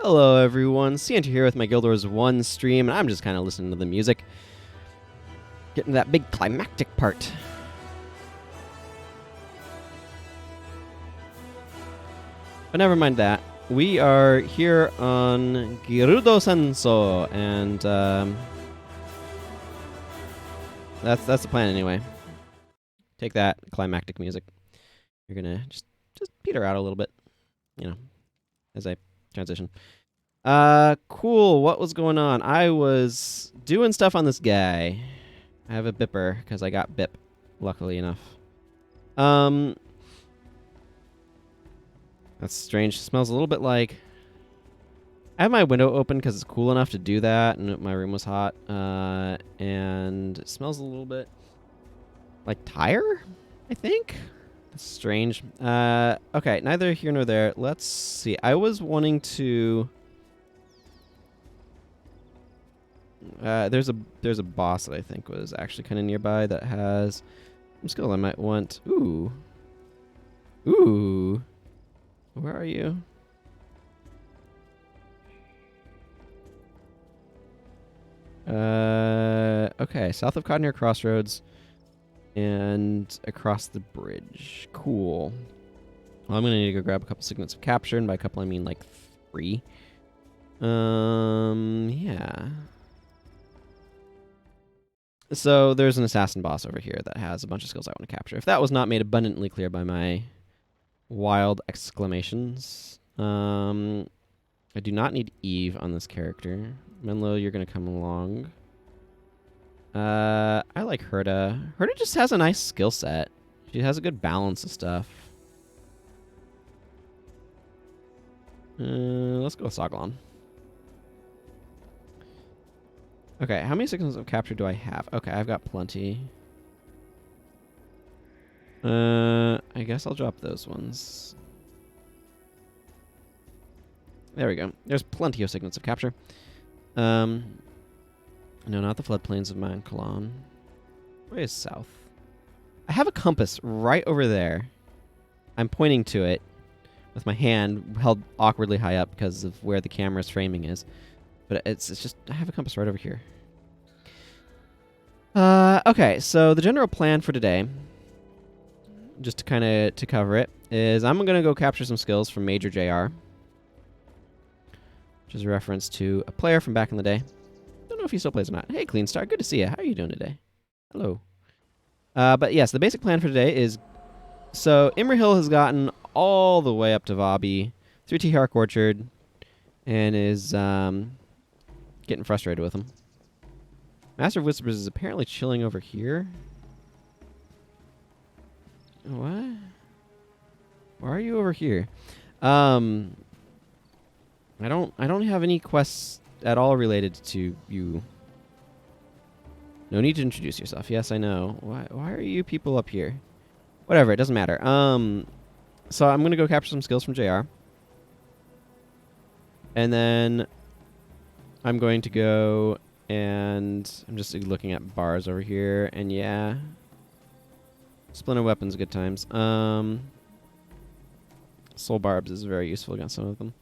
Hello everyone, Santa here with my Guild Wars 1 stream, and I'm just kind of listening to the music. Getting to that big climactic part. But never mind that. We are here on Girudo Sensou, and that's the plan anyway. Take that, climactic music. You're gonna just peter out a little bit, you know, as I transition. Cool. What was going on? I was doing stuff on this guy. I have a bipper because I got bip, luckily enough. That's strange. It smells a little bit like... I have my window open because it's cool enough to do that, and my room was hot. And it smells a little bit like tire, I think. That's strange. Okay, neither here nor there. Let's see. I was wanting to... there's a boss that I think was actually kind of nearby that has some skills I might want. Ooh. Ooh. Where are you? Okay, south of Cormir Crossroads and across the bridge. Cool. Well, I'm gonna need to go grab a couple signets of capture, and by a couple I mean like 3. Yeah. So there's an assassin boss over here that has a bunch of skills I want to capture. If that was not made abundantly clear by my wild exclamations. I do not need Eve on this character. Menlo, you're going to come along. I like Herta. Herta just has a nice skill set. She has a good balance of stuff. Let's go with Sogalon. Okay, how many signals of capture do I have? Okay, I've got plenty. I guess I'll drop those ones. There we go. There's plenty of signals of capture. No, not the floodplains of Mount Kalon. Where is south? I have a compass right over there. I'm pointing to it with my hand held awkwardly high up because of where the camera's framing is. But it's just, I have a compass right over here. Okay, so the general plan for today, just to cover it, is I'm going to go capture some skills from Major JR. Which is a reference to a player from back in the day. Don't know if he still plays or not. Hey, Clean Star, good to see you. How are you doing today? Hello. But yes, the basic plan for today is, so Imrahil has gotten all the way up to Vabbi through T-Hark Orchard and is getting frustrated with him. Master of Whispers is apparently chilling over here. What? Why are you over here? I don't have any quests at all related to you. No need to introduce yourself. Yes, I know. Why are you people up here? Whatever, it doesn't matter. So I'm gonna go capture some skills from JR. And then I'm going to go and I'm just looking at bars over here, and yeah. Splinter weapons, good times. Soul barbs is very useful against some of them.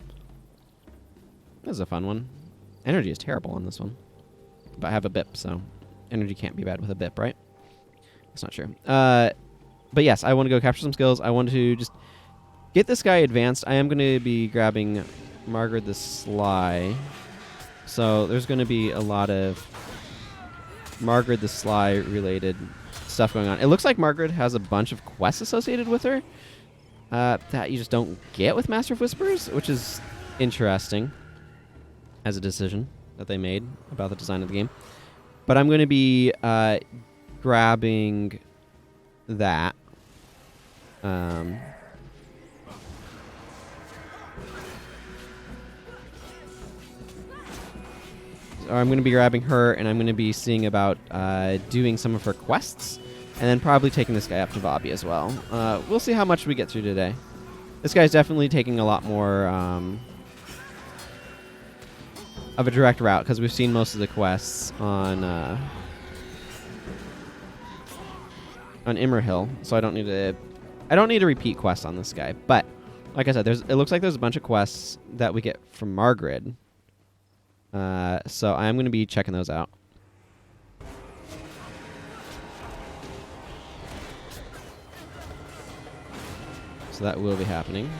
This is a fun one. Energy is terrible on this one. But I have a bip, so energy can't be bad with a bip, right? That's not true. But yes, I want to go capture some skills. I want to just get this guy advanced. I am going to be grabbing Margrid the Sly. So there's going to be a lot of Margrid the Sly related stuff going on. It looks like Margrid has a bunch of quests associated with her that you just don't get with Master of Whispers, which is interesting as a decision that they made about the design of the game. But I'm going to be grabbing that. Or I'm going to be grabbing her, and I'm going to be seeing about doing some of her quests, and then probably taking this guy up to Vabbi as well. We'll see how much we get through today. This guy's definitely taking a lot more of a direct route, because we've seen most of the quests on Imrahil, so I don't need to repeat quests on this guy. But Like I said, it looks like there's a bunch of quests that we get from Margrid. So I'm going to be checking those out. So that will be happening.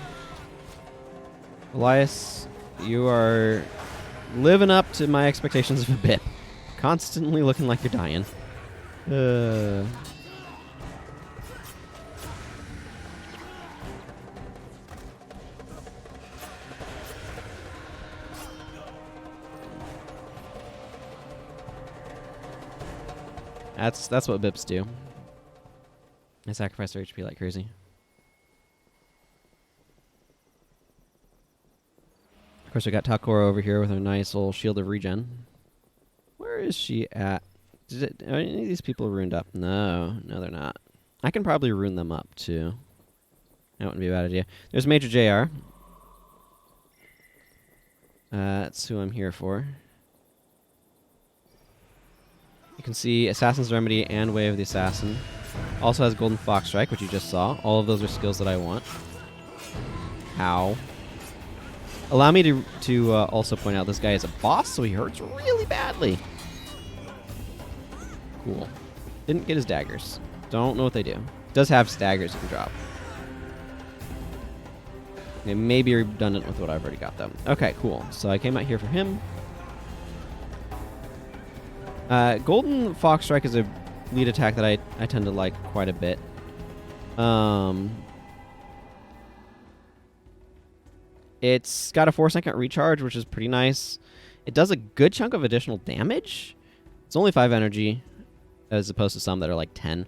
Elias, you are living up to my expectations of a bit. Constantly looking like you're dying. That's what bips do. They sacrifice their HP like crazy. Of course, we got Takora over here with her nice little shield of regen. Where is she at? Are any of these people ruined up? No, they're not. I can probably ruin them up too. That wouldn't be a bad idea. There's Major JR. That's who I'm here for. You can see Assassin's Remedy and Way of the Assassin. Also has Golden Fox Strike, which you just saw. All of those are skills that I want. Ow. Allow me to also point out this guy is a boss, so he hurts really badly. Cool. Didn't get his daggers. Don't know what they do. Does have daggers you can drop. They may be redundant with what I've already got, though. Okay, cool. So I came out here for him. Golden Fox Strike is a lead attack that I tend to like quite a bit. It's got a 4-second recharge, which is pretty nice. It does a good chunk of additional damage. It's only 5 energy, as opposed to some that are like 10.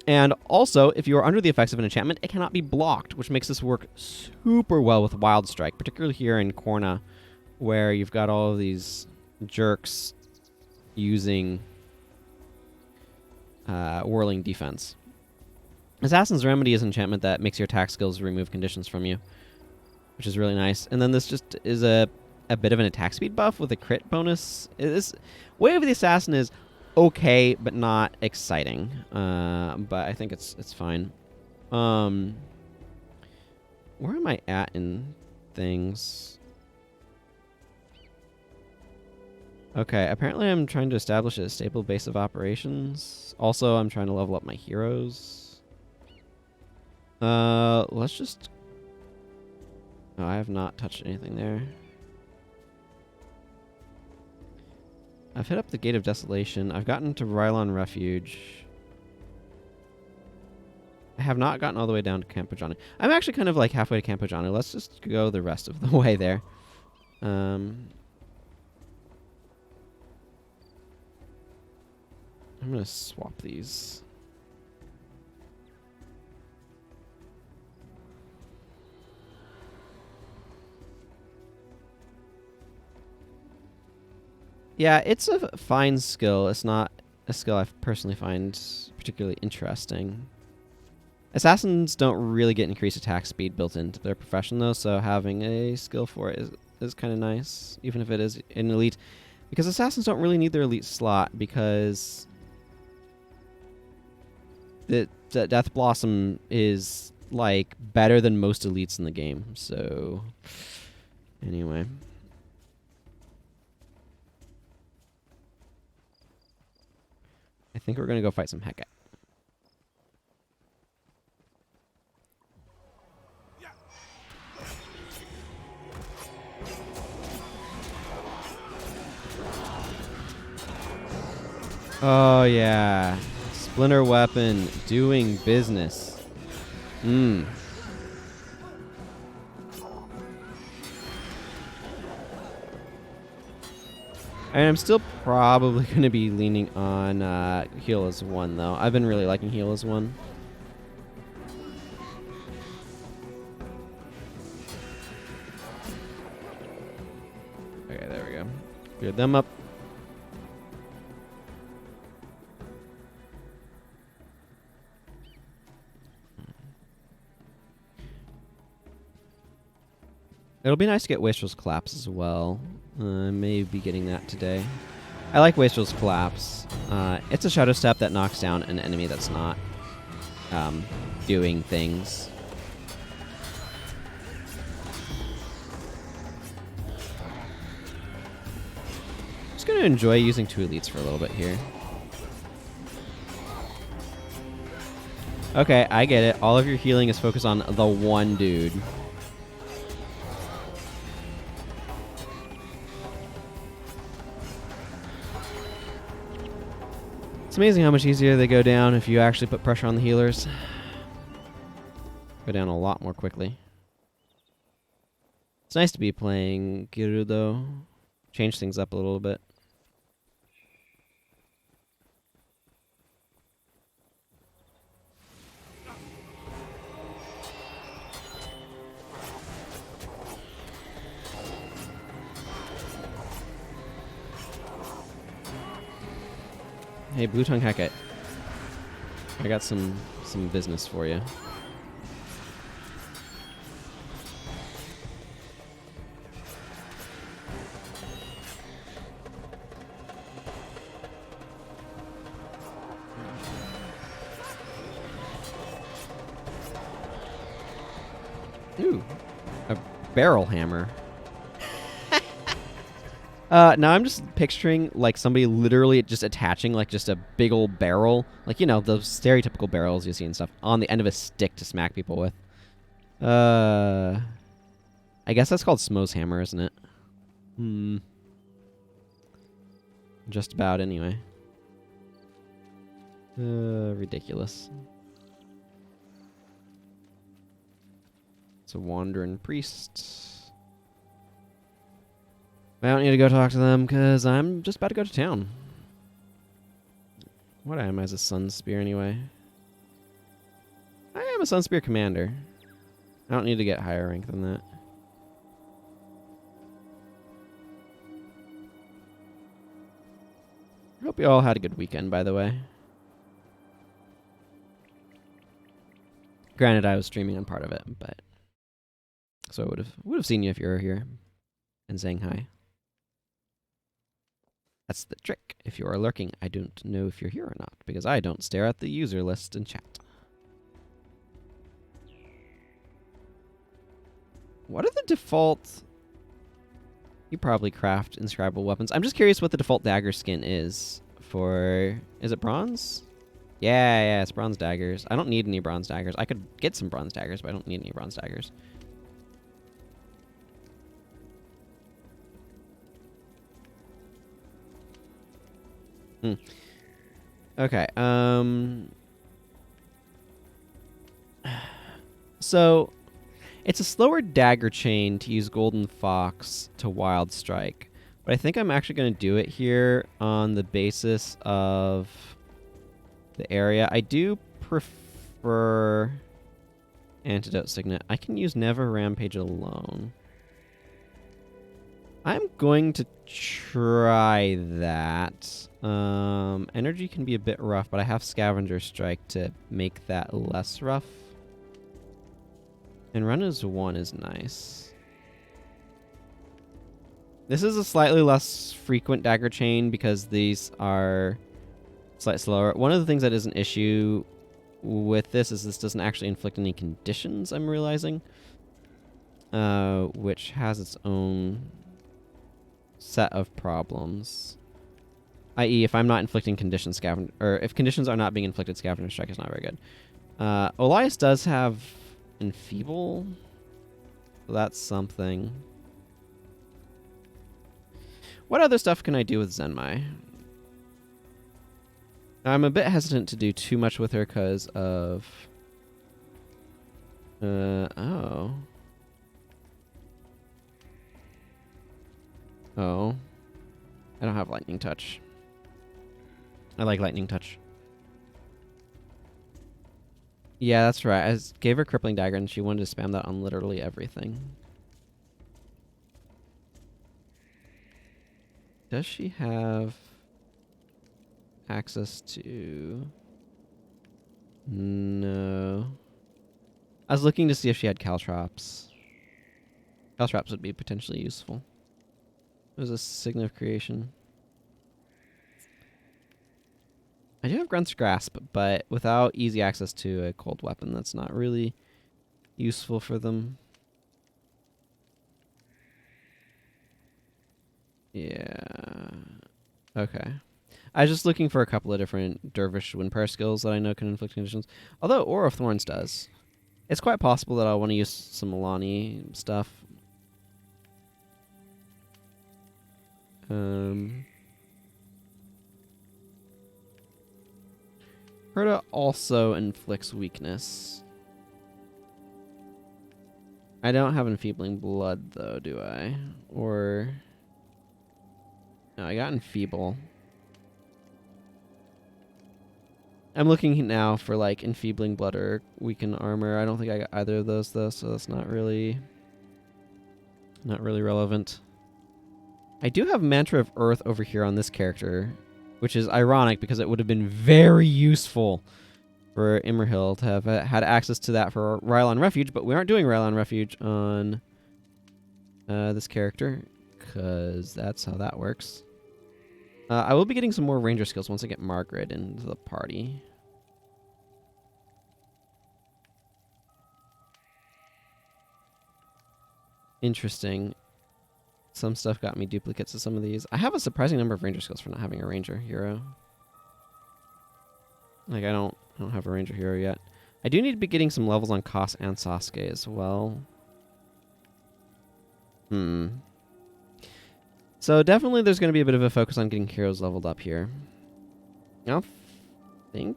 And also, if you are under the effects of an enchantment, it cannot be blocked, which makes this work super well with Wild Strike, particularly here in Korna, where you've got all of these jerks using Whirling Defense. Assassin's Remedy is an enchantment that makes your attack skills remove conditions from you, which is really nice. And then this just is a bit of an attack speed buff with a crit bonus. Way of the Assassin is okay, but not exciting. But I think it's fine. Where am I at in things? Okay, apparently I'm trying to establish a stable base of operations. Also, I'm trying to level up my heroes. Let's just... Oh, I have not touched anything there. I've hit up the Gate of Desolation. I've gotten to Rylon Refuge. I have not gotten all the way down to Campojani. I'm actually kind of like halfway to Campojani. Let's just go the rest of the way there. I'm going to swap these. Yeah, it's a fine skill. It's not a skill I personally find particularly interesting. Assassins don't really get increased attack speed built into their profession, though, so having a skill for it is kind of nice, even if it is an elite. Because assassins don't really need their elite slot, because the Death Blossom is, like, better than most elites in the game. So, anyway. I think we're going to go fight some Hecate. Oh, yeah. Splinter Weapon doing business. And I'm still probably going to be leaning on Heal as 1, though. I've been really liking Heal as 1. Okay, there we go. Cleared them up. It'll be nice to get Wastrel's Collapse as well. I may be getting that today. I like Wastrel's Collapse. It's a Shadow Step that knocks down an enemy that's not doing things. going to enjoy using 2 elites for a little bit here. Okay, I get it. All of your healing is focused on the one dude. It's amazing how much easier they go down if you actually put pressure on the healers. Go down a lot more quickly. It's nice to be playing Girudo. Change things up a little bit. Hey, Blue Tongue Hecate. I got some business for you. Ooh, a barrel hammer. Now I'm just picturing like somebody literally just attaching like just a big old barrel, like, you know, those stereotypical barrels you see and stuff, on the end of a stick to smack people with. I guess that's called Smo's hammer, isn't it? Just about, anyway. Ridiculous. It's a wandering priest. I don't need to go talk to them because I'm just about to go to town. What am I as a Sun Spear anyway? I am a Sun Spear commander. I don't need to get higher rank than that. I hope you all had a good weekend, by the way. Granted, I was streaming on part of it, but so I would have seen you if you were here and saying hi. That's the trick. If you are lurking, I don't know if you're here or not, because I don't stare at the user list in chat. What are the default... You probably craft inscribable weapons. I'm just curious what the default dagger skin is for... Is it bronze? Yeah, it's bronze daggers. I don't need any bronze daggers. I could get some bronze daggers, but I don't need any bronze daggers. Okay, so it's a slower dagger chain to use Golden Fox to Wild Strike, but I think I'm actually going to do it here on the basis of the area. I do prefer Antidote Signet. I can use Never Rampage alone. I'm going to try that. Energy can be a bit rough, but I have Scavenger Strike to make that less rough. And Run as 1 is nice. This is a slightly less frequent dagger chain because these are slightly slower. One of the things that is an issue with this is this doesn't actually inflict any conditions, I'm realizing. Which has its own set of problems. I.e., if I'm not inflicting conditions, Scavenger... Or if conditions are not being inflicted, Scavenger Strike is not very good. Olias does have Enfeeble. So that's something. What other stuff can I do with Zenmai? I'm a bit hesitant to do too much with her because of... Oh. Oh. I don't have Lightning Touch. I like Lightning Touch. Yeah, that's right. I gave her Crippling Dagger and she wanted to spam that on literally everything. Does she have access to... No. I was looking to see if she had Caltrops. Caltrops would be potentially useful. It was a Sign of Creation. I do have Grunt's Grasp, but without easy access to a cold weapon, that's not really useful for them. Yeah. Okay. I was just looking for a couple of different Dervish Windpear skills that I know can inflict conditions. Although Aura of Thorns does. It's quite possible that I'll want to use some Milani stuff. Herta also inflicts weakness. I don't have Enfeebling Blood, though, do I? Or... No, I got Enfeeble. I'm looking now for, like, Enfeebling Blood or Weaken Armor. I don't think I got either of those, though, so that's not really relevant. I do have Mantra of Earth over here on this character, which is ironic because it would have been very useful for Imrahil to have had access to that for Rylon Refuge, but we aren't doing Rylon Refuge on this character because that's how that works. I will be getting some more Ranger skills once I get Margrid into the party. Interesting. Some stuff got me duplicates of some of these. I have a surprising number of Ranger skills for not having a Ranger hero. Like, I don't have a Ranger hero yet. I do need to be getting some levels on Koss and Sasuke as well. So definitely there's going to be a bit of a focus on getting heroes leveled up here. I think...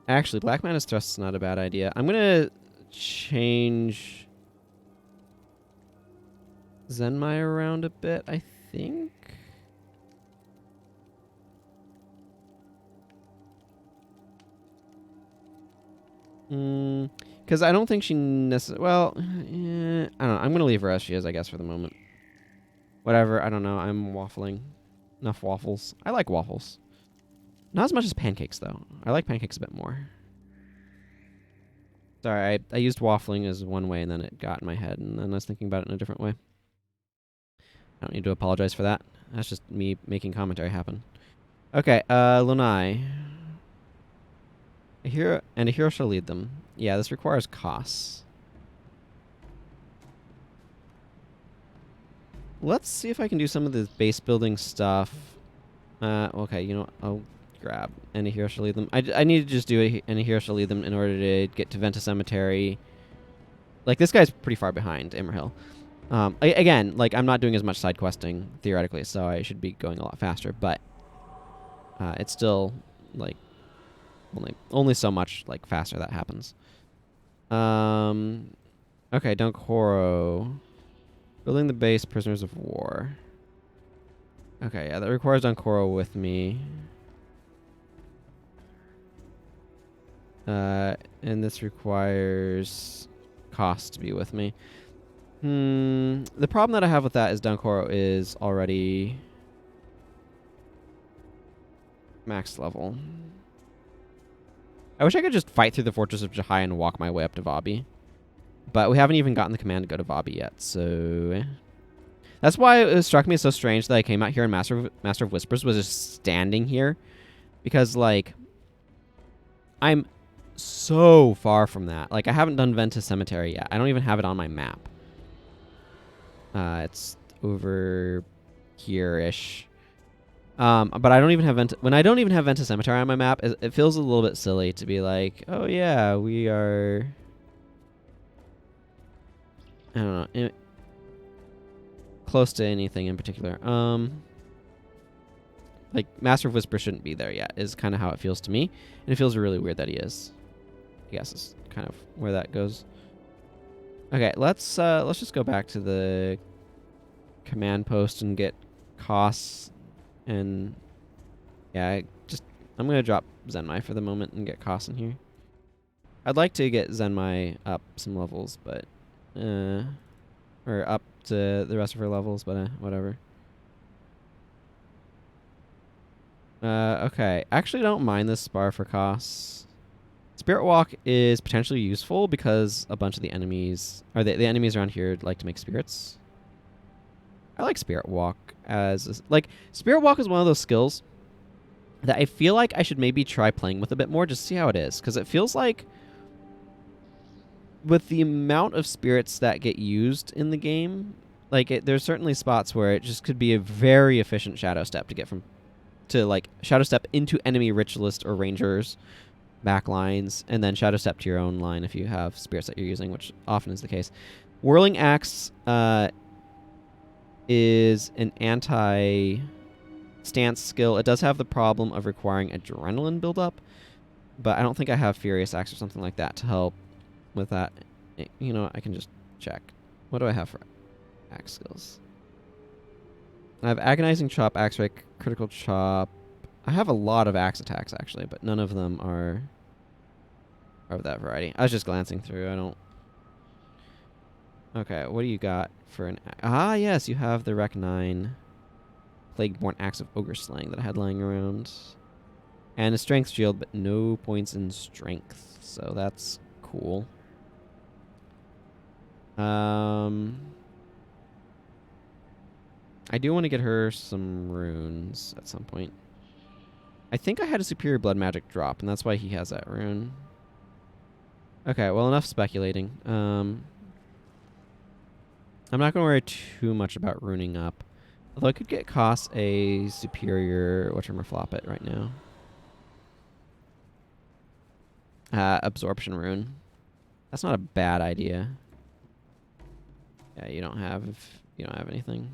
Actually, Black Mana's Thrust is not a bad idea. I'm going to change Zenmai around a bit, I think. Because I don't think she necessarily... Well, I don't know. I'm going to leave her as she is, I guess, for the moment. Whatever. I don't know. I'm waffling. Enough waffles. I like waffles. Not as much as pancakes, though. I like pancakes a bit more. Sorry, I used waffling as one way, and then it got in my head, and then I was thinking about it in a different way. I don't need to apologize for that. That's just me making commentary happen. Okay, Lunai. A hero shall lead them. Yeah, this requires Koss. Let's see if I can do some of the base building stuff. Okay, you know what? I'll grab and a hero shall lead them. I need to just do and a hero shall lead them in order to get to Venta Cemetery. Like, this guy's pretty far behind Imrahil. Again, like, I'm not doing as much side questing, theoretically, so I should be going a lot faster, but it's still, like, only so much, like, faster that happens. Okay, Dunkoro. Building the base, Prisoners of War. Okay, yeah, that requires Dunkoro with me. And this requires Koss to be with me. The problem that I have with that is Dunkoro is already max level. I wish I could just fight through the Fortress of Jahai and walk my way up to Vabbi. But we haven't even gotten the command to go to Vabbi yet, so... That's why it struck me as so strange that I came out here and Master of Whispers was just standing here. Because, like... I'm so far from that. Like, I haven't done Venta Cemetery yet. I don't even have it on my map. It's over here-ish. But I don't even have when I don't even have Venta Cemetery on my map, it feels a little bit silly to be like, oh yeah, we are... I don't know. Close to anything in particular. Like, Master of Whisper shouldn't be there yet, is kind of how it feels to me. And it feels really weird that he is. I guess is kind of where that goes. Okay, let's just go back to the command post and get Koss. And yeah, I'm going to drop Zenmai for the moment and get Koss in here. I'd like to get Zenmai up some levels, but... or up to the rest of her levels, but whatever. Okay. Actually, don't mind this spar for Koss. Spirit Walk is potentially useful because a bunch of the enemies... Or the enemies around here like to make spirits. I like Spirit Walk as... Like, Spirit Walk is one of those skills that I feel like I should maybe try playing with a bit more just to see how it is. Because it feels like... With the amount of spirits that get used in the game, Like, there's certainly spots where it just could be a very efficient shadow step to get from to like shadow step into enemy ritualist or rangers back lines, and then shadow step to your own line if you have spirits that you're using, which often is the case. Whirling Axe is an anti-stance skill. It does have the problem of requiring adrenaline buildup, but I don't think I have Furious Axe or something like that to help with that. You know, I can just check. What do I have for axe skills? I have Agonizing Chop, Axe Rake, Critical Chop. I have a lot of axe attacks, actually, but none of them are of that variety. I was just glancing through. I don't... Okay, what do you got for an... Ah, yes, you have the Rec 9 Plagueborn Axe of Ogre Slaying that I had lying around. And a Strength Shield, but no points in Strength, so that's cool. I do want to get her some runes at some point. I think I had a Superior Blood Magic drop, and that's why he has that rune. Okay, well, enough speculating. I'm not going to worry too much about runing up. Although I could get Koss a Superior whatchamaflop right now. Absorption rune. That's not a bad idea. Yeah, you don't have anything.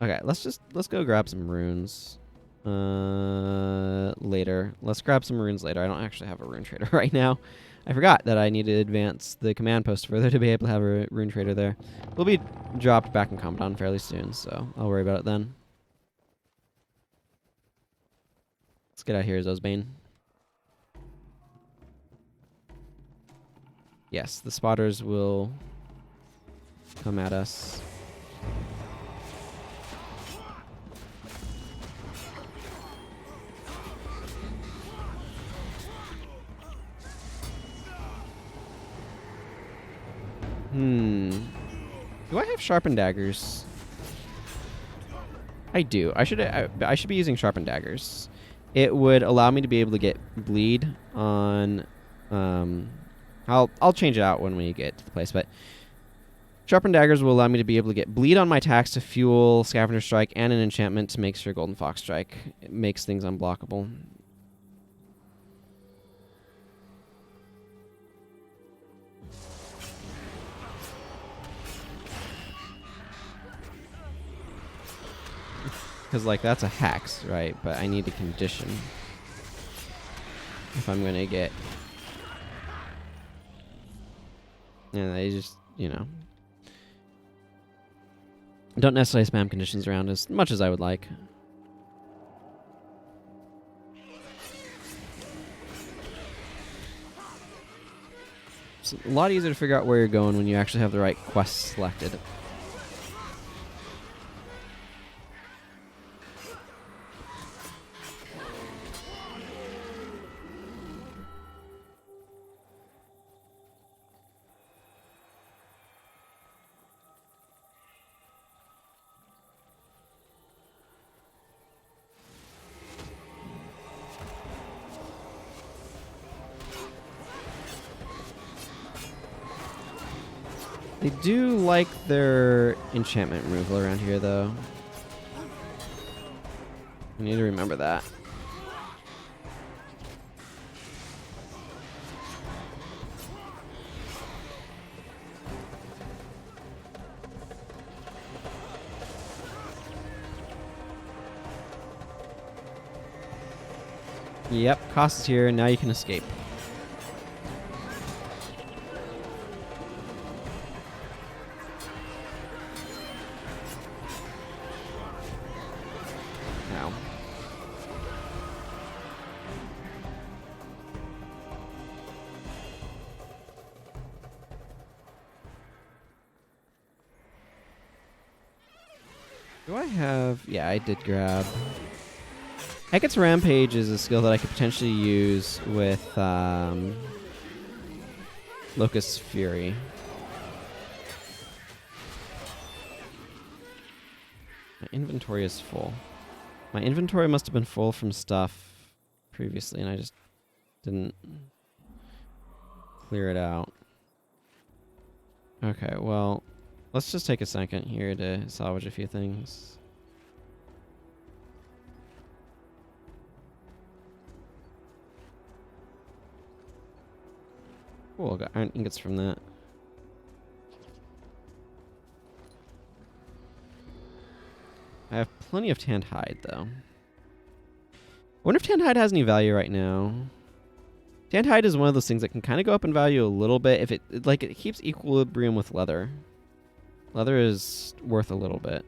Okay, let's go grab some runes later. Let's grab some runes later. I don't actually have a rune trader right now. I forgot that I need to advance the command post further to be able to have a rune trader there. We'll be dropped back in Commandant fairly soon, so I'll worry about it then. Let's get out here, Zosbane. Yes, the spotters will come at us. Do I have sharpened daggers? I do. I should be using sharpened daggers. It would allow me to be able to get bleed on. I'll change it out when we get to the place, but sharpened daggers will allow me to be able to get bleed on my attacks to fuel Scavenger Strike and an enchantment to make sure Golden Fox Strike. It makes things unblockable. Because, like, that's a hex, right? But I need a condition if I'm going to get... And I just, you know... don't necessarily spam conditions around as much as I would like. It's a lot easier to figure out where you're going when you actually have the right quest selected. They do like their enchantment removal around here, though. I need to remember that. Yep, Koss is here, and now you can escape. Do I have... Yeah, I did grab... Hecat's Rampage is a skill that I could potentially use with Locust Fury. My inventory is full. My inventory must have been full from stuff previously, and I just didn't clear it out. Okay, well, let's just take a second here to salvage a few things. Cool, got iron ingots from that. I have plenty of tanned hide, though. I wonder if tanned hide has any value right now. Tanned hide is one of those things that can kind of go up in value a little bit if it keeps equilibrium with leather. Leather is worth a little bit.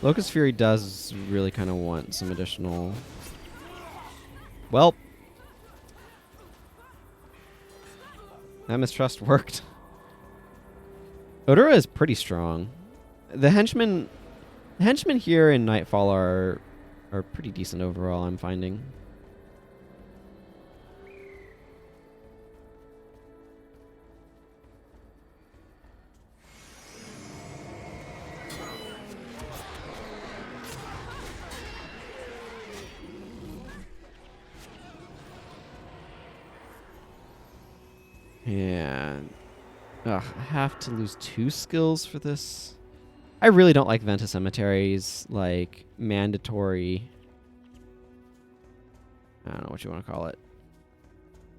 Locust Fury does really kind of want some additional... Well, that mistrust worked. Odora is pretty strong. The henchmen here in Nightfall are pretty decent overall, I'm finding. Yeah. Ugh, I have to lose 2 skills for this. I really don't like Venta Cemetery's, like, mandatory... I don't know what you want to call it.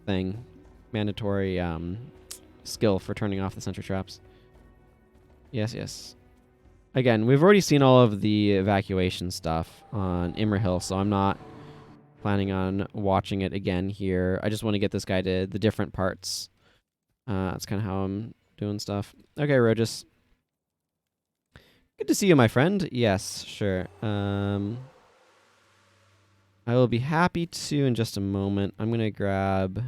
Thing. Mandatory, skill for turning off the sentry traps. Yes, yes. Again, we've already seen all of the evacuation stuff on Imrahil, so I'm not planning on watching it again here. I just want to get this guy to the different parts. That's kind of how I'm doing stuff. Okay, Rogus. Good to see you, my friend. Yes, sure. I will be happy to in just a moment. I'm going to grab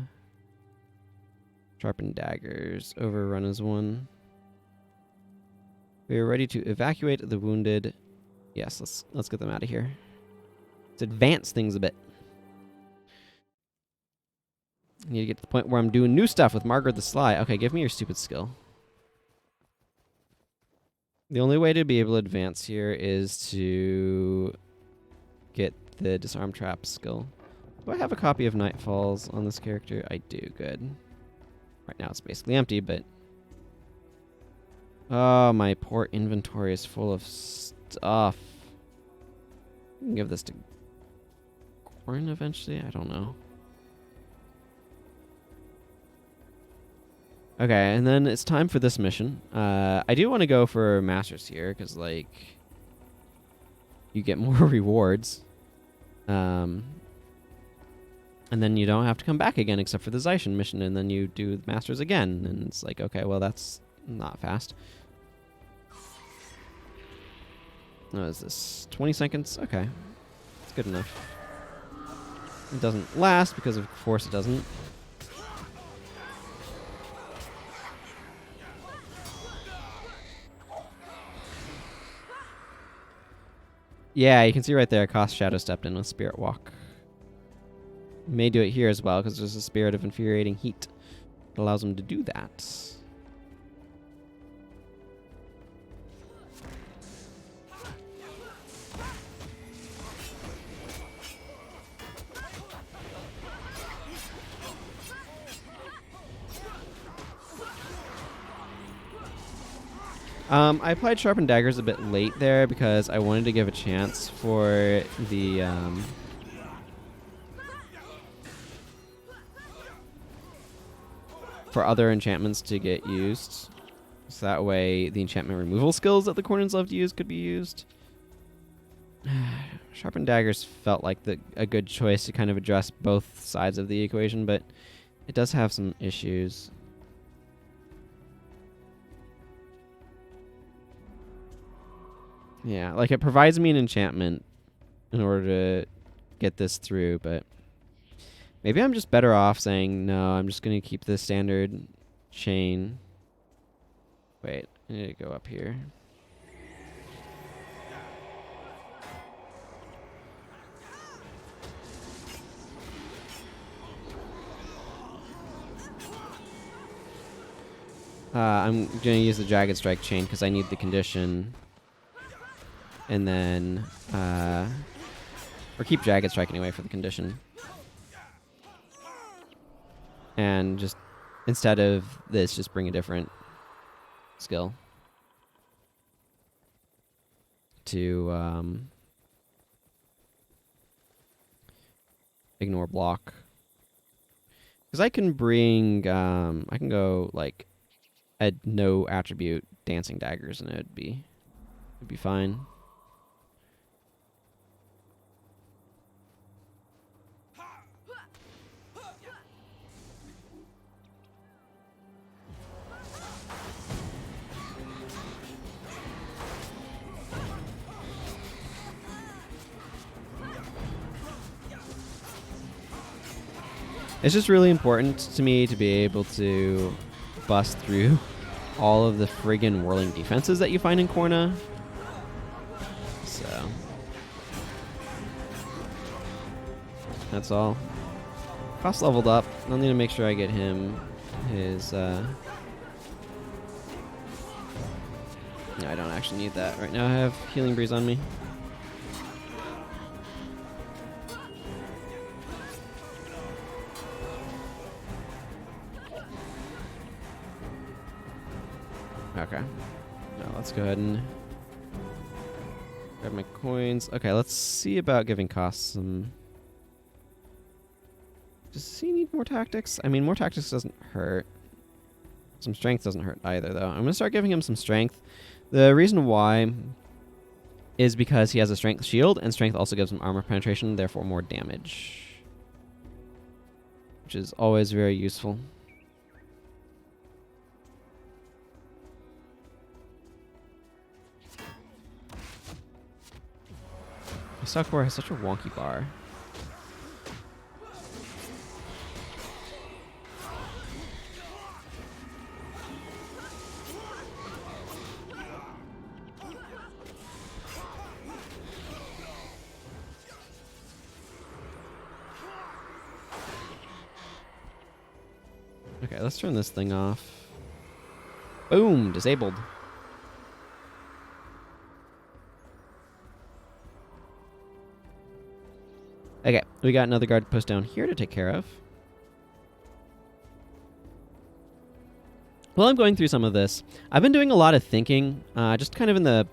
Sharpened Daggers. Overrun is one. We are ready to evacuate the wounded. Yes, let's get them out of here. Let's advance things a bit. I need to get to the point where I'm doing new stuff with Margrid the Sly. Okay, give me your stupid skill. The only way to be able to advance here is to get the disarm trap skill. Do I have a copy of Nightfalls on this character? I do, good. Right now it's basically empty, but... Oh, my poor inventory is full of stuff. I can give this to Gorn eventually? I don't know. Okay, and then it's time for this mission. I do want to go for Masters here, because, like, you get more rewards. And then you don't have to come back again except for the Zaishin mission, and then you do the Masters again. And it's like, okay, well, that's not fast. What is this? 20 seconds? Okay. It's good enough. It doesn't last, because of course it doesn't. Yeah, you can see right there, Cost Shadow stepped in with Spirit Walk. May do it here as well, because there's a Spirit of Infuriating Heat that allows him to do that. I applied Sharpened Daggers a bit late there because I wanted to give a chance for the for other enchantments to get used. So that way the enchantment removal skills that the Cornins love to use could be used. Sharpened Daggers felt like a good choice to kind of address both sides of the equation, but it does have some issues. Yeah, like it provides me an enchantment in order to get this through, but maybe I'm just better off saying, no, I'm just going to keep the standard chain. Wait, I need to go up here. I'm going to use the Jagged Strike chain because I need the condition. And then... or keep Jagged Strike anyway for the condition. And just, instead of this, just bring a different skill. To, ignore block. Because I can bring, I can go, like, a no attribute dancing daggers and it'd be fine. It's just really important to me to be able to bust through all of the friggin' whirling defenses that you find in Korna. So that's all. Cost leveled up. I'll need to make sure I get him his no, I don't actually need that right now. I have Healing Breeze on me. Okay. Now let's go ahead and grab my coins. Okay, let's see about giving costs some... Does he need more tactics? I mean, more tactics doesn't hurt. Some strength doesn't hurt either, though. I'm going to start giving him some strength. The reason why is because he has a strength shield, and strength also gives him armor penetration, therefore more damage. Which is always very useful. Sakura has such a wonky bar. Okay, let's turn this thing off. Boom! Disabled. Okay, we got another guard post down here to take care of. While I'm going through some of this, I've been doing a lot of thinking, just kind of in the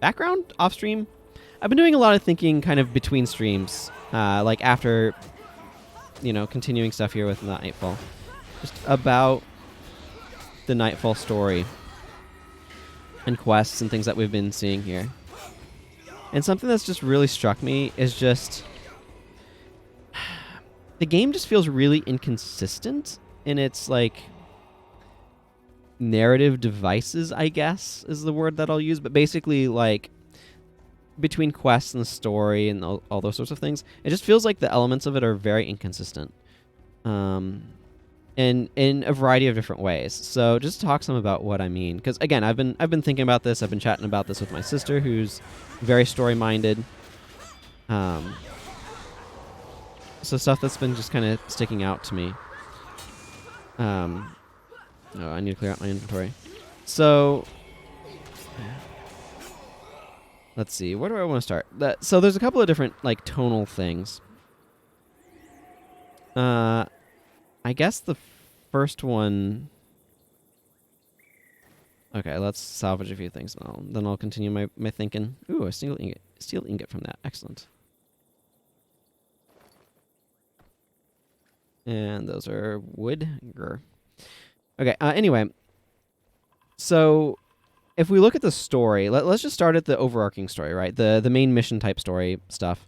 background, off stream. I've been doing a lot of thinking kind of between streams, like after, you know, continuing stuff here with Nightfall. Just about the Nightfall story and quests and things that we've been seeing here. And something that's just really struck me is just the game just feels really inconsistent in its, like, narrative devices, I guess, is the word that I'll use. But basically, like, between quests and the story and all those sorts of things, it just feels like the elements of it are very inconsistent. In a variety of different ways. So just talk some about what I mean. Because, again, I've been thinking about this. I've been chatting about this with my sister, who's very story-minded. So stuff that's been just kind of sticking out to me. Oh, I need to clear out my inventory. So, let's see. Where do I want to start? So there's a couple of different, like, tonal things. I guess the first one... Okay, let's salvage a few things, and then I'll continue my thinking. Ooh, a steel ingot from that. Excellent. And those are wood. Grr. Okay, anyway. So, if we look at the story, let's just start at the overarching story, right? The main mission type story stuff.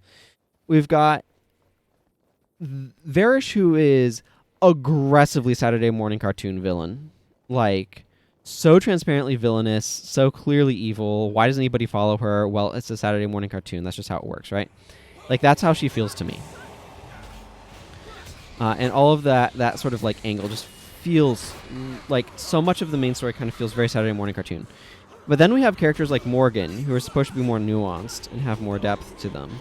We've got Varish, who is aggressively Saturday morning cartoon villain. Like, so transparently villainous, so clearly evil. Why does anybody follow her? Well, it's a Saturday morning cartoon. That's just how it works, right? Like, that's how she feels to me. And all of that sort of, like, angle just feels like so much of the main story kind of feels very Saturday morning cartoon. But then we have characters like Morgan, who are supposed to be more nuanced and have more depth to them.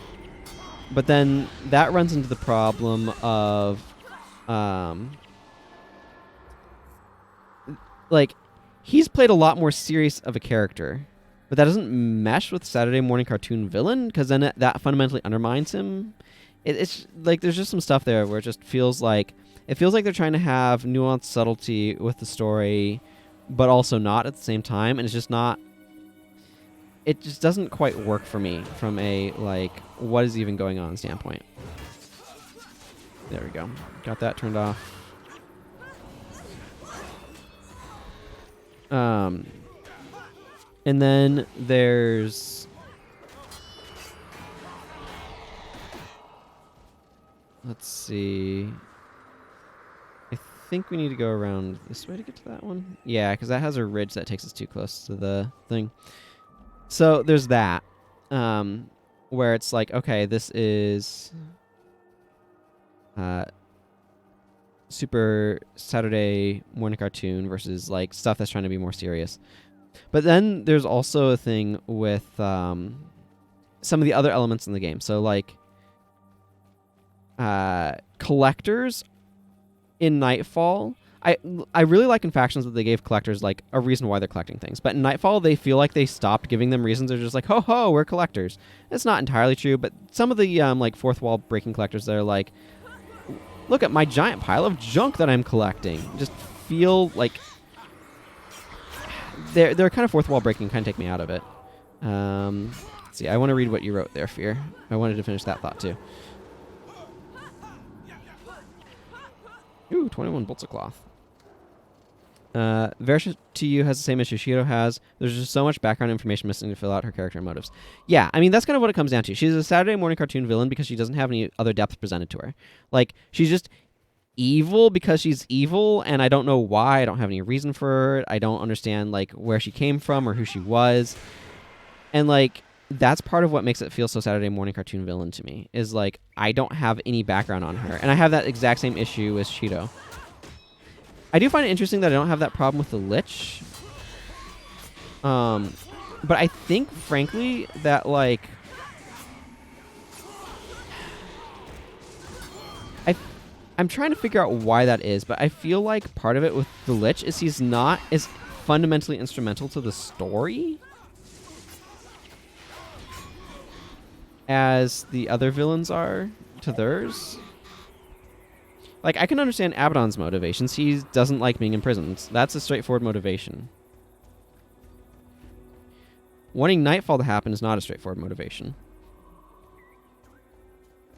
But then that runs into the problem of like, he's played a lot more serious of a character, but that doesn't mesh with Saturday morning cartoon villain, because then that fundamentally undermines him. It's like there's just some stuff there where it just feels like they're trying to have nuanced subtlety with the story, but also not at the same time, and it's just not. It just doesn't quite work for me from a like what is even going on standpoint. There we go. Got that turned off. And then there's... Let's see. I think we need to go around this way to get to that one. Yeah, because that has a ridge that takes us too close to the thing. So there's that. Where it's like, okay, this is... super Saturday morning cartoon versus like stuff that's trying to be more serious. But then there's also a thing with some of the other elements in the game. So like collectors in Nightfall, I really like in Factions that they gave collectors like a reason why they're collecting things. But in Nightfall, they feel like they stopped giving them reasons. They're just like, ho ho, we're collectors. It's not entirely true, but some of the like fourth wall breaking collectors, they're like, look at my giant pile of junk that I'm collecting. Just feel like they're kind of fourth wall breaking, kind of take me out of it. Let's see, I want to read what you wrote there, Fear. I wanted to finish that thought too. Ooh, 21 bolts of cloth. Verisha to you has the same issue Shido has. There's just so much background information missing to fill out her character and motives. Yeah, I mean, that's kind of what it comes down to. She's a Saturday morning cartoon villain because she doesn't have any other depth presented to her. Like, she's just evil because she's evil, and I don't know why. I don't have any reason for it. I don't understand, like, where she came from or who she was. And, like, that's part of what makes it feel so Saturday morning cartoon villain to me, is, like, I don't have any background on her. And I have that exact same issue with Shido. I do find it interesting that I don't have that problem with the Lich. But I think, frankly, that, like... I'm trying to figure out why that is, but I feel like part of it with the Lich is he's not as fundamentally instrumental to the story as the other villains are to theirs. Like, I can understand Abaddon's motivations. He doesn't like being imprisoned. That's a straightforward motivation. Wanting Nightfall to happen is not a straightforward motivation.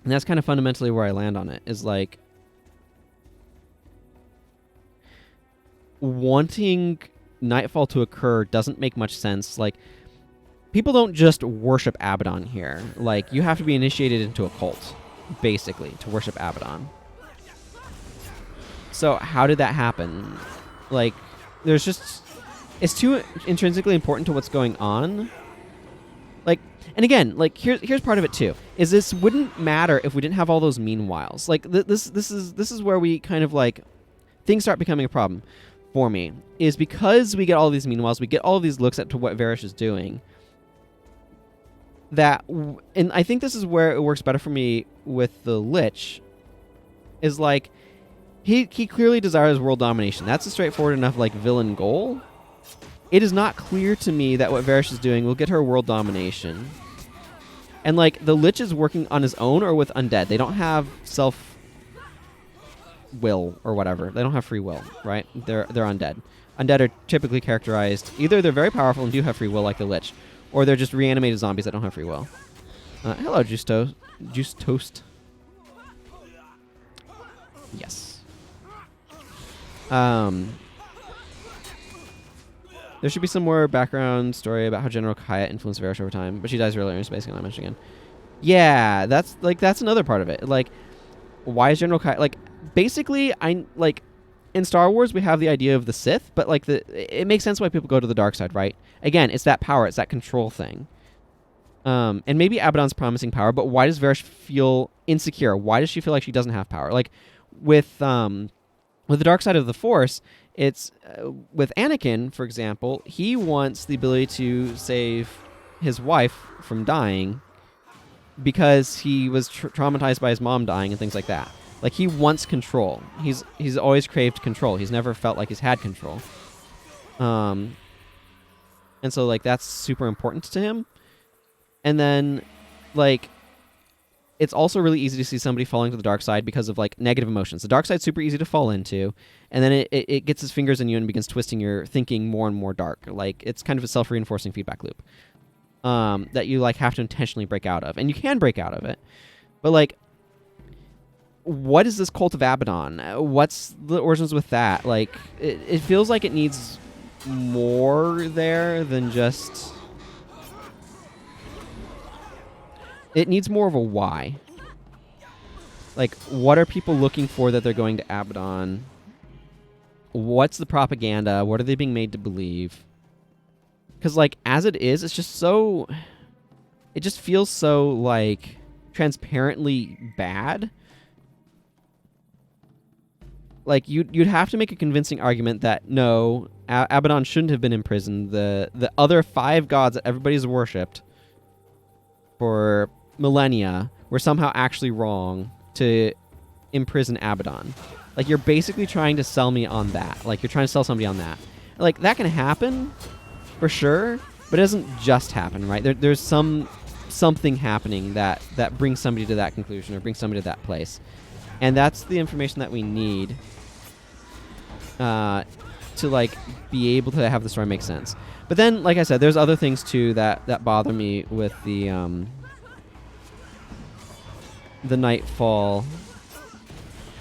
And that's kind of fundamentally where I land on it, is like... wanting Nightfall to occur doesn't make much sense. Like, people don't just worship Abaddon here. Like, you have to be initiated into a cult, basically, to worship Abaddon. So how did that happen? Like, there's just... it's too intrinsically important to what's going on. Like, and again, like, here's part of it too. Is this wouldn't matter if we didn't have all those meanwhiles. Like, this is where we kind of, like, things start becoming a problem for me. Is because we get all these meanwhiles, we get all these looks at to what Varish is doing. And I think this is where it works better for me with the Lich. Is like... He clearly desires world domination. That's a straightforward enough, like, villain goal. It is not clear to me that what Varish is doing will get her world domination. And, like, the Lich is working on his own or with undead. They don't have self-will or whatever. They don't have free will, right? They're undead. Undead are typically characterized... either they're very powerful and do have free will, like the Lich, or they're just reanimated zombies that don't have free will. Hello, Juice Toast. Yes. There should be some more background story about how General Kaya influenced Varish over time, but she dies earlier, so basically not mentioned again. Yeah, that's another part of it. Like, why is General Kaya... like, basically, in Star Wars, we have the idea of the Sith, but, like, it makes sense why people go to the dark side, right? Again, it's that power, it's that control thing. And maybe Abaddon's promising power, but why does Varish feel insecure? Why does she feel like she doesn't have power? Like, with the dark side of the Force, it's with Anakin, for example, he wants the ability to save his wife from dying because he was traumatized by his mom dying and things like that. Like, he wants control. He's always craved control. He's never felt like he's had control. And so, like, that's super important to him. And then, like, it's also really easy to see somebody falling to the dark side because of, like, negative emotions. The dark side's super easy to fall into, and then it gets its fingers in you and begins twisting your thinking more and more dark. Like, it's kind of a self-reinforcing feedback loop that you, like, have to intentionally break out of. And you can break out of it. But, like, what is this Cult of Abaddon? What's the origins with that? Like, it feels like it needs more there than just... It needs more of a why. Like, what are people looking for that they're going to Abaddon? What's the propaganda? What are they being made to believe? Because, like, as it is, it's just so... It just feels so, like, transparently bad. Like, you'd have to make a convincing argument that, no, Abaddon shouldn't have been imprisoned. The other 5 gods that everybody's worshipped for millennia were somehow actually wrong to imprison Abaddon. Like, you're basically trying to sell me on that. Like, you're trying to sell somebody on that. Like, that can happen, for sure, but it doesn't just happen, right? There's something happening that brings somebody to that conclusion or brings somebody to that place. And that's the information that we need to, like, be able to have the story make sense. But then, like I said, there's other things, too, that bother me with the Nightfall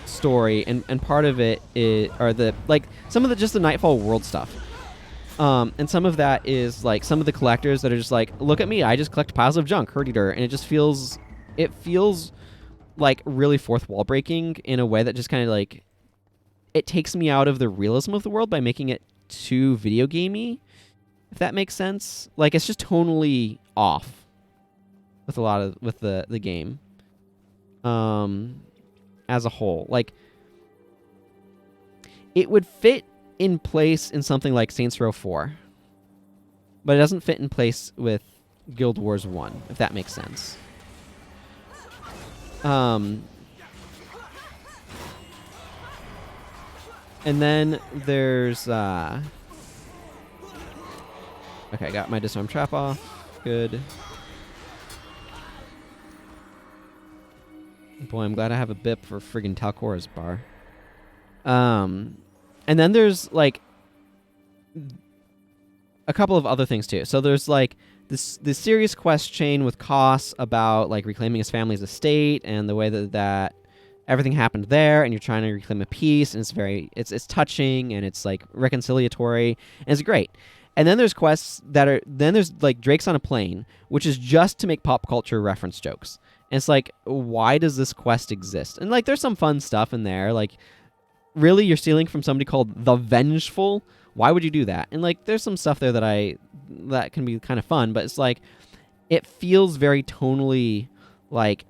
story. And part of it are some of the Nightfall world stuff. And some of that is, like, some of the collectors that are just like, look at me, I just collect piles of junk, hurdy-dur. And it just feels... It feels... like, really fourth wall breaking in a way that just kind of, like, it takes me out of the realism of the world by making it too video gamey, if that makes sense. Like, it's just tonally off with the game as a whole. Like, it would fit in place in something like Saints Row 4, but it doesn't fit in place with Guild Wars 1, if that makes sense. And then there's okay, I got my disarm trap off. Good. Boy, I'm glad I have a BIP for friggin' Talcora's bar. And then there's, like, a couple of other things too. So there's, like, this serious quest chain with Koss about, like, reclaiming his family's estate and the way that everything happened there, and you're trying to reclaim a peace, and it's touching, and it's, like, reconciliatory, and it's great. And then there's quests there's, like, Drake's on a Plane, which is just to make pop culture reference jokes. And it's like, why does this quest exist? And, like, there's some fun stuff in there. Like, really, you're stealing from somebody called the Vengeful? Why would you do that? And, like, there's some stuff there that can be kind of fun, but it's like, it feels very tonally, like,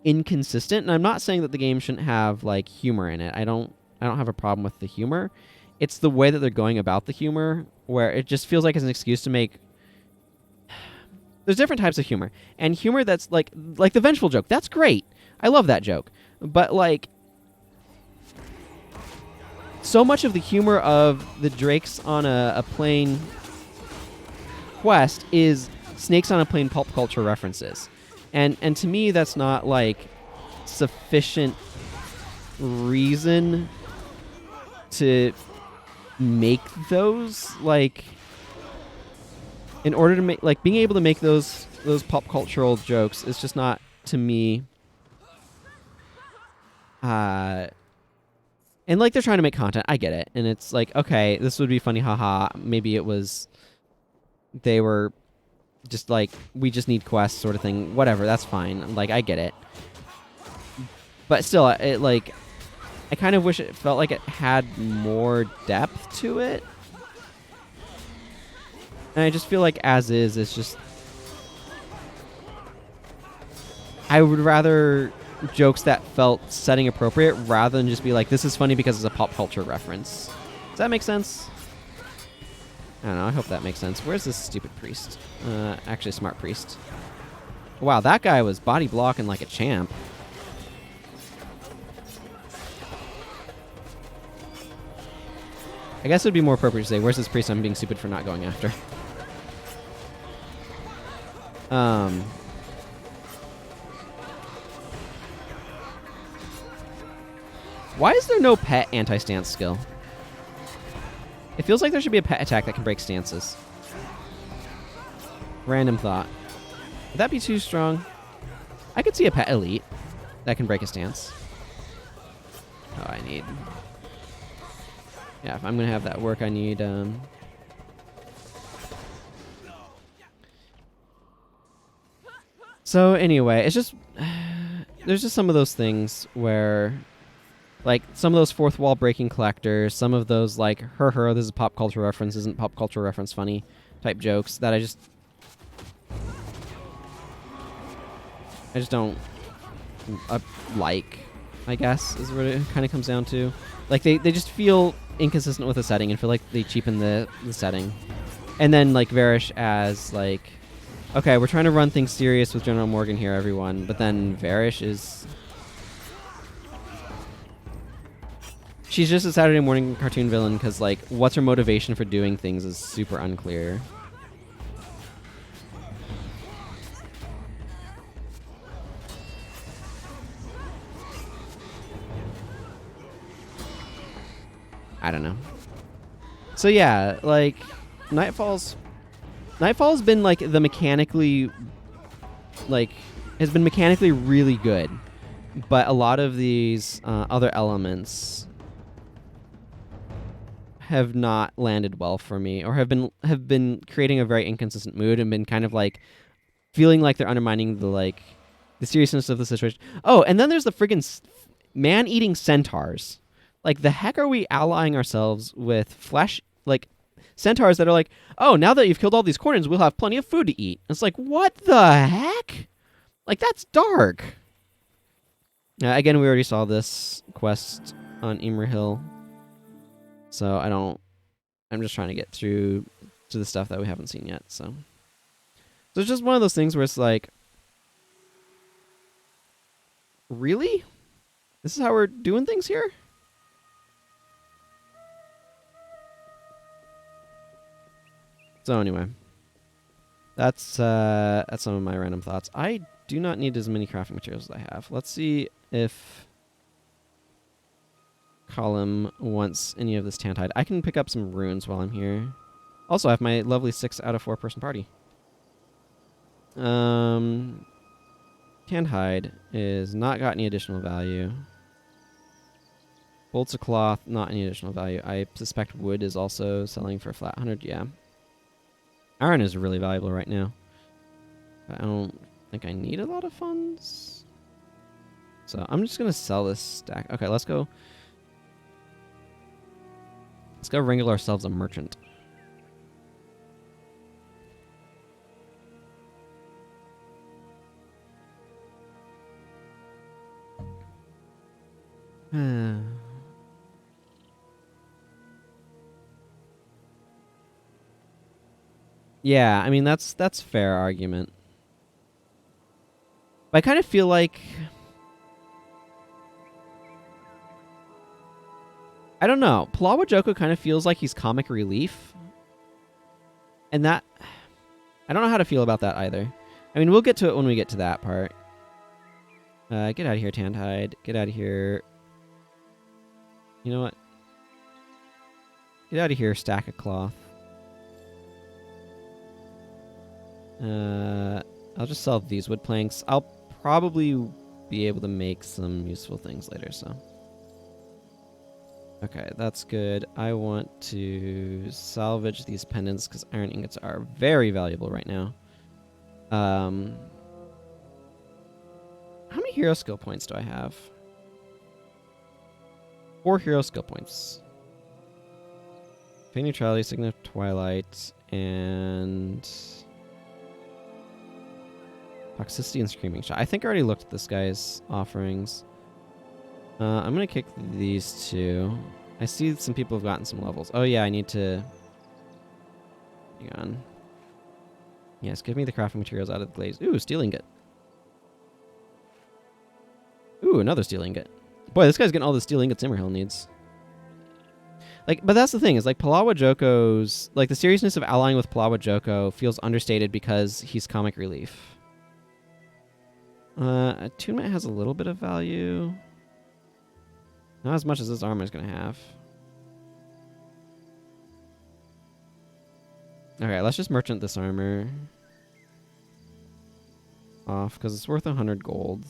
inconsistent. And I'm not saying that the game shouldn't have, like, humor in it. I don't have a problem with the humor. It's the way that they're going about the humor, where it just feels like it's an excuse to make... There's different types of humor. And humor that's, like the Vengeful joke. That's great. I love that joke. But, like, so much of the humor of the Drake's on a Plane quest is Snakes on a Plane pulp culture references. And to me, that's not, like, sufficient reason to make those, like, in order to make, like, being able to make those pop cultural jokes is just not, to me, and, like, they're trying to make content. I get it. And it's like, okay, this would be funny, haha. Maybe it was, they were just like, we just need quests sort of thing. Whatever, that's fine. Like, I get it. But still, it, like, I kind of wish it felt like it had more depth to it. And I just feel like as is, it's just... I would rather jokes that felt setting appropriate rather than just be like, this is funny because it's a pop culture reference. Does that make sense? I don't know, I hope that makes sense. Where's this stupid priest? Actually, smart priest. Wow, that guy was body blocking like a champ. I guess it would be more appropriate to say, where's this priest I'm being stupid for not going after? Why is there no pet anti-stance skill? It feels like there should be a pet attack that can break stances. Random thought. Would that be too strong? I could see a pet elite that can break a stance. Oh, I need... Yeah, if I'm going to have that work, I need... So anyway, it's just... There's just some of those things where... Like, some of those fourth wall breaking collectors, some of those, like, her, this is pop culture reference, isn't pop culture reference funny type jokes that I just don't like, I guess, is what it kind of comes down to. Like, they just feel inconsistent with the setting and feel like they cheapen the setting. And then, like, Varish as, like, okay, we're trying to run things serious with General Morgan here, everyone, but then Varish is... She's just a Saturday morning cartoon villain because, like, what's her motivation for doing things is super unclear. I don't know. So yeah, like, Nightfall's been, like, the mechanically, like, has been mechanically really good, but a lot of these other elements have not landed well for me, or have been creating a very inconsistent mood and been kind of like feeling like they're undermining the seriousness of the situation. Oh, and then there's the friggin' man-eating centaurs. Like, the heck are we allying ourselves with flesh, like, centaurs that are like, oh, now that you've killed all these Cornins, we'll have plenty of food to eat. It's like, what the heck? Like, that's dark. Again, we already saw this quest on Imrahil. So I'm just trying to get through to the stuff that we haven't seen yet, so it's just one of those things where it's like, really? This is how we're doing things here? So anyway, that's some of my random thoughts. I do not need as many crafting materials as I have. Let's see if Column wants any of this Tantide. I can pick up some runes while I'm here. Also, I have my lovely 6 out of 4 person party. Tantide is not got any additional value. Bolts of cloth, not any additional value. I suspect wood is also selling for a flat 100. Yeah. Iron is really valuable right now. But I don't think I need a lot of funds. So I'm just going to sell this stack. Okay, let's go. Let's go wrangle ourselves a merchant. Yeah, I mean, that's fair argument. But I kind of feel like... I don't know. Palawa Joko kind of feels like he's comic relief. And that... I don't know how to feel about that either. I mean, we'll get to it when we get to that part. Get out of here, Tantide. Get out of here. You know what? Get out of here, stack of cloth. I'll just sell these wood planks. I'll probably be able to make some useful things later, so... Okay, that's good. I want to salvage these pendants because iron ingots are very valuable right now. How many hero skill points do I have? 4 hero skill points. Feign neutrality, Signet of Twilight, and... Toxicity and Screaming Shot. I think I already looked at this guy's offerings. I'm going to kick these two. I see some people have gotten some levels. Oh yeah, I need to... Hang on. Yes, give me the crafting materials out of the glaze. Ooh, steel ingot. Ooh, another steel ingot. Boy, this guy's getting all the steel ingots Imrahil needs. Like, but that's the thing, is like Palawa Joko's, like the seriousness of allying with Palawa Joko feels understated because he's comic relief. Attunement has a little bit of value. Not as much as this armor is going to have. Okay, let's just merchant this armor off because it's worth 100 gold.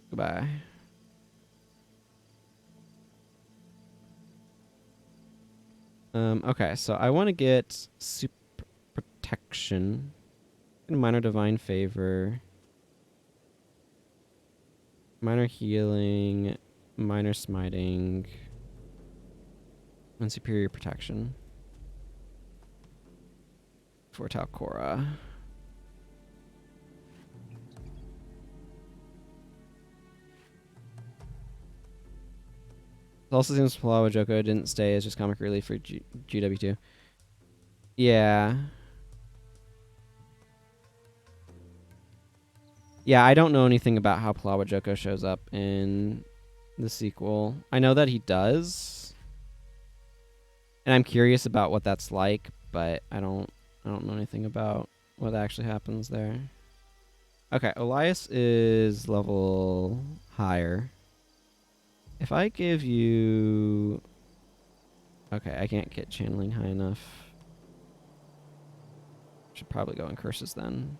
Goodbye. Okay, so I want to get super protection, minor divine favor, minor healing, minor smiting, and superior protection for Talcora. It also seems Palawa Joko didn't stay as just comic relief for GW2. Yeah. Yeah, I don't know anything about how Palawa Joko shows up in the sequel. I know that he does. And I'm curious about what that's like, but I don't know anything about what actually happens there. Okay, Elias is level higher. If I give you... Okay, I can't get channeling high enough. Should probably go in curses then.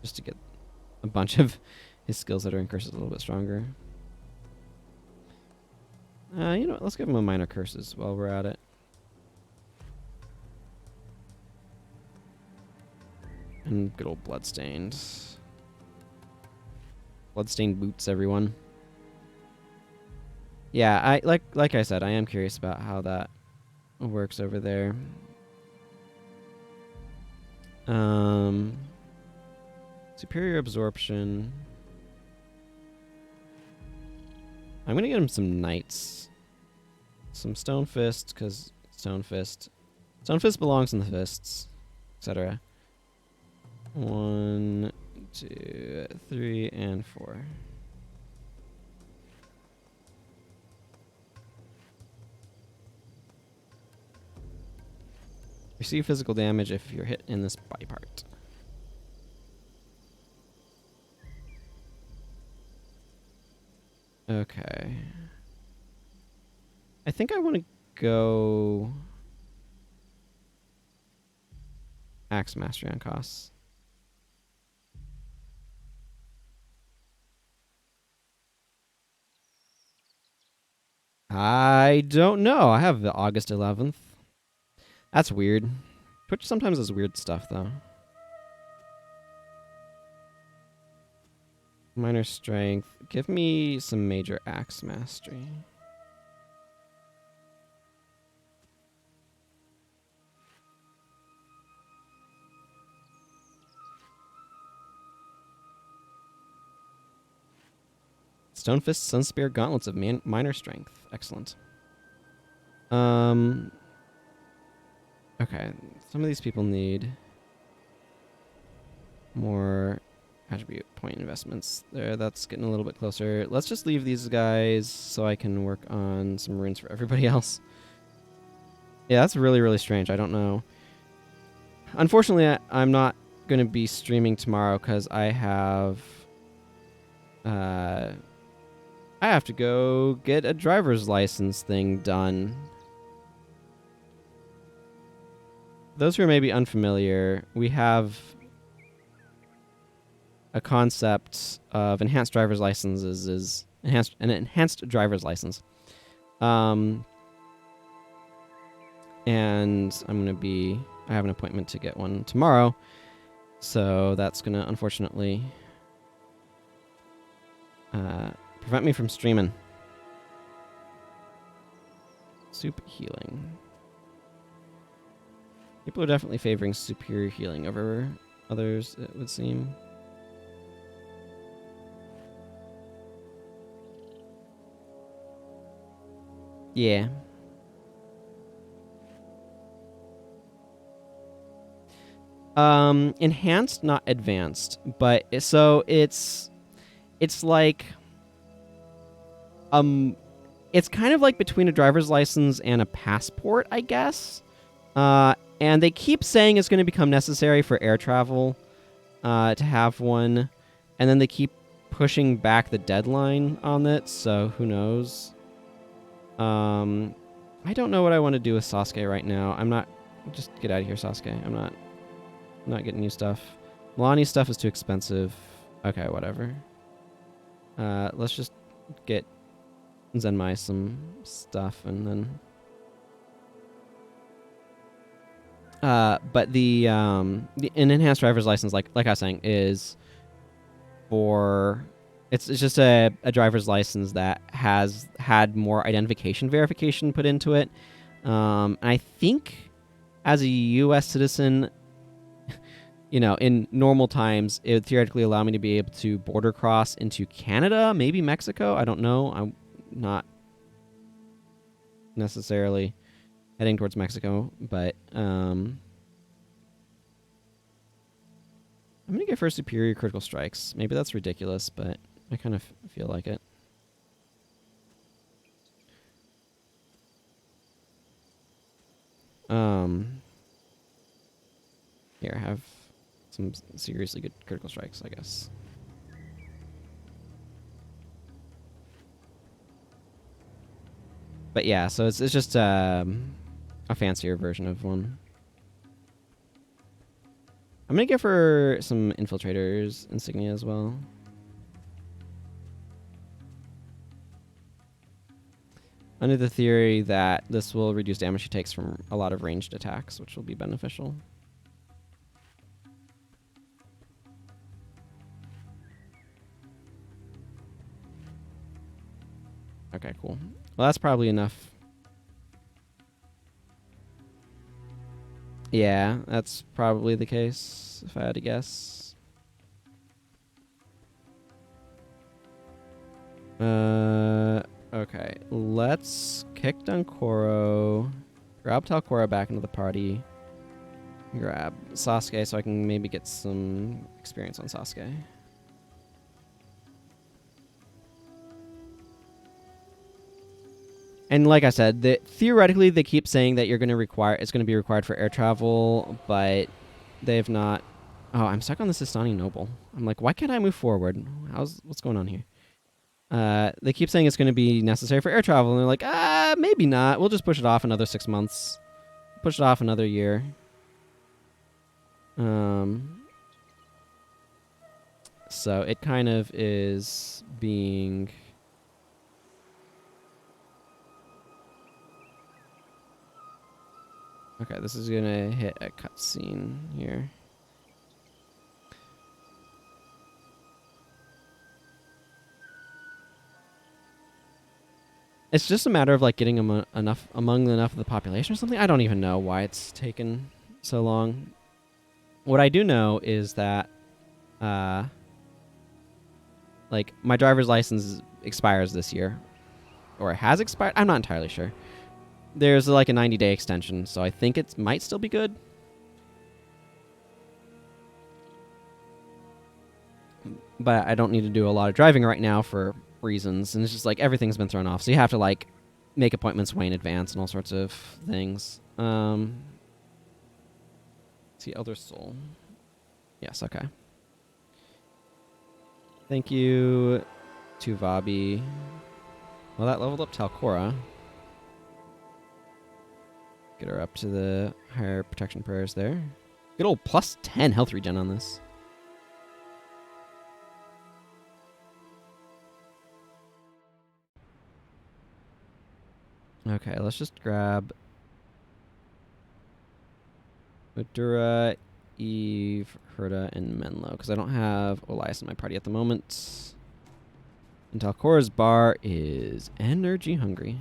Just to get a bunch of his skills that are in curses a little bit stronger. You know what? Let's give him a minor curses while we're at it. And good old Bloodstained. Bloodstained boots, everyone. Yeah, I like I said, I am curious about how that works over there. Superior absorption. I'm gonna get him some knights. Some stone fist, because stone fist belongs in the fists, etc. 1, 2, 3, and 4. Receive physical damage if you're hit in this body part. Okay. I think I want to go Axe Mastery on costs. I don't know. I have the August 11th. That's weird. Twitch sometimes does weird stuff, though. Minor strength. Give me some major axe mastery. Stonefist, Sunspear, Gauntlets of minor strength. Excellent. Okay, some of these people need more attribute point investments. There, that's getting a little bit closer. Let's just leave these guys so I can work on some runes for everybody else. Yeah, that's really, really strange. I don't know. Unfortunately, I'm not going to be streaming tomorrow because I have to go get a driver's license thing done. Those who are maybe unfamiliar, we have a concept of enhanced driver's licenses is an enhanced driver's license. And I have an appointment to get one tomorrow. So that's going to unfortunately prevent me from streaming. Soup healing. People are definitely favoring superior healing over others, it would seem. Yeah. Enhanced, not advanced, but so it's like It's kind of like between a driver's license and a passport, I guess. And they keep saying it's going to become necessary for air travel to have one. And then they keep pushing back the deadline on it, so who knows? I don't know what I want to do with Sasuke right now. I'm not... Just get out of here, Sasuke. I'm not getting you stuff. Milani's stuff is too expensive. Okay, whatever. Let's just get Zenmai some stuff, and then... but an enhanced driver's license, like I was saying, is for... It's just a driver's license that has had more identification verification put into it. And I think as a U.S. citizen, you know, in normal times, it would theoretically allow me to be able to border cross into Canada, maybe Mexico. I don't know. I'm not necessarily heading towards Mexico, but I'm going to go for superior critical strikes. Maybe that's ridiculous, but I kind of feel like it. Here, I have some seriously good critical strikes, I guess. But yeah, so it's just a fancier version of one. I'm gonna go for some infiltrators insignia as well. Under the theory that this will reduce damage he takes from a lot of ranged attacks, which will be beneficial. Okay, cool. Well, that's probably enough. Yeah, that's probably the case, if I had to guess. Okay, let's kick down Koro, grab Talcora back into the party, grab Sasuke so I can maybe get some experience on Sasuke. And like I said, theoretically they keep saying that it's going to be required for air travel, but they've not. Oh, I'm stuck on the Sistani Noble. I'm like, why can't I move forward? What's going on here? They keep saying it's going to be necessary for air travel, and they're like, maybe not. We'll just push it off another 6 months. Push it off another year. So it kind of is being... Okay, this is going to hit a cutscene here. It's just a matter of like getting among enough of the population or something. I don't even know why it's taken so long. What I do know is that like my driver's license expires this year, or it has expired. I'm not entirely sure. There's like a 90-day extension, so I think it might still be good. But I don't need to do a lot of driving right now for reasons, and it's just like everything's been thrown off, so you have to like make appointments way in advance and all sorts of things. Let's see, Elder Soul. Yes, okay. Thank you to Vabbi. Well, that leveled up Talcora. Get her up to the higher protection prayers there. Good old plus 10 health regen on this. Okay, let's just grab Udura, Eve, Herda, and Menlo, because I don't have Olias in my party at the moment. And Talcora's bar is energy hungry.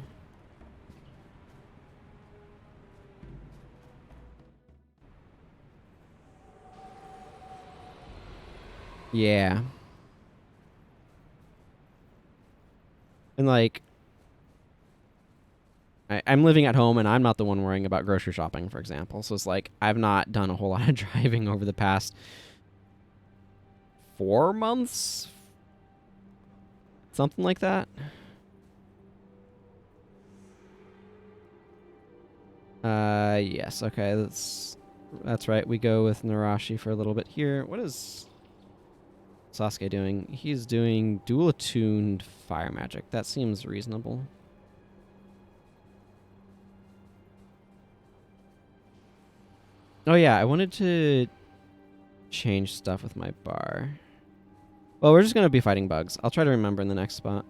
Yeah. And like, I'm living at home, and I'm not the one worrying about grocery shopping, for example. So it's like, I've not done a whole lot of driving over the past 4 months? Something like that. Yes. Okay, that's right. We go with Narashi for a little bit here. What is Sasuke doing? He's doing dual attuned fire magic. That seems reasonable. Oh yeah, I wanted to change stuff with my bar. Well, we're just gonna be fighting bugs. I'll try to remember in the next spot.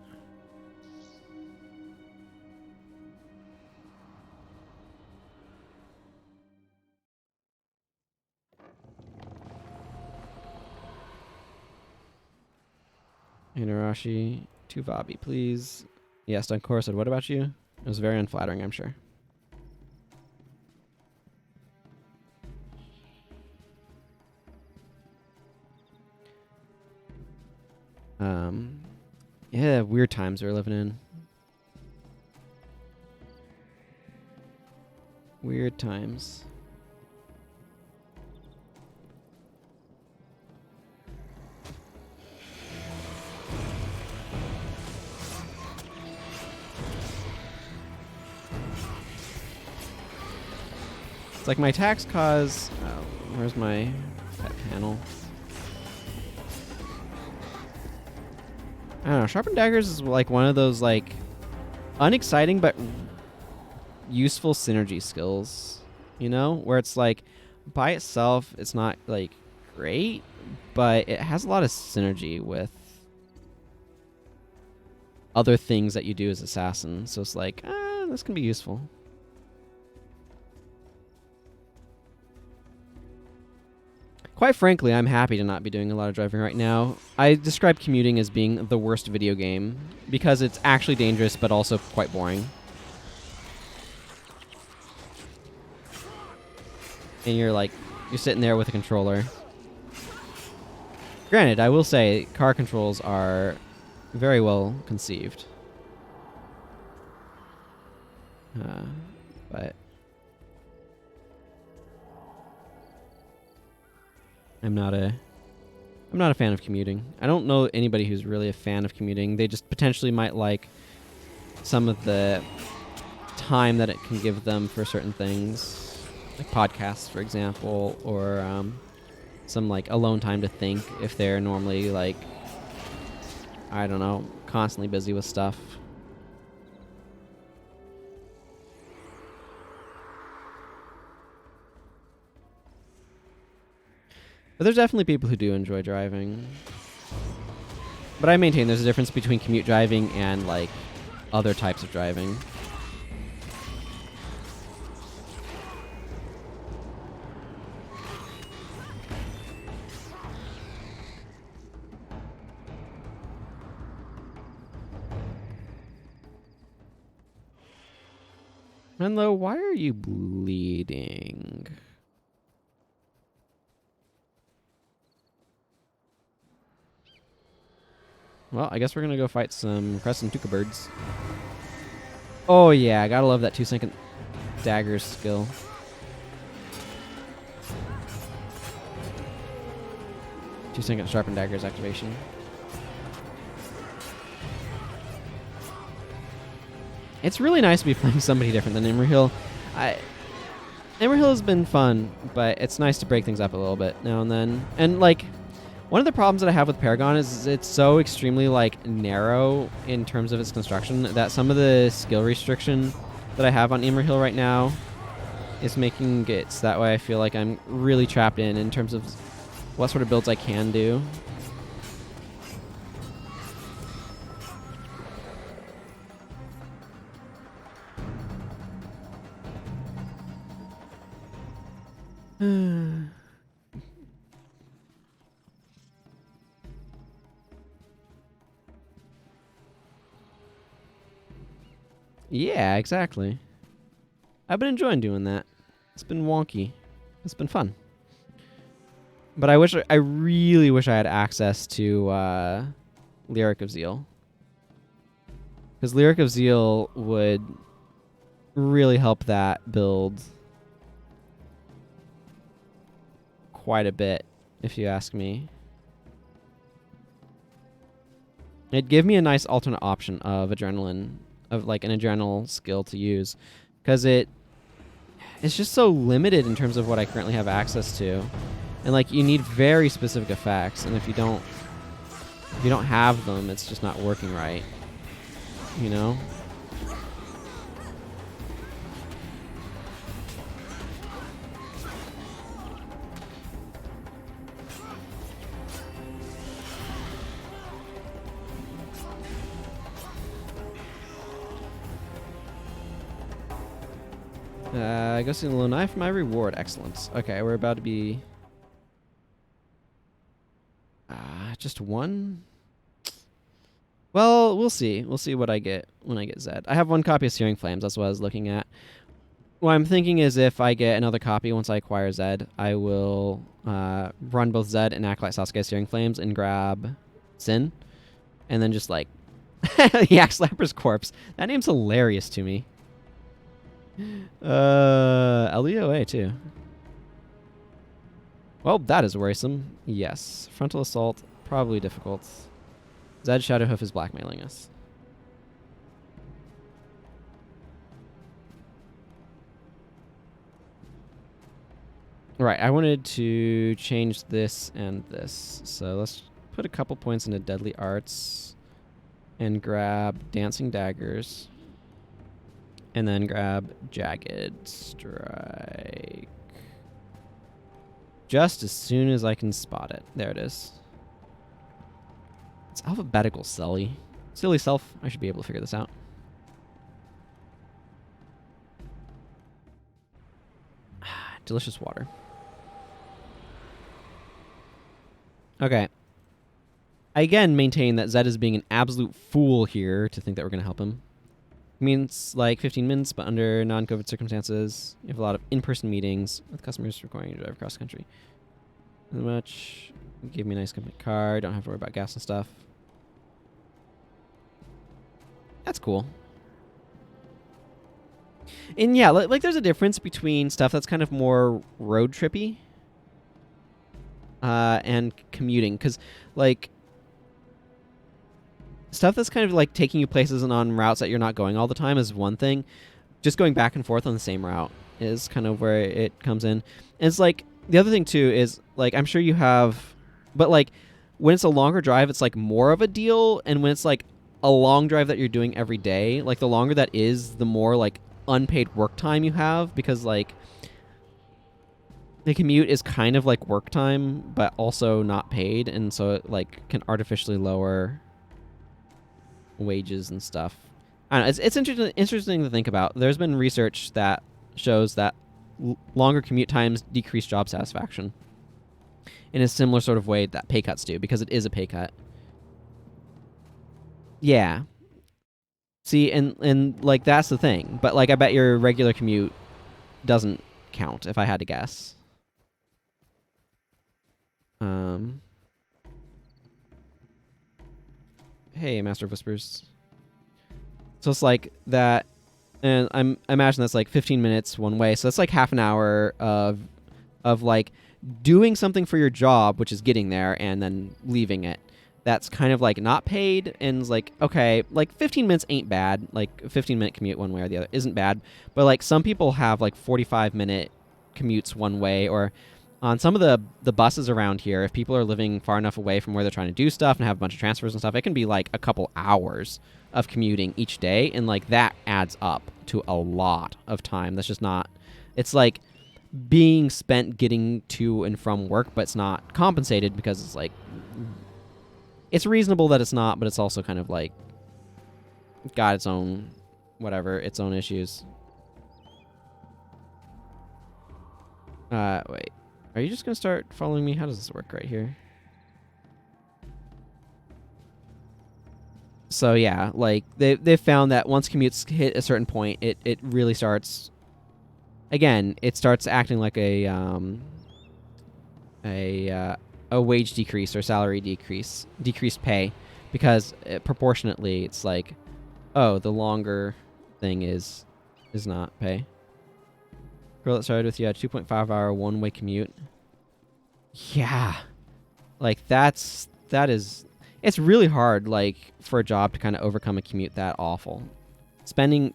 Inarashi to Vabbi, please. Yes, Dunkor said, what about you? It was very unflattering, I'm sure. Yeah, weird times we're living in. Weird times. It's like my attacks cause... Oh, where's my pet panel? I don't know. Sharpened Daggers is like one of those like unexciting but useful synergy skills, you know? Where it's like by itself it's not like great, but it has a lot of synergy with other things that you do as assassin. So it's like, this can be useful. Quite frankly, I'm happy to not be doing a lot of driving right now. I describe commuting as being the worst video game because it's actually dangerous but also quite boring. And you're sitting there with a controller. Granted, I will say car controls are very well conceived. But I'm not a fan of commuting. I don't know anybody who's really a fan of commuting. They just potentially might like some of the time that it can give them for certain things, like podcasts, for example, or some like alone time to think if they're normally like, I don't know, constantly busy with stuff. But there's definitely people who do enjoy driving. But I maintain there's a difference between commute driving and like other types of driving. Menlo, why are you bleeding? Well, I guess we're gonna go fight some Crescent Tuca birds. Oh yeah, I gotta love that 2-second daggers skill. Two-second sharpened daggers activation. It's really nice to be playing somebody different than Imrahil. Imrahil has been fun, but it's nice to break things up a little bit now and then. And like, one of the problems that I have with Paragon is it's so extremely like narrow in terms of its construction that some of the skill restriction that I have on Imrahil right now is making it so that way I feel like I'm really trapped in terms of what sort of builds I can do. Yeah, exactly. I've been enjoying doing that. It's been wonky. It's been fun. But I really wish I had access to Lyric of Zeal. Because Lyric of Zeal would really help that build quite a bit, if you ask me. It'd give me a nice alternate option of adrenaline, of like an adrenal skill to use, because it it's just so limited in terms of what I currently have access to. And like you need very specific effects, and if you don't have them, it's just not working right. You know? Go see the little knife for my reward. Excellent. Okay, we're about to be... just one? Well, we'll see. We'll see what I get when I get Zed. I have one copy of Searing Flames. That's what I was looking at. What I'm thinking is if I get another copy once I acquire Zed, I will run both Zed and Acolyte Sasuke Searing Flames and grab Sin. And then just like... Yak Slapper's Corpse. That name's hilarious to me. LDOA too. Well, that is worrisome. Yes. Frontal Assault, probably difficult. Zed Shadowhoof is blackmailing us. Right, I wanted to change this and this. So let's put a couple points into Deadly Arts and grab Dancing Daggers. And then grab Jagged Strike. Just as soon as I can spot it. There it is. It's alphabetical, silly. Silly self. I should be able to figure this out. Delicious water. Okay. I again maintain that Zed is being an absolute fool here to think that we're going to help him. It means like 15 minutes, but under non-COVID circumstances. You have a lot of in-person meetings with customers requiring you to drive across the country. Not much. Give me a nice company car. Don't have to worry about gas and stuff. That's cool. And yeah, like there's a difference between stuff that's kind of more road trippy and commuting. Because like... stuff that's kind of like taking you places and on routes that you're not going all the time is one thing. Just going back and forth on the same route is kind of where it comes in. And it's like, the other thing too is like, I'm sure you have, but like when it's a longer drive, it's like more of a deal. And when it's like a long drive that you're doing every day, like the longer that is, the more like unpaid work time you have, because like the commute is kind of like work time, but also not paid. And so it like can artificially lower wages and stuff. I don't know, it's interesting to think about. There's been research that shows that longer commute times decrease job satisfaction in a similar sort of way that pay cuts do, because it is a pay cut. Yeah. See, and like that's the thing. But like I bet your regular commute doesn't count if I had to guess. Hey, Master of Whispers. So it's like that, and I imagine that's like 15 minutes one way. So that's like half an hour of like doing something for your job, which is getting there and then leaving it. That's kind of like not paid, and it's like, okay, like 15 minutes ain't bad. Like a 15-minute commute one way or the other isn't bad. But like some people have like 45-minute commutes one way, or on some of the buses around here, if people are living far enough away from where they're trying to do stuff and have a bunch of transfers and stuff, it can be like a couple hours of commuting each day. And like that adds up to a lot of time. That's just not, it's like being spent getting to and from work, but it's not compensated because it's like, it's reasonable that it's not, but it's also kind of like got its own, whatever, its own issues. Wait. Are you just going to start following me? How does this work right here? So yeah, like they've found that once commutes hit a certain point, it really starts, again, it starts acting like a wage decrease or salary decrease, decreased pay, because proportionately it's like, oh, the longer thing is not pay. Girl that started with you had 2.5 hour one-way commute. Yeah. Like that is, it's really hard like for a job to kind of overcome a commute that awful. Spending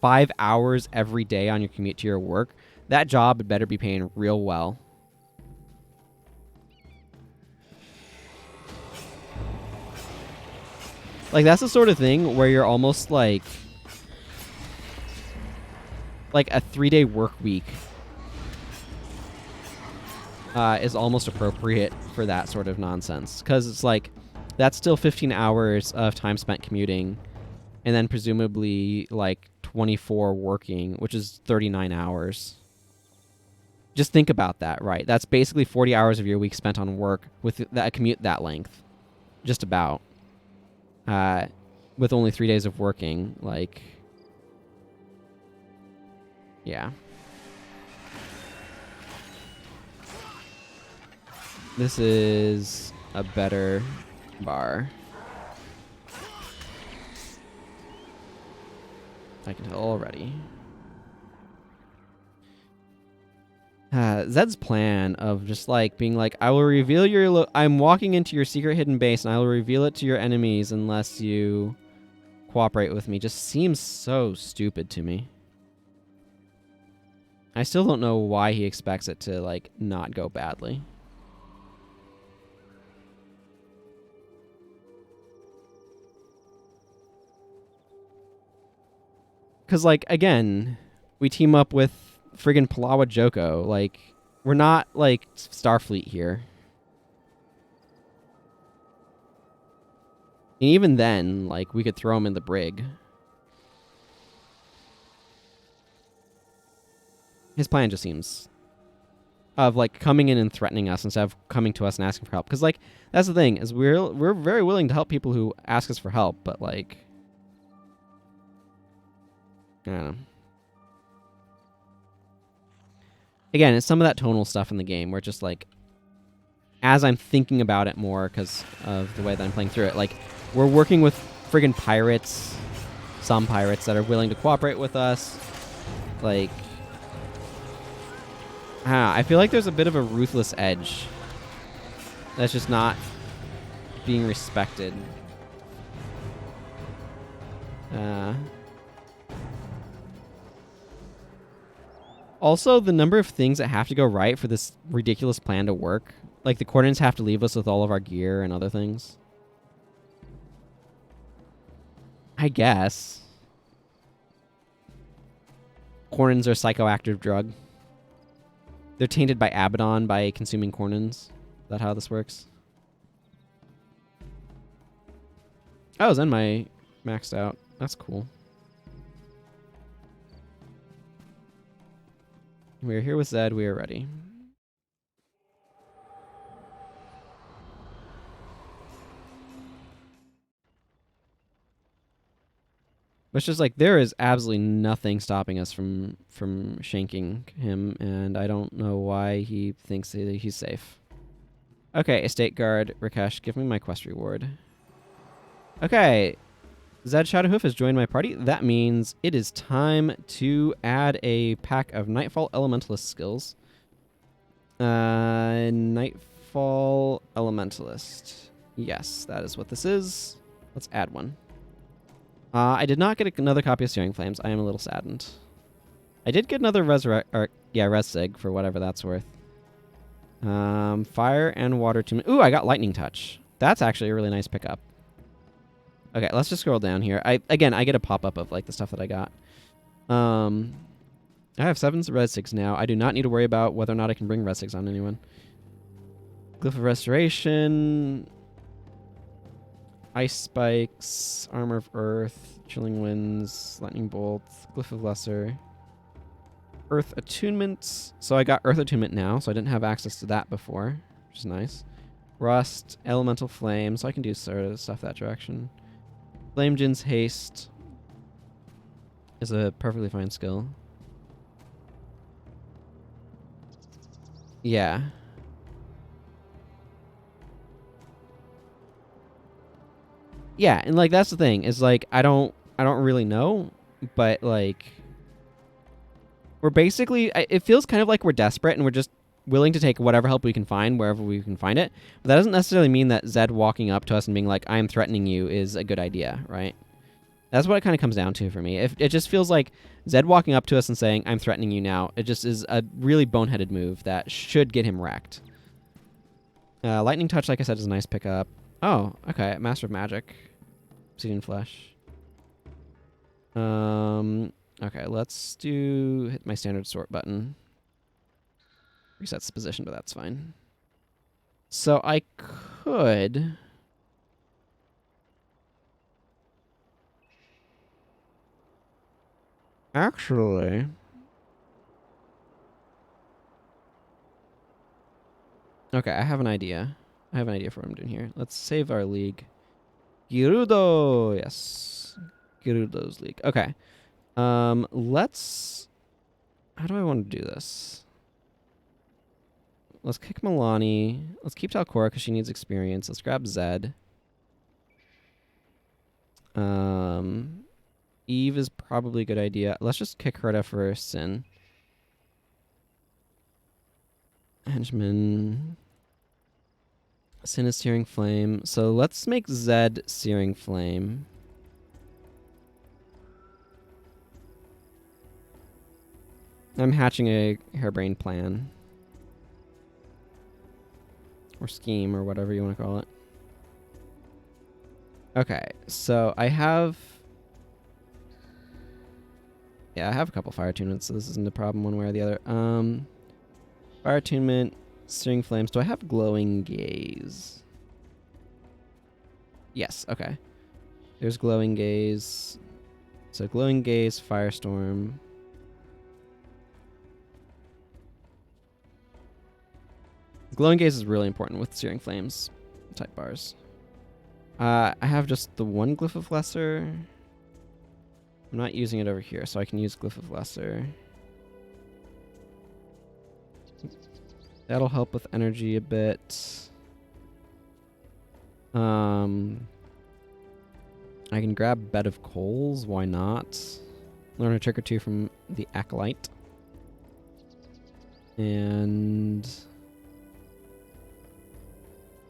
5 hours every day on your commute to your work, that job had better be paying real well. Like, that's the sort of thing where you're almost like a 3-day work week is almost appropriate for that sort of nonsense. Because it's like, that's still 15 hours of time spent commuting, and then presumably like 24 working, which is 39 hours. Just think about that, right? That's basically 40 hours of your week spent on work with that commute that length. Just about. With only 3 days of working, like... Yeah. This is a better bar. I can tell already. Zed's plan of just like being like, I will reveal your I'm walking into your secret hidden base and I will reveal it to your enemies unless you cooperate with me, just seems so stupid to me. I still don't know why he expects it to like not go badly. Because, like, again, we team up with friggin' Palawa Joko. Like, we're not, like, Starfleet here. And even then, like, we could throw him in the brig. His plan just seems... of, like, coming in and threatening us instead of coming to us and asking for help. Because, like, that's the thing, is we're very willing to help people who ask us for help, but, like... I don't know. Again, it's some of that tonal stuff in the game where just like, as I'm thinking about it more because of the way that I'm playing through it, like, we're working with friggin' pirates, some pirates that are willing to cooperate with us. Like, I feel like there's a bit of a ruthless edge that's just not being respected. Also, the number of things that have to go right for this ridiculous plan to work. Like, the coordinates have to leave us with all of our gear and other things. I guess. Cornins are a psychoactive drug. They're tainted by Abaddon by consuming Cornins. Is that how this works? Oh, Zenmai maxed out. That's cool. We are here with Zed. We are ready. But it's just like, there is absolutely nothing stopping us from shanking him, and I don't know why he thinks that he's safe. Okay, Estate Guard, Rakesh, give me my quest reward. Okay, Zed Shadowhoof has joined my party. That means it is time to add a pack of Nightfall Elementalist skills. Nightfall Elementalist. Yes, that is what this is. Let's add one. I did not get another copy of Searing Flames. I am a little saddened. I did get another Res Sig for whatever that's worth. Fire and Water Attunement. Ooh, I got Lightning Touch. That's actually a really nice pickup. Okay, let's just scroll down here. I get a pop-up of like the stuff that I got. I have 7 Res Sigs now. I do not need to worry about whether or not I can bring Res Sigs on anyone. Glyph of Restoration... Ice Spikes, Armor of Earth, Chilling Winds, Lightning Bolt, Glyph of Lesser, Earth Attunement. So I got Earth Attunement now, so I didn't have access to that before, which is nice. Rust, Elemental Flame, so I can do sort of stuff that direction. Flame Jin's Haste is a perfectly fine skill. Yeah. Yeah, and like that's the thing, is like I don't really know, but like we're basically, it feels kind of like we're desperate and we're just willing to take whatever help we can find wherever we can find it. But that doesn't necessarily mean that Zed walking up to us and being like, I am threatening you is a good idea, right? That's what it kind of comes down to for me. It just feels like Zed walking up to us and saying, I'm threatening you now. It just is a really boneheaded move that should get him wrecked. Lightning Touch, like I said, is a nice pickup. Oh, okay. Master of Magic. Obsidian Flesh. Okay, let's hit my standard sort button. Resets the position, but that's fine. So I could... Actually... Okay, I have an idea. I have an idea for what I'm doing here. Let's save our league. Girudo! Yes. Girudo's league. Okay. Let's... How do I want to do this? Let's kick Milani. Let's keep Talcora because she needs experience. Let's grab Zed. Eve is probably a good idea. Let's just kick Herta for Sin. Henchman. Sin is Searing Flame. So let's make Zed Searing Flame. I'm hatching a harebrained plan. Or scheme, or whatever you want to call it. Okay, so I have... Yeah, I have a couple fire attunements, so this isn't a problem one way or the other. Fire attunement, Searing Flames. Do I have Glowing Gaze? Yes, okay. There's Glowing Gaze. So Glowing Gaze, Firestorm. Glowing Gaze is really important with Searing Flames type bars. I have just the one Glyph of Lesser. I'm not using it over here, so I can use Glyph of Lesser. That'll help with energy a bit. I can grab Bed of Coals, why not? Learn a trick or two from the Acolyte. And...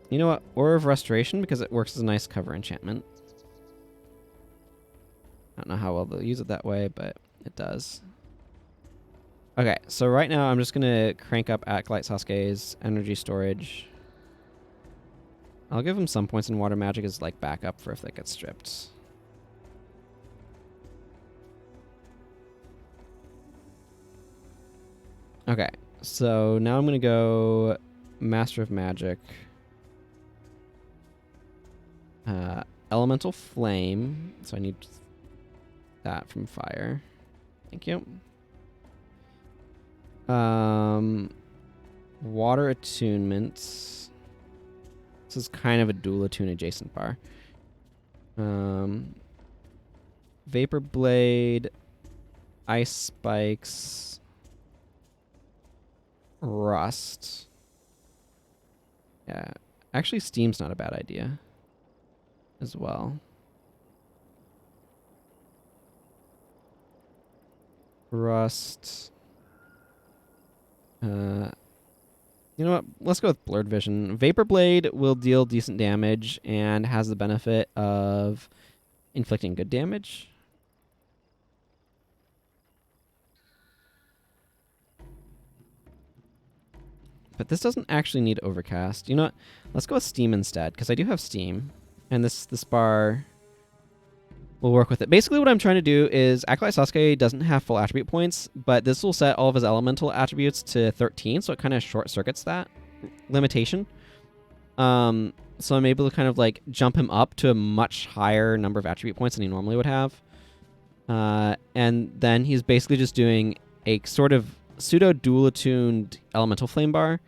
You know what? Aura of Restoration, because it works as a nice cover enchantment. I don't know how well they'll use it that way, but it does. Okay, so right now I'm just going to crank up Acolyte Sasuke's energy storage. I'll give him some points in Water Magic as like backup for if that gets stripped. Okay, so now I'm going to go Master of Magic. Elemental Flame. So I need that from Fire. Thank you. Water Attunement. This is kind of a dual attune adjacent bar. Vapor Blade. Ice Spikes. Rust. Yeah. Actually, Steam's not a bad idea as well. Rust. You know what? Let's go with Blurred Vision. Vapor Blade will deal decent damage and has the benefit of inflicting good damage. But this doesn't actually need Overcast. You know what? Let's go with Steam instead, because I do have Steam. And this bar will work with it. Basically what I'm trying to do is Acolyte Sasuke doesn't have full attribute points, but this will set all of his elemental attributes to 13, so it kind of short circuits that limitation. So I'm able to kind of like jump him up to a much higher number of attribute points than he normally would have. And then he's basically just doing a sort of pseudo dual attuned elemental flame bar.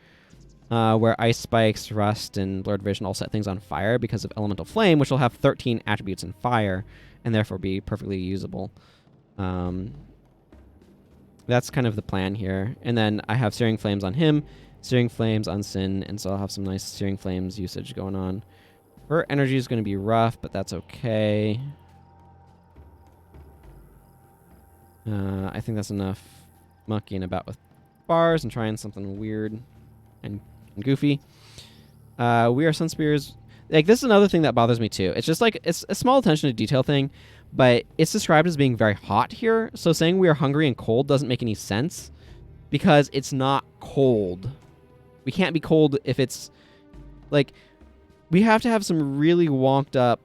Where Ice Spikes, Rust, and Blurred Vision all set things on fire because of Elemental Flame, which will have 13 attributes in fire, and therefore be perfectly usable. That's kind of the plan here. And then I have Searing Flames on him, Searing Flames on Sin, and so I'll have some nice Searing Flames usage going on. Her energy is going to be rough, but that's okay. I think that's enough monkeying about with bars and trying something weird and goofy. We are Sun Spears. Like, this is another thing that bothers me too. It's just like, it's a small attention to detail thing, but it's described as being very hot here. So saying we are hungry and cold doesn't make any sense because it's not cold. We can't be cold if it's like we have to have some really wonked up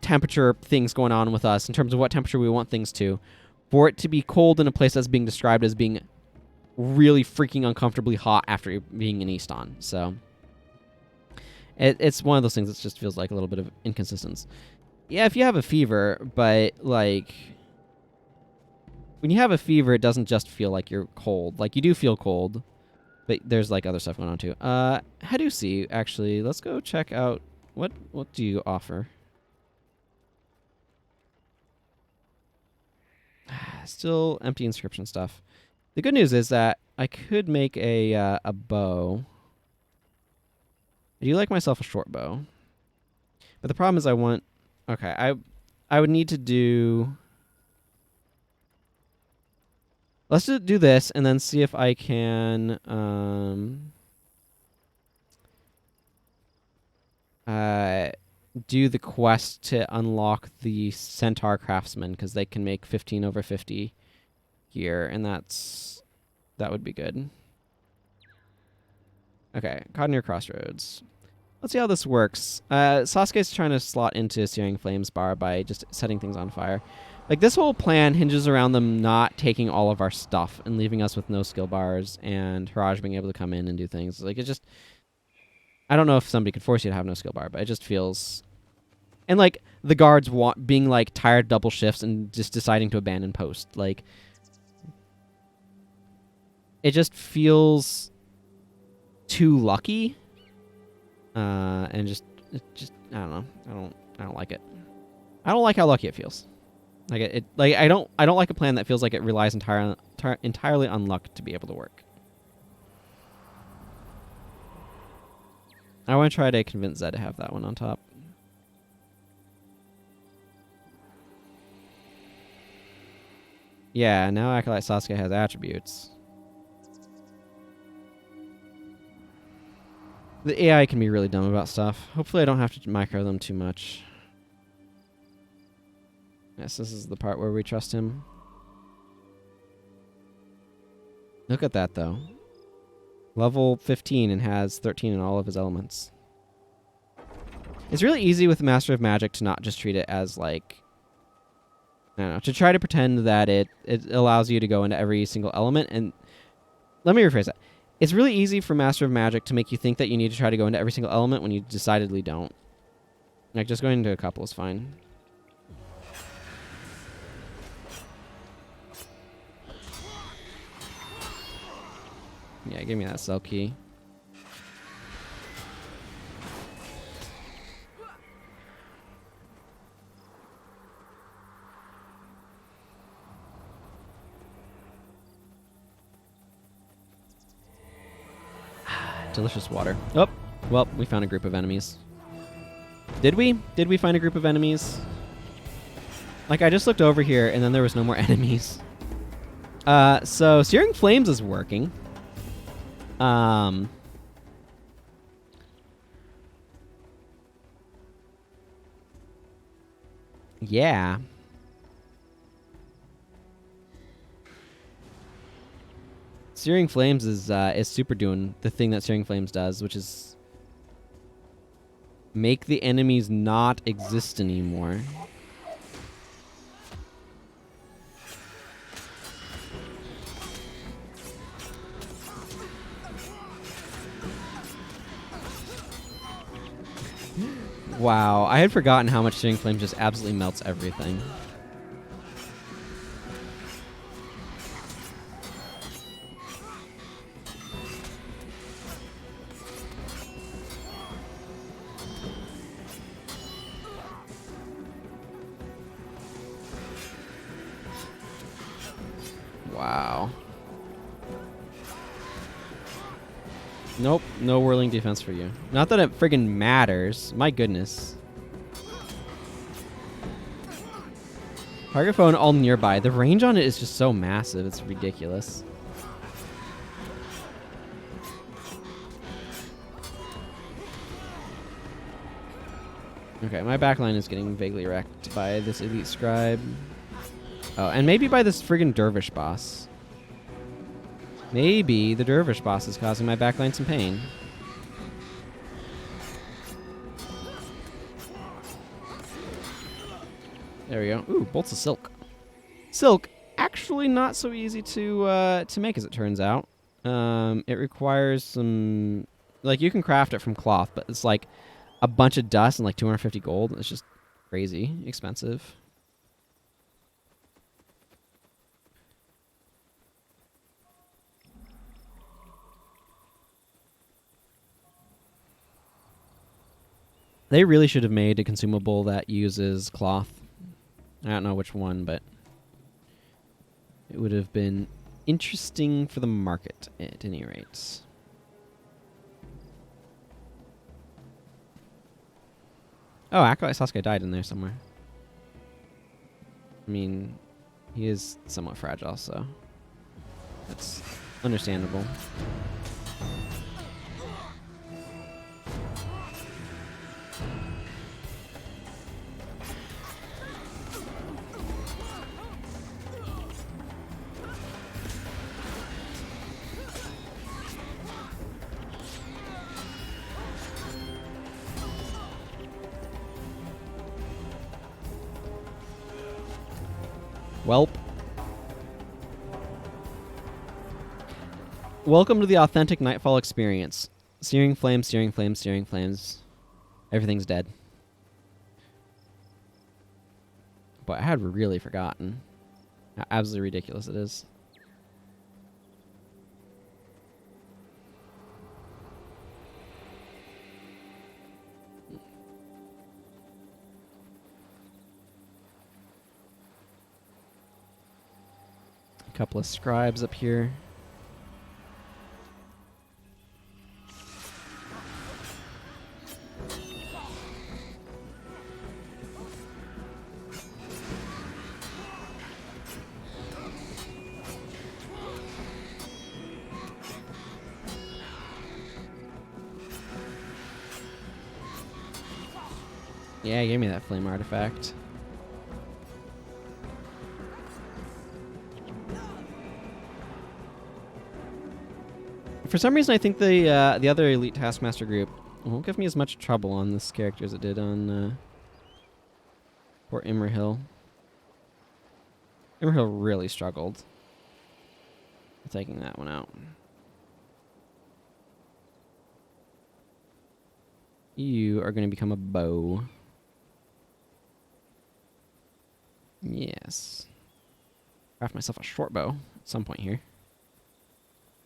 temperature things going on with us in terms of what temperature we want things to for it to be cold in a place that's being described as being really freaking uncomfortably hot after being in Easton. So it's one of those things that just feels like a little bit of inconsistency. Yeah, if you have a fever, but like when you have a fever, it doesn't just feel like you're cold. Like you do feel cold, but there's like other stuff going on too. Hadusi, actually, let's go check out what do you offer? Still empty inscription stuff. The good news is that I could make a bow. I do like myself a short bow. But the problem is I want... Okay, I would need to do... Let's just do this and then see if I can... do the quest to unlock the Centaur Craftsman, because they can make 15/50 here, and that would be good. Okay, caught near Crossroads. Let's see how this works. Sasuke's trying to slot into Searing Flames bar by just setting things on fire. Like, this whole plan hinges around them not taking all of our stuff and leaving us with no skill bars, and Haraj being able to come in and do things. Like, it just... I don't know if somebody could force you to have no skill bar, but it just feels... And, like, the guards being, like, tired double shifts and just deciding to abandon post. Like, it just feels too lucky. And just, I don't know. I don't like it. I don't like how lucky it feels. Like, I don't like a plan that feels like it relies entirely on luck to be able to work. I want to try to convince Zed to have that one on top. Yeah, now Acolyte Sasuke has attributes. The AI can be really dumb about stuff. Hopefully I don't have to micro them too much. Yes, this is the part where we trust him. Look at that, though. Level 15 and has 13 in all of his elements. It's really easy with Master of Magic to not just treat it as, like... I don't know, to try to pretend that it allows you to go into every single element. And let me rephrase that. It's really easy for Master of Magic to make you think that you need to try to go into every single element when you decidedly don't. Like, just going into a couple is fine. Yeah, give me that cell key. Delicious water. Oh, well, we found a group of enemies. Did we? Did we find a group of enemies? Like, I just looked over here, and then there was no more enemies. So, Searing Flames is working. Yeah. Searing Flames is super doing the thing that Searing Flames does, which is make the enemies not exist anymore. Wow, I had forgotten how much Searing Flame just absolutely melts everything. Wow. Nope, no whirling defense for you. Not that it friggin' matters. My goodness. Target phone all nearby. The range on it is just so massive. It's ridiculous. Okay, my backline is getting vaguely wrecked by this elite scribe. Oh, and maybe by this friggin' dervish boss. Maybe the dervish boss is causing my backline some pain. There we go. Ooh, bolts of silk. Silk, actually not so easy to make as it turns out. It requires some... Like, you can craft it from cloth, but it's like a bunch of dust and like 250 gold. It's just crazy expensive. They really should have made a consumable that uses cloth. I don't know which one, but it would have been interesting for the market at any rate. Oh, Acolyte Sasuke died in there somewhere. I mean, he is somewhat fragile, so that's understandable. Welp. Welcome to the authentic Nightfall experience. Searing flames, searing flames, searing flames. Everything's dead. But I had really forgotten how absolutely ridiculous it is. Couple of scribes up here. Yeah, give me that flame artifact. For some reason, I think the other Elite Taskmaster group won't give me as much trouble on this character as it did on poor Imrahil. Imrahil really struggled with taking that one out. You are going to become a bow. Yes. Craft myself a short bow at some point here.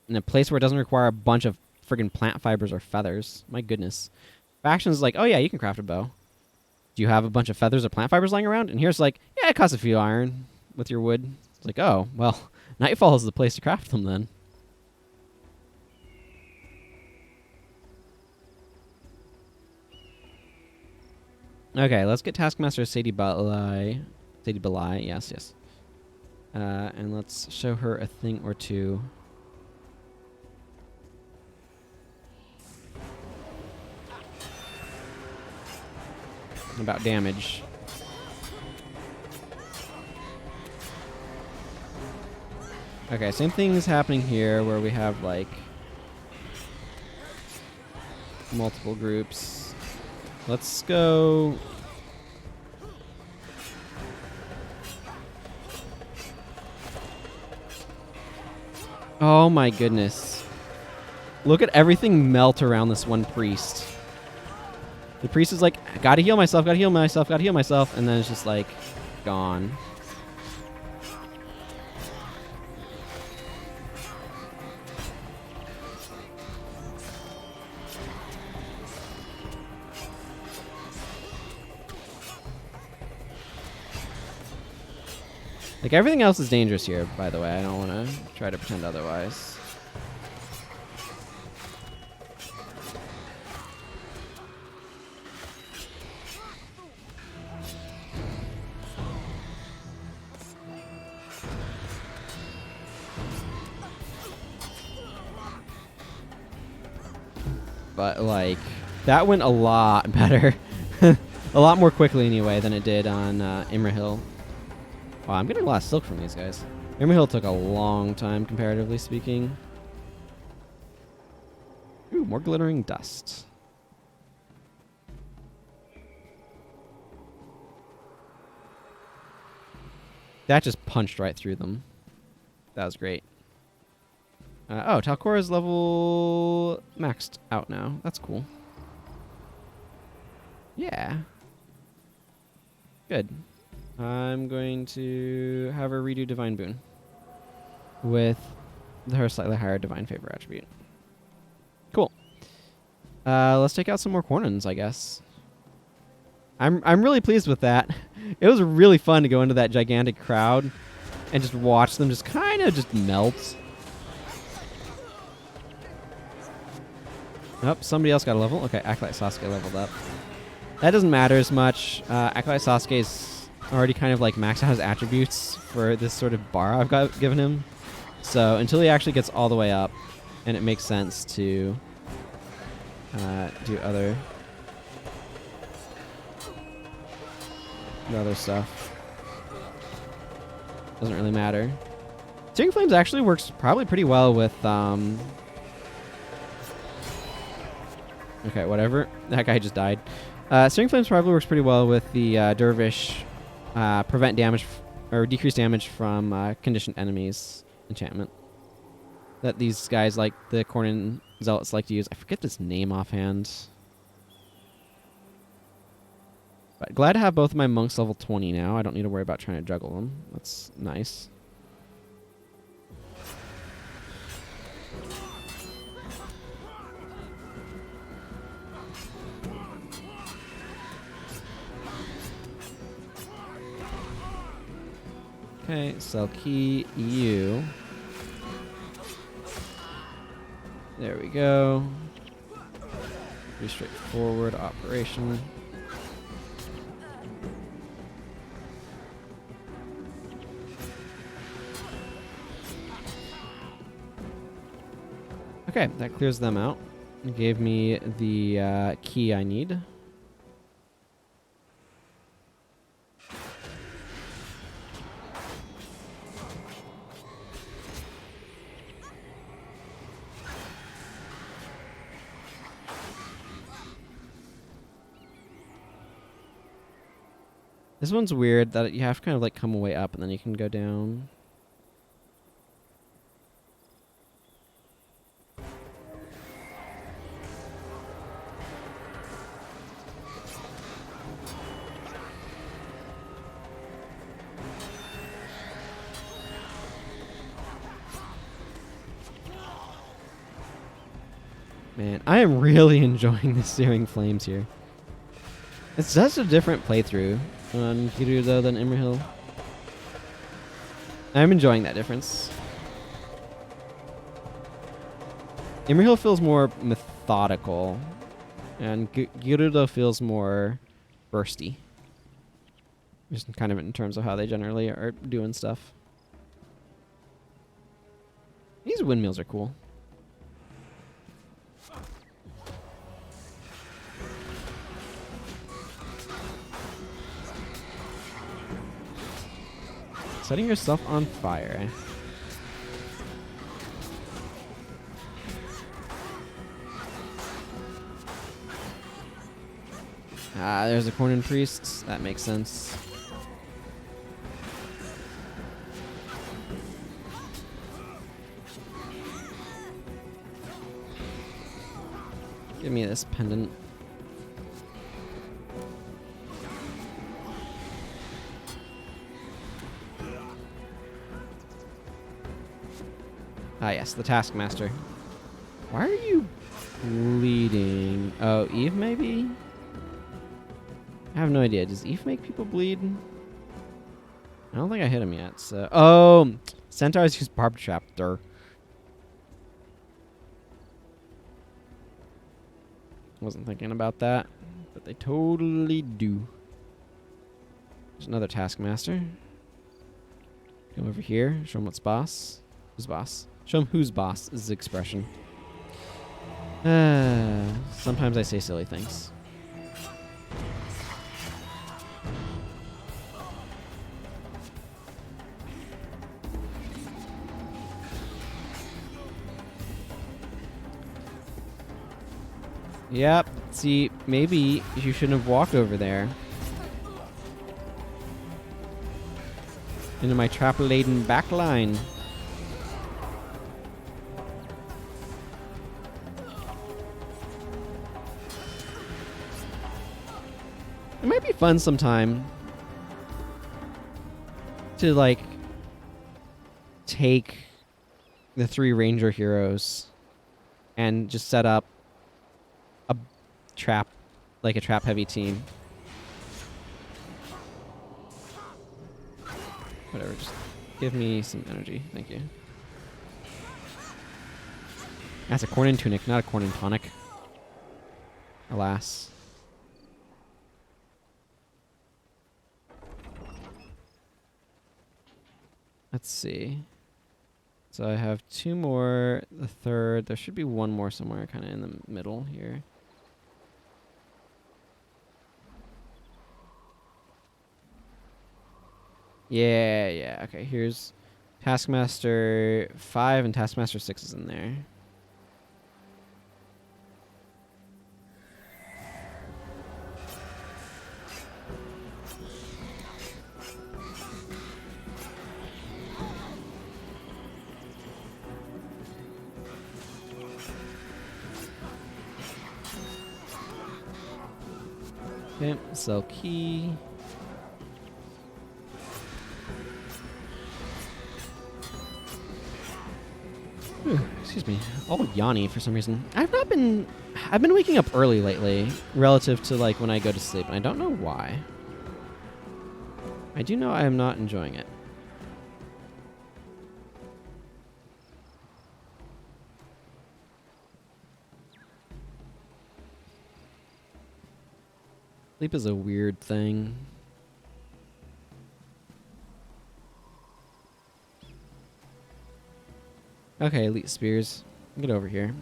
In a place where it doesn't require a bunch of friggin' plant fibers or feathers. My goodness. Faction's like, oh yeah, you can craft a bow. Do you have a bunch of feathers or plant fibers lying around? And here's like, yeah, it costs a few iron with your wood. It's like, oh, well, Nightfall is the place to craft them then. Okay, let's get Taskmaster Sadie Balai. Sadie Balai, yes, yes. And let's show her a thing or two. About damage. Okay, same thing is happening here where we have like multiple groups. Let's go. Oh my goodness. Look at everything melt around this one priest. The priest is like, gotta heal myself, gotta heal myself, gotta heal myself, and then it's just like, gone. Like, everything else is dangerous here, by the way. I don't want to try to pretend otherwise. But, like, that went a lot better a lot more quickly anyway than it did on Imrahil. Wow, I'm getting a lot of silk from these guys. Imrahil took a long time, comparatively speaking. Ooh, more glittering dust. That just punched right through them. That was great. Oh, Talcora's level maxed out now. That's cool. Yeah. Good. I'm going to have her redo Divine Boon with her slightly higher Divine Favor attribute. Cool. Let's take out some more Cornins, I guess. I'm really pleased with that. It was really fun to go into that gigantic crowd and just watch them just kind of just melt. Oh, somebody else got a level. Okay, Acolyte Sasuke leveled up. That doesn't matter as much. Acolyte Sasuke's already kind of like maxed out his attributes for this sort of bar I've given him. So until he actually gets all the way up, and it makes sense to do other stuff, doesn't really matter. Searing Flames actually works probably pretty well with okay, whatever. That guy just died. Searing Flames probably works pretty well with the Dervish prevent damage or decrease damage from conditioned enemies enchantment that these guys like the Cornin Zealots like to use. I forget this name offhand. But glad to have both of my monks level 20 now. I don't need to worry about trying to juggle them. That's nice. Okay, sell key EU. There we go. Pretty straightforward operation. Okay, that clears them out. It gave me the key I need. This one's weird that you have to kind of like come way up and then you can go down. Man, I am really enjoying the Searing Flames here. It's such a different playthrough on Girudo than Imrahil. I'm enjoying that difference. Imrahil feels more methodical, and Girudo feels more bursty. Just kind of in terms of how they generally are doing stuff. These windmills are cool. Setting yourself on fire. Ah, there's a Cornin priest. That makes sense. Give me this pendant. Ah, yes, the Taskmaster. Why are you bleeding? Oh, Eve, maybe? I have no idea. Does Eve make people bleed? I don't think I hit him yet, so... Oh! Centaurs use Barb Trap. Durr. Wasn't thinking about that, but they totally do. There's another Taskmaster. Come over here. Show him what's boss. Who's boss? Show him who's boss is the expression. Sometimes I say silly things. Yep. See, maybe you shouldn't have walked over there. Into my trap-laden backline. It might be fun sometime to, like, take the 3 ranger heroes and just set up a trap, like a trap-heavy team. Whatever, just give me some energy. Thank you. That's a corn and tunic, not a corn and tonic. Alas. Let's see. So I have 2 more, the 3rd. There should be 1 more somewhere kind of in the middle here. Yeah. Okay, here's Taskmaster 5 and Taskmaster 6 is in there. Okay, sell key. Excuse me. All yawny for some reason. I've been waking up early lately relative to like when I go to sleep, and I don't know why. I do know I am not enjoying it. Sleep is a weird thing. Okay, Elite Spears. Get over here.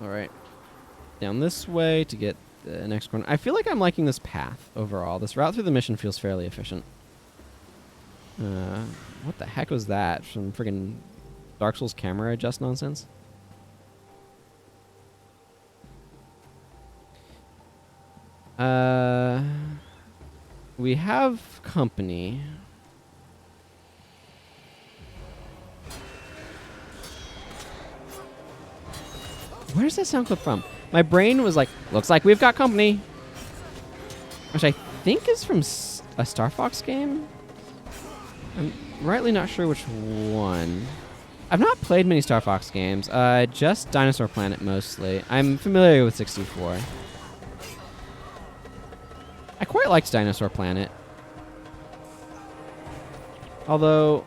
Alright. Down this way to get the next corner. I feel like I'm liking this path overall. This route through the mission feels fairly efficient. What the heck was that? Some friggin' Dark Souls camera adjust nonsense? We have company. Where's that sound clip from? My brain was like, looks like we've got company. Which I think is from a Star Fox game. I'm rightly not sure which one. I've not played many Star Fox games. Just Dinosaur Planet mostly. I'm familiar with 64. I quite liked Dinosaur Planet. Although,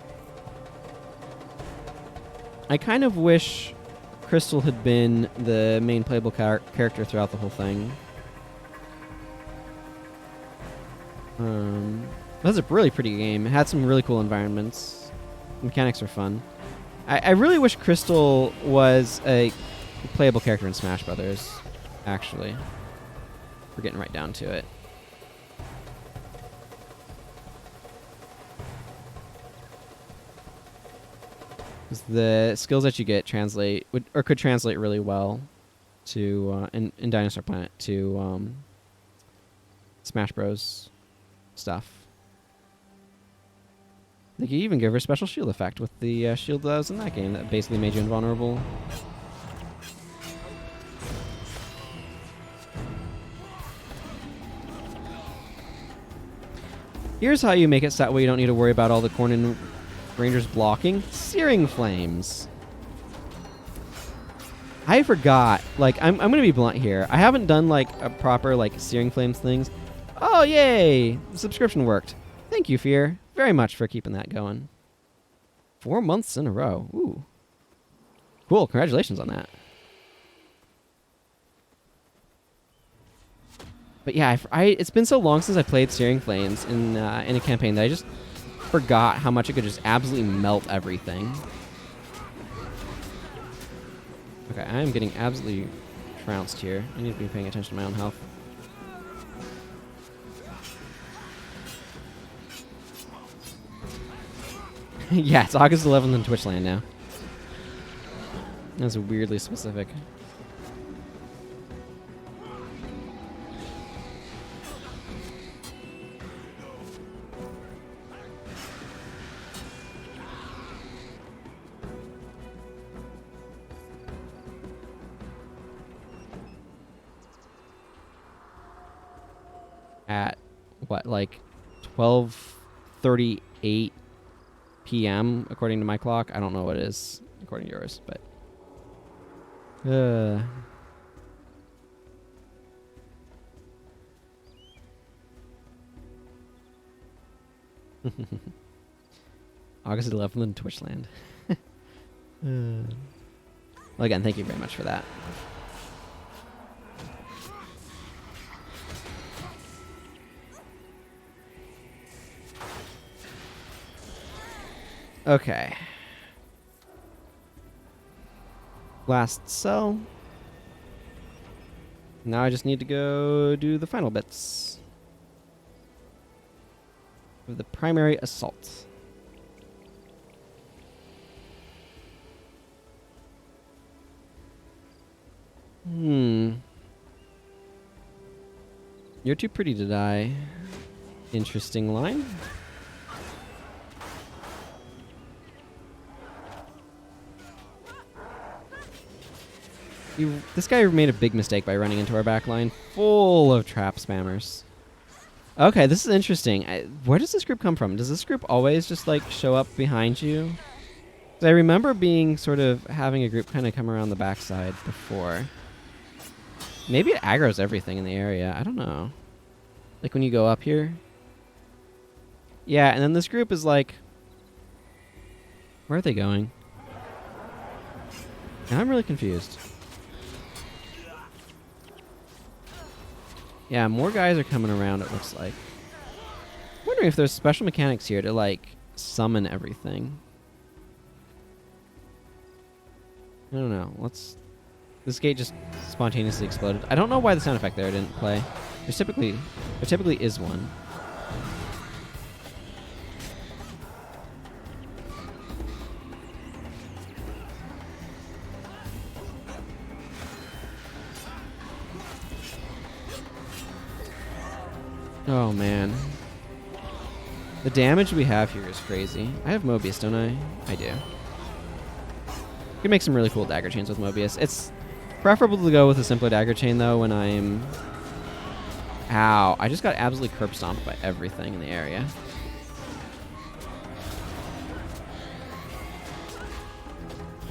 I kind of wish Crystal had been the main playable character throughout the whole thing. That's a really pretty game. It had some really cool environments. Mechanics are fun. I really wish Crystal was a playable character in Smash Brothers, actually. We're getting right down to it. The skills that you get translate or could translate really well to in Dinosaur Planet to Smash Bros. Stuff. They could even give her a special shield effect with the shield that was in that game that basically made you invulnerable. Here's how you make it so that way you don't need to worry about all the corn and Rangers blocking. Searing Flames. I forgot. Like, I'm going to be blunt here. I haven't done, like, a proper, like, Searing Flames things. Oh, yay! The subscription worked. Thank you, Fear, very much for keeping that going. 4 months in a row. Ooh. Cool. Congratulations on that. But yeah, it's been so long since I played Searing Flames in a campaign that I just forgot how much it could just absolutely melt everything. Okay, I am getting absolutely trounced here. I need to be paying attention to my own health. Yeah, it's August 11th in Twitchland now. That's weirdly specific. At what, like 12:38 p.m. according to my clock? I don't know what it is according to yours, but August 11th in Twitchland. Well, again, thank you very much for that. Okay. Last cell. Now I just need to go do the final bits of the primary assault. You're too pretty to die. Interesting line. This guy made a big mistake by running into our back line, full of trap spammers. Okay, this is interesting. Where does this group come from? Does this group always just like show up behind you? 'Cause I remember being sort of having a group kind of come around the backside before. Maybe it aggroes everything in the area. I don't know. Like when you go up here. Yeah, and then this group is like, where are they going? Now I'm really confused. Yeah, more guys are coming around, it looks like. I'm wondering if there's special mechanics here to, like, summon everything. I don't know. This gate just spontaneously exploded. I don't know why the sound effect there didn't play. There typically is one. Oh, man. The damage we have here is crazy. I have Mobius, don't I? I do. You can make some really cool dagger chains with Mobius. It's preferable to go with a simpler dagger chain, though, when I'm... Ow. I just got absolutely curb stomped by everything in the area.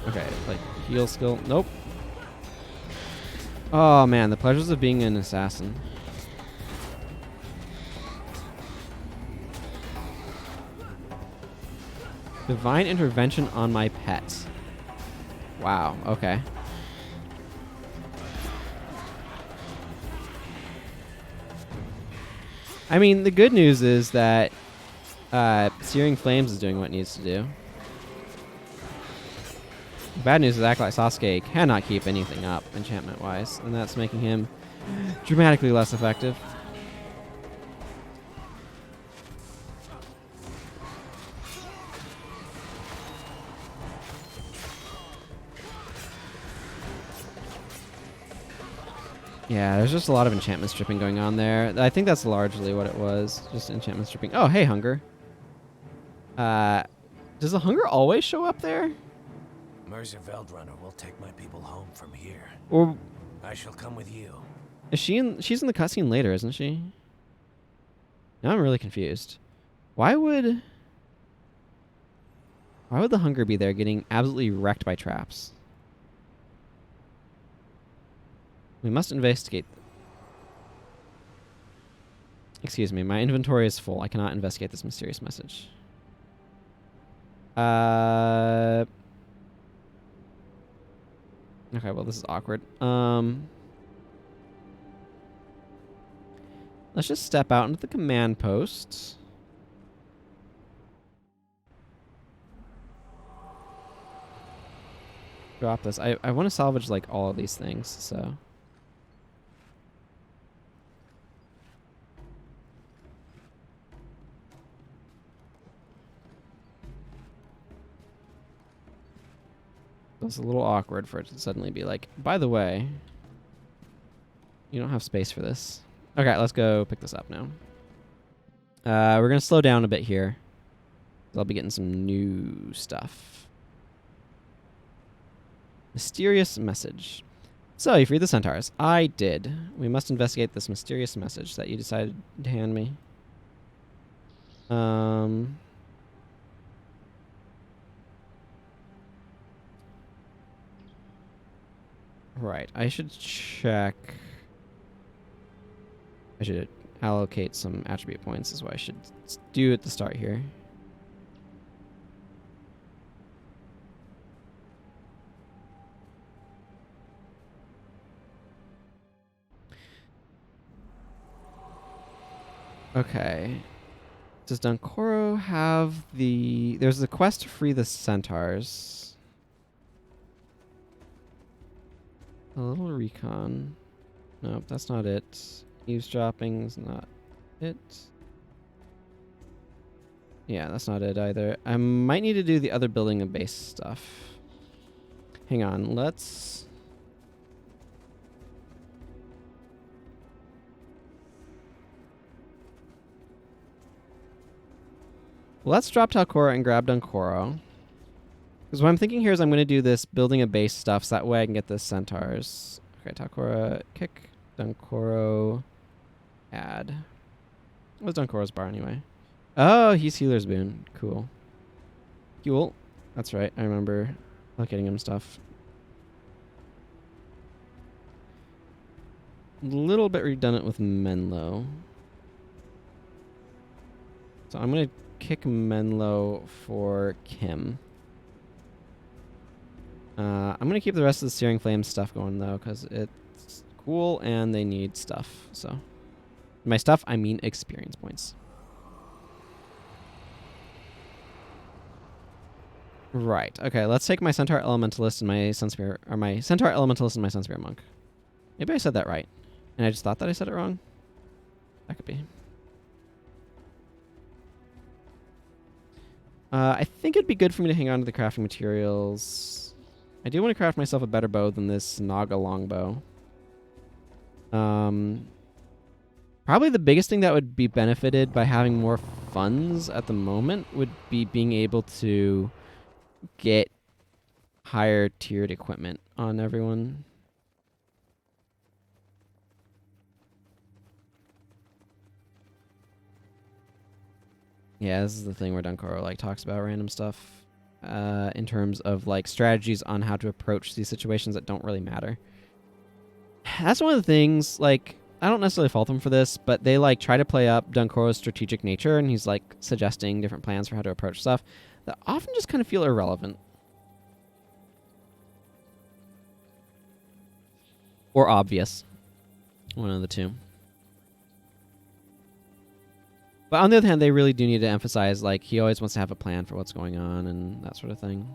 Okay, like, heal skill. Nope. Oh, man. The pleasures of being an assassin. Divine intervention on my pet. Wow, okay. I mean, the good news is that Searing Flames is doing what it needs to do. The bad news is Acolyte Sasuke cannot keep anything up enchantment-wise, and that's making him dramatically less effective. Yeah, there's just a lot of enchantment stripping going on there. I think that's largely what it was. Just enchantment stripping. Oh, hey, Hunger. Does the Hunger always show up there? Mercer Veldrunner will take my people home from here. Or I shall come with you. is she in? She's in the cutscene later, isn't she? Now I'm really confused. Why would the Hunger be there getting absolutely wrecked by traps? We must investigate. Excuse me, my inventory is full. I cannot investigate this mysterious message. Okay, well, this is awkward. Let's just step out into the command post. Drop this. I want to salvage, like, all of these things, so... It's a little awkward for it to suddenly be like, by the way, you don't have space for this. Okay, let's go pick this up now. We're going to slow down a bit here. I'll be getting some new stuff. Mysterious message. So, you freed the centaurs. I did. We must investigate this mysterious message that you decided to hand me. Right, I should check. I should allocate some attribute points is what I should do at the start here. Okay. Does Dunkoro have the... There's a quest to free the centaurs. A little recon. Nope, that's not it. Eavesdropping's not it. Yeah, that's not it either. I might need to do the other building and base stuff. Hang on, let's... Let's drop Talcora and grab Dunkoro. Because what I'm thinking here is I'm going to do this building a base stuff so that way I can get the centaurs. Okay, Talcora, kick, Dunkoro, add. What's Dunkoro's bar anyway? Oh, he's Healer's Boon. Cool. Cool. That's right. I remember locating him stuff. A little bit redundant with Menlo. So I'm going to kick Menlo for Kim. I'm going to keep the rest of the Searing Flame stuff going, though, because it's cool and they need stuff. So, by stuff, I mean experience points. Right. Okay, let's take my Centaur Elementalist and my Sunspear, or my Centaur Elementalist and my Sunspear Monk. Maybe I said that right. And I just thought that I said it wrong? That could be. I think it'd be good for me to hang on to the crafting materials. I do want to craft myself a better bow than this Naga longbow. Probably the biggest thing that would be benefited by having more funds at the moment would be being able to get higher tiered equipment on everyone. Yeah, this is the thing where Dunkoro like talks about random stuff in terms of like strategies on how to approach these situations that don't really matter. That's one of the things, like, I don't necessarily fault them for this, but they like try to play up Dunkoro's strategic nature, and he's like suggesting different plans for how to approach stuff that often just kind of feel irrelevant. Or obvious. One of the two. But on the other hand, they really do need to emphasize, like, he always wants to have a plan for what's going on and that sort of thing.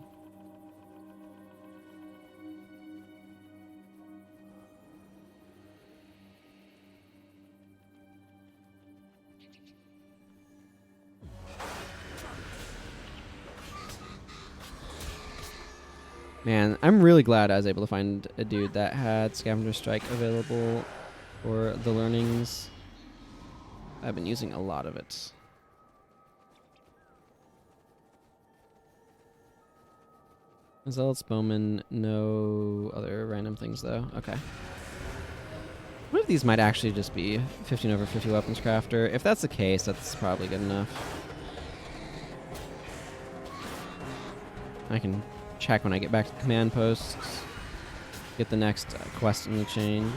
Man, I'm really glad I was able to find a dude that had Scavenger Strike available for the learnings. I've been using a lot of it. Zealot's Bowman, no other random things though. Okay. One of these might actually just be 15 over 50 weapons crafter. If that's the case, that's probably good enough. I can check when I get back to the command posts. Get the next quest in the chain.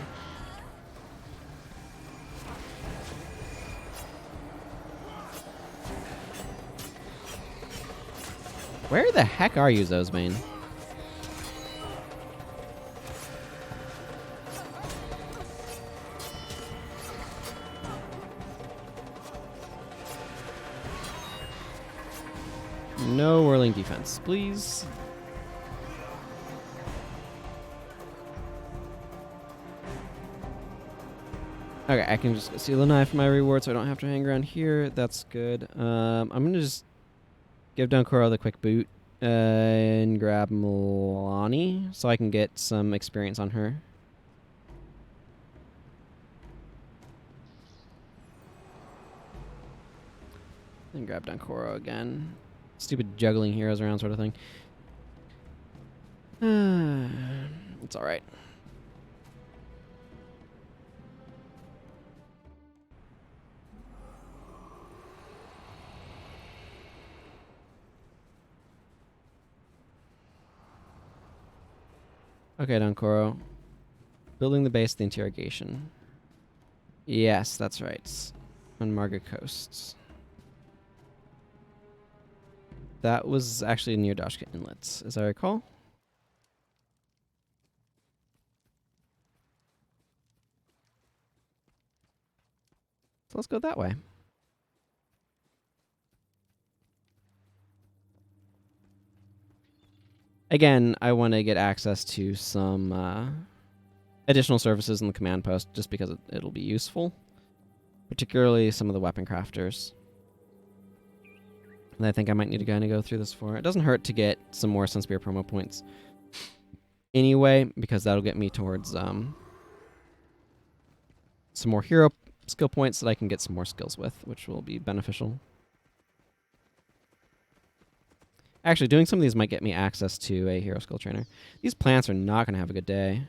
Where the heck are you, Zosbane? No whirling defense, please. Okay, I can just steal a knife for my reward so I don't have to hang around here. That's good. I'm going to just give Dunkoro the quick boot And grab Milani so I can get some experience on her. And grab Dankoro again. Stupid juggling heroes around sort of thing. It's alright. Okay, Dankoro. Building the base of the interrogation. Yes, that's right. On Margrid coasts. That was actually near Dashka Inlets, as I recall. So let's go that way. Again, I want to get access to some additional services in the command post just because it'll be useful. Particularly some of the weapon crafters. And I think I might need to kind of go through this for. It doesn't hurt to get some more Sunspear promo points anyway, because that'll get me towards some more hero skill points that I can get some more skills with, which will be beneficial. Actually, doing some of these might get me access to a hero skill trainer. These plants are not going to have a good day.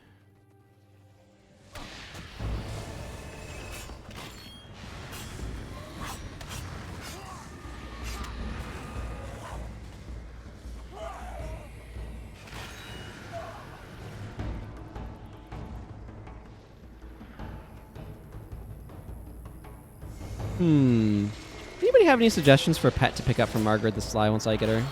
Anybody have any suggestions for a pet to pick up from Margrid the Sly once I get her?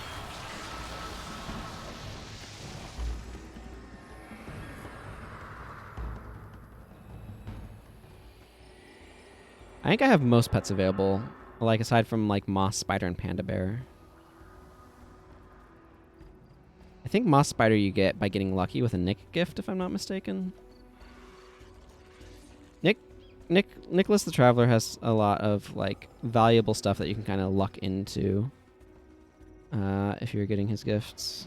I think I have most pets available, like aside from like Moss Spider and Panda Bear. I think Moss Spider you get by getting lucky with a Nick gift, if I'm not mistaken. Nicholas the Traveler has a lot of like valuable stuff that you can kind of luck into if you're getting his gifts.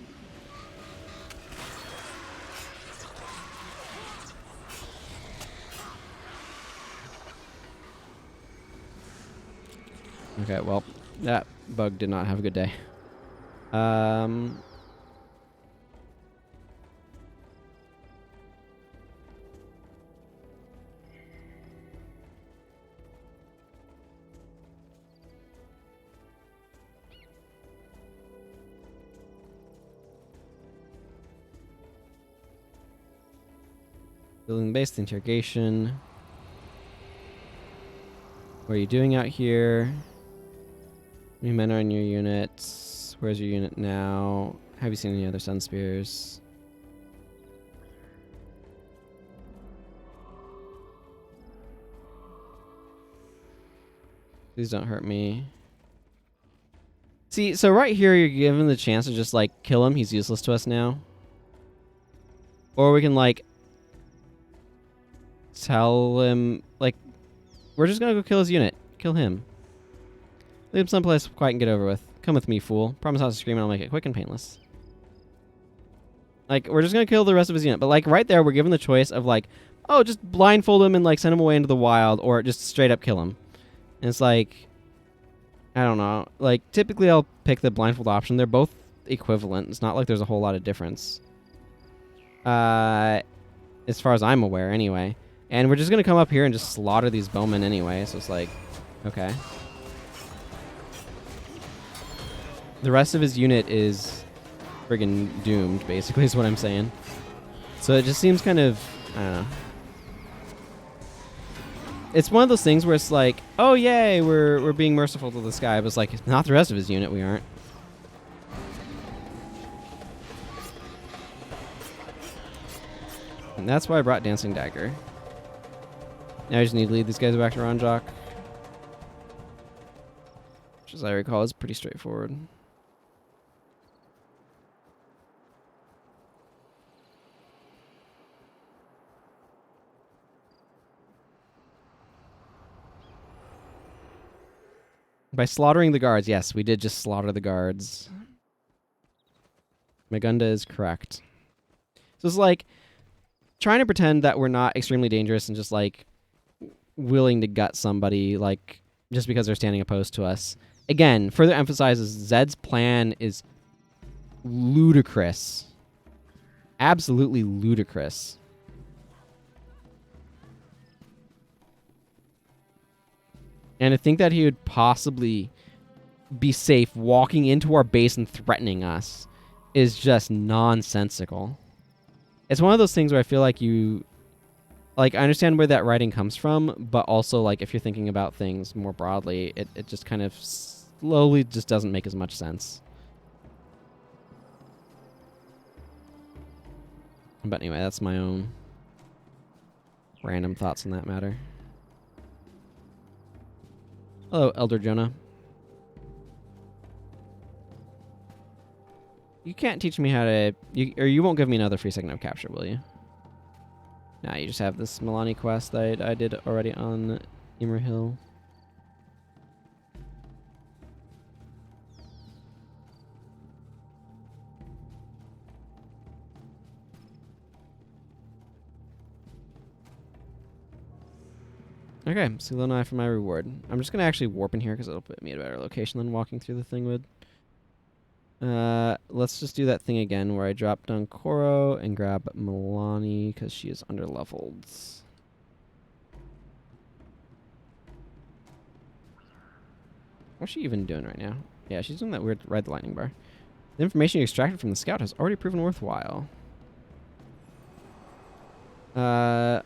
Okay, well, that bug did not have a good day. Building base, the interrogation. What are you doing out here? New men are in your unit. Where's your unit now? Have you seen any other Sun Spears? Please don't hurt me. See, so right here you're given the chance to just like kill him. He's useless to us now. Or we can like tell him like we're just gonna go kill his unit. Kill him. Leave him someplace quiet and get over with. Come with me, fool. Promise not to scream and I'll make it quick and painless. Like, we're just gonna kill the rest of his unit. But like right there we're given the choice of like, oh, just blindfold him and like send him away into the wild, or just straight up kill him. And it's like, I don't know. Like, typically I'll pick the blindfold option. They're both equivalent. It's not like there's a whole lot of difference. As far as I'm aware, anyway. And we're just going to come up here and just slaughter these bowmen anyway. So it's like, okay. The rest of his unit is friggin' doomed, basically, is what I'm saying. So it just seems kind of, I don't know. It's one of those things where it's like, oh yay, we're being merciful to this guy, but it's like, not the rest of his unit, we aren't. And that's why I brought Dancing Dagger. Now I just need to lead these guys back to Ranjak. Which, as I recall, is pretty straightforward. By slaughtering the guards, yes, we did just slaughter the guards. Magunda is correct. So it's like trying to pretend that we're not extremely dangerous and just like willing to gut somebody like just because they're standing opposed to us. Again, further emphasizes Zed's plan is ludicrous. Absolutely ludicrous. And to think that he would possibly be safe walking into our base and threatening us is just nonsensical. It's one of those things where I feel like you... Like, I understand where that writing comes from, but also, like, if you're thinking about things more broadly, it just kind of slowly just doesn't make as much sense. But anyway, that's my own random thoughts on that matter. Hello, Elder Jonah. You can't teach me how to... You won't give me another free second of capture, will you? Nah, you just have this Milani quest that I did already on Ymir Hill. Okay, so Lil for my reward. I'm just going to actually warp in here because it'll put me at a better location than walking through the thing would. Let's just do that thing again where I drop down Koro and grab Milani because she is underleveled. What's she even doing right now? Yeah, she's doing that weird ride the lightning bar. The information you extracted from the scout has already proven worthwhile. I'm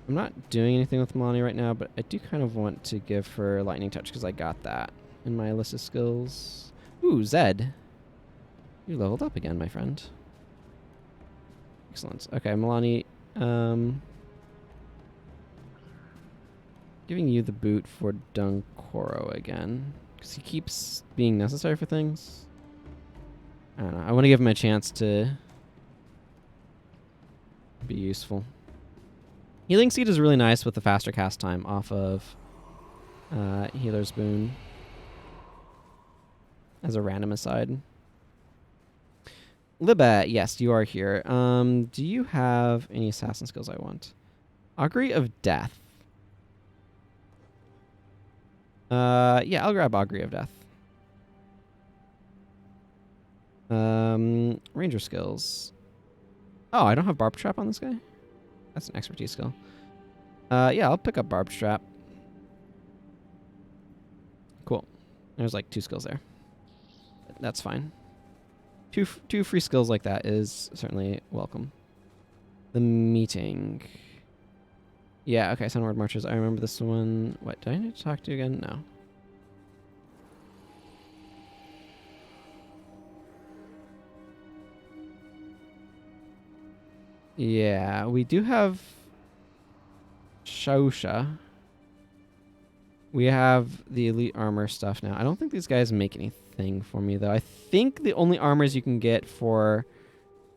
not doing anything with Milani right now, but I do kind of want to give her lightning touch because I got that in my list of skills. Ooh, Zed. You leveled up again, my friend. Excellent. Okay, Milani. Giving you the boot for Dunkoro again. Because he keeps being necessary for things. I don't know. I want to give him a chance to be useful. Healing Seed is really nice with the faster cast time off of Healer's Boon. As a random aside. Liba, yes, you are here. Do you have any assassin skills I want? Augury of Death. Yeah, I'll grab Augury of Death. Ranger skills. Oh, I don't have Barb Trap on this guy? That's an expertise skill. Yeah, I'll pick up Barb Trap. Cool. There's like 2 skills there. That's fine. Two free skills like that is certainly welcome. The meeting. Yeah, okay, Sunward Marches. I remember this one. What, do I need to talk to you again? No. Yeah, we do have Shausha. We have the elite armor stuff now. I don't think these guys make anything for me, though. I think the only armors you can get for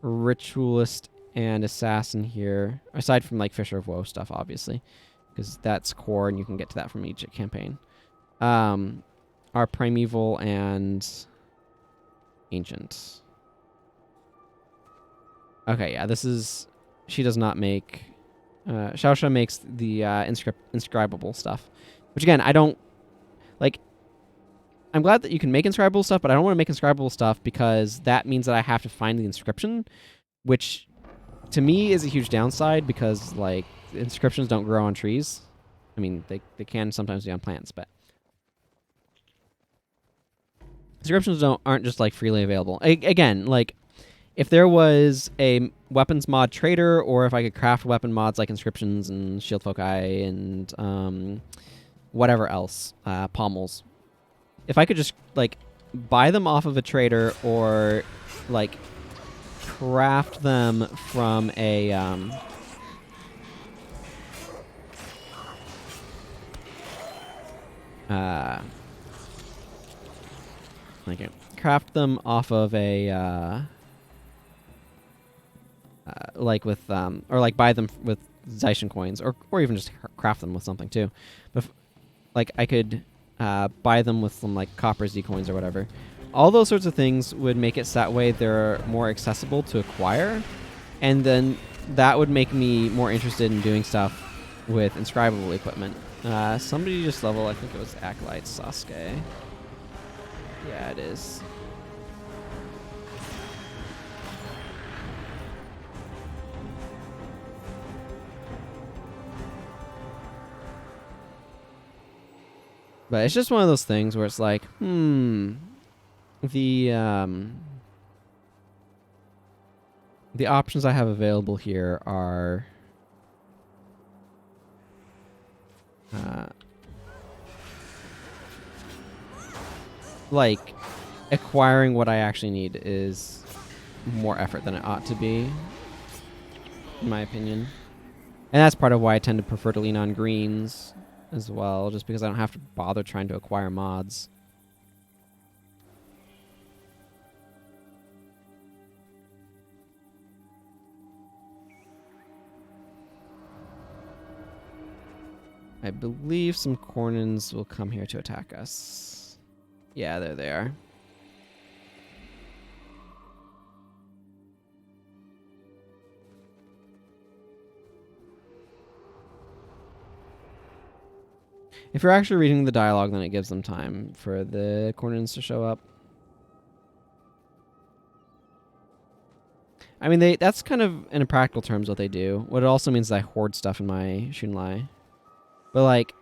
Ritualist and Assassin here, aside from like Fisher of Woe stuff, obviously, because that's core and you can get to that from each campaign, are Primeval and Ancient. Okay, yeah, this is... She does not make... Shausha makes the inscribable stuff. Which, again, I don't... Like, I'm glad that you can make inscribable stuff, but I don't want to make inscribable stuff because that means that I have to find the inscription, which, to me, is a huge downside because, like, inscriptions don't grow on trees. I mean, they can sometimes be on plants, but... Inscriptions aren't just, like, freely available. Again, like... If there was a weapons mod trader, or if I could craft weapon mods like inscriptions and shield foci and whatever else, pommels. If I could just like buy them off of a trader or like craft them from a thank you. Craft them off of a like with or like buy them with Zaishin coins, or even just craft them with something too. But like I could buy them with some like copper Z coins or whatever. All those sorts of things would make it so that way they're more accessible to acquire, and then that would make me more interested in doing stuff with inscribable equipment. Somebody just level, I think it was Acolyte Sasuke. Yeah, it is. But it's just one of those things where it's like, the options I have available here are like acquiring what I actually need is more effort than it ought to be, in my opinion. And that's part of why I tend to prefer to lean on greens as well, just because I don't have to bother trying to acquire mods. I believe some Cornins will come here to attack us. Yeah, there they are. If you're actually reading the dialogue, then it gives them time for the Cornins to show up. I mean, that's kind of, in practical terms, what they do. What it also means is I hoard stuff in my Shunlai. But, like,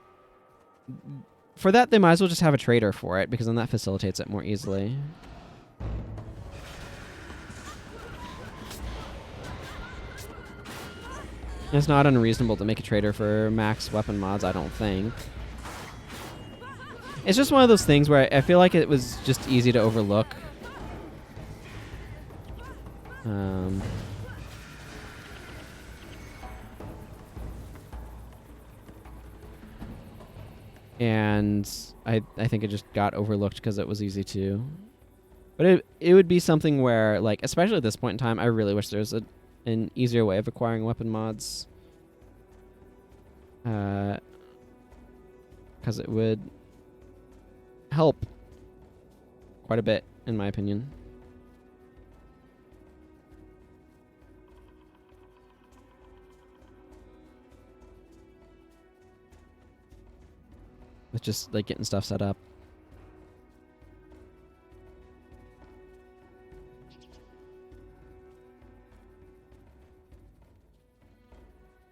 for that, they might as well just have a trader for it, because then that facilitates it more easily. It's not unreasonable to make a trader for max weapon mods, I don't think. It's just one of those things where I feel like it was just easy to overlook. And I think it just got overlooked because it was easy to. But it would be something where, like, especially at this point in time, I really wish there was an easier way of acquiring weapon mods. Because it would help quite a bit, in my opinion. With just, like, getting stuff set up.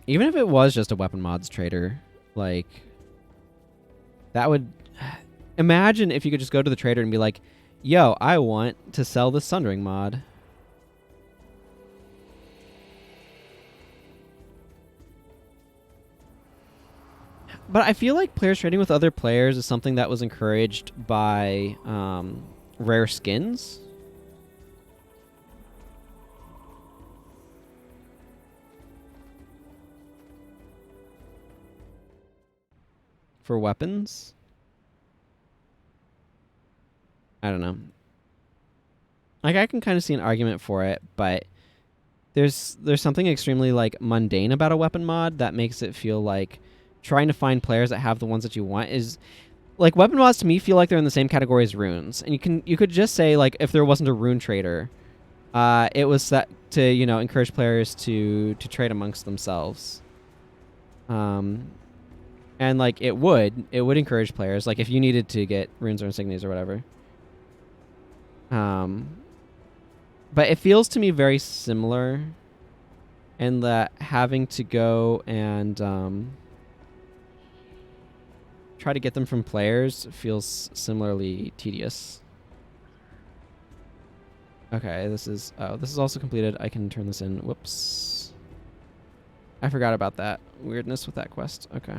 Even if it was just a weapon mods trader, like, that would... Imagine if you could just go to the trader and be like, yo, I want to sell this Sundering mod. But I feel like players trading with other players is something that was encouraged by rare skins. For weapons. I don't know. Like, I can kind of see an argument for it, but there's something extremely, like, mundane about a weapon mod that makes it feel like trying to find players that have the ones that you want is... Like, weapon mods to me feel like they're in the same category as runes. And you could just say, like, if there wasn't a rune trader, it was that to, you know, encourage players to trade amongst themselves. And, like, it would encourage players, like, if you needed to get runes or insignias or whatever. But it feels to me very similar in that having to go and try to get them from players feels similarly tedious. Okay, this is also completed. I can turn this in. Whoops. I forgot about that weirdness with that quest. Okay.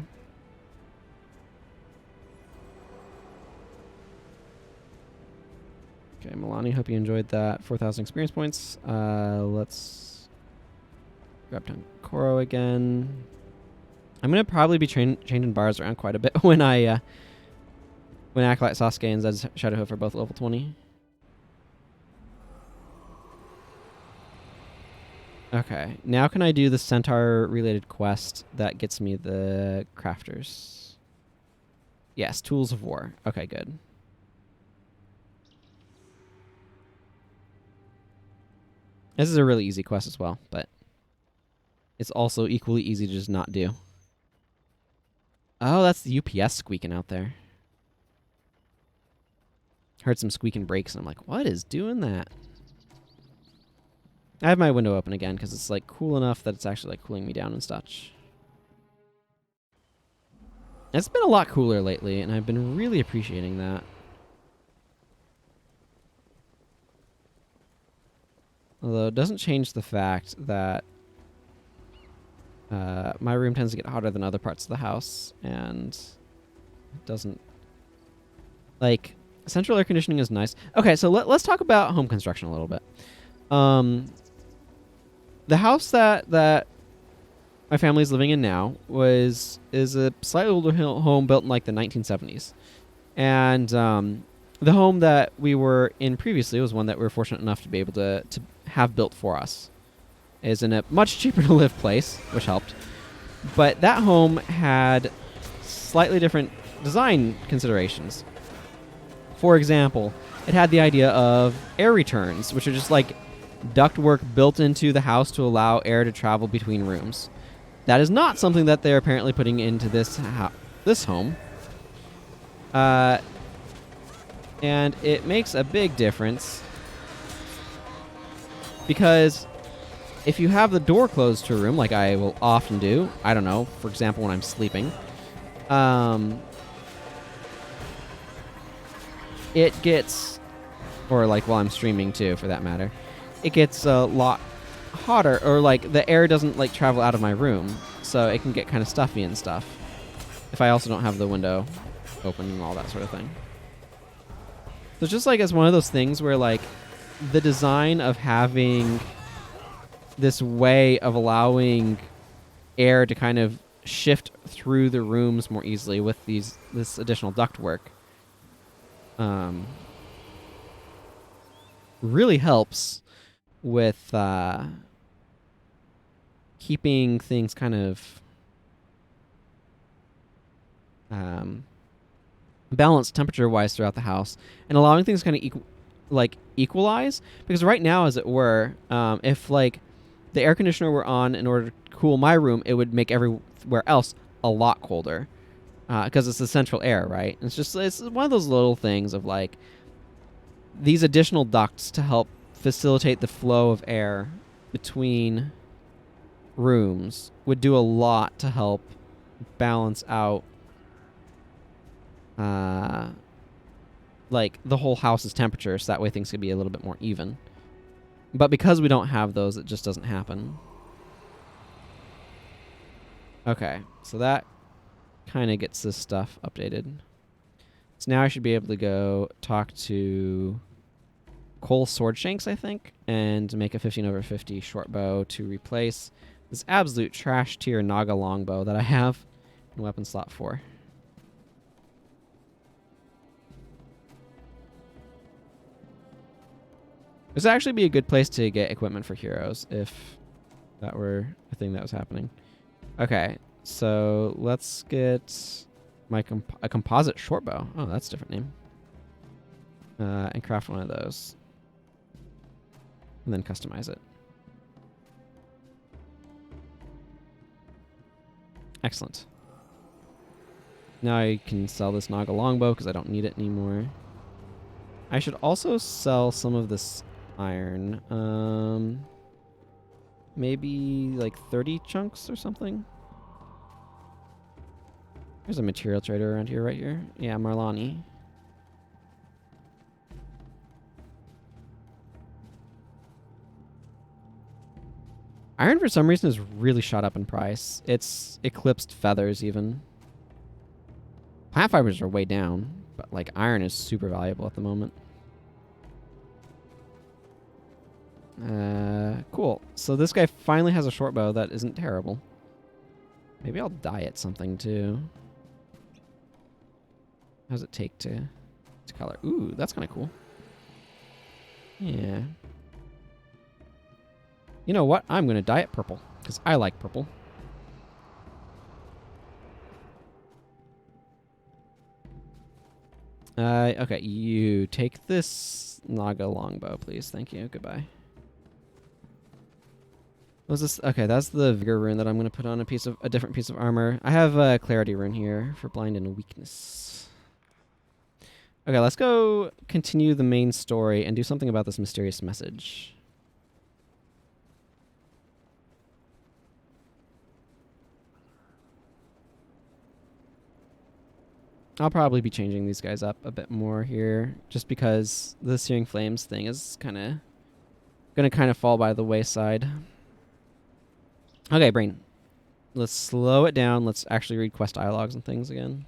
Okay, Milani, hope you enjoyed that. 4,000 experience points. Let's grab down Koro again. I'm going to probably be changing bars around quite a bit when Acolyte Sasuke and Zed's Shadowhoof are both level 20. Okay, now can I do the Centaur-related quest that gets me the crafters? Yes, Tools of War. Okay, good. This is a really easy quest as well, but it's also equally easy to just not do. Oh, that's the UPS squeaking out there. Heard some squeaking brakes, and I'm like, what is doing that? I have my window open again because it's like cool enough that it's actually like cooling me down and such. It's been a lot cooler lately, and I've been really appreciating that. Although it doesn't change the fact that my room tends to get hotter than other parts of the house, and it doesn't... Like, central air conditioning is nice. Okay, so let's talk about home construction a little bit. The house that my family's living in now is a slightly older home built in like the 1970s. And the home that we were in previously was one that we were fortunate enough to be able to have built for us. Is in a much cheaper to live place, which helped. But that home had slightly different design considerations. For example, it had the idea of air returns, which are just like ductwork built into the house to allow air to travel between rooms. That is not something that they're apparently putting into this home. And it makes a big difference because if you have the door closed to a room, like I will often do, I don't know, for example, when I'm sleeping, it gets, or like while I'm streaming too, for that matter, it gets a lot hotter, or like the air doesn't like travel out of my room, so it can get kind of stuffy and stuff if I also don't have the window open and all that sort of thing. So it's just like it's one of those things where like the design of having this way of allowing air to kind of shift through the rooms more easily with this additional ductwork really helps with keeping things kind of balanced temperature-wise throughout the house and allowing things kind of equalize. Because right now, as it were, if like the air conditioner were on in order to cool my room, it would make everywhere else a lot colder because it's the central air, right? It's one of those little things of like these additional ducts to help facilitate the flow of air between rooms would do a lot to help balance out like the whole house's temperature, so that way things could be a little bit more even. But because we don't have those, it just doesn't happen. Okay, so that kind of gets this stuff updated. So now I should be able to go talk to Cole Swordshanks, I think, and make a 15/50 short bow to replace this absolute trash tier Naga longbow that I have in weapon slot 4. This would actually be a good place to get equipment for heroes if that were a thing that was happening. Okay, so let's get a composite short bow. Oh, that's a different name. And craft one of those. And then customize it. Excellent. Now I can sell this Naga longbow because I don't need it anymore. I should also sell some of this iron. Maybe like 30 chunks or something. There's a material trader around here, right here. Yeah, Marlani. Iron, for some reason, has really shot up in price. It's eclipsed feathers, even. Plant fibers are way down, but like iron is super valuable at the moment. Cool. So this guy finally has a short bow that isn't terrible. Maybe I'll dye it something too. How does it take to color? Ooh, that's kind of cool. Yeah. You know what? I'm going to dye it purple because I like purple. Okay, you take this Naga longbow, please. Thank you. Goodbye. Was this okay? That's the vigor rune that I'm gonna put on a different piece of armor. I have a clarity rune here for blind and weakness. Okay, let's go continue the main story and do something about this mysterious message. I'll probably be changing these guys up a bit more here, just because the Searing Flames thing is gonna kind of fall by the wayside. Okay, Brain. Let's slow it down. Let's actually read quest dialogues and things again.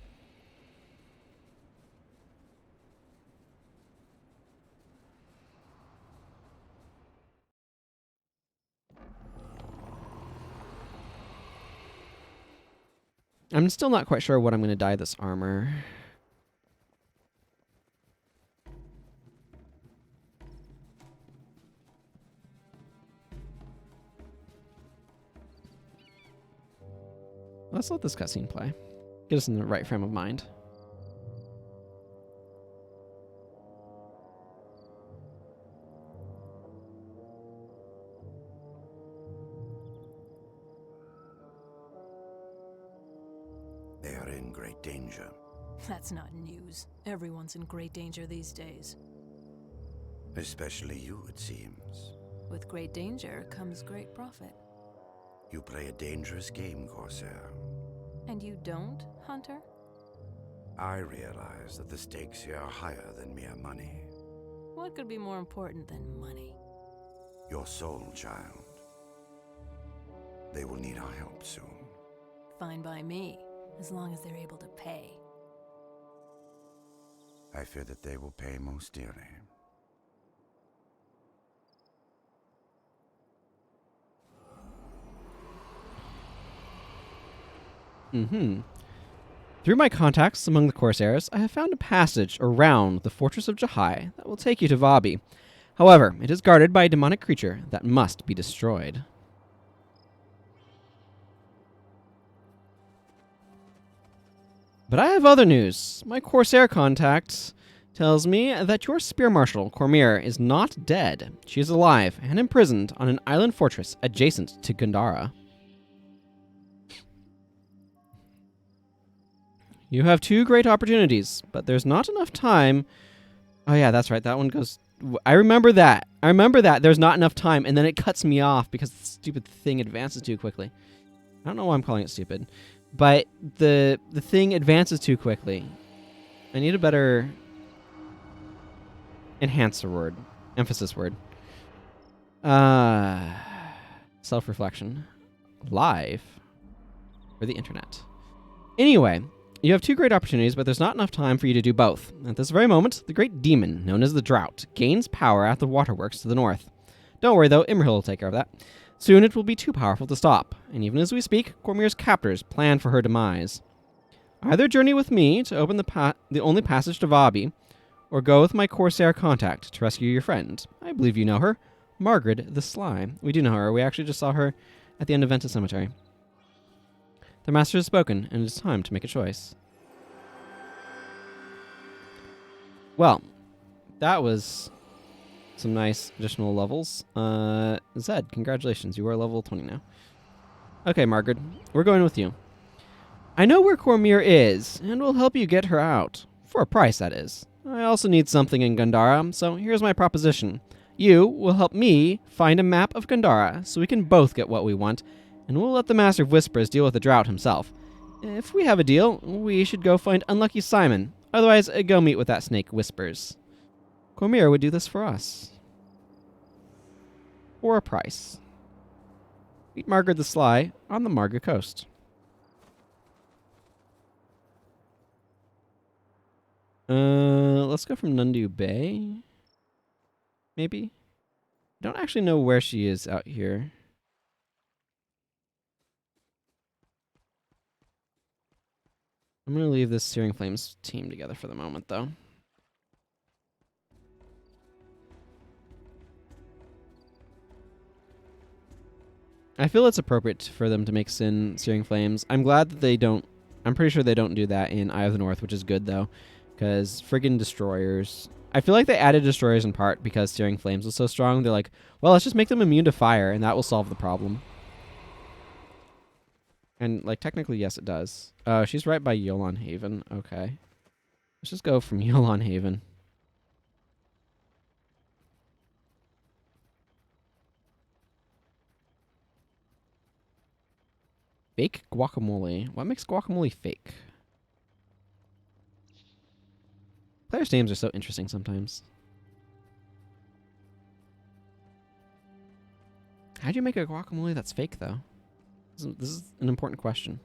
I'm still not quite sure what I'm going to dye this armor. Let's let this cutscene play. Get us in the right frame of mind. They are in great danger. That's not news. Everyone's in great danger these days. Especially you, it seems. With great danger comes great profit. You play a dangerous game, Corsair. And you don't, Hunter? I realize that the stakes here are higher than mere money. What could be more important than money? Your soul, child. They will need our help soon. Fine by me, as long as they're able to pay. I fear that they will pay most dearly. Through my contacts among the Corsairs, I have found a passage around the fortress of Jahai that will take you to Vabbi. However, it is guarded by a demonic creature that must be destroyed. But I have other news. My Corsair contact tells me that your spear marshal, Kormir, is not dead. She is alive and imprisoned on an island fortress adjacent to Gandara. You have two great opportunities, but there's not enough time. Oh yeah, that's right. That one goes... I remember that. There's not enough time, and then it cuts me off because the stupid thing advances too quickly. I don't know why I'm calling it stupid, but the thing advances too quickly. I need a better enhancer word. Emphasis word. Self-reflection. Live. For the internet. Anyway... You have two great opportunities, but there's not enough time for you to do both. At this very moment, the great demon, known as the Drought, gains power at the waterworks to the north. Don't worry, though, Imrahil will take care of that. Soon it will be too powerful to stop, and even as we speak, Cormir's captors plan for her demise. Either journey with me to open the only passage to Vabbi, or go with my Corsair contact to rescue your friend. I believe you know her, Margrid the Sly. We do know her. We actually just saw her at the end of Venta Cemetery. The master has spoken, and it is time to make a choice. Well, that was some nice additional levels. Zed, congratulations. You are level 20 now. Okay, Margrid, we're going with you. I know where Kormir is, and will help you get her out. For a price, that is. I also need something in Gandara, so here's my proposition. You will help me find a map of Gandara, so we can both get what we want, and we'll let the Master of Whispers deal with the Drought himself. If we have a deal, we should go find Unlucky Simon. Otherwise, go meet with that snake Whispers. Kormir would do this for us. For a price. Meet Margrid the Sly on the Margrid coast. Let's go from Nundu Bay. Maybe? Don't actually know where she is out here. I'm going to leave this Searing Flames team together for the moment, though. I feel it's appropriate for them to mix in Searing Flames. I'm glad that they don't... I'm pretty sure they don't do that in Eye of the North, which is good, though. Because friggin' destroyers. I feel like they added destroyers in part because Searing Flames was so strong. They're like, well, let's just make them immune to fire, and that will solve the problem. And, like, technically, yes, it does. Oh, she's right by Yolon Haven. Okay. Let's just go from Yolon Haven. Fake guacamole. What makes guacamole fake? Players' names are so interesting sometimes. How do you make a guacamole that's fake, though? This is an important question.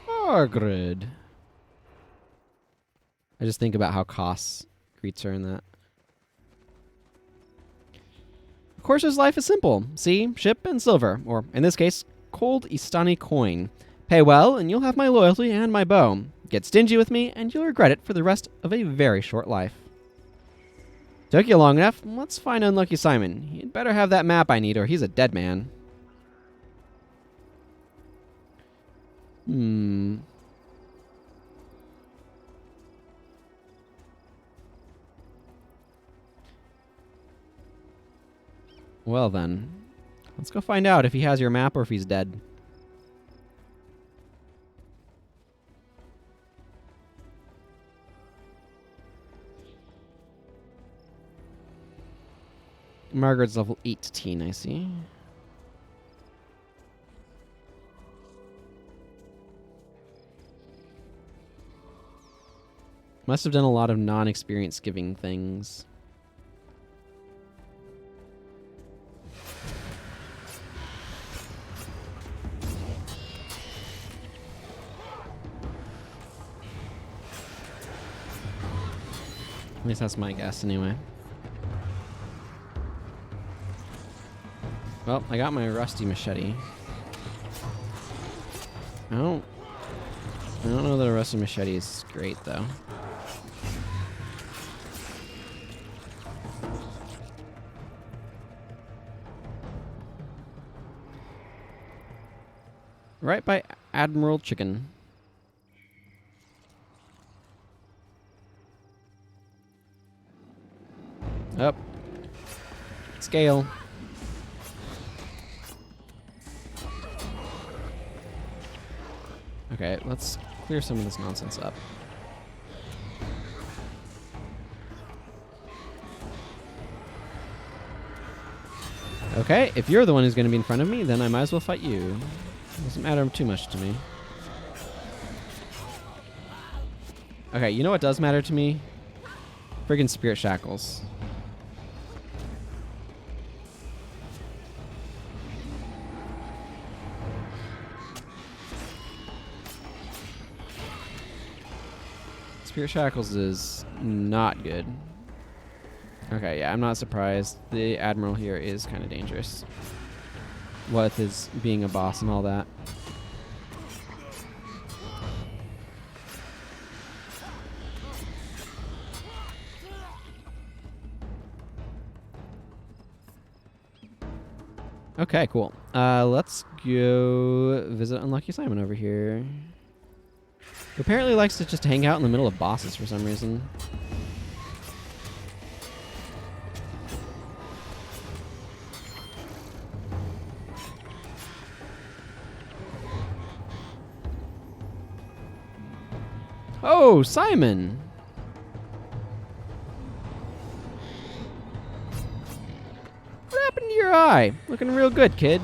Margrid. I just think about how Koss greets her in that. Corsair's life is simple. Sea, ship, and silver. Or, in this case, cold Istani coin. Pay well, and you'll have my loyalty and my bow. Get stingy with me, and you'll regret it for the rest of a very short life. Took you long enough. Let's find Unlucky Simon. He'd better have that map I need, or he's a dead man. Well then, let's go find out if he has your map or if he's dead. Margaret's level 18, I see. Must have done a lot of non-experience giving things. At least that's my guess anyway. Well, I got my rusty machete. I don't know that a rusty machete is great though. Right by Admiral Chicken. Up. Scale. Okay, let's clear some of this nonsense up. Okay, if you're the one who's going to be in front of me, then I might as well fight you. Doesn't matter too much to me. Okay, you know what does matter to me? Friggin' Spirit Shackles. Spirit Shackles is not good. Okay, yeah, I'm not surprised. The Admiral here is kind of dangerous. With his being a boss and all that. Okay, cool. Let's go visit Unlucky Simon over here. Who apparently likes to just hang out in the middle of bosses for some reason. Oh, Simon! What happened to your eye? Looking real good, kid.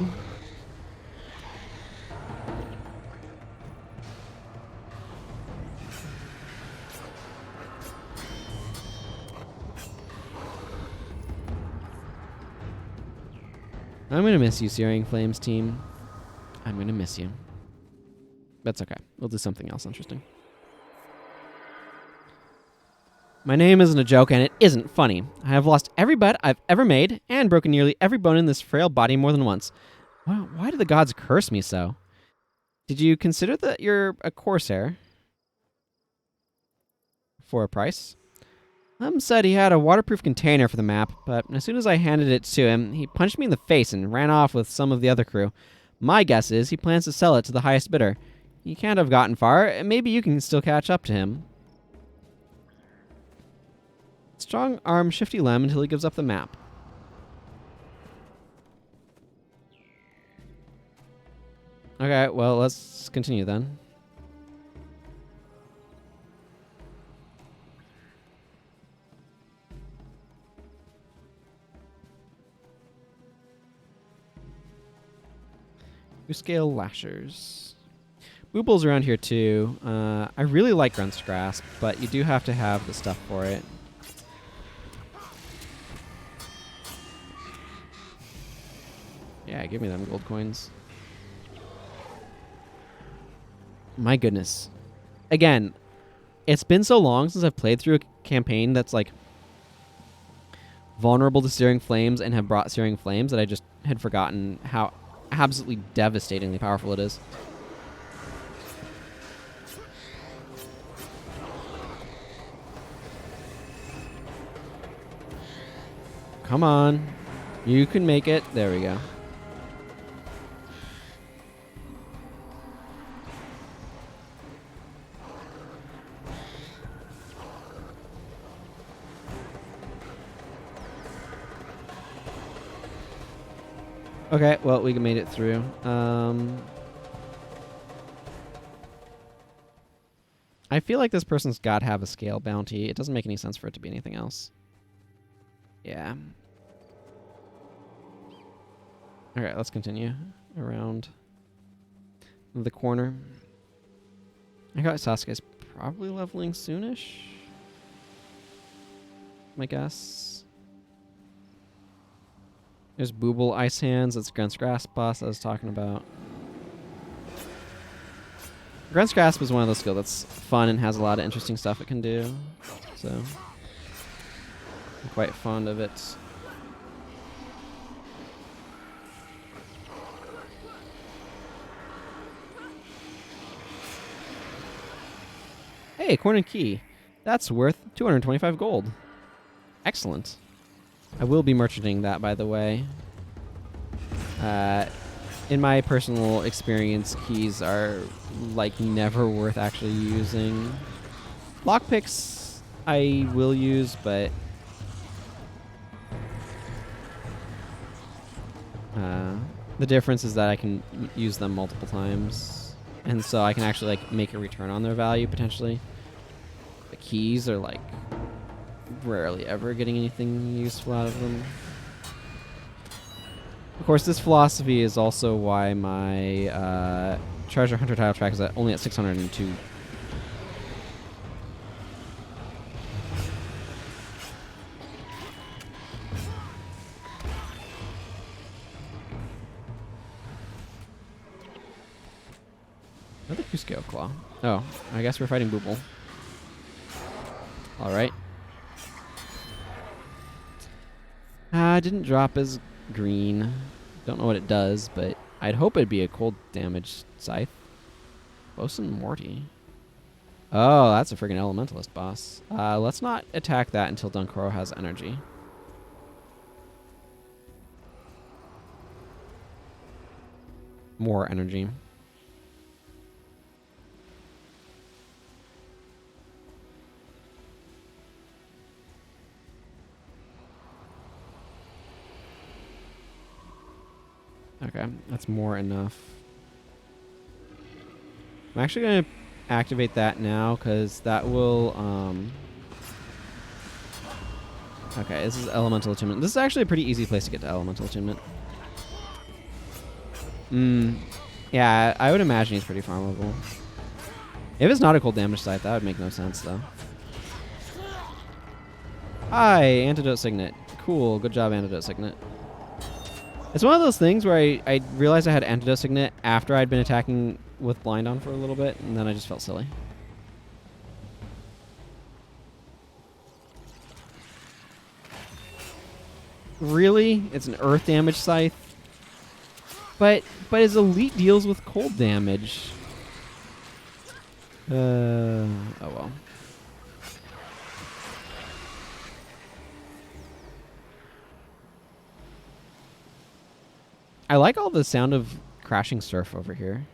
I'm gonna miss you, Searing Flames team. I'm gonna miss you. That's okay. We'll do something else interesting. My name isn't a joke, and it isn't funny. I have lost every bet I've ever made, and broken nearly every bone in this frail body more than once. Why do the gods curse me so? Did you consider that you're a Corsair? For a price? Said he had a waterproof container for the map, but as soon as I handed it to him, he punched me in the face and ran off with some of the other crew. My guess is he plans to sell it to the highest bidder. He can't have gotten far. Maybe you can still catch up to him. Strong arm Shifty Lem until he gives up the map. Okay, well, let's continue then. Scale Lashers. Booble's around here too. I really like Grunt's Grasp, but you do have to have the stuff for it. Yeah, give me them gold coins. My goodness. Again, it's been so long since I've played through a campaign that's like vulnerable to Searing Flames and have brought Searing Flames that I just had forgotten how absolutely devastatingly powerful it is. Come on. You can make it. There we go. Okay, well, we made it through. I feel like this person's got to have a scale bounty. It doesn't make any sense for it to be anything else. Yeah. Alright, let's continue around the corner. I got Sasuke's probably leveling soonish. My guess. There's Booble Ice Hands. That's Grunt's Grasp boss I was talking about. Grunt's Grasp is one of those skills that's fun and has a lot of interesting stuff it can do. So, I'm quite fond of it. Hey, coin and key. That's worth 225 gold. Excellent. I will be merchanting that, by the way. In my personal experience, keys are like never worth actually using. Lockpicks I will use, but the difference is that I can use them multiple times, and so I can actually like make a return on their value potentially. The keys are like rarely ever getting anything useful out of them. Of course, this philosophy is also why my treasure hunter title track is only at 602. Another Cusco Claw. Oh, I guess we're fighting Booble. Alright. Didn't drop as green. Don't know what it does, but I'd hope it'd be a cold damage scythe. Bosun Morty. Oh, that's a friggin' elementalist boss. Let's not attack that until Dunkoro has energy. More energy. Okay, that's more enough. I'm actually going to activate that now because that will... Okay, this is Elemental Attunement. This is actually a pretty easy place to get to Elemental Attunement. Yeah, I would imagine he's pretty farmable. If it's not a cold damage scythe, that would make no sense, though. Hi, Antidote Signet. Cool, good job, Antidote Signet. It's one of those things where I realized I had Antidote Signet after I'd been attacking with Blind on for a little bit, and then I just felt silly. Really? It's an earth damage scythe? But his elite deals with cold damage. Oh well. I like all the sound of crashing surf over here.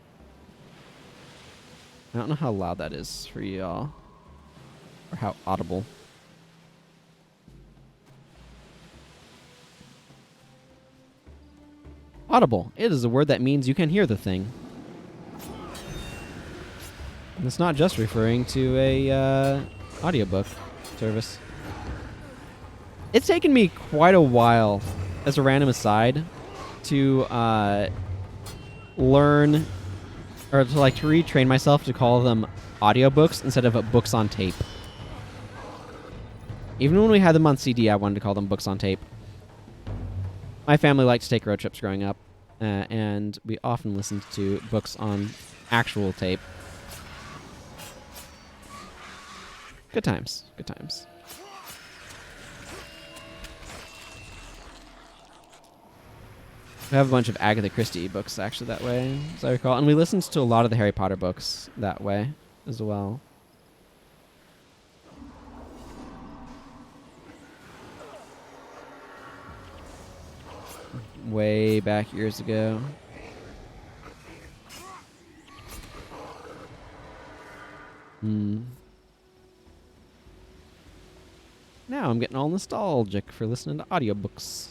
I don't know how loud that is for y'all. Or how audible. Audible. It is a word that means you can hear the thing. And it's not just referring to a audiobook service. It's taken me quite a while, as a random aside, to learn or to retrain myself to call them audiobooks instead of books on tape. Even when we had them on CD, I wanted to call them books on tape. My family liked to take road trips growing up, and we often listened to books on actual tape. Good times. Good times. We have a bunch of Agatha Christie books, actually, that way, as I recall. And we listened to a lot of the Harry Potter books that way as well. Way back years ago. Now I'm getting all nostalgic for listening to audiobooks.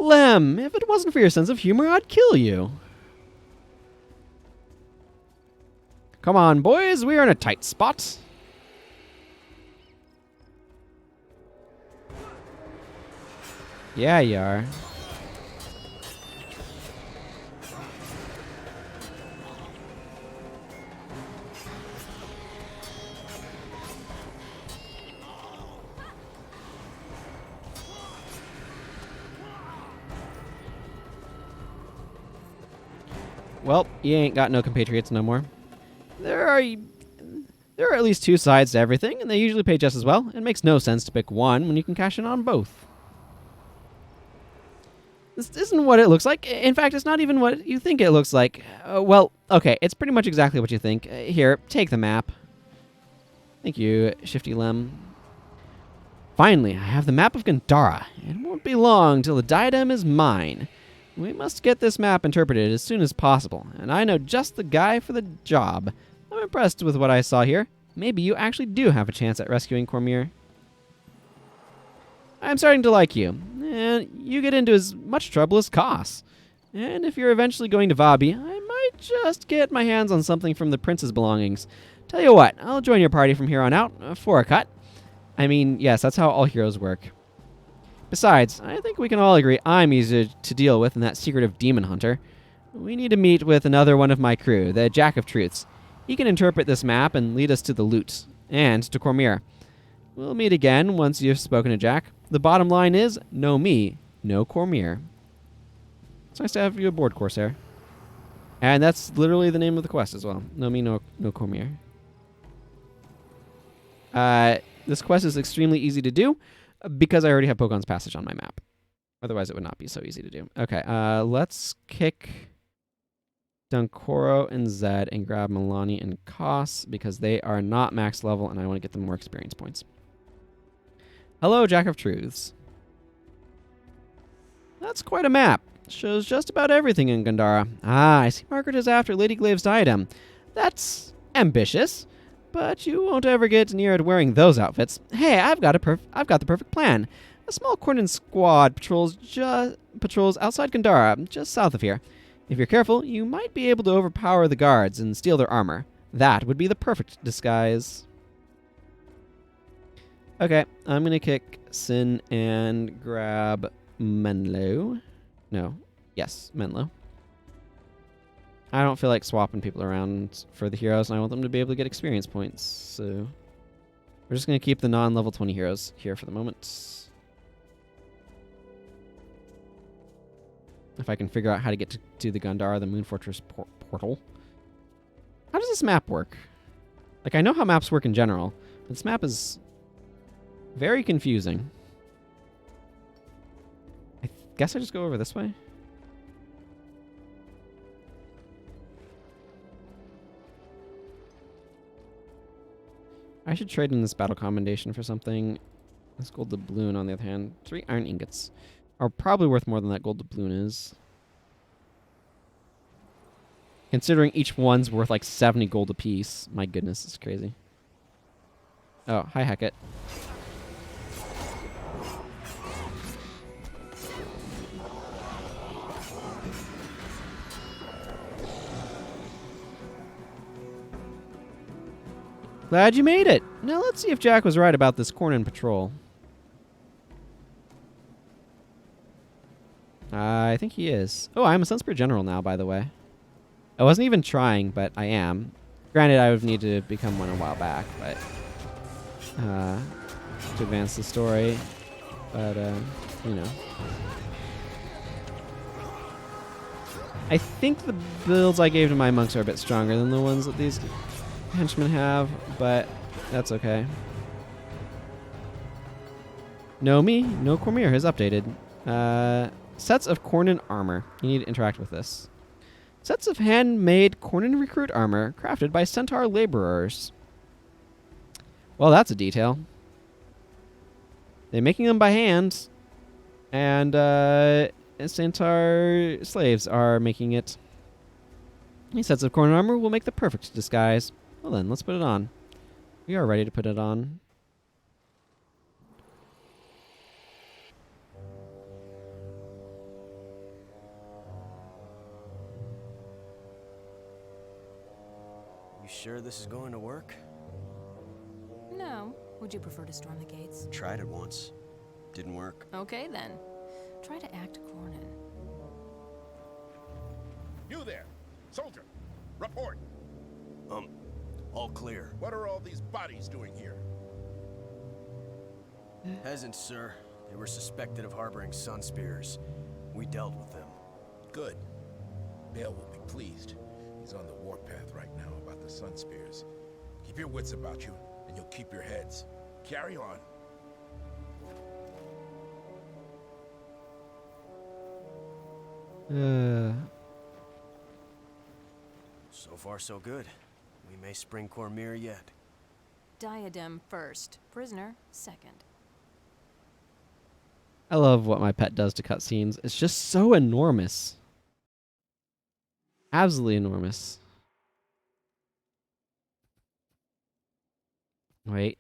Lem, if it wasn't for your sense of humor, I'd kill you. Come on, boys, we are in a tight spot. Yeah, you are. Well, you ain't got no compatriots no more. There are at least two sides to everything, and they usually pay just as well. It makes no sense to pick one when you can cash in on both. This isn't what it looks like. In fact, it's not even what you think it looks like. Well, okay, it's pretty much exactly what you think. Here, take the map. Thank you, Shifty Lem. Finally, I have the map of Gandara. It won't be long till the diadem is mine. We must get this map interpreted as soon as possible, and I know just the guy for the job. I'm impressed with what I saw here. Maybe you actually do have a chance at rescuing Kormir. I'm starting to like you, and you get into as much trouble as Koss. And if you're eventually going to Vabbi, I might just get my hands on something from the prince's belongings. Tell you what, I'll join your party from here on out, for a cut. I mean, yes, that's how all heroes work. Besides, I think we can all agree I'm easier to deal with than that secretive demon hunter. We need to meet with another one of my crew, the Jack of Truths. He can interpret this map and lead us to the loot, and to Kormir. We'll meet again once you've spoken to Jack. The bottom line is, no me, no Kormir. It's nice to have you aboard, Corsair. And that's literally the name of the quest as well. No me, no Kormir. This quest is extremely easy to do, because I already have Pogahn's Passage on my map. Otherwise, it would not be so easy to do. Okay, let's kick Dunkoro and Zed and grab Milani and Koss, because they are not max level, and I want to get them more experience points. Hello, Jack of Truths. That's quite a map. Shows just about everything in Gandara. Ah, I see Margrid is after Lady Glaive's diadem. That's ambitious. But you won't ever get near it wearing those outfits. Hey, I've got the perfect plan. A small Cornin squad patrols outside Gandara, just south of here. If you're careful, you might be able to overpower the guards and steal their armor. That would be the perfect disguise. Okay, I'm gonna kick Sin and grab Menlo. No, yes, Menlo. I don't feel like swapping people around for the heroes, and I want them to be able to get experience points, so we're just going to keep the non-level 20 heroes here for the moment. If I can figure out how to get to the Gandara, the Moon Fortress portal. How does this map work? Like, I know how maps work in general, but this map is very confusing. I guess I just go over this way? I should trade in this battle commendation for something. This gold doubloon, on the other hand, 3 iron ingots are probably worth more than that gold doubloon is. Considering each one's worth like 70 gold apiece. My goodness, it's crazy. Oh, hi Hecate. Glad you made it. Now let's see if Jack was right about this Cornin patrol. I think he is. Oh, I'm a Sunspear General now, by the way. I wasn't even trying, but I am. Granted, I would need to become one a while back, but to advance the story. But you know, I think the builds I gave to my monks are a bit stronger than the ones that these henchmen have, but that's okay. No me, no Kormir has updated. Sets of Cornin armor. You need to interact with this. Sets of handmade Cornin recruit armor crafted by centaur laborers. Well, that's a detail. They're making them by hand, and centaur slaves are making it. These sets of Cornin armor will make the perfect disguise. Well then, let's put it on. We are ready to put it on. You sure this is going to work? No. Would you prefer to storm the gates? Tried it once. Didn't work. Okay, then. Try to act Cornin. You there! Soldier! Report! All clear. What are all these bodies doing here? Peasants, sir. They were suspected of harboring sun spears. We dealt with them. Good. Bale will be pleased. He's on the warpath right now about the sun spears. Keep your wits about you, and you'll keep your heads. Carry on. So far, so good. We may spring Kormir yet. Diadem first. Prisoner second. I love what my pet does to cutscenes. It's just so enormous. Absolutely enormous. Wait.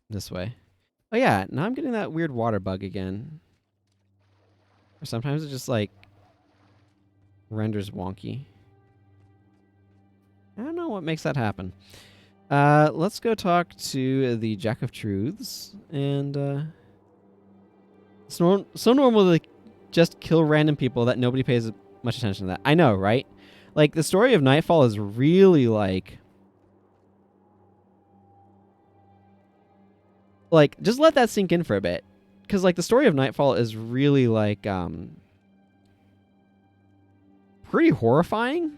This way. Oh yeah, now I'm getting that weird water bug again. Or sometimes it just like renders wonky. I don't know what makes that happen. Let's go talk to the Jack of Truths. And it's so normal to just kill random people that nobody pays much attention to that. I know, right? Like, the story of Nightfall is really like, just let that sink in for a bit. Because, like, the story of Nightfall is really, like, pretty horrifying.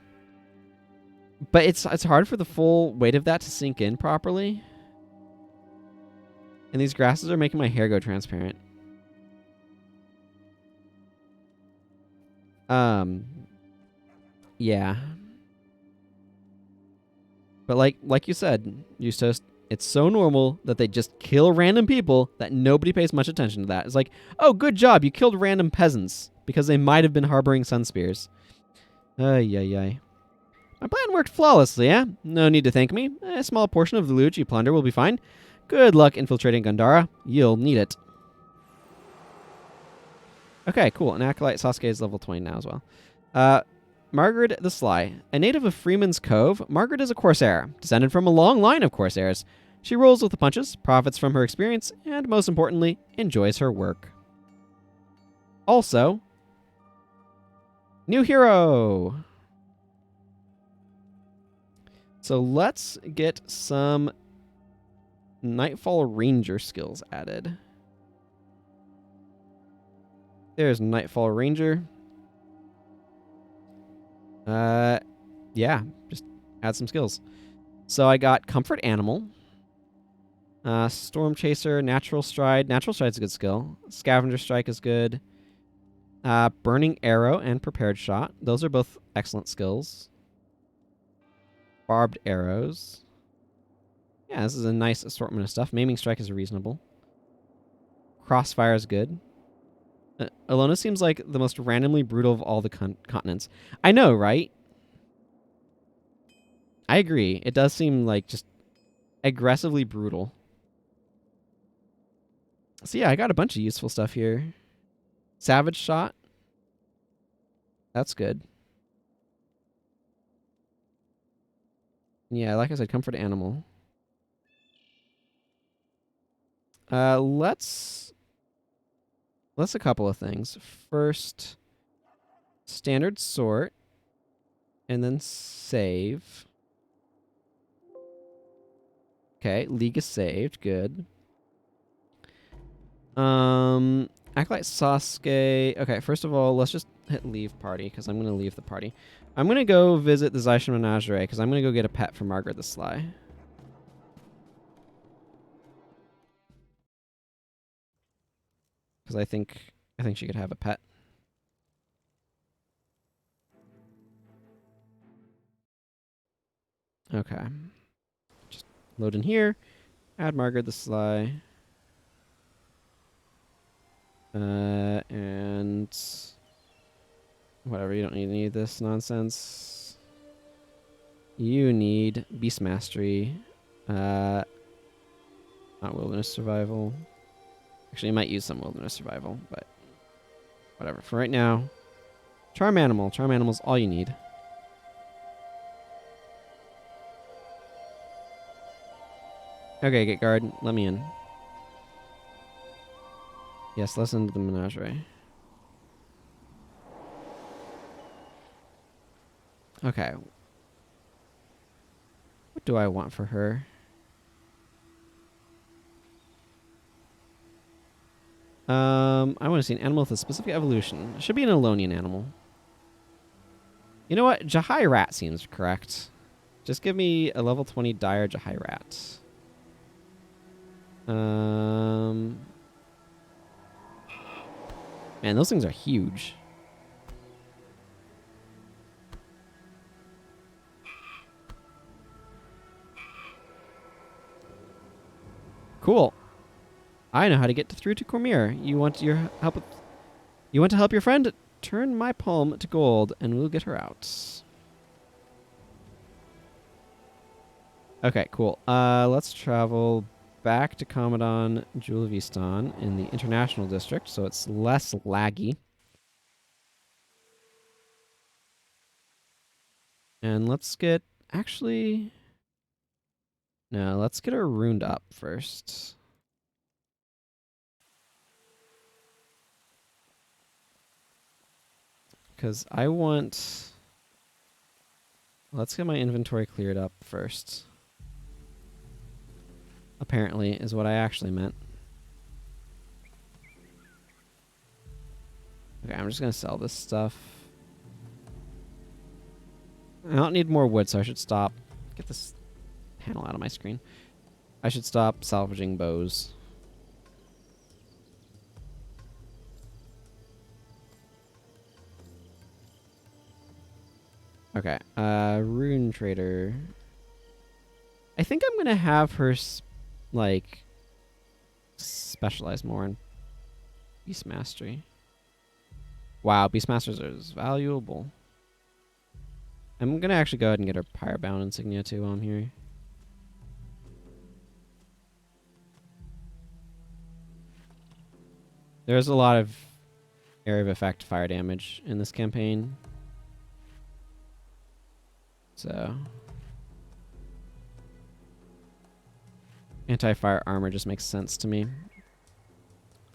But it's hard for the full weight of that to sink in properly. And these grasses are making my hair go transparent. Yeah. But like you said, Eustace, it's so normal that they just kill random people that nobody pays much attention to that. It's like, oh, good job, you killed random peasants because they might have been harboring sun spears. Ay. My plan worked flawlessly, eh? No need to thank me. A small portion of the loot you plunder will be fine. Good luck infiltrating Gandara. You'll need it. Okay, cool. And Acolyte Sasuke is level 20 now as well. Margrid the Sly. A native of Freeman's Cove, Margrid is a Corsair, descended from a long line of Corsairs. She rolls with the punches, profits from her experience, and most importantly, enjoys her work. Also, new hero! So let's get some Nightfall Ranger skills added. There's Nightfall Ranger. Yeah, just add some skills. So I got Comfort Animal, Storm Chaser, Natural Stride. Natural Stride's a good skill. Scavenger Strike is good. Burning Arrow and Prepared Shot. Those are both excellent skills. Barbed Arrows. Yeah, this is a nice assortment of stuff. Maiming Strike is reasonable. Crossfire is good. Alona seems like the most randomly brutal of all the continents. I know, right? I agree. It does seem like just aggressively brutal. So yeah, I got a bunch of useful stuff here. Savage Shot. That's good. Yeah, like I said, Comfort Animal. Let's a couple of things. First, standard sort, and then save. Okay, League is saved. Good. Acolyte Sasuke. Okay, first of all, let's just hit leave party, because I'm going to leave the party. I'm going to go visit the Zaishin Menagerie, because I'm going to go get a pet for Margrid the Sly. Because I think she could have a pet. Okay. Just load in here. Add Margrid the Sly. And whatever, you don't need this nonsense. You need Beast Mastery. Not Wilderness Survival. Actually, you might use some Wilderness Survival, but whatever. For right now, Charm Animal. Charm Animal's all you need. Okay, get guard. Let me in. Yes, listen to the menagerie. Okay. What do I want for her? I want to see an animal with a specific evolution. It should be an Elonian animal. You know what? Jahai Rat seems correct. Just give me a level 20 dire Jahai Rat. Man, those things are huge. Cool. I know how to get through to Kormir. You want to help your friend? Turn my palm to gold, and we'll get her out. Okay, cool. Let's travel back to Commandant Julavistan in the International District, so it's less laggy. And let's get... Actually... No, let's get her runed up first. Because I want... Let's get my inventory cleared up first. Apparently, is what I actually meant. Okay, I'm just going to sell this stuff. I don't need more wood, so I should stop. Get this panel out of my screen. I should stop salvaging bows. Okay, Rune Trader. I think I'm going to have her... like, specialize more in Beast Mastery. Wow, Beast Masters are valuable. I'm gonna actually go ahead and get her Pirebound insignia too while I'm here. There's a lot of area of effect fire damage in this campaign. So... anti-fire armor just makes sense to me.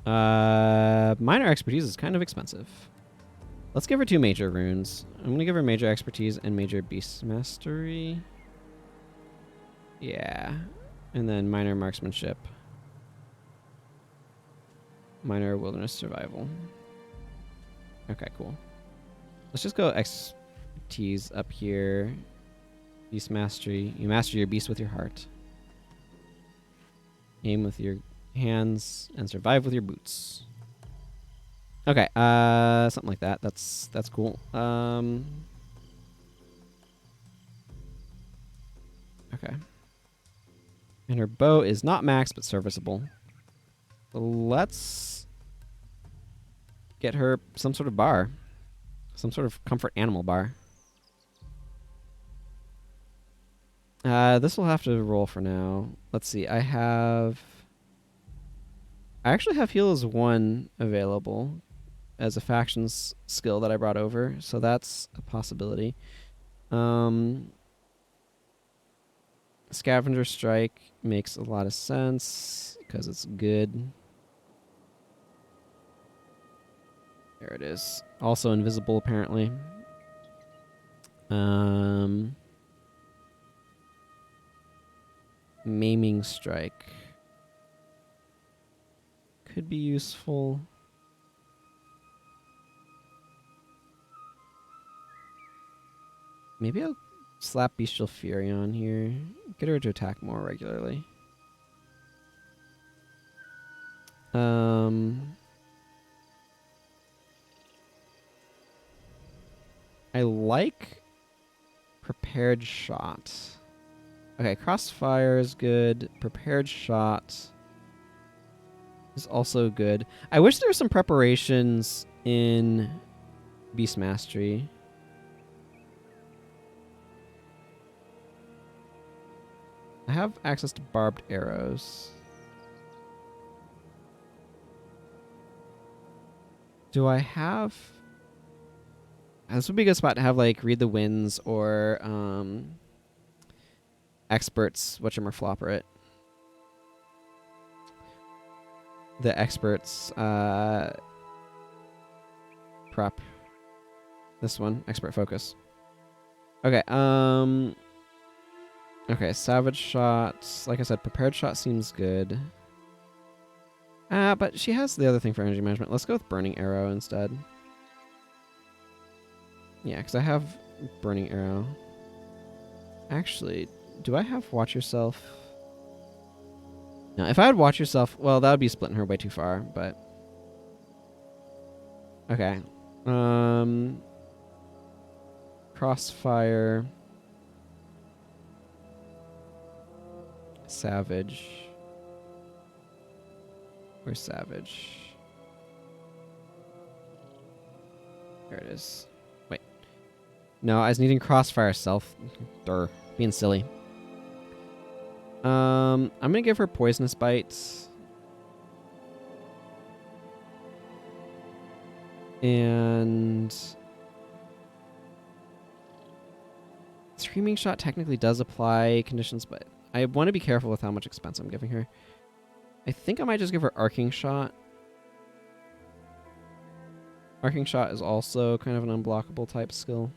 Minor expertise is kind of expensive. Let's give her 2 major runes. I'm going to give her major expertise and major beast mastery. Yeah. And then minor marksmanship. Minor wilderness survival. Okay, cool. Let's just go expertise up here. Beast mastery. You master your beast with your heart. Aim with your hands and survive with your boots. Okay, something like that. That's cool. Okay. And her bow is not max, but serviceable. let's get her some sort of bar. Some sort of comfort animal bar. This will have to roll for now. Let's see. I actually have Heal as 1 available as a factions skill that I brought over, so that's a possibility. Scavenger Strike makes a lot of sense because it's good. There it is. Also invisible, apparently. Maiming Strike could be useful. Maybe I'll slap Bestial Fury on here. Get her to attack more regularly. I like Prepared Shot. Okay, Crossfire is good. Prepared Shot is also good. I wish there were some preparations in Beast Mastery. I have access to barbed arrows. Do I have... This would be a good spot to have, like, Read the Winds or Experts, whatchamaflopper it. The Experts prep. This one, Expert Focus. Okay, okay, Savage Shot. Like I said, Prepared Shot seems good. But she has the other thing for energy management. Let's go with Burning Arrow instead. Yeah, because I have Burning Arrow. Actually, do I have Watch Yourself? No, if I had Watch Yourself, well, that would be splitting her way too far, but... Okay. Crossfire. Savage. Where's Savage? There it is. Wait. No, I was needing Crossfire Self. Durr. Being silly. I'm gonna give her Poisonous Bites. And... Screaming Shot technically does apply conditions, but I want to be careful with how much expense I'm giving her. I think I might just give her Arcing Shot. Arcing Shot is also kind of an unblockable type skill.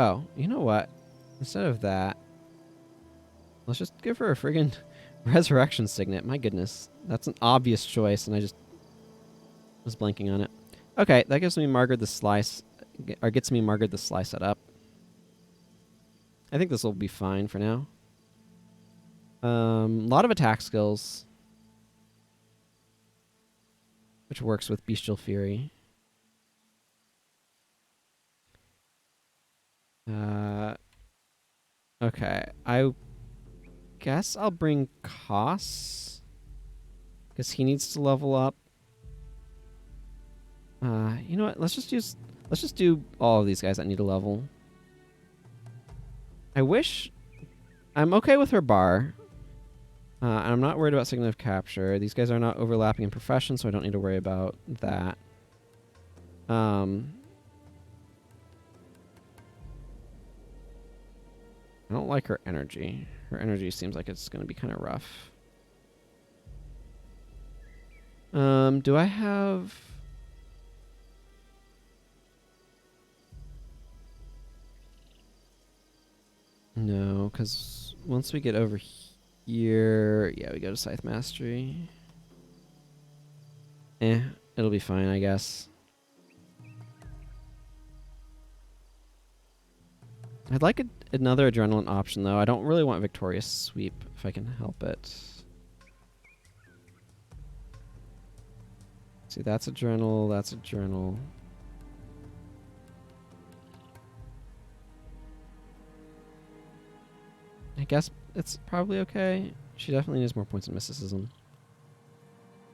Oh, you know what? Instead of that, let's just give her a friggin' Resurrection Signet. My goodness. That's an obvious choice, and I just was blanking on it. Okay, that gives me Margrid the Sly, or gets me Margrid the Sly set up. I think this will be fine for now. A lot of attack skills, which works with Bestial Fury. Okay, I guess I'll bring Koss, because he needs to level up. You know what? Let's just do all of these guys that need a level. I wish... I'm okay with her bar. And I'm not worried about Signet of Capture. These guys are not overlapping in profession, so I don't need to worry about that. I don't like her energy. Her energy seems like it's going to be kind of rough. Do I have... No, because once we get over here... Yeah, we go to Scythe Mastery. It'll be fine, I guess. I'd like another Adrenaline option, though. I don't really want Victorious Sweep, if I can help it. See, that's Adrenal, that's Adrenal. guess it's probably okay. She definitely needs more points in mysticism.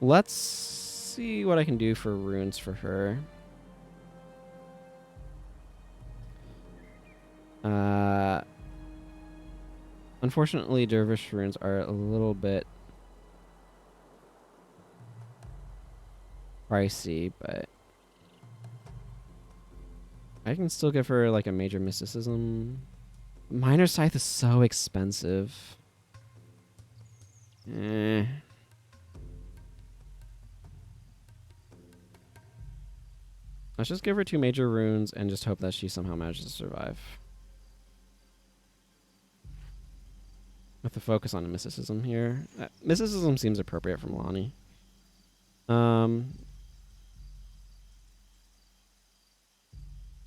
Let's see what I can do for runes for her. Unfortunately, dervish runes are a little bit pricey, but I can still give her like a major mysticism. Minor Scythe is so expensive. Let's just give her 2 major runes and just hope that she somehow manages to survive. With a focus on mysticism here. Mysticism seems appropriate from Lonnie.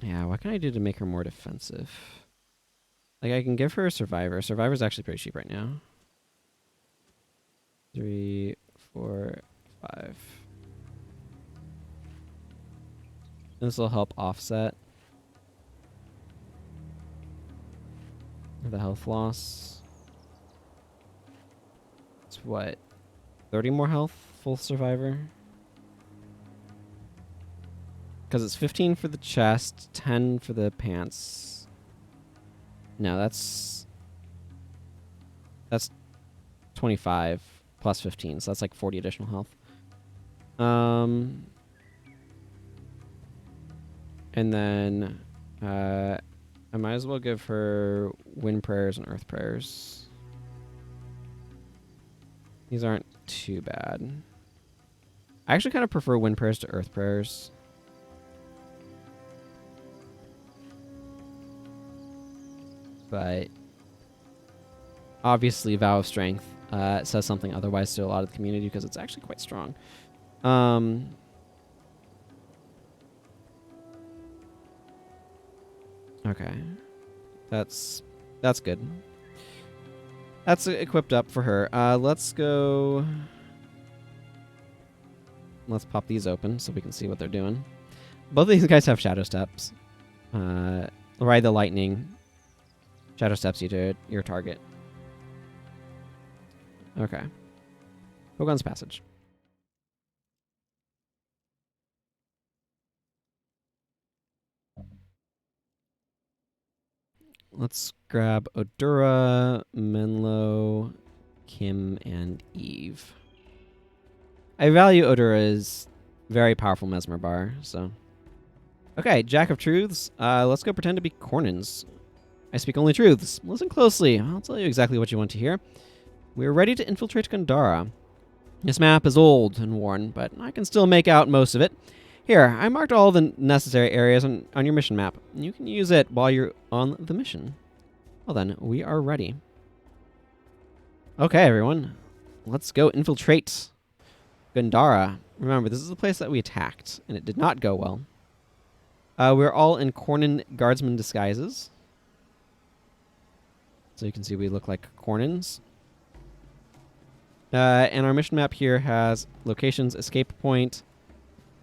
Yeah, what can I do to make her more defensive? Like, I can give her a Survivor. Survivor's actually pretty cheap right now. 3, 4, 5. This will help offset the health loss. It's what? 30 more health? Full Survivor? Because it's 15 for the chest, 10 for the pants. No, that's 25 plus 15, so that's like 40 additional health. And then I might as well give her Wind Prayers and Earth Prayers. These aren't too bad. I actually kind of prefer Wind Prayers to Earth Prayers. But obviously Vow of Strength says something otherwise to a lot of the community because it's actually quite strong. Okay. That's good. That's equipped up for her. Let's go... Let's pop these open so we can see what they're doing. Both of these guys have Shadow Steps. Ride the Lightning. Shadow Steps you to your target. Okay. Pogahn's Passage. Let's grab Odura, Menlo, Kim, and Eve. I value Odura's very powerful Mesmer Bar, so... Okay, Jack of Truths. Let's go pretend to be Cornins. I speak only truths. Listen closely. I'll tell you exactly what you want to hear. We are ready to infiltrate Gandara. This map is old and worn, but I can still make out most of it. Here, I marked all the necessary areas on your mission map. You can use it while you're on the mission. Well then, we are ready. Okay, everyone. Let's go infiltrate Gandara. Remember, this is the place that we attacked, and it did not go well. We're all in Cornin guardsman disguises. So you can see we look like Cornins. And our mission map here has locations, escape point,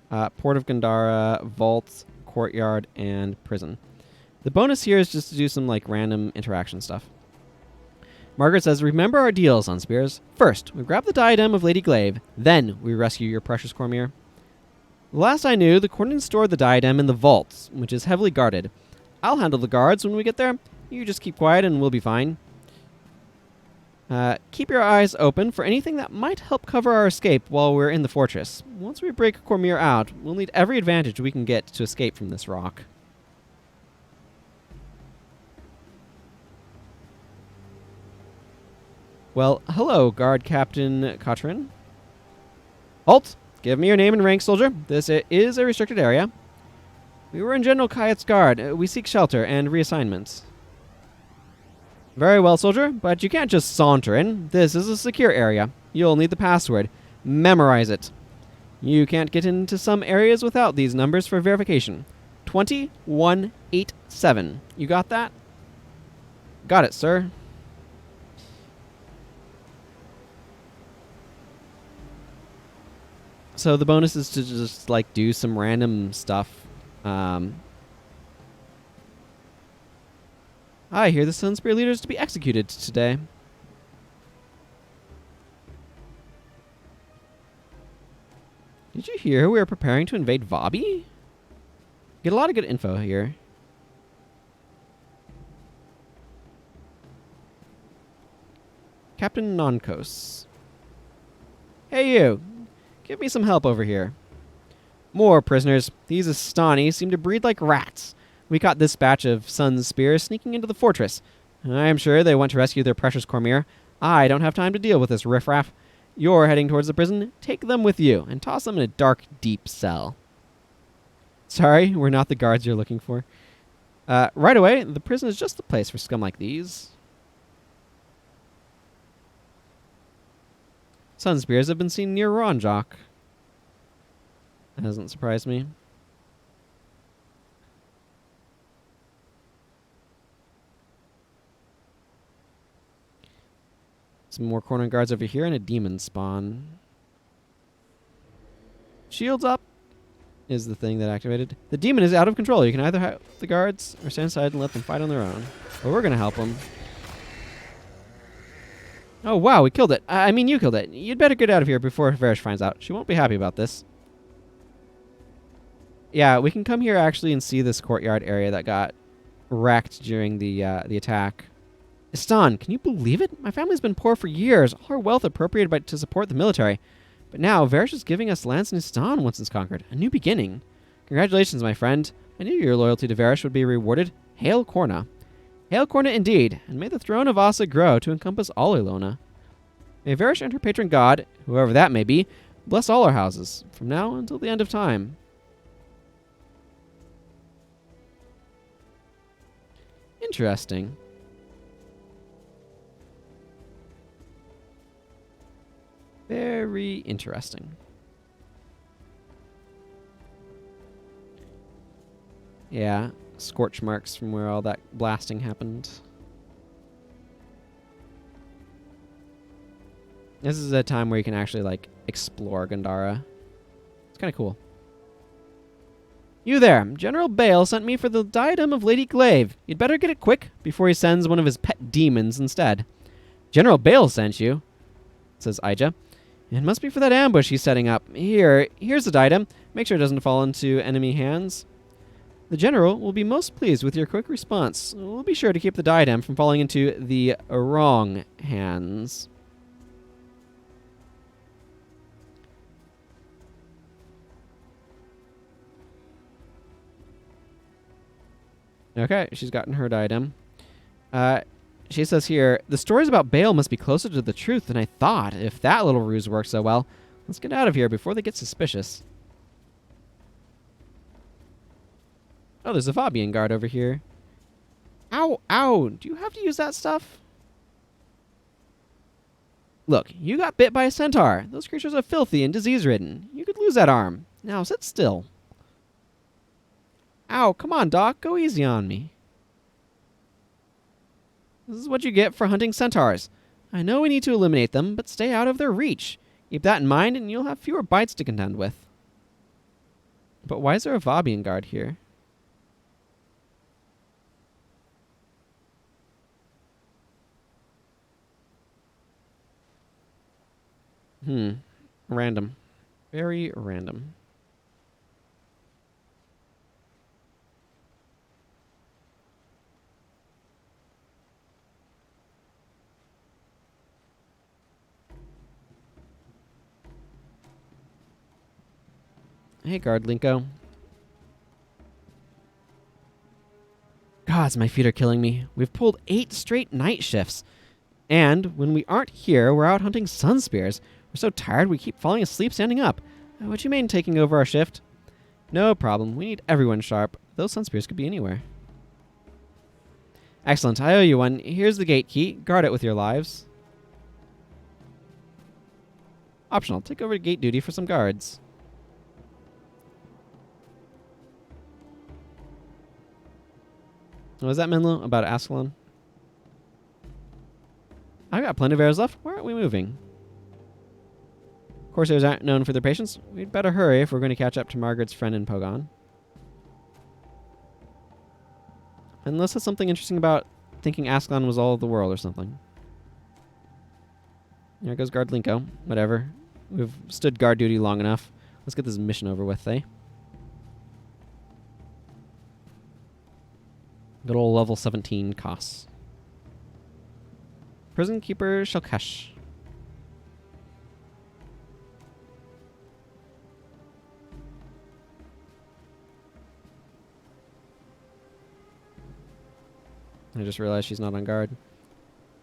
Port of Gandara, vault, courtyard, and prison. The bonus here is just to do some like random interaction stuff. Margrid says, remember our deals, Unspears. First, we grab the diadem of Lady Glaive. Then, we rescue your precious Kormir. The last I knew, the Cornins stored the diadem in the vault, which is heavily guarded. I'll handle the guards when we get there. You just keep quiet and we'll be fine. Keep your eyes open for anything that might help cover our escape while we're in the fortress. Once we break Kormir out, we'll need every advantage we can get to escape from this rock. Well, hello, Guard Captain Katrin. Halt! Give me your name and rank, soldier. This is a restricted area. We were in General Kayet's guard. We seek shelter and reassignments. Very well, soldier, but you can't just saunter in. This is a secure area. You'll need the password. Memorize it. You can't get into some areas without these numbers for verification. 2187. You got that? Got it, sir. So the bonus is to just, like, do some random stuff. I hear the Sunspear leader is to be executed today. Did you hear we are preparing to invade Vabbi? Get a lot of good info here. Captain Nonkos. Hey you! Give me some help over here. More prisoners. These Astani seem to breed like rats. We caught this batch of Sun's Spears sneaking into the fortress. I am sure they want to rescue their precious Kormir. I don't have time to deal with this riffraff. You're heading towards the prison. Take them with you and toss them in a dark, deep cell. Sorry, we're not the guards you're looking for. Right away, the prison is just the place for scum like these. Sun Spears have been seen near Ronjok. That doesn't surprise me. Some more corner guards over here and a demon spawn. Shields up is the thing that activated. The demon is out of control. You can either have the guards or stand aside and let them fight on their own. But we're going to help them. Oh, wow, we killed it. I mean, you killed it. You'd better get out of here before Varish finds out. She won't be happy about this. Yeah, we can come here actually and see this courtyard area that got wrecked during the attack. Istan, can you believe it? My family's been poor for years, all our wealth appropriated to support the military. But now, Varish is giving us lands in Istan once it's conquered. A new beginning. Congratulations, my friend. I knew your loyalty to Varish would be rewarded. Hail Korna. Hail Korna indeed, and may the throne of Asa grow to encompass all Ilona. May Varish and her patron god, whoever that may be, bless all our houses, from now until the end of time. Interesting. Very interesting. Yeah, scorch marks from where all that blasting happened. This is a time where you can actually, like, explore Gandara. It's kind of cool. You there. General Bale sent me for the diadem of Lady Glaive. You'd better get it quick before he sends one of his pet demons instead. General Bale sent you, says Ija. It must be for that ambush he's setting up. Here's the diadem. Make sure it doesn't fall into enemy hands. The general will be most pleased with your quick response. We'll be sure to keep the diadem from falling into the wrong hands. Okay, she's gotten her diadem. She says here, the stories about Bale must be closer to the truth than I thought. If that little ruse works so well, let's get out of here before they get suspicious. Oh, there's a Fabian guard over here. Ow, ow, do you have to use that stuff? Look, you got bit by a centaur. Those creatures are filthy and disease-ridden. You could lose that arm. Now sit still. Ow, come on, Doc, go easy on me. This is what you get for hunting centaurs. I know we need to eliminate them, but stay out of their reach. Keep that in mind, and you'll have fewer bites to contend with. But why is there a Fabian guard here? Random. Very random. Hey, Guard Linko. Gods, my feet are killing me. We've pulled 8 straight night shifts. And when we aren't here, we're out hunting sun spears. We're so tired we keep falling asleep standing up. What you mean taking over our shift? No problem. We need everyone sharp. Those sun spears could be anywhere. Excellent. I owe you one. Here's the gate key. Guard it with your lives. Optional. Take over gate duty for some guards. What was that, Menlo? About Ascalon? I've got plenty of arrows left. Why aren't we moving? Corsairs aren't known for their patience. We'd better hurry if we're going to catch up to Margrid's friend in Pogahn. Unless there's something interesting about thinking Ascalon was all of the world or something. There goes Guard Linko. Whatever. We've stood guard duty long enough. Let's get this mission over with, eh? Good old level 17 costs. Prison Keeper Shalkesh. I just realized she's not on guard.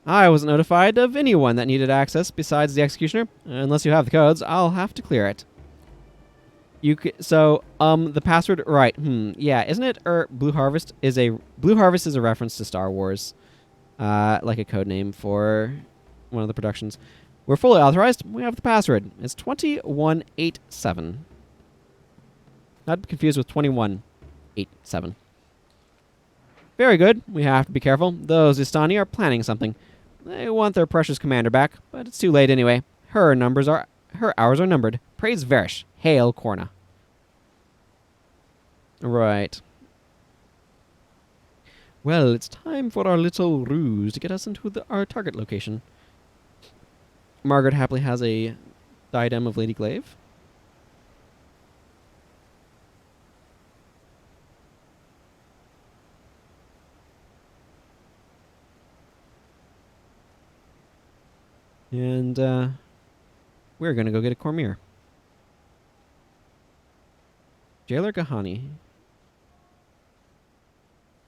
I wasn't notified of anyone that needed access besides the Executioner. Unless you have the codes, I'll have to clear it. The password, right? Yeah, isn't it? Blue Harvest is a reference to Star Wars, like a code name for one of the productions. We're fully authorized. We have the password. It's 2187. Not to be confused with 2187. Very good. We have to be careful. Those Istani are planning something. They want their precious commander back, but it's too late anyway. Her hours are numbered. Praise Varish. Hail Korna. Right. Well, it's time for our little ruse to get us into our target location. Margrid happily has a diadem of Lady Glaive. And we're going to go get a Kormir. Jailer Gahani.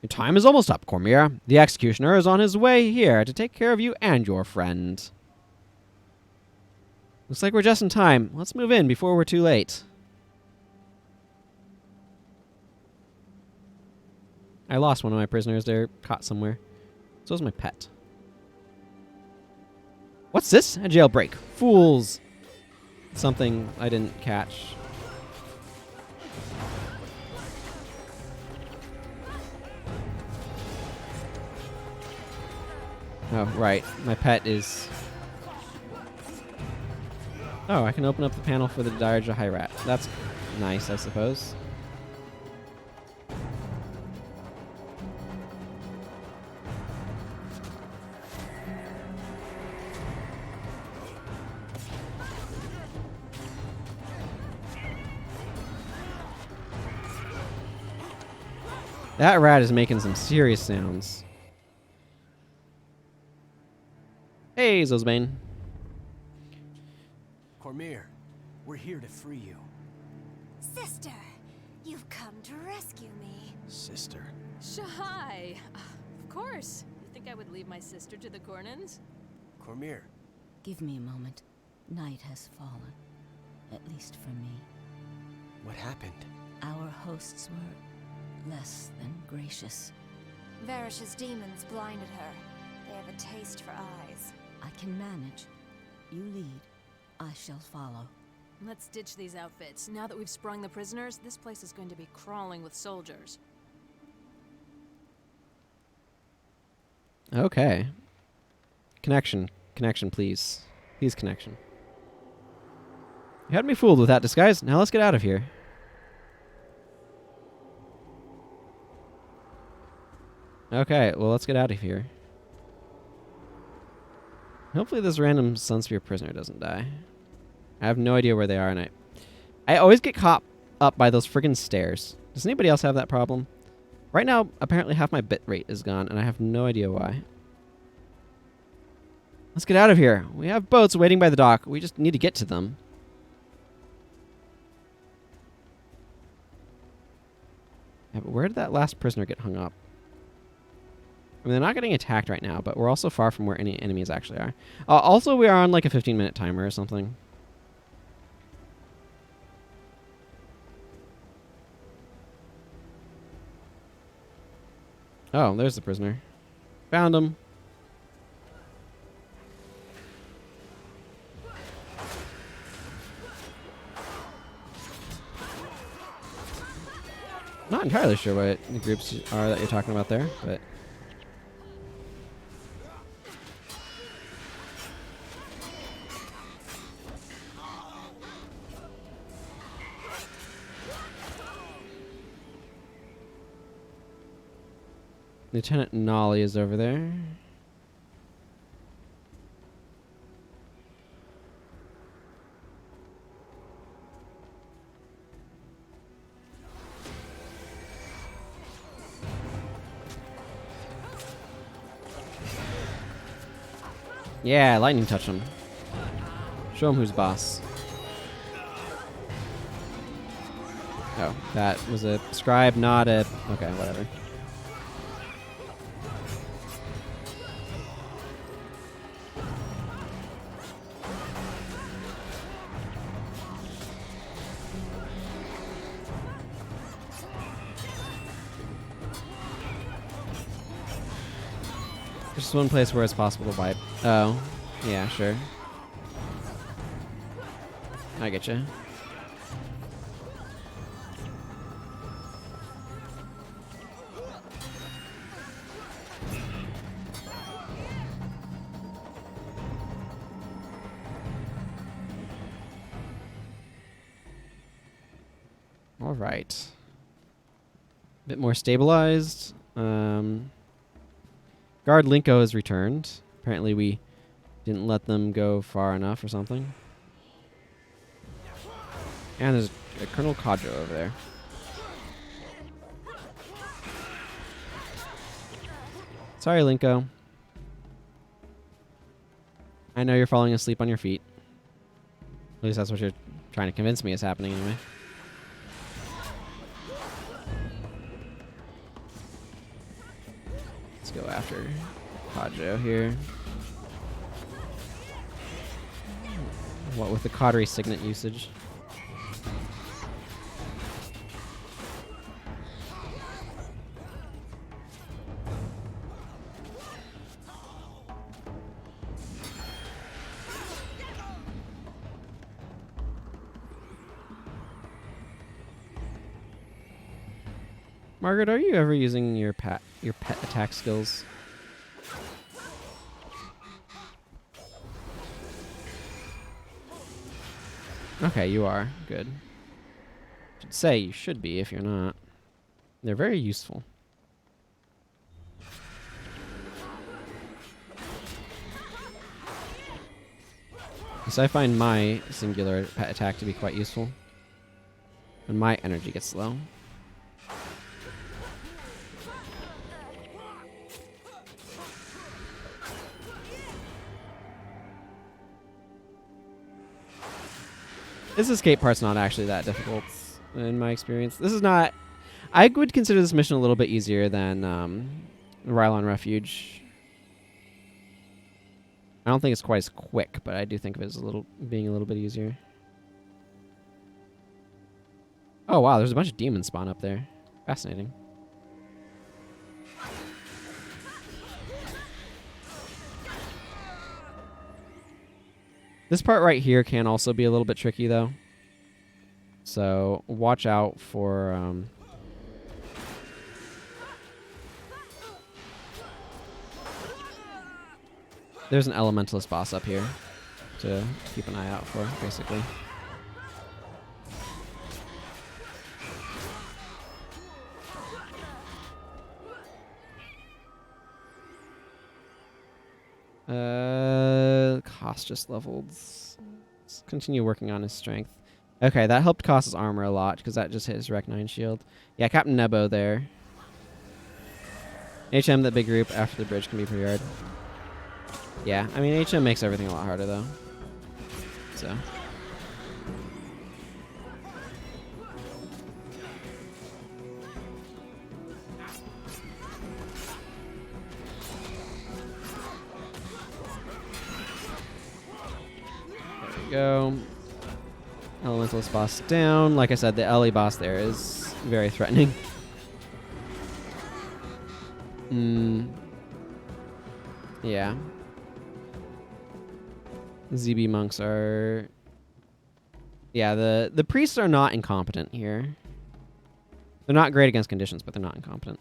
Your time is almost up, Kormir. The Executioner is on his way here to take care of you and your friend. Looks like we're just in time. Let's move in before we're too late. I lost one of my prisoners. They're caught somewhere. So is my pet. What's this? A jailbreak. Fools. Something I didn't catch. Oh, right. My pet is... Oh, I can open up the panel for the Dire Jahirat. That's nice, I suppose. That rat is making some serious sounds. Hey, Zosbane. Kormir, we're here to free you. Sister, you've come to rescue me. Sister. Shahai! Of course. You think I would leave my sister to the Cornins? Kormir. Give me a moment. Night has fallen. At least for me. What happened? Our hosts were less than gracious. Varish's demons blinded her. They have a taste for eyes. I can manage. You lead. I shall follow. Let's ditch these outfits. Now that we've sprung the prisoners, this place is going to be crawling with soldiers. Okay. Connection. Connection, please. Please, connection. You had me fooled with that disguise. Now let's get out of here. Okay, well, let's get out of here. Hopefully this random Sunspear prisoner doesn't die. I have no idea where they are, and I always get caught up by those friggin' stairs. Does anybody else have that problem? Right now, apparently half my bit rate is gone, and I have no idea why. Let's get out of here. We have boats waiting by the dock. We just need to get to them. Yeah, but where did that last prisoner get hung up? I mean, they're not getting attacked right now, but we're also far from where any enemies actually are. Also, we are on like a 15-minute timer or something. Oh, there's the prisoner. Found him. Not entirely sure what the groups are that you're talking about there, but... Lieutenant Nolly is over there. Yeah, lightning touch him. Show him who's boss. Oh, that was a scribe, not a... Okay, whatever. There's just one place where it's possible to wipe. Oh, yeah, sure. I get you. All right. A bit more stabilized. Guard Linko has returned. Apparently we didn't let them go far enough or something. And there's a Colonel Kadjo over there. Sorry, Linko. I know you're falling asleep on your feet. At least that's what you're trying to convince me is happening anyway. Let's go after Kadjo here. What with the Cautery Signet usage? Margaret, are you ever using your pet attack skills? Okay, you are. Good. Should say you should be if you're not. They're very useful. So I find my singular pet attack to be quite useful when my energy gets low. This escape part's not actually that difficult in my experience. This is not... I would consider this mission a little bit easier than Rylon Refuge. I don't think it's quite as quick, but I do think of it as being a little bit easier. Oh wow, there's a bunch of demons spawn up there. Fascinating. This part right here can also be a little bit tricky, though. So watch out for... There's an Elementalist boss up here to keep an eye out for, basically. Koss just leveled. Let's continue working on his strength. Okay, that helped Koss's armor a lot because that just hit his Rec 9 shield. Yeah, Captain Nebo there. HM, that big group after the bridge can be pretty hard. Yeah, I mean, HM makes everything a lot harder, though. So... go. Elementalist boss down. Like I said, the Ellie boss there is very threatening. Yeah. ZB monks are... Yeah, the priests are not incompetent here. They're not great against conditions, but they're not incompetent.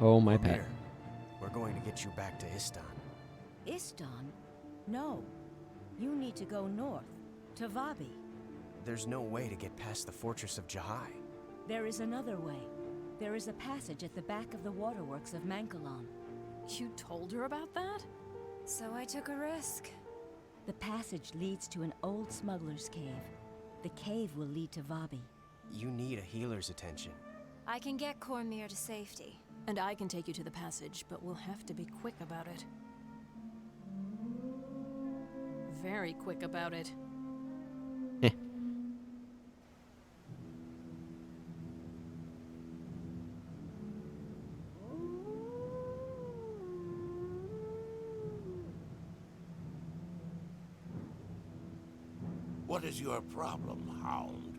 Oh, my pet. Kormir, we're going to get you back to Istan. Istan? No. You need to go north, to Vabbi. There's no way to get past the fortress of Jahai. There is another way. There is a passage at the back of the waterworks of Mankalan. You told her about that? So I took a risk. The passage leads to an old smuggler's cave. The cave will lead to Vabbi. You need a healer's attention. I can get Cormir to safety. And I can take you to the passage, but we'll have to be quick about it. Very quick about it. What is your problem, Hound?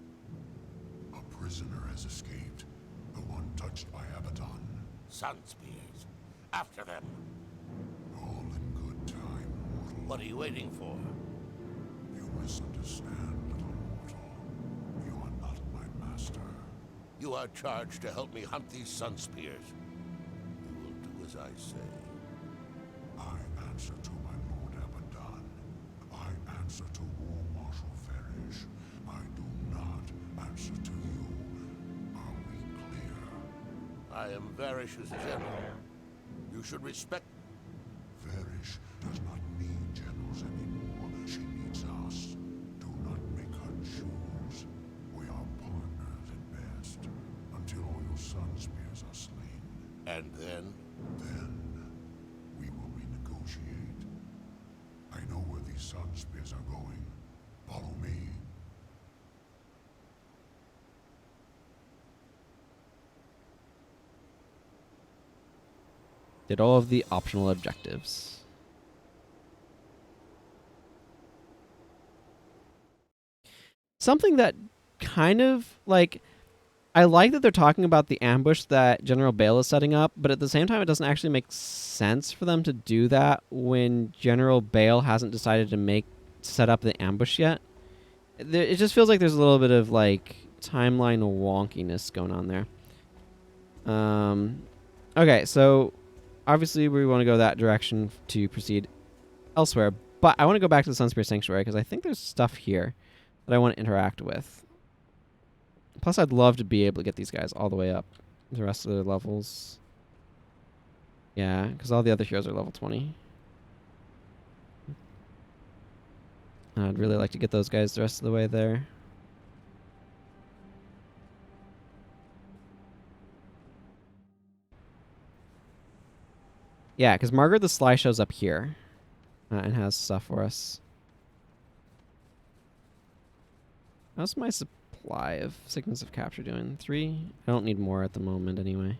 A prisoner has escaped. The one touched by Abaddon. Sun Spears. After them. All in good time, mortal. What are you waiting for? You misunderstand, little mortal. You are not my master. You are charged to help me hunt these Sun Spears. You will do as I say. I answer to my Lord Abaddon. I answer to War Marshal Farish. I do not answer to you. Are we clear? I am Varish's general. You should respect... Farish does not need generals anymore. She needs us. Do not make her choose. We are partners at best. Until all your Sun Spears are slain. And then? Then we will renegotiate. I know where these Sun Spears are going. Follow me. Did all of the optional objectives. Something that kind of, like, I like that they're talking about the ambush that General Bale is setting up, but at the same time it doesn't actually make sense for them to do that when General Bale hasn't decided to set up the ambush yet. It just feels like there's a little bit of, like, timeline wonkiness going on there. Okay, so obviously we want to go that direction to proceed elsewhere, but I want to go back to the Sunspear Sanctuary because I think there's stuff here that I want to interact with. Plus, I'd love to be able to get these guys all the way up the rest of their levels. Yeah, because all the other heroes are level 20. I'd really like to get those guys the rest of the way there. Yeah, because Margrid the Sly shows up here and has stuff for us. How's my supply of Signals of Capture doing? 3? I don't need more at the moment anyway.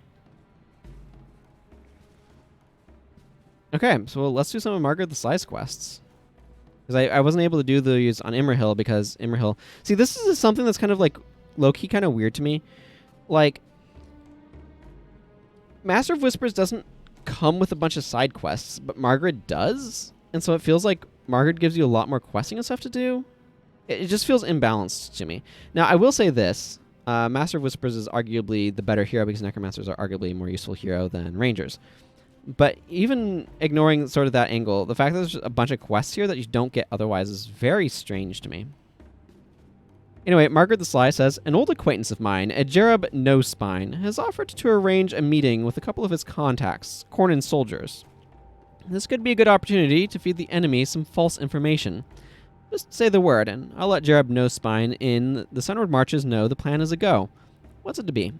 Okay, so let's do some of Margrid the Sly's quests. Because I wasn't able to do these on Immerhill because Immerhill... See, this is something that's kind of like low-key kind of weird to me. Like, Master of Whispers doesn't come with a bunch of side quests, but Margrid does. And so it feels like Margrid gives you a lot more questing and stuff to do. It just feels imbalanced to me. Now, I will say this. Master of Whispers is arguably the better hero because Necromancers are arguably a more useful hero than Rangers. But even ignoring sort of that angle, the fact that there's a bunch of quests here that you don't get otherwise is very strange to me. Anyway, Margrid the Sly says, an old acquaintance of mine, a Jerub No Spine, has offered to arrange a meeting with a couple of his contacts, Cornin soldiers. This could be a good opportunity to feed the enemy some false information. Just say the word, and I'll let Jerub No Spine in the Sunward Marches know the plan is a go. What's it to be?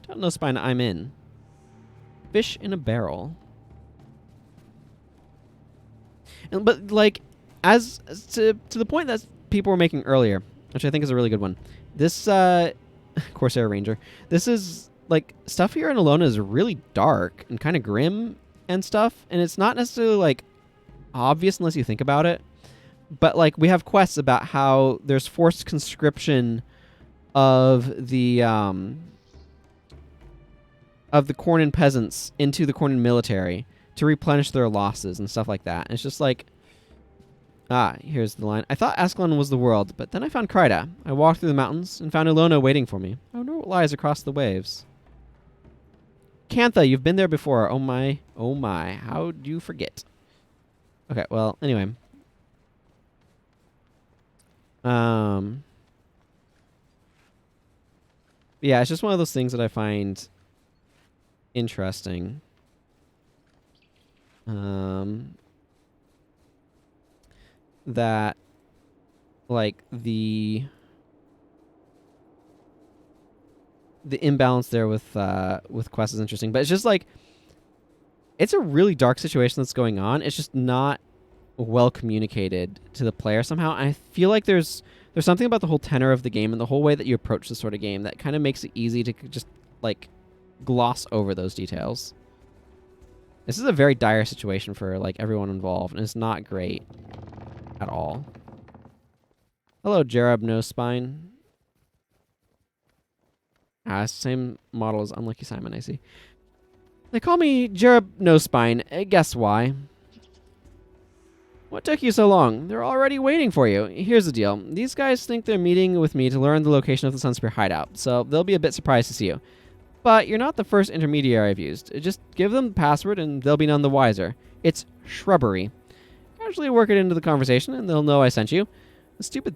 Tell No Spine I'm in. Fish in a barrel. But, like, as to the point that people were making earlier, which I think is a really good one. This, Corsair Ranger, this is, like, stuff here in Alona is really dark and kind of grim and stuff, and it's not necessarily, like, obvious unless you think about it. But, like, we have quests about how there's forced conscription of the Cornin peasants into the Cornin military to replenish their losses and stuff like that. And it's just like, here's the line. I thought Ascalon was the world, but then I found Kryda. I walked through the mountains and found Ilona waiting for me. I wonder what lies across the waves. Cantha, you've been there before. Oh my. Oh my. How do you forget? Okay, well, anyway. Yeah, it's just one of those things that I find interesting. That, like, the imbalance there with Quest is interesting, but it's just like, it's a really dark situation that's going on. It's just not well communicated to the player somehow. I feel like there's something about the whole tenor of the game and the whole way that you approach this sort of game that kind of makes it easy to just like gloss over those details. This is a very dire situation for like everyone involved, and it's not great at all. Hello, Jarab No Spine. It's the same model as Unlucky Simon, I see. They call me Jarab No Spine. Guess why? What took you so long? They're already waiting for you. Here's the deal. These guys think they're meeting with me to learn the location of the Sunspear hideout, so they'll be a bit surprised to see you. But you're not the first intermediary I've used. Just give them the password and they'll be none the wiser. It's shrubbery. Casually work it into the conversation and they'll know I sent you. The stupid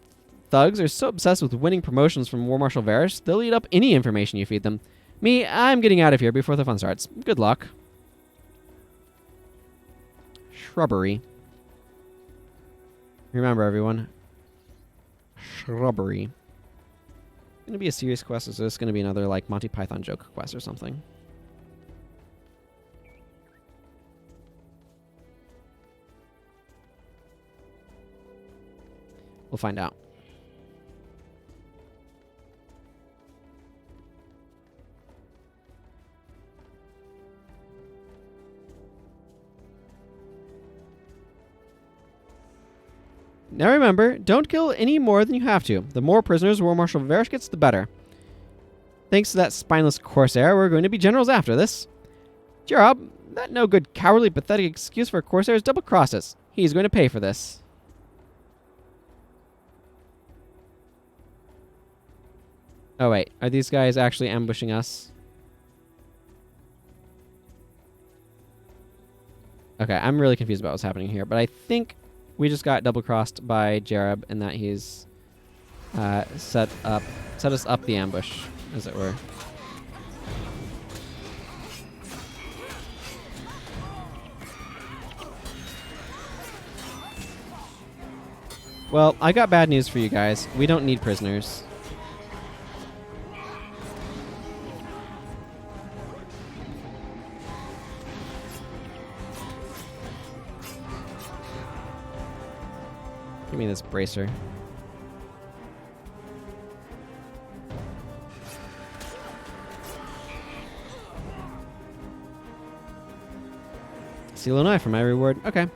thugs are so obsessed with winning promotions from War Marshal Varys, they'll eat up any information you feed them. Me, I'm getting out of here before the fun starts. Good luck. Shrubbery. Remember, everyone. Shrubbery. Going to be a serious quest, or is this going to be another, like, Monty Python joke quest or something? We'll find out. Now remember, don't kill any more than you have to. The more prisoners War Marshal Varys gets, the better. Thanks to that spineless Corsair, we're going to be generals after this. Jarab, that no good, cowardly, pathetic excuse for a Corsair is double-crossed us. He's going to pay for this. Oh wait, are these guys actually ambushing us? Okay, I'm really confused about what's happening here, but I think we just got double-crossed by Jarab in that he's set us up the ambush, as it were. Well, I got bad news for you guys. We don't need prisoners. Give me this bracer. Seal knife for my reward. Okay.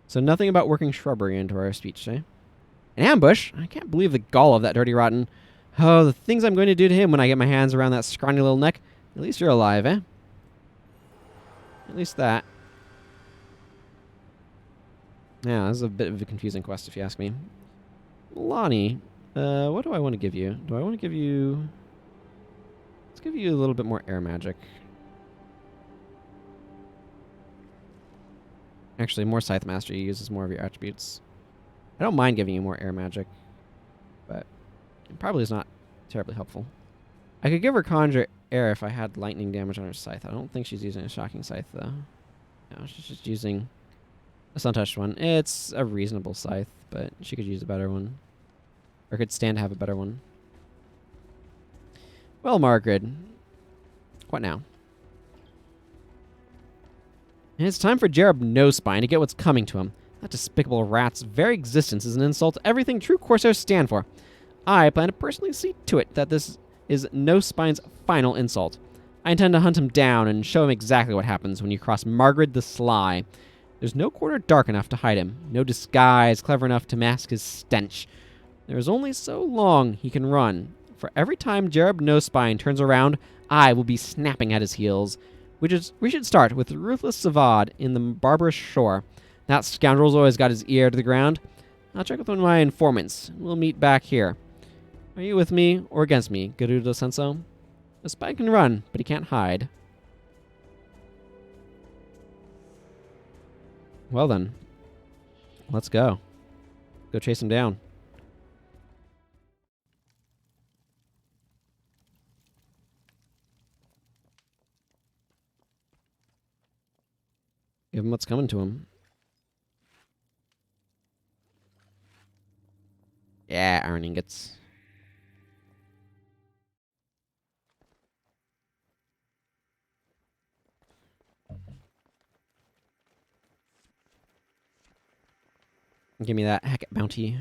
So nothing about working shrubbery into our speech, eh? An ambush? I can't believe the gall of that dirty rotten. Oh, the things I'm going to do to him when I get my hands around that scrawny little neck. At least you're alive, eh? At least that. Yeah, this is a bit of a confusing quest, if you ask me. Lonnie, what do I want to give you? Do I want to give you... Let's give you a little bit more air magic. Actually, more Scythe Mastery uses more of your attributes. I don't mind giving you more air magic, but it probably is not terribly helpful. I could give her Conjure Air if I had lightning damage on her Scythe. I don't think she's using a Shocking Scythe, though. No, she's just using a Sun-Touched one. It's a reasonable Scythe, but she could use a better one. Or could stand to have a better one. Well, Margrid. What now? And it's time for Jarab No Spine to get what's coming to him. That despicable rat's very existence is an insult to everything true Corsairs stand for. I plan to personally see to it that this is No Spine's final insult. I intend to hunt him down and show him exactly what happens when you cross Margrid the Sly. There's no corner dark enough to hide him, no disguise clever enough to mask his stench. There is only so long he can run. For every time Jarab No Spine turns around, I will be snapping at his heels. We should start with ruthless Savad in the Barbarous Shore. That scoundrel's always got his ear to the ground. I'll check with one of my informants. We'll meet back here. Are you with me or against me, Girudo Sensou? The spy can run, but he can't hide. Well then, let's go. Go chase him down. Give him what's coming to him. Yeah, iron ingots. Give me that Hackett bounty.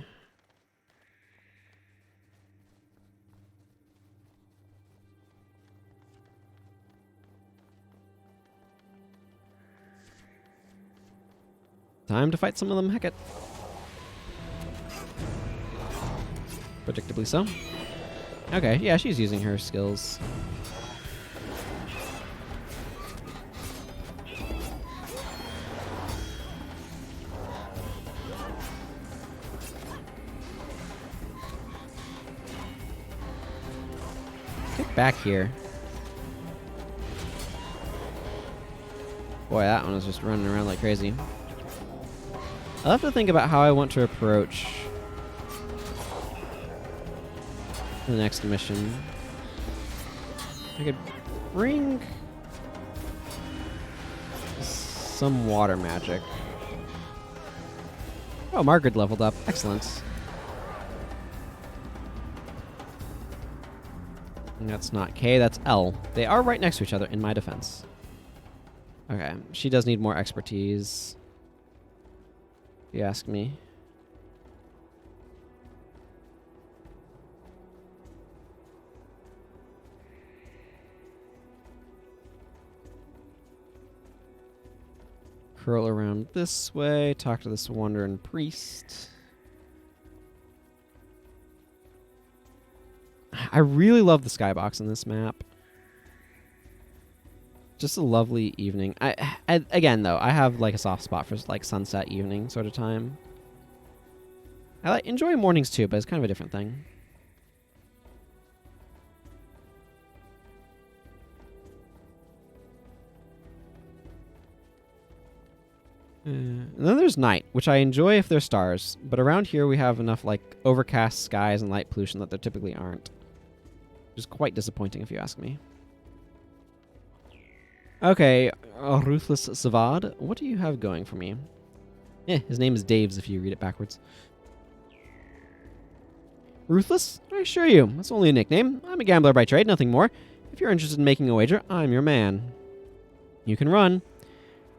Time to fight some of them Hackett. Predictably so. Okay, yeah, she's using her skills. Get back here. Boy, that one was just running around like crazy. I'll have to think about how I want to approach the next mission. I could bring some water magic. Oh, Margrid leveled up. Excellent. And that's not K, that's L. They are right next to each other in my defense. Okay, she does need more expertise, if you ask me. Curl around this way, talk to this wandering priest. I really love the skybox in this map. Just a lovely evening. I again though, I have like a soft spot for like sunset evening sort of time. I enjoy mornings too, but it's kind of a different thing. And then there's night, which I enjoy if they're stars, but around here we have enough like overcast skies and light pollution that there typically aren't. Which is quite disappointing if you ask me. Okay, Ruthless Savad, what do you have going for me? His name is Daves if you read it backwards. Ruthless? I assure you, that's only a nickname. I'm a gambler by trade, nothing more. If you're interested in making a wager, I'm your man. You can run.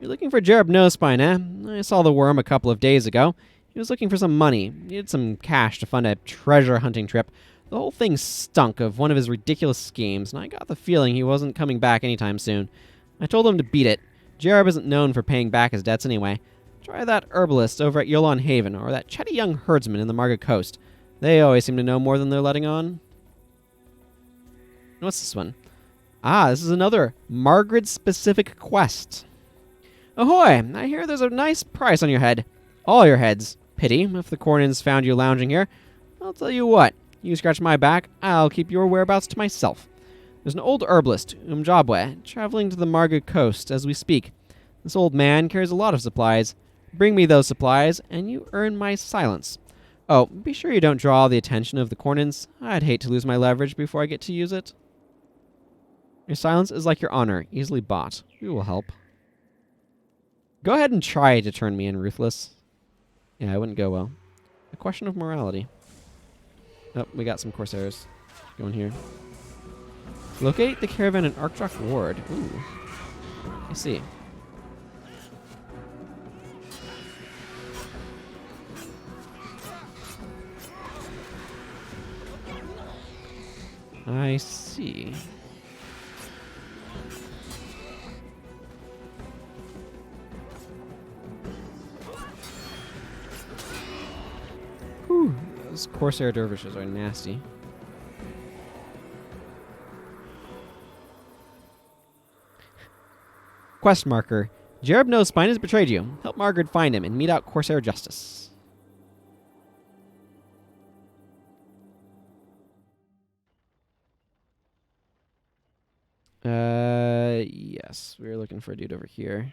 You're looking for Jerub Nosespine, eh? I saw the worm a couple of days ago. He was looking for some money. He needed some cash to fund a treasure hunting trip. The whole thing stunk of one of his ridiculous schemes, and I got the feeling he wasn't coming back anytime soon. I told him to beat it. Jerub isn't known for paying back his debts anyway. Try that herbalist over at Yolon Haven, or that chatty young herdsman in the Margrid Coast. They always seem to know more than they're letting on. What's this one? Ah, this is another Margrid-specific quest. Ahoy! I hear there's a nice price on your head. All your heads. Pity, if the Cornins found you lounging here. I'll tell you what. You scratch my back, I'll keep your whereabouts to myself. There's an old herbalist, Umjabwe, traveling to the Margrid Coast as we speak. This old man carries a lot of supplies. Bring me those supplies, and you earn my silence. Oh, be sure you don't draw the attention of the Cornins. I'd hate to lose my leverage before I get to use it. Your silence is like your honor, easily bought. We will help. Go ahead and try to turn me in, Ruthless. Yeah, it wouldn't go well. A question of morality. Oh, we got some Corsairs going here. Locate the caravan in Arkdrak Ward. Ooh. I see. I see. Whew. Those Corsair dervishes are nasty. Quest marker. Jerub Nosespine has betrayed you. Help Margrid find him and mete out Corsair justice. Yes. We were looking for a dude over here.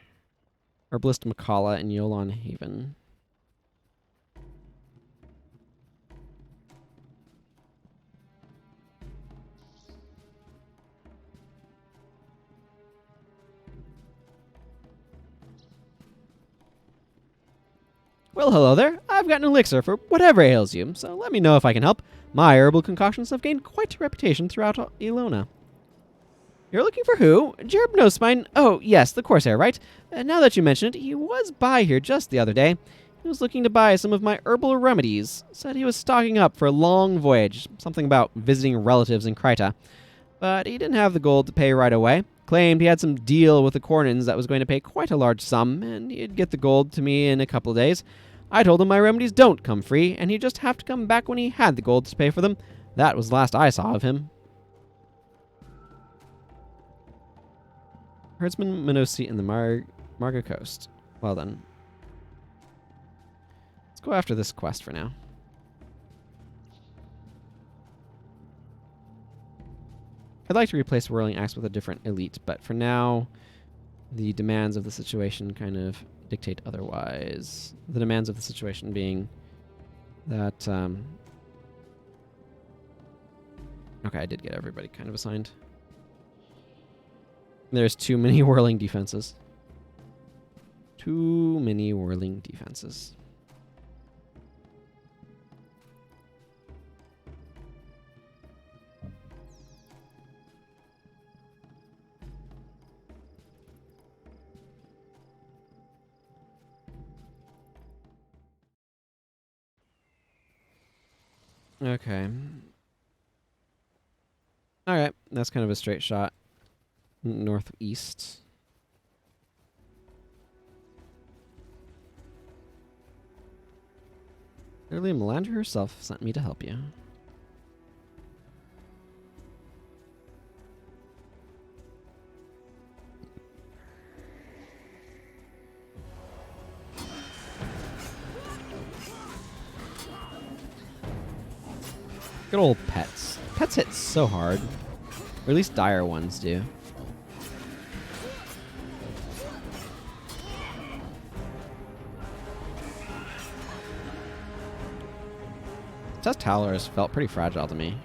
Herbalist Makala and Yolon Haven. Well, hello there. I've got an elixir for whatever ails you, so let me know if I can help. My herbal concoctions have gained quite a reputation throughout Ilona. You're looking for who? Jerb Nosepine? Oh, yes, the Corsair, right? Now that you mention it, he was by here just the other day. He was looking to buy some of my herbal remedies. Said he was stocking up for a long voyage, something about visiting relatives in Kryta. But he didn't have the gold to pay right away. Claimed he had some deal with the Cornins that was going to pay quite a large sum, and he'd get the gold to me in a couple of days. I told him my remedies don't come free, and he'd just have to come back when he had the gold to pay for them. That was the last I saw of him. Herdsman Minosi in the Marga Coast. Well then. Let's go after this quest for now. I'd like to replace Whirling Axe with a different elite, but for now, the demands of the situation kind of dictate otherwise. The demands of the situation being that... okay, I did get everybody kind of assigned. There's too many whirling defenses. Too many whirling defenses. Okay. Alright, that's kind of a straight shot. Northeast. Literally, Melandra herself sent me to help you. Good old pets. Pets hit so hard. Or at least dire ones do. Test Talor's felt pretty fragile to me.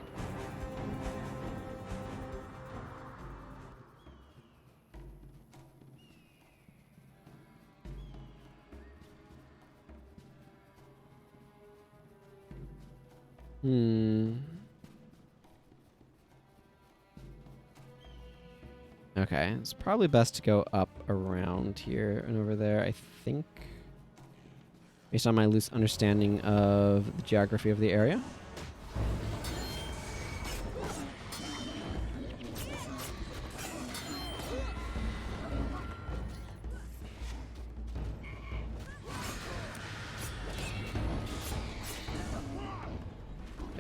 Okay, it's probably best to go up around here and over there, I think. Based on my loose understanding of the geography of the area.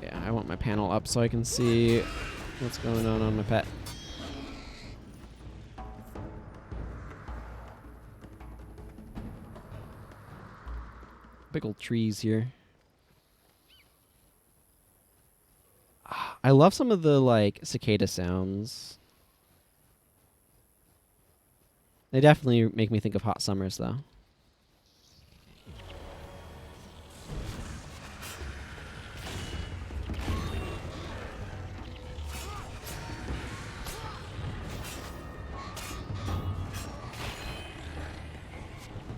Yeah, I want my panel up so I can see what's going on my pet. Big old trees here. I love some of the, like, cicada sounds. They definitely make me think of hot summers, though.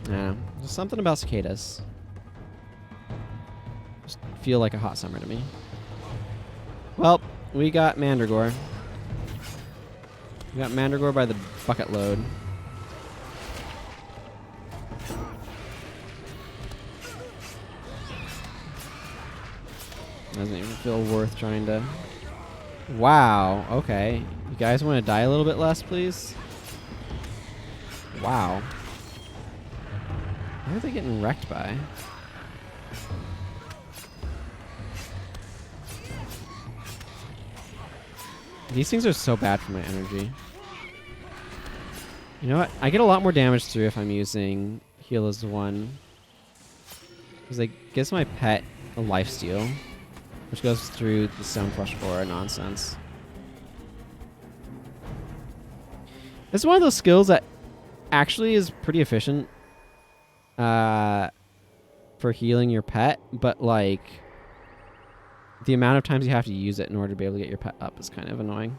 Yeah, there's something about cicadas. Feel like a hot summer to me. Well, we got Mandragore. We got Mandragore by the bucket load. Doesn't even feel worth trying to... Wow, okay. You guys want to die a little bit less, please? Wow. What are they getting wrecked by? These things are so bad for my energy. You know what? I get a lot more damage through if I'm using Heal as 1. Because it gives my pet a lifesteal, which goes through the Stone Flush Aura nonsense. It's one of those skills that actually is pretty efficient for healing your pet, but like the amount of times you have to use it in order to be able to get your pet up is kind of annoying.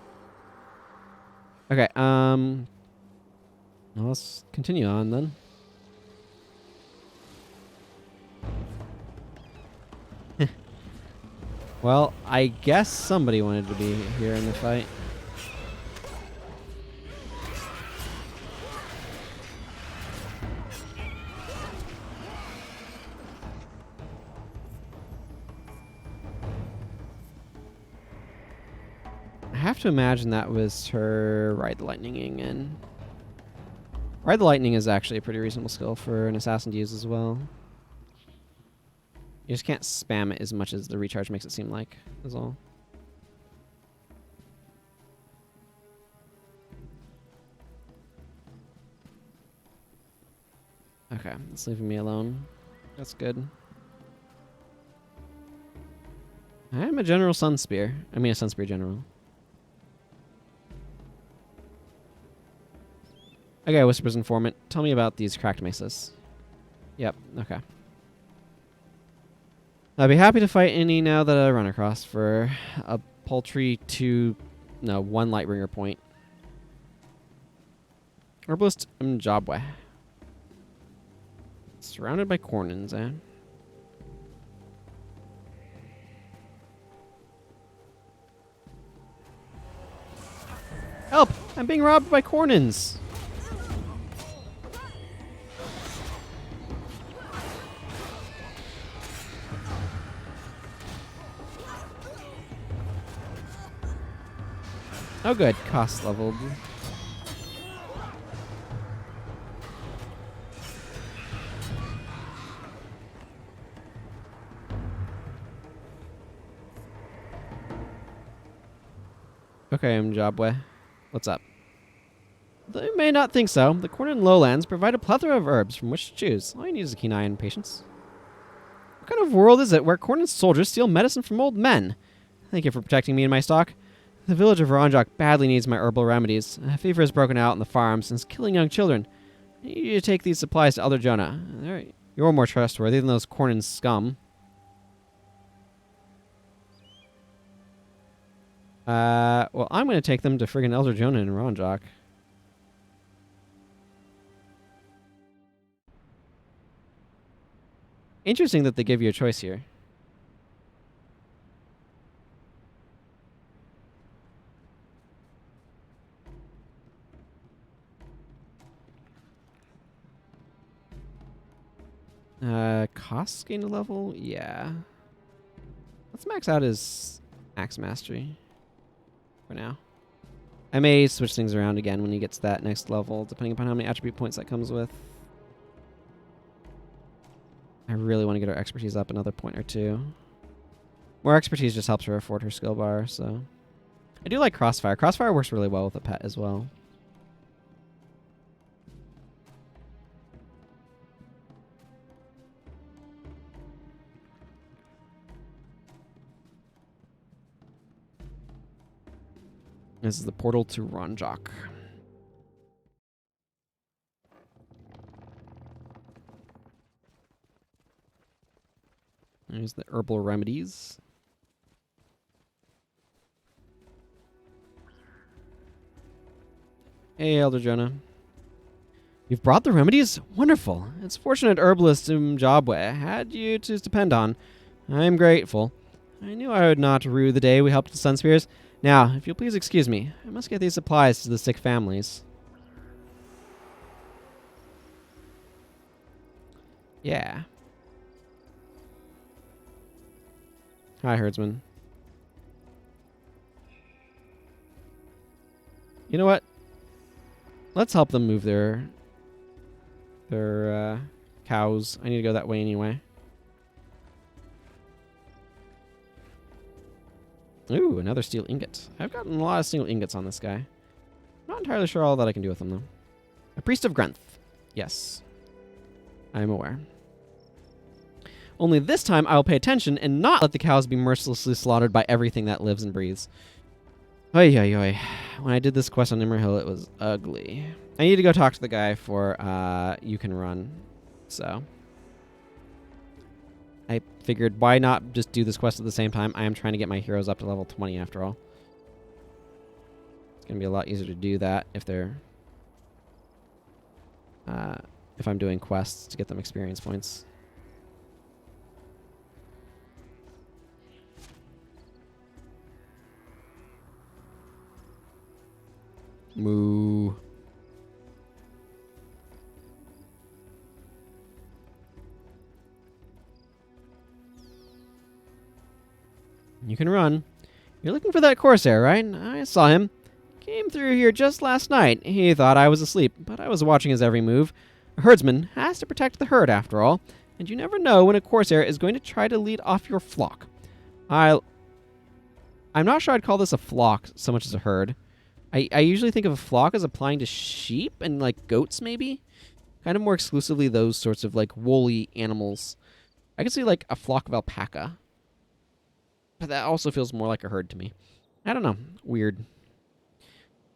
Okay, well, let's continue on then. Well, I guess somebody wanted to be here in the fight. I have to imagine that was her Ride the Lightninging in. Ride the Lightning is actually a pretty reasonable skill for an assassin to use as well. You just can't spam it as much as the recharge makes it seem like, is all. Okay, it's leaving me alone. That's good. I'm a General Sunspear. I mean a Sunspear General. Okay, Whisper's Informant. Tell me about these cracked mesas. Yep, okay. I'd be happy to fight any now that I run across for a paltry 1 Lightbringer point. Herbalist Mjabwe. Surrounded by Cornins, eh? Help! I'm being robbed by Cornins! Oh good, cost leveled. Okay, Mjabwe. What's up? Though you may not think so, the Cornin lowlands provide a plethora of herbs from which to choose. All you need is a keen eye and patience. What kind of world is it where Cornin soldiers steal medicine from old men? Thank you for protecting me and my stock. The village of Ronjok badly needs my herbal remedies. A fever has broken out on the farms and is killing young children. I need you to take these supplies to Elder Jonah. You're more trustworthy than those Cornin scum. Well, I'm going to take them to friggin' Elder Jonah in Ronjok. Interesting that they give you a choice here. Costs gain a level? Yeah. Let's max out his Axe Mastery for now. I may switch things around again when he gets to that next level, depending upon how many attribute points that comes with. I really want to get her expertise up another point or two. More expertise just helps her afford her skill bar, so. I do like Crossfire. Crossfire works really well with a pet as well. This is the portal to Ronjok. There's the herbal remedies. Hey, Elder Jonah. You've brought the remedies? Wonderful. It's fortunate herbalist Mjabwe had you to depend on. I'm grateful. I knew I would not rue the day we helped the Sunspears. Now, if you'll please excuse me, I must get these supplies to the sick families. Yeah. Hi, herdsman. You know what? Let's help them move their cows. I need to go that way anyway. Ooh, another steel ingot. I've gotten a lot of steel ingots on this guy. Not entirely sure all that I can do with them, though. A priest of Grenth. Yes. I am aware. Only this time I will pay attention and not let the cows be mercilessly slaughtered by everything that lives and breathes. Oy, oy, oy. When I did this quest on Immerhill, it was ugly. I need to go talk to the guy for You Can Run. So I figured, why not just do this quest at the same time? I am trying to get my heroes up to level 20 after all. It's going to be a lot easier to do that if they're... if I'm doing quests to get them experience points. Moo. You can run. You're looking for that Corsair, right? I saw him. Came through here just last night. He thought I was asleep, but I was watching his every move. A herdsman has to protect the herd, after all, and you never know when a Corsair is going to try to lead off your flock. I'm not sure I'd call this a flock so much as a herd. I usually think of a flock as applying to sheep and, like, goats, maybe? Kind of more exclusively those sorts of, like, woolly animals. I could see, like, a flock of alpaca. But that also feels more like a herd to me. I don't know. Weird.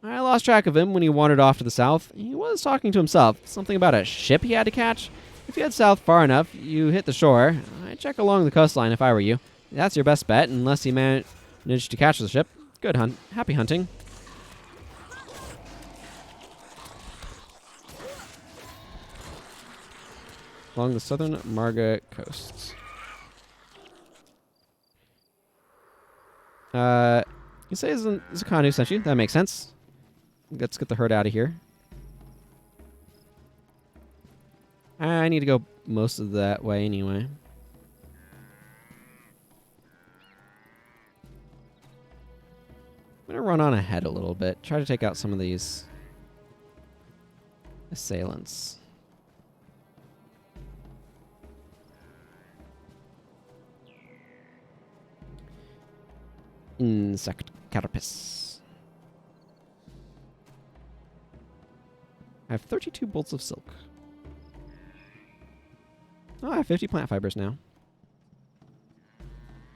I lost track of him when he wandered off to the south. He was talking to himself. Something about a ship he had to catch. If you head south far enough, you hit the shore. I'd check along the coastline if I were you. That's your best bet, unless he managed to catch the ship. Good hunt. Happy hunting. Along the southern Margrid coasts. You say it's a Khan who sent you. That makes sense. Let's get the herd out of here. I need to go most of that way anyway. I'm going to run on ahead a little bit. Try to take out some of these assailants. Insect carapace. I have 32 bolts of silk. Oh, I have 50 plant fibers now.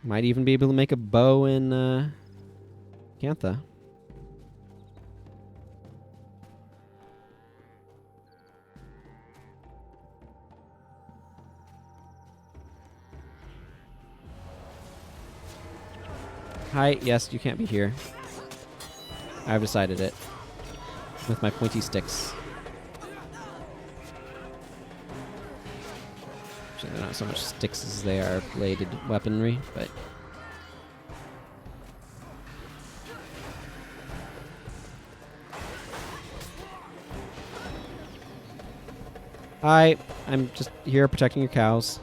Might even be able to make a bow in Cantha. Hi, yes, you can't be here. I've decided it. With my pointy sticks. Actually, they're not so much sticks as they are bladed weaponry, but... Hi, I'm just here protecting your cows.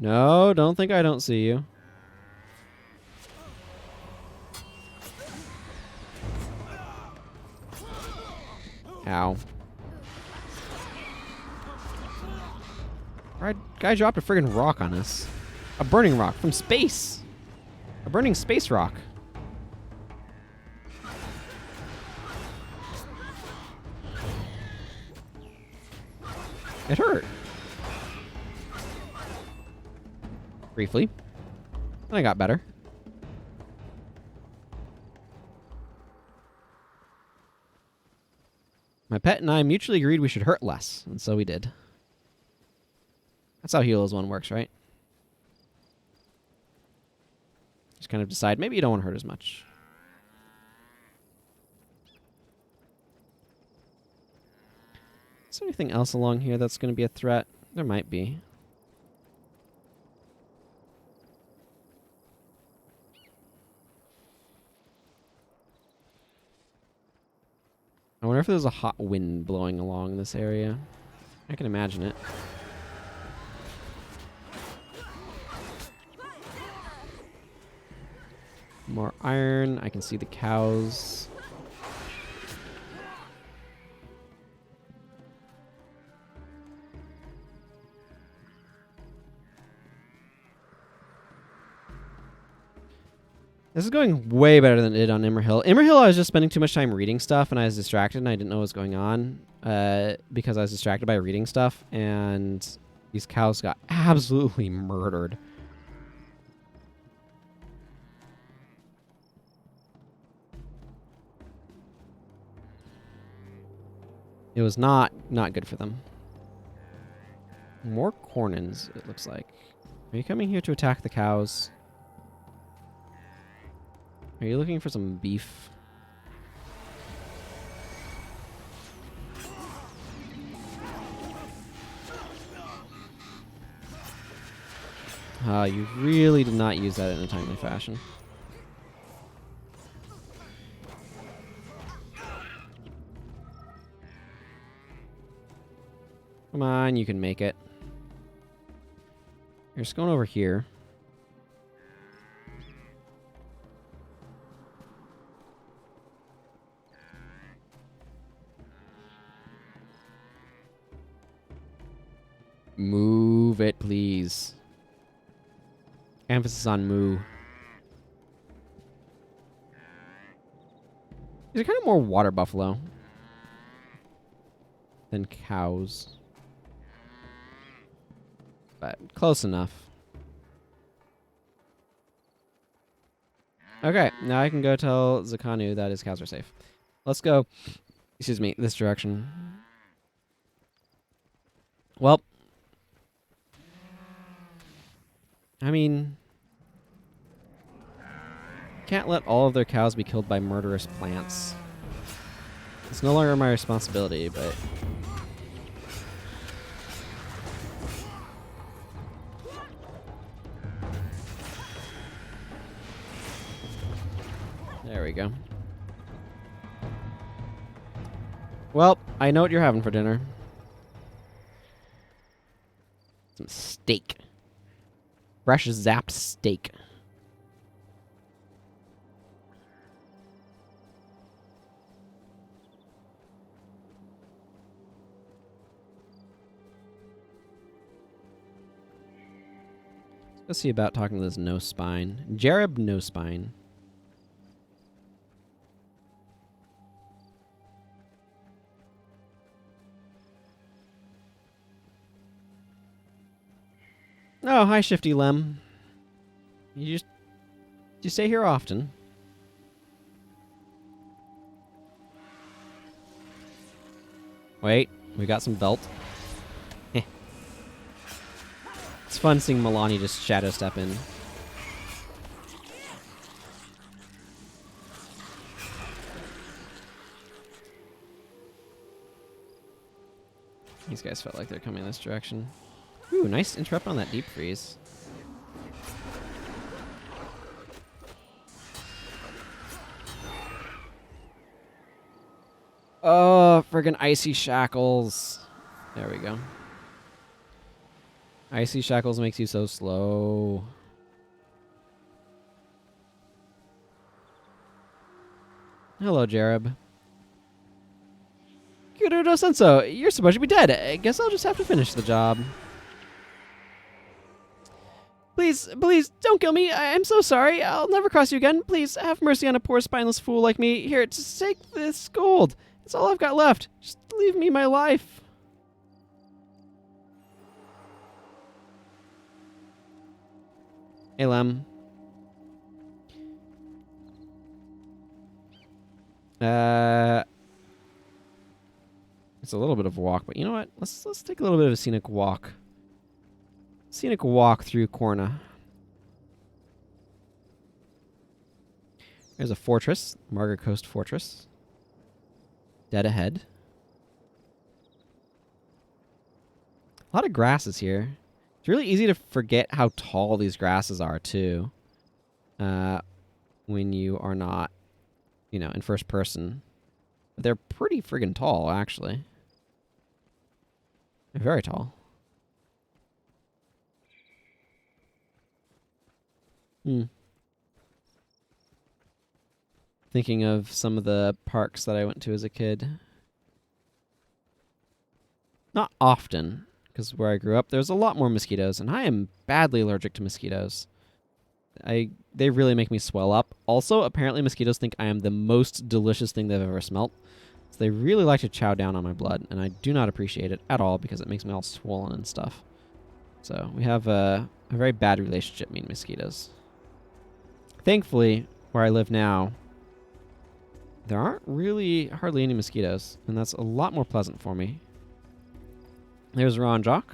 No, don't think I don't see you. Ow. Alright, guy dropped a friggin' rock on us. A burning rock from space. A burning space rock. It hurt. Briefly. Then I got better. My pet and I mutually agreed we should hurt less, and so we did. That's how Heal as One works, right? Just kind of decide, maybe you don't want to hurt as much. Is there anything else along here that's going to be a threat? There might be. I wonder if there's a hot wind blowing along this area. I can imagine it. More iron. I can see the cows. This is going way better than it did on Immerhill. Immerhill, I was just spending too much time reading stuff, and I was distracted, and I didn't know what was going on because I was distracted by reading stuff, and These cows got absolutely murdered. It was not good for them. More Cornins, it looks like. Are you coming here to attack the cows? Are you looking for some beef? You really did not use that in a timely fashion. Come on, you can make it. You're just going over here. Move it, please. Emphasis on moo. These are kind of more water buffalo than cows. But close enough. Okay, now I can go tell Zakanu that his cows are safe. Let's go, excuse me, this direction. Well, I mean, can't let all of their cows be killed by murderous plants. It's no longer my responsibility, but... There we go. Well, I know what you're having for dinner. Some steak. Fresh zapped steak. Let's see about talking to this no spine. Jareb no spine. Oh, hi, Shifty Lem. You stay here often. Wait, we got some belt. It's fun seeing Milani just shadow step in. These guys felt like they're coming this direction. Ooh, nice interrupt on that deep freeze. Oh, friggin' icy shackles. There we go. Icy shackles makes you so slow. Hello, Jareb. Girudo Sensou, you're supposed to be dead. I guess I'll just have to finish the job. Please, please, don't kill me. I'm so sorry. I'll never cross you again. Please, have mercy on a poor spineless fool like me. Here, just take this gold. It's all I've got left. Just leave me my life. Hey, Lem. It's a little bit of a walk, but you know what? Let's take a little bit of a scenic walk. Scenic walk through Corna. There's a fortress, Margrid Coast Fortress. Dead ahead. A lot of grasses here. It's really easy to forget how tall these grasses are, too. When you are not, you know, in first person. But they're pretty friggin' tall, actually. They're very tall. Thinking of some of the parks that I went to as a kid. Not often, because where I grew up, there's a lot more mosquitoes, and I am badly allergic to mosquitoes. They really make me swell up. Also, apparently mosquitoes think I am the most delicious thing they've ever smelt. So they really like to chow down on my blood, and I do not appreciate it at all because it makes me all swollen and stuff. So we have a very bad relationship, me and mosquitoes. Thankfully, where I live now, there aren't really hardly any mosquitoes, and that's a lot more pleasant for me. There's Ronjock.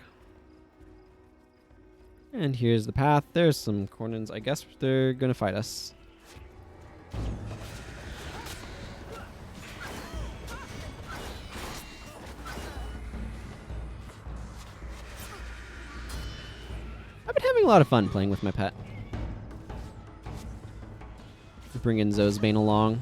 And here's the path. There's some Cornins. I guess they're going to fight us. I've been having a lot of fun playing with my pet. Bringing Zozbane along.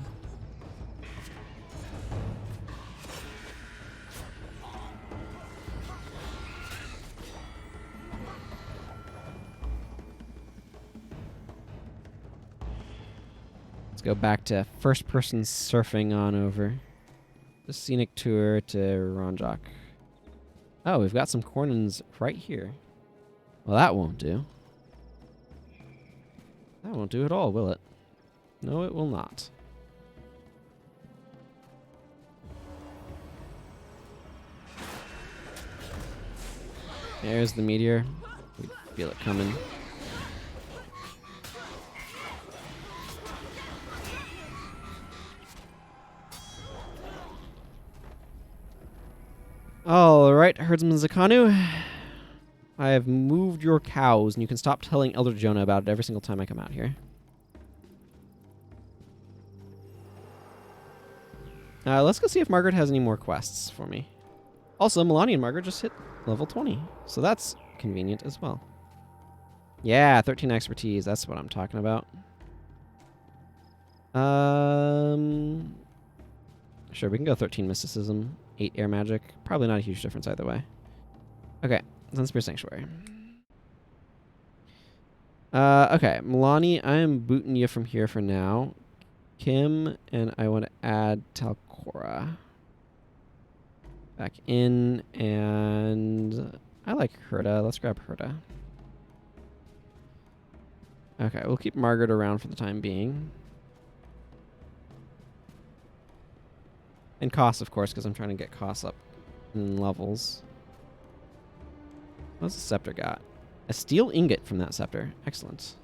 Let's go back to first-person surfing on over. The scenic tour to Ronjock. Oh, we've got some Cornins right here. Well, that won't do. That won't do at all, will it? No, it will not. There's the meteor. We feel it coming. All right, Herdsman Zakanu. I have moved your cows, and you can stop telling Elder Jonah about it every single time I come out here. Let's go see if Margrid has any more quests for me. Also, Milani and Margrid just hit level 20, so that's convenient as well. Yeah, 13 expertise. That's what I'm talking about. Sure, we can go 13 mysticism, 8 air magic. Probably not a huge difference either way. Okay, Sunspear Sanctuary. Okay, Milani, I am booting you from here for now. Kim, and I want to add Talcora back in, and I like Herda. Let's grab Herda. Okay, we'll keep Margrid around for the time being. And costs, of course, because I'm trying to get costs up in levels. What's the scepter got? A steel ingot from that scepter. Excellent.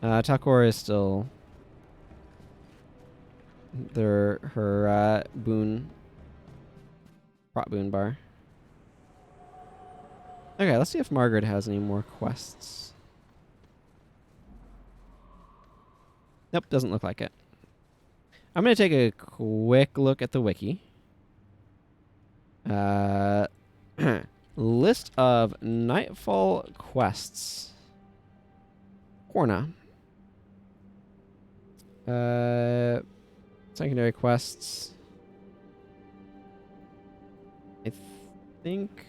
Talcora is still her boon. Prot boon bar. Okay, let's see if Margrid has any more quests. Nope, doesn't look like it. I'm going to take a quick look at the wiki. List of Nightfall quests. Corna. Secondary quests. I think...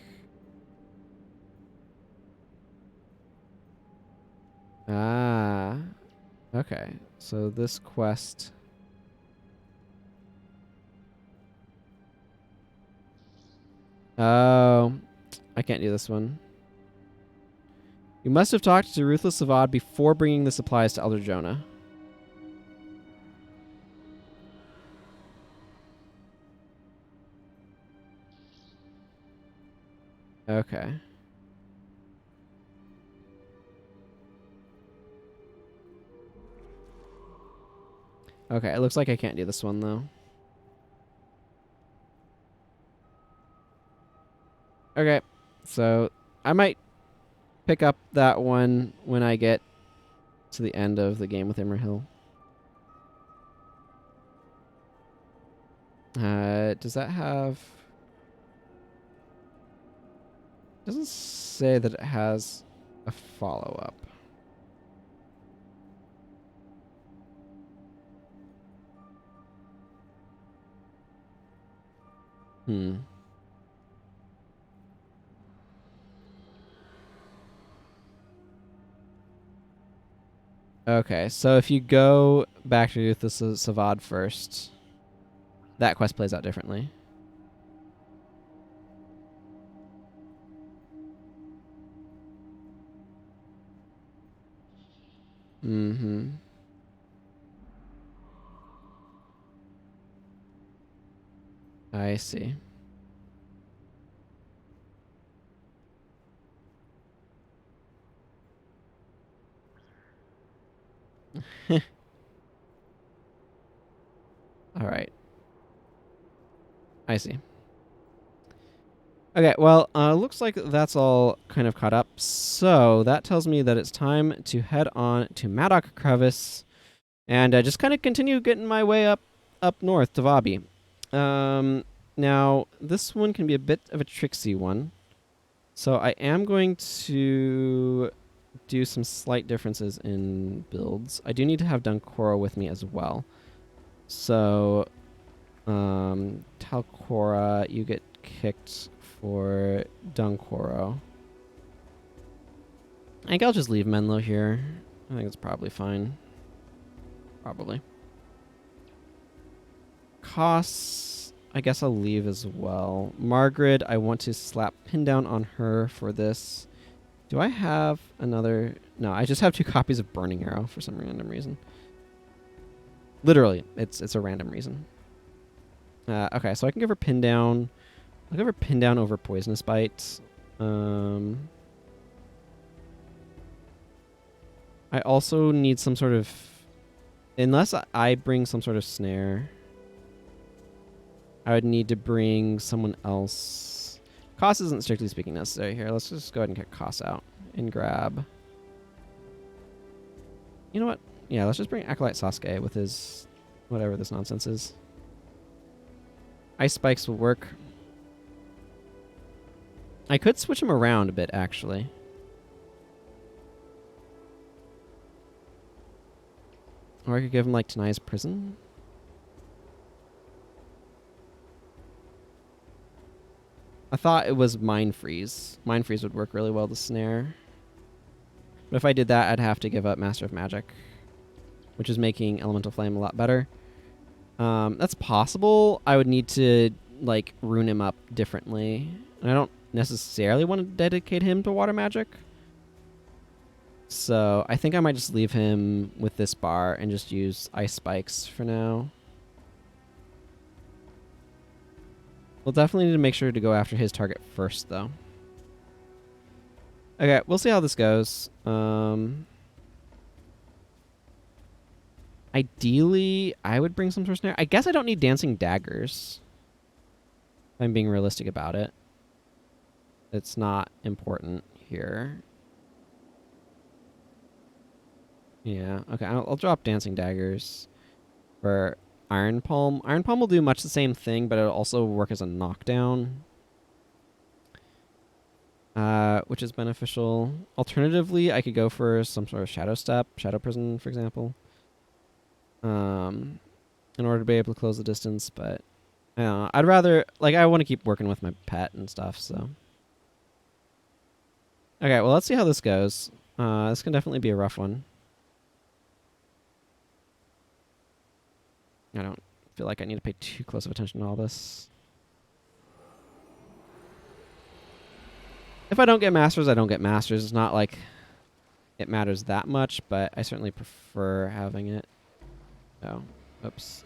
Ah. Okay. So this quest... Oh, I can't do this one. You must have talked to Ruthless Savad before bringing the supplies to Elder Jonah. Okay. Okay, it looks like I can't do this one, though. Okay, so I might pick up that one when I get to the end of the game with Imrahil. Does that have... Doesn't say that it has a follow-up. Okay, so if you go back to the Savad first, that quest plays out differently. Mm-hmm. I see. Alright. I see. Okay, well, looks like that's all kind of caught up. So that tells me that it's time to head on to Maddock Crevice and just kind of continue getting my way up north to Vabbi. Now, this one can be a bit of a tricksy one. So I am going to do some slight differences in builds. I do need to have Dunkoro with me as well. So, Talcora, you get kicked for Dunkoro. I think I'll just leave Menlo here. I think it's probably fine. Probably. Costs, I guess I'll leave as well. Margrid, I want to slap pin down on her for this. Do I have another? No, I just have 2 copies of Burning Arrow for some random reason. Literally, it's a random reason. Okay, so I can give her pin down. I'll give her pin down over Poisonous Bite. I also need some sort of... Unless I bring some sort of snare, I would need to bring someone else. Cost isn't strictly speaking necessary here. Let's just go ahead and kick Cost out and grab... You know what? Yeah, let's just bring Acolyte Sasuke with his... whatever this nonsense is. Ice Spikes will work. I could switch him around a bit, actually. Or I could give him, like, Tanaya's Prison. I thought it was Mind Freeze. Mind Freeze would work really well to snare. But if I did that, I'd have to give up Master of Magic, which is making Elemental Flame a lot better. That's possible. I would need to, like, rune him up differently. And I don't necessarily want to dedicate him to Water Magic. So I think I might just leave him with this bar and just use Ice Spikes for now. We'll definitely need to make sure to go after his target first, though. Okay, we'll see how this goes. Ideally, I would bring some sort of snare. I guess I don't need Dancing Daggers, if I'm being realistic about it. It's not important here. Yeah, okay, I'll drop Dancing Daggers for Iron Palm. Iron Palm will do much the same thing, but it'll also work as a knockdown, which is beneficial. Alternatively, I could go for some sort of Shadow Step, Shadow Prison, for example, in order to be able to close the distance, but I don't know. I'd rather, like, I want to keep working with my pet and stuff, so. Okay, well, let's see how this goes. This can definitely be a rough one. I don't feel like I need to pay too close of attention to all this. If I don't get Masters, I don't get Masters. It's not like it matters that much, but I certainly prefer having it. Oh, oops.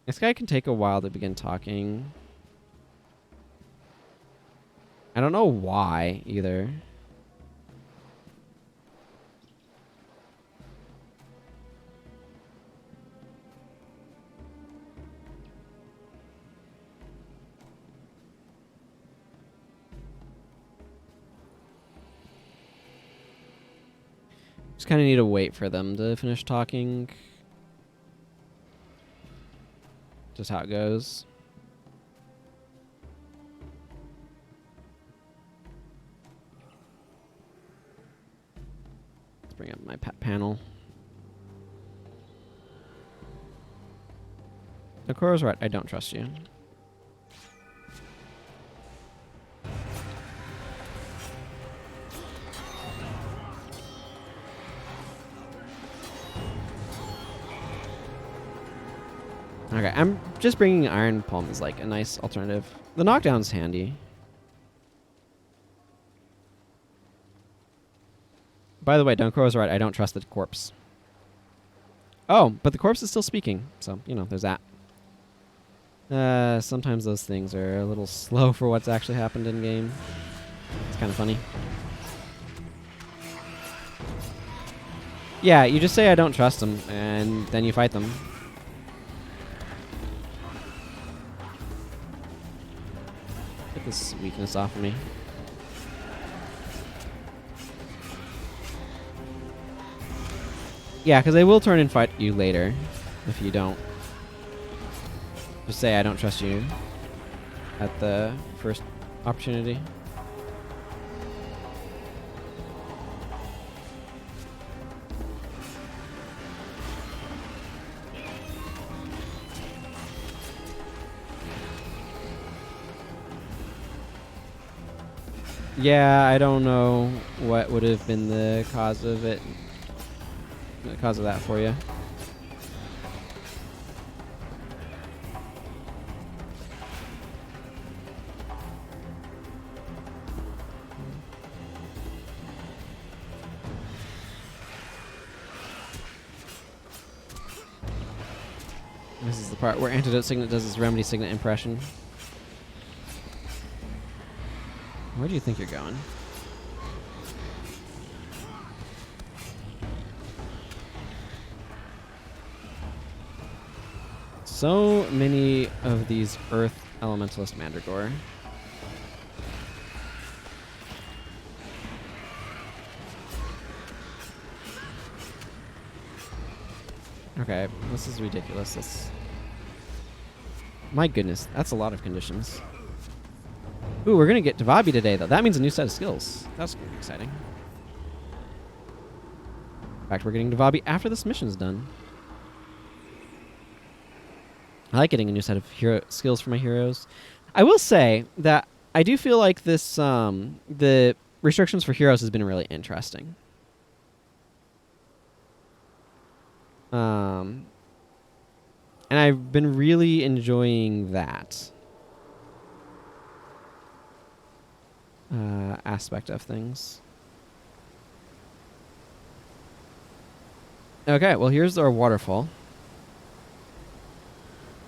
This guy can take a while to begin talking. I don't know why, either. Just kind of need to wait for them to finish talking. Just how it goes. Let's bring up my pet panel. Nakoro's right, I don't trust you. Okay, I'm just bringing Iron Palm as like a nice alternative. The knockdown's handy. By the way, Dunkoro's right. I don't trust the corpse. Oh, but the corpse is still speaking. So, you know, there's that. Sometimes those things are a little slow for what's actually happened in game. It's kind of funny. Yeah, you just say I don't trust them, and then you fight them. Get this weakness off of me. Yeah, because they will turn and fight you later if you don't. Just say I don't trust you at the first opportunity. Yeah, I don't know what would have been the cause of it. The cause of that for you. This is the part where Antidote Signet does his Remedy Signet impression. Where do you think you're going? So many of these Earth Elementalist Mandragore. Okay, this is ridiculous. This, my goodness, that's a lot of conditions. Ooh, we're gonna get to Vabbi today, though. That means a new set of skills. That's gonna be exciting. In fact, we're getting to Vabbi after this mission's done. I like getting a new set of hero skills for my heroes. I will say that I do feel like this, the restrictions for heroes has been really interesting. And I've been really enjoying that aspect of things. Okay, well, here's our waterfall.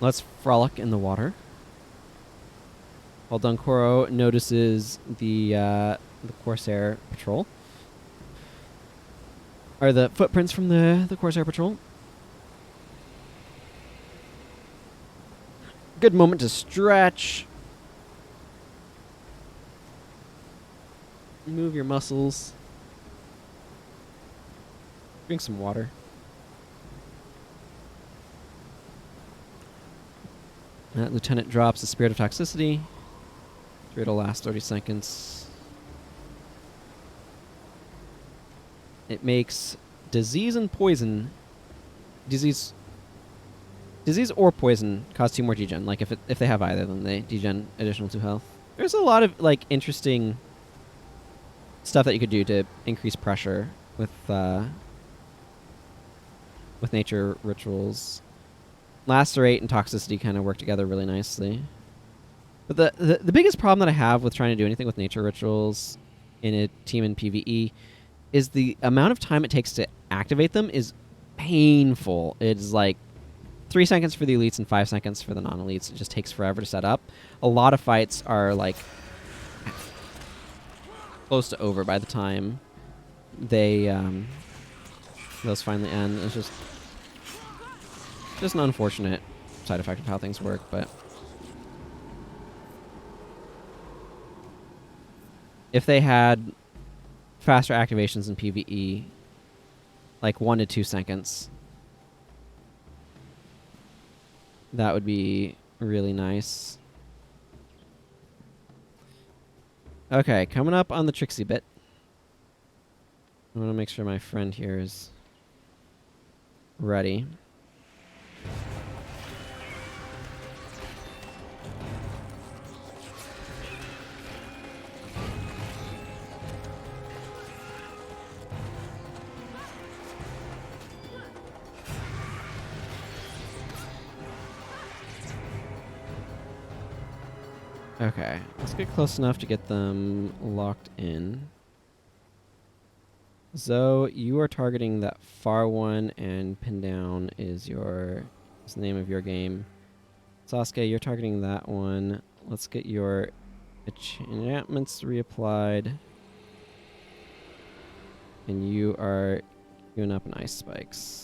Let's frolic in the water. While Dunkoro notices the Corsair patrol. Or the footprints from the Corsair patrol. Good moment to stretch. Move your muscles. Drink some water. Lieutenant drops the Spirit of Toxicity. It'll last 30 seconds. It makes disease and poison. Disease or poison cause 2 more degen. Like if they have either, then they degen additional 2 health. There's a lot of like interesting stuff that you could do to increase pressure with nature rituals. Lacerate and Toxicity kind of work together really nicely. But the biggest problem that I have with trying to do anything with nature rituals in a team in PvE is the amount of time it takes to activate them is painful. It's like 3 seconds for the elites and 5 seconds for the non-elites. It just takes forever to set up. A lot of fights are like close to over by the time they those finally end. It's just an unfortunate side effect of how things work, but if they had faster activations in PvE, like 1 to 2 seconds, that would be really nice. Okay, coming up on the Trixie bit. I want to make sure my friend here is ready. Okay, let's get close enough to get them locked in. Zoe, you are targeting that far one, and Pin Down is the name of your game. Sasuke, you're targeting that one. Let's get your enchantments reapplied. And you are Queuing up an ice spikes.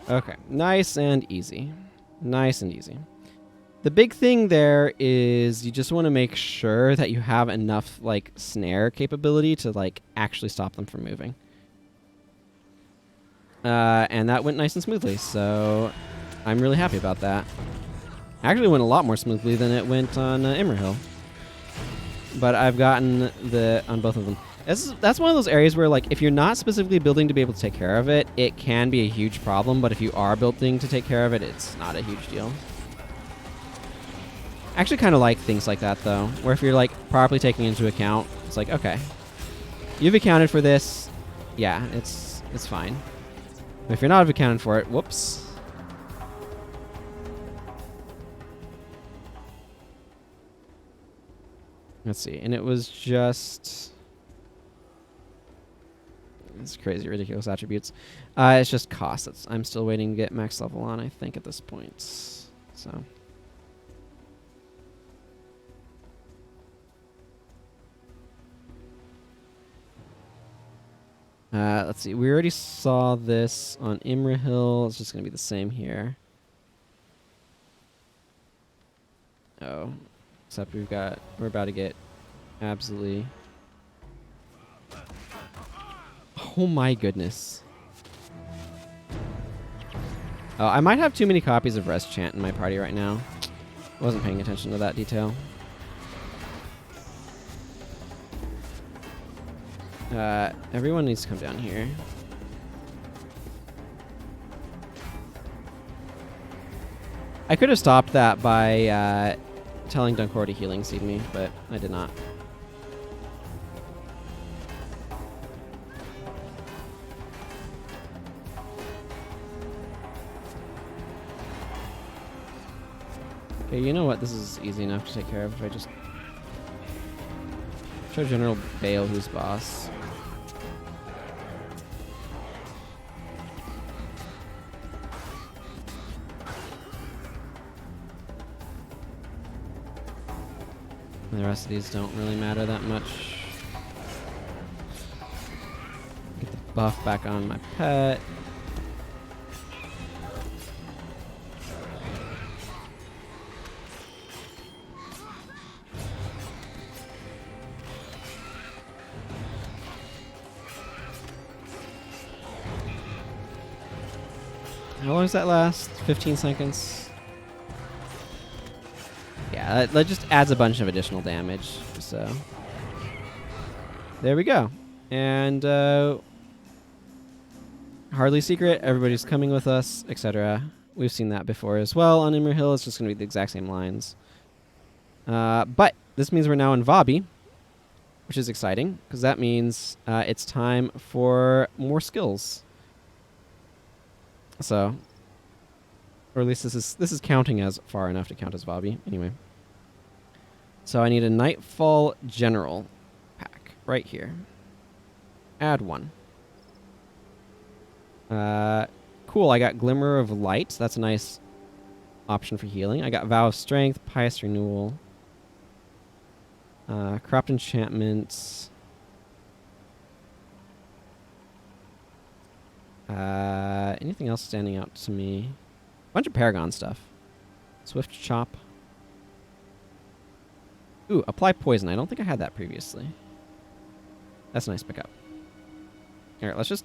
Okay, nice and easy. Nice and easy. The big thing there is you just want to make sure that you have enough, like, snare capability to, like, actually stop them from moving. And that went nice and smoothly, so I'm really happy about that. Actually went a lot more smoothly than it went on Immerhill. But I've gotten on both of them. That's one of those areas where, like, if you're not specifically building to be able to take care of it, it can be a huge problem, but if you are building to take care of it, it's not a huge deal. I actually kind of like things like that, though, where if you're, like, properly taking into account, it's like, okay, you've accounted for this, yeah, it's fine. But if you're not accounting for it, whoops. Let's see, and it was just... It's crazy, ridiculous attributes. It's just cost. I'm still waiting to get max level on, I think, at this point. So... let's see. We already saw this on Immerhill. It's just going to be the same here. Oh. Except we're about to get absolutely... Oh my goodness. Oh, I might have too many copies of Rest Chant in my party right now. Wasn't paying attention to that detail. Everyone needs to come down here. I could have stopped that by telling Dunkor to healing seed me, but I did not. Okay, you know what? This is easy enough to take care of if I just show General Bale who's boss. And the rest of these don't really matter that much. Get the buff back on my pet. How long does that last? 15 seconds? Yeah, that just adds a bunch of additional damage, so... There we go. And, hardly secret, everybody's coming with us, etc. We've seen that before as well on Immerhill. It's just going to be the exact same lines. But this means we're now in Vabbi, which is exciting, because that means it's time for more skills. So, or at least this is counting as far enough to count as Vabbi. Anyway. So I need a Nightfall General pack right here. Add one. Cool, I got Glimmer of Light. That's a nice option for healing. I got Vow of Strength, Pious Renewal, Corrupt Enchantments. Anything else standing out to me? Bunch of Paragon stuff. Swift Chop. Ooh, Apply Poison. I don't think I had that previously. That's a nice pickup. Alright, let's just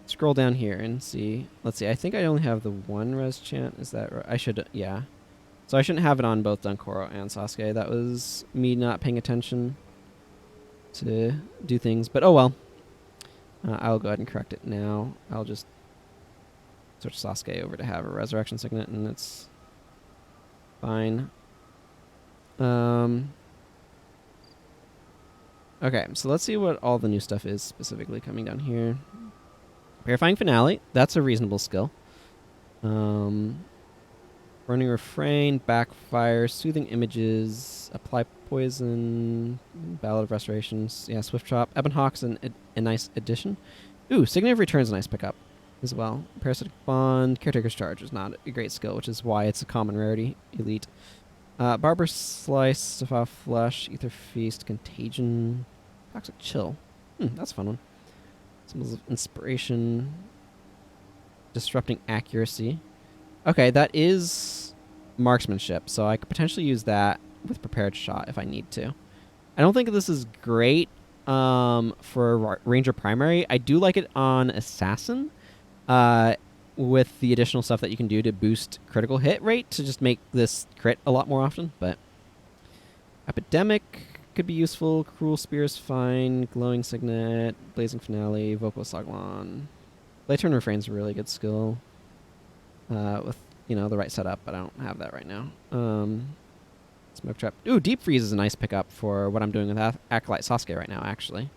scroll down here and see. Let's see, I think I only have the one Res Chant. Is that right? I should, yeah. So I shouldn't have it on both Dunkoro and Sasuke. That was me not paying attention to do things. But oh well. I'll go ahead and correct it now. I'll just switch Sasuke over to have a Resurrection Signet, and it's fine. Okay, so let's see what all the new stuff is specifically coming down here. Purifying Finale. That's a reasonable skill. Burning Refrain, Backfire, Soothing Images, Apply Poison, Ballad of Restorations, yeah, Swift Chop. Ebonhawk's a nice addition. Ooh, Signet of Return's a nice pickup as well. Parasitic Bond, Caretaker's Charge is not a great skill, which is why it's a common rarity, elite. Barber Slice, Devour Flesh, Ether Feast, Contagion, Toxic Chill. That's a fun one. Symbols of Inspiration, Disrupting Accuracy. Okay, that is marksmanship, so I could potentially use that with Prepared Shot if I need to. I don't think this is great for Ranger Primary. I do like it on Assassin with the additional stuff that you can do to boost critical hit rate to just make this crit a lot more often, but Epidemic could be useful. Cruel Spear is fine. Glowing Signet, Blazing Finale, Vocal Saglon. Late-turn Refrain's a really good skill with, you know, the right setup, but I don't have that right now. Smoke Trap. Ooh, Deep Freeze is a nice pickup for what I'm doing with Acolyte Sasuke right now, actually.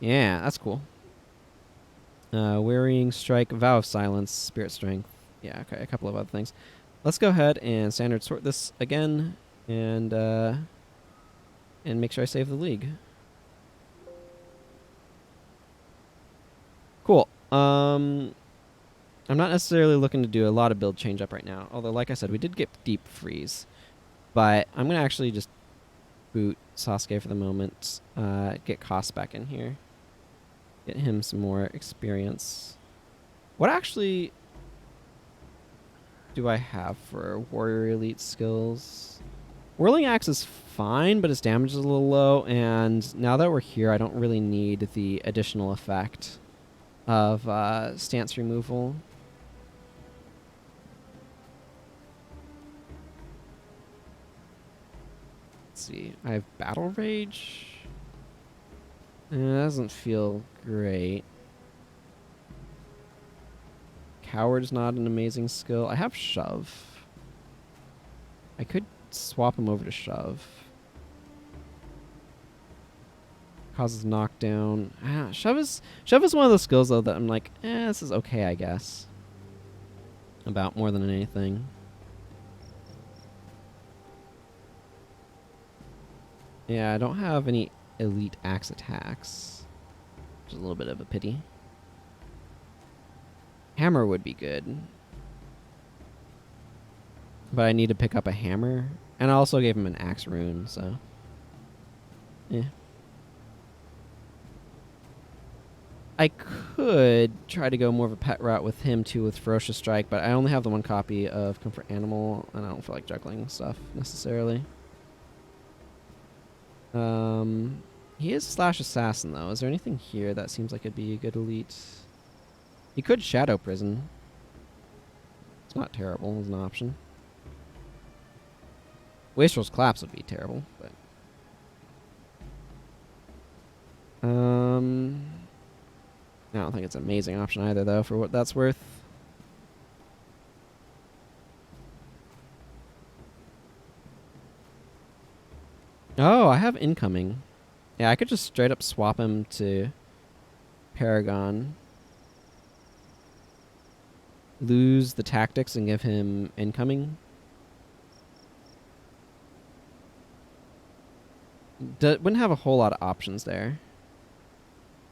Yeah, that's cool. Wearying Strike, Vow of Silence, Spirit Strength. Yeah, okay, a couple of other things. Let's go ahead and standard sort this again and make sure I save the league. Cool. I'm not necessarily looking to do a lot of build change up right now, although like I said, we did get Deep Freeze. But I'm going to actually just boot Sasuke for the moment, get Koss back in here, get him some more experience. What actually do I have for Warrior Elite skills? Whirling Axe is fine, but its damage is a little low, and now that we're here, I don't really need the additional effect of stance removal. Let's see. I have Battle Rage. That doesn't feel great. Coward's not an amazing skill. I have Shove. I could swap him over to Shove. Causes knockdown. Shove is one of those skills though that I'm like, this is okay, I guess. About more than anything. Yeah, I don't have any elite axe attacks, which is a little bit of a pity. Hammer would be good, but I need to pick up a hammer, and I also gave him an axe rune, so yeah. I could try to go more of a pet route with him too, with Ferocious Strike, but I only have the one copy of Comfort Animal, and I don't feel like juggling stuff necessarily. He is Slash Assassin though. Is there anything here that seems like it'd be a good elite? He could Shadow Prison. It's not terrible as an option. Wastrel's Collapse would be terrible, but I don't think it's an amazing option either though, for what that's worth. Oh, I have Incoming. Yeah, I could just straight up swap him to Paragon. Lose the tactics and give him Incoming. Wouldn't have a whole lot of options there.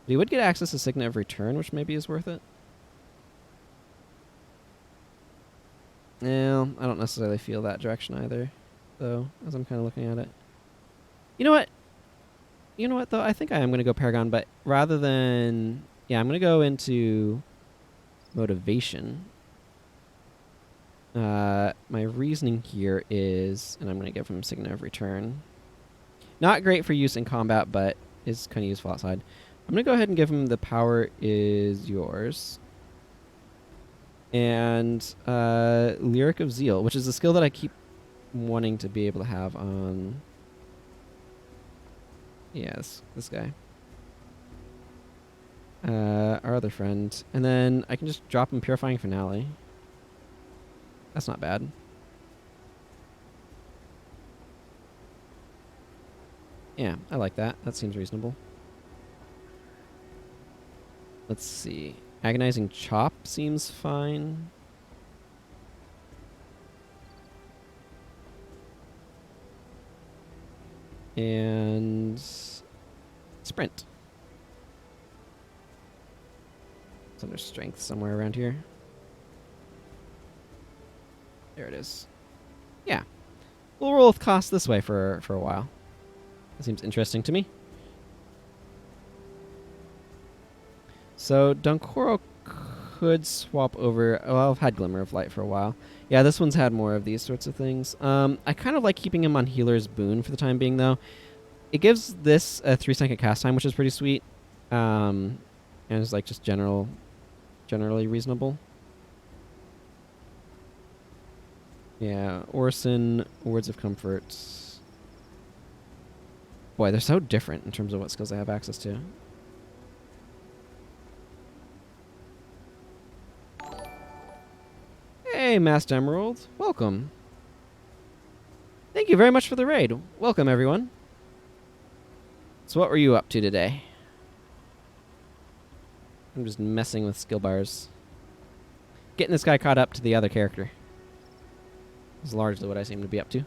But he would get access to Signet of Return, which maybe is worth it. No, I don't necessarily feel that direction either, though, as I'm kind of looking at it. You know what? You know what, though? I think I am going to go Paragon, but rather than... Yeah, I'm going to go into Motivation. My reasoning here is... And I'm going to give him Signet of Return. Not great for use in combat, but is kind of useful outside. I'm going to go ahead and give him the Power is Yours. And Lyric of Zeal, which is a skill that I keep wanting to be able to have on... Yes, this guy. Our other friend. And then I can just drop him Purifying Finale. That's not bad. Yeah, I like that. That seems reasonable. Let's see. Agonizing Chop seems fine. And sprint. It's under strength somewhere around here. There it is. Yeah. We'll roll with cost this way for a while. That seems interesting to me. So Donkoro could swap over. Well, I've had Glimmer of Light for a while. Yeah, this one's had more of these sorts of things. I kind of like keeping him on Healer's Boon for the time being, though. It gives this a 3-second cast time, which is pretty sweet. And it's like just generally reasonable. Yeah, Orson, Words of Comfort. Boy, they're so different in terms of what skills I have access to. Hey, Masked Emerald. Welcome. Thank you very much for the raid. Welcome, everyone. So what were you up to today? I'm just messing with skill bars. Getting this guy caught up to the other character is largely what I seem to be up to.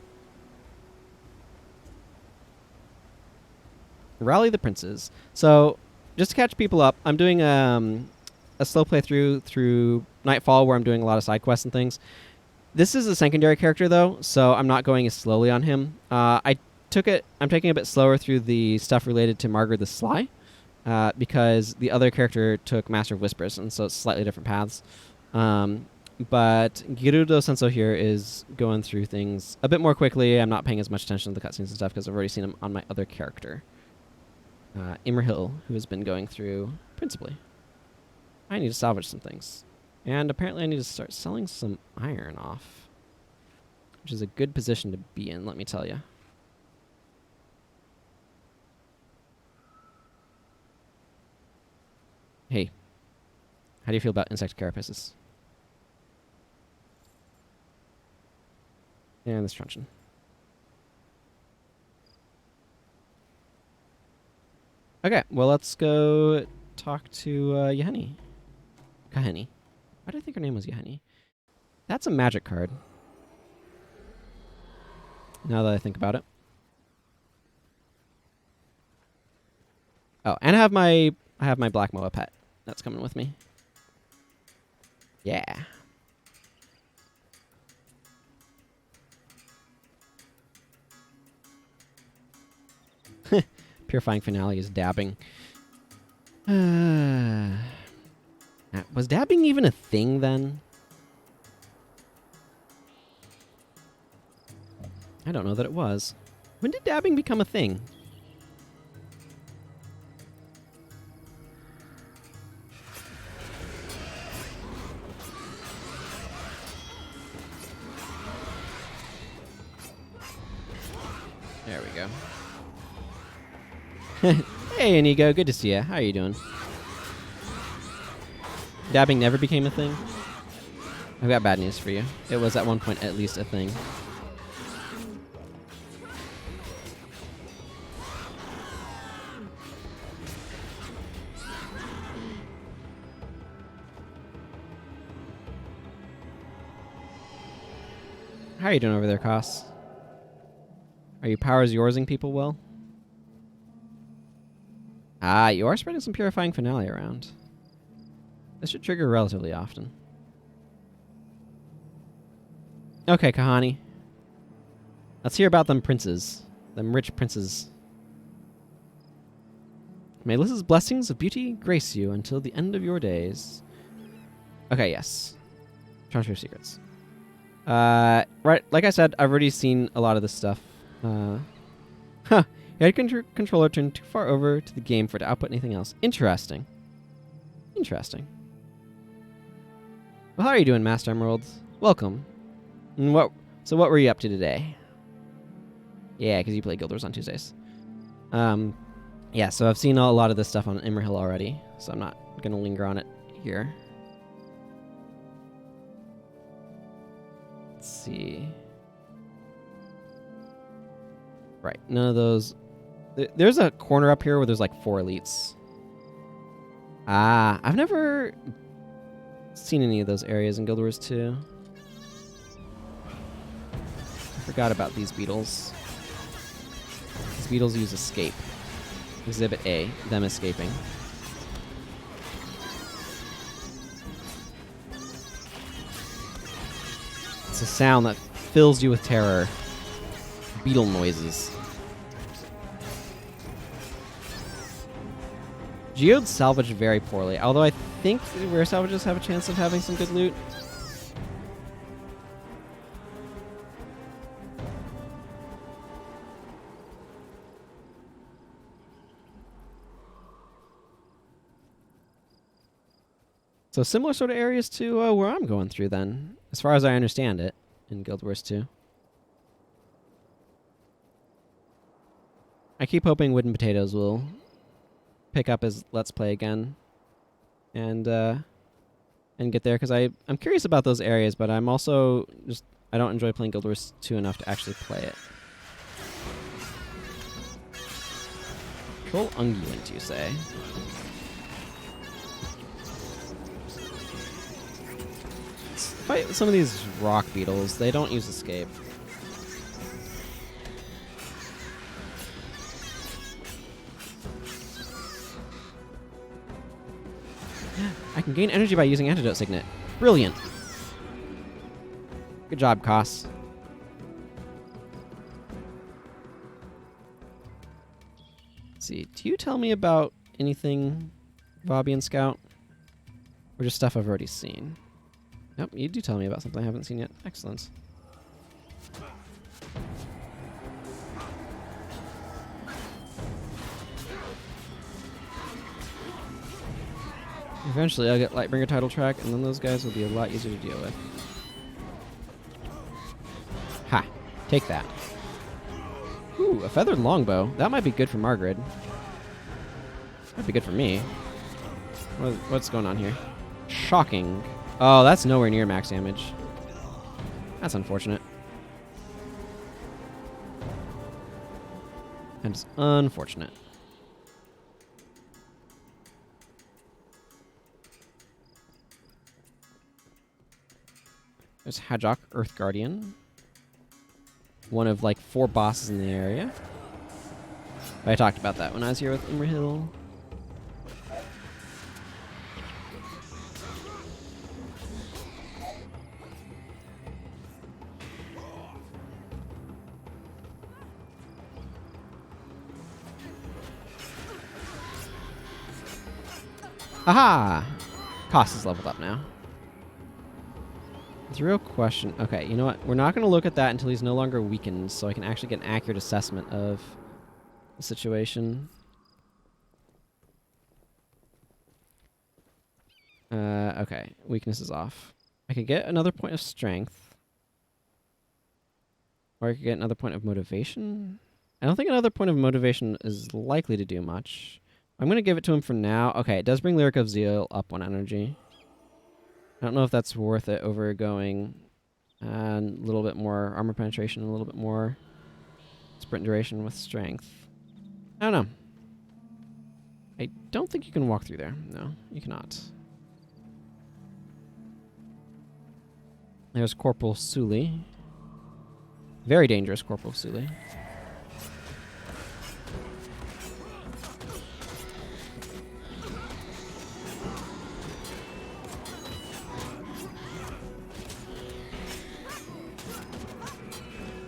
Rally the Princes. So, just to catch people up, I'm doing a slow playthrough through Nightfall where I'm doing a lot of side quests and things. This is a secondary character, though, so I'm not going as slowly on him. I'm taking a bit slower through the stuff related to Margrid the Sly, because the other character took Master of Whispers, and so it's slightly different paths. But Girudo Sensou here is going through things a bit more quickly. I'm not paying as much attention to the cutscenes and stuff because I've already seen him on my other character, Imrahil, who has been going through principally. I need to salvage some things. And apparently I need to start selling some iron off, which is a good position to be in, let me tell you. Hey, how do you feel about insect carapaces? And this truncheon. Okay, well, let's go talk to Yeheni. Kaheni. Why did I think her name was Yeheni? That's a magic card. Now that I think about it. Oh, and I have my Black Moa pet. That's coming with me. Yeah. Purifying Finale is dabbing. Was dabbing even a thing then? I don't know that it was. When did dabbing become a thing? There we go. Hey, Inigo, good to see ya. How are you doing? Dabbing never became a thing? I've got bad news for you. It was at one point at least a thing. How are you doing over there, Koss? Are you powers yoursing people well? Ah, you are spreading some Purifying Finale around. This should trigger relatively often. Okay, Kahani. Let's hear about them princes. Them rich princes. May Lys's blessings of beauty grace you until the end of your days. Okay, yes. Transfer of secrets. Right, like I said, I've already seen a lot of this stuff. Your head controller turned too far over to the game for it to output anything else. Interesting. Interesting. Well, how are you doing, Master Emerald? Welcome. And what were you up to today? Yeah, because you play Guild Wars on Tuesdays. Yeah, so I've seen a lot of this stuff on Imrahil already, so I'm not going to linger on it here. Let's see. Right, none of those. There's a corner up here where there's like 4 elites. Ah, I've never seen any of those areas in Guild Wars 2. I forgot about these beetles. These beetles use escape. Exhibit A, them escaping. It's a sound that fills you with terror. Beetle noises. Geodes salvage very poorly, although I think rare salvages have a chance of having some good loot. So similar sort of areas to where I'm going through then, as far as I understand it, in Guild Wars 2. I keep hoping Wooden Potatoes will pick up his Let's Play again and get there, because I'm curious about those areas, but I'm also just, I don't enjoy playing Guild Wars 2 enough to actually play it. Troll Unguent, you say? Fight some of these rock beetles. They don't use escape. I can gain energy by using Antidote Signet. Brilliant. Good job, Koss. Let's see. Do you tell me about anything, Vabbi and Scout? Or just stuff I've already seen? Nope, you do tell me about something I haven't seen yet. Excellent. Eventually I'll get Lightbringer title track, and then those guys will be a lot easier to deal with. Ha! Take that. Ooh, a feathered longbow. That might be good for Margrid. Might be good for me. What's going on here? Shocking. Oh, that's nowhere near max damage. That's unfortunate. And it's unfortunate. There's Hadjok, Earth Guardian. One of like 4 bosses in the area. I talked about that when I was here with Imrahil. Aha! Koss is leveled up now. It's a real question. Okay, you know what? We're not going to look at that until he's no longer weakened, so I can actually get an accurate assessment of the situation. Okay, weakness is off. I could get another point of strength. Or I could get another point of motivation. I don't think another point of motivation is likely to do much. I'm going to give it to him for now. Okay, it does bring Lyric of Zeal up 1 energy. I don't know if that's worth it over going a little bit more armor penetration, a little bit more sprint duration with strength. I don't know. I don't think you can walk through there. No, you cannot. There's Corporal Suli. Very dangerous Corporal Suli.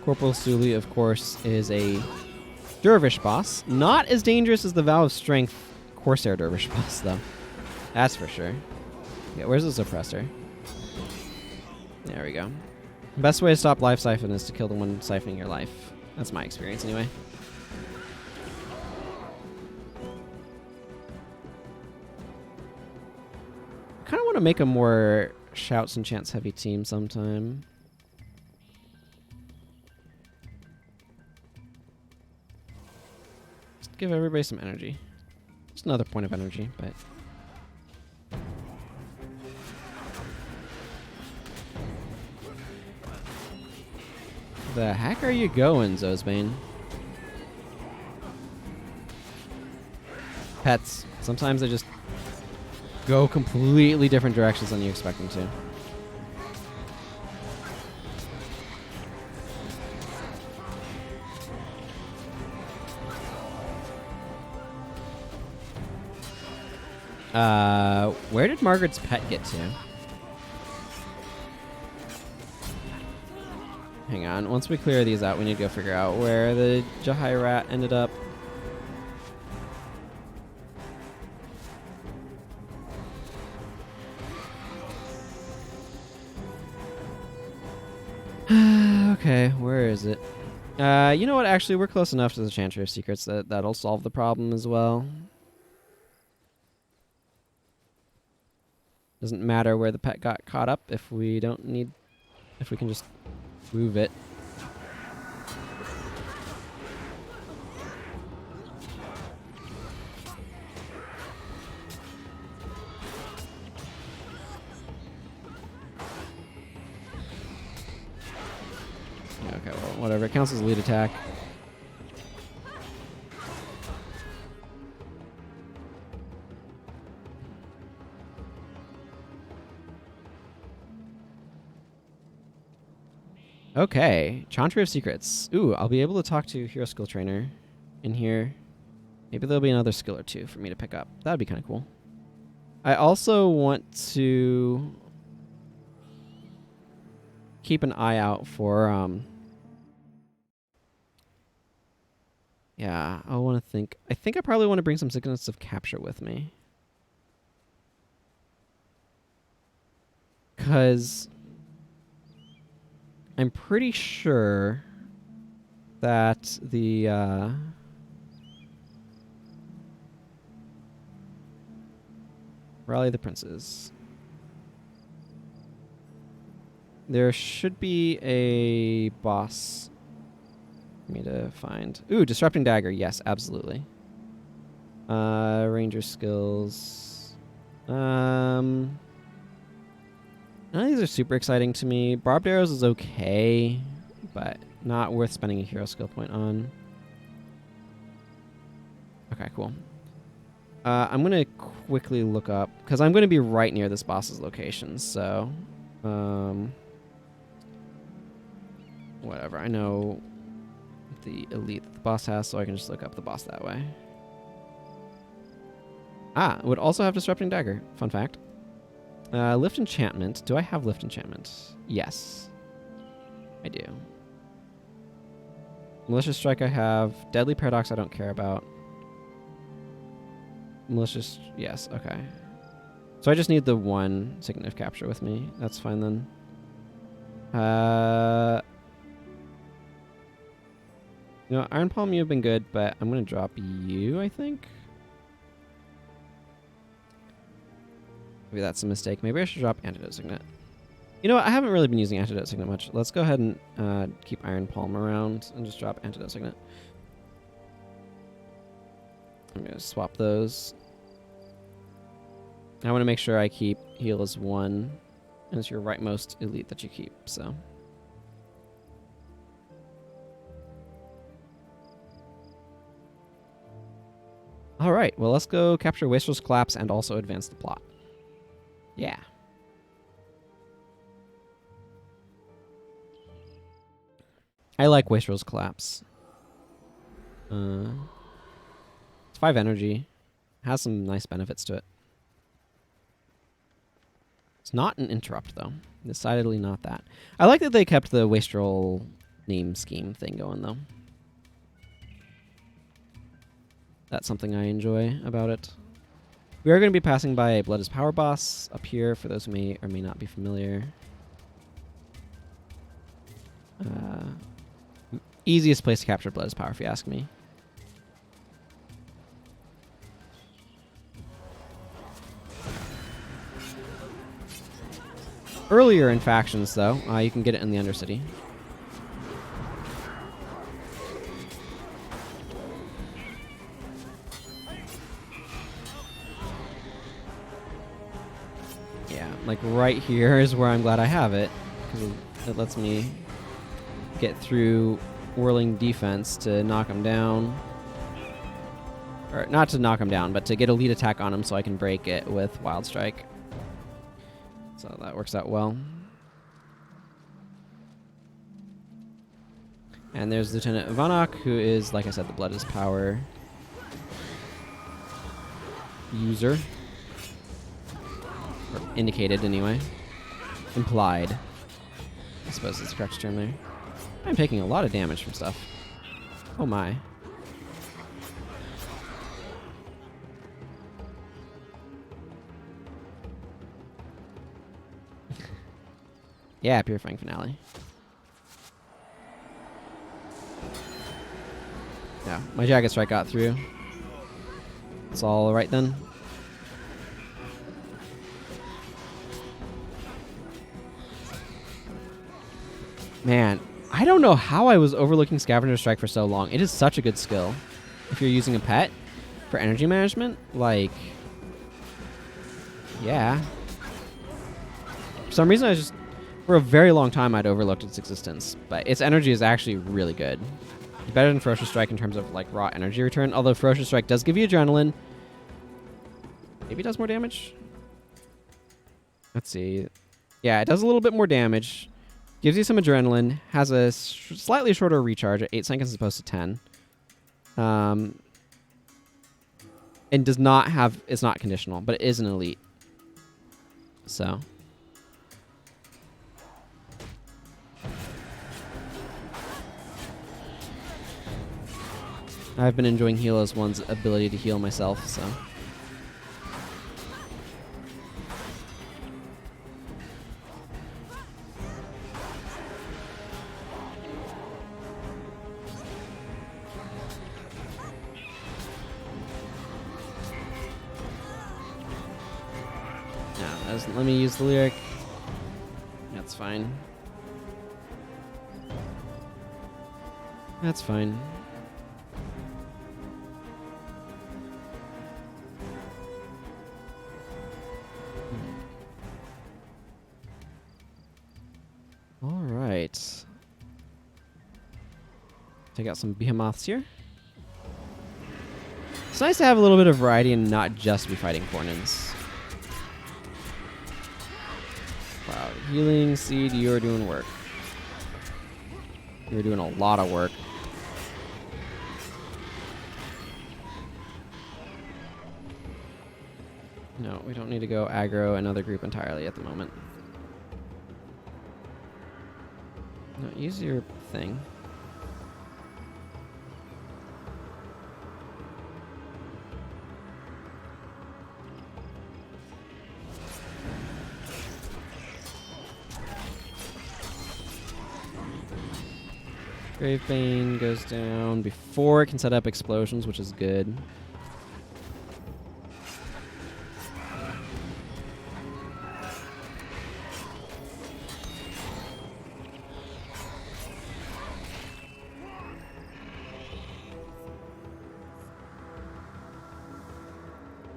Corporal Suli, of course, is a Dervish boss. Not as dangerous as the Vow of Strength Corsair Dervish boss, though. That's for sure. Yeah, where's the suppressor? There we go. The best way to stop life siphon is to kill the one siphoning your life. That's my experience, anyway. I kind of want to make a more shouts and chants heavy team sometime. Give everybody some energy. Just another point of energy, but... The heck are you going, Zozbane? Pets. Sometimes they just go completely different directions than you expect them to. Where did Margaret's pet get to? Hang on. Once we clear these out, we need to go figure out where the Jahai rat ended up. Okay, where is it? You know what? Actually, we're close enough to the Chantry of Secrets that that'll solve the problem as well. Doesn't matter where the pet got caught up if we don't need... if we can just move it. Yeah, okay, well, whatever. It counts as a lead attack. Okay, Chantry of Secrets. Ooh, I'll be able to talk to Hero Skill Trainer in here. Maybe there'll be another skill or two for me to pick up. That'd be kind of cool. I also want to keep an eye out for, yeah, I want to think. I think I probably want to bring some Sickness of Capture with me. Because I'm pretty sure that the Rally the Princes. There should be a boss for me to find. Ooh, Disrupting Dagger. Yes, absolutely. Ranger skills. None of these are super exciting to me. Barbed Arrows is okay, but not worth spending a hero skill point on. Okay, cool. I'm going to quickly look up, because I'm going to be right near this boss's location, so... whatever, I know the elite that the boss has, so I can just look up the boss that way. Ah, it would also have Disrupting Dagger. Fun fact. Lift Enchantment. Do I have Lift Enchantment? Yes. I do. Malicious Strike I have. Deadly Paradox I don't care about. Malicious... yes, okay. So I just need the one Signet of Capture with me. That's fine then. You know, Iron Palm, you've been good, but I'm going to drop you, I think. Maybe that's a mistake. Maybe I should drop Antidote Signet. You know what? I haven't really been using Antidote Signet much. Let's go ahead and keep Iron Palm around and just drop Antidote Signet. I'm going to swap those. I want to make sure I keep Heal as 1. And it's your rightmost elite that you keep, so... Alright, well let's go capture Wastrel's Collapse and also advance the plot. Yeah. I like Wastrel's Collapse. It's 5 energy. Has some nice benefits to it. It's not an interrupt, though. Decidedly not that. I like that they kept the Wastrel name scheme thing going, though. That's something I enjoy about it. We are going to be passing by a Blood is Power boss up here, for those who may or may not be familiar. Easiest place to capture Blood is Power, if you ask me. Earlier in factions, though, you can get it in the Undercity. Yeah, like right here is where I'm glad I have it, because it lets me get through whirling defense to knock him down. Or not to knock him down, but to get a lead attack on him so I can break it with Wild Strike. So that works out well. And there's Lieutenant Ivanok, who is, like I said, the Blood is Power user. Or indicated, anyway. Implied. I suppose is the correct term there. I'm taking a lot of damage from stuff. Oh my. Yeah, Purifying Finale. Yeah, my Jagged Strike got through. It's all right then. Man, I don't know how I was overlooking Scavenger Strike for so long. It is such a good skill. If you're using a pet for energy management, like, yeah. For some reason, for a very long time, I'd overlooked its existence. But its energy is actually really good. It's better than Ferocious Strike in terms of, like, raw energy return. Although Ferocious Strike does give you adrenaline. Maybe it does more damage? Let's see. Yeah, it does a little bit more damage. Gives you some adrenaline. Has a slightly shorter recharge at 8 seconds as opposed to 10. And does not have... It's not conditional, but it is an elite. So... I've been enjoying Helos 1's ability to heal myself, so... Let me use the lyric. That's fine. That's fine. All right. Take out some behemoths here. It's nice to have a little bit of variety and not just be fighting Cornins. Wow, healing seed, you're doing work. You're doing a lot of work. No, we don't need to go aggro another group entirely at the moment. No, use your thing. Gravebane goes down before it can set up explosions, which is good.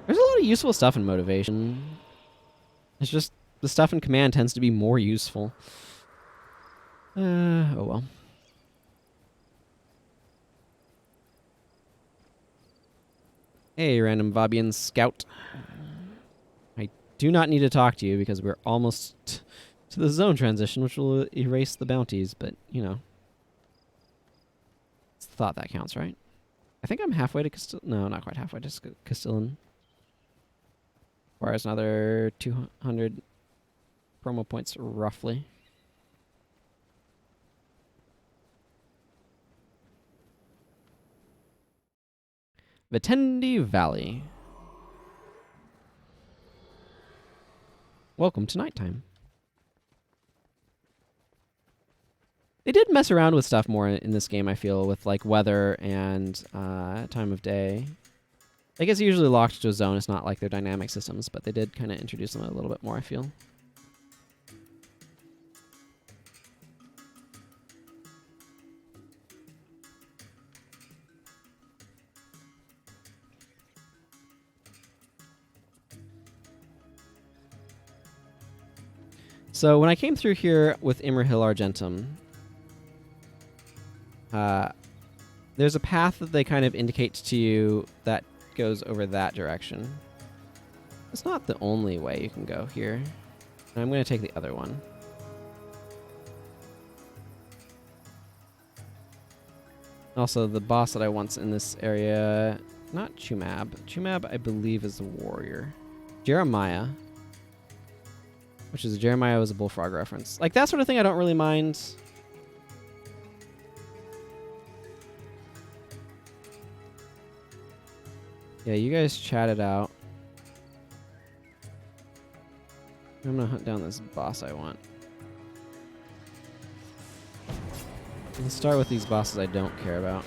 There's a lot of useful stuff in Motivation. It's just the stuff in Command tends to be more useful. Oh well. Hey, random Vabbian scout. I do not need to talk to you because we're almost to the zone transition, which will erase the bounties, but, you know. It's the thought that counts, right? I think I'm halfway to Castilla. No, not quite halfway to Castillan. Requires another 200 promo points, roughly. Vitendi Valley. Welcome to nighttime. They did mess around with stuff more in this game, I feel, with like weather and time of day. I guess usually locked to a zone. It's not like their dynamic systems, but they did kind of introduce them a little bit more, I feel. So when I came through here with Imrahil Argentum, there's a path that they kind of indicate to you that goes over that direction. It's not the only way you can go here. And I'm going to take the other one. Also, the boss that I want in this area, not Chumab. Chumab, I believe, is the warrior. Jeremiah. Which is Jeremiah was a bullfrog reference. Like, that sort of thing I don't really mind. Yeah, you guys chat it out. I'm gonna hunt down this boss I want. Let's start with these bosses I don't care about.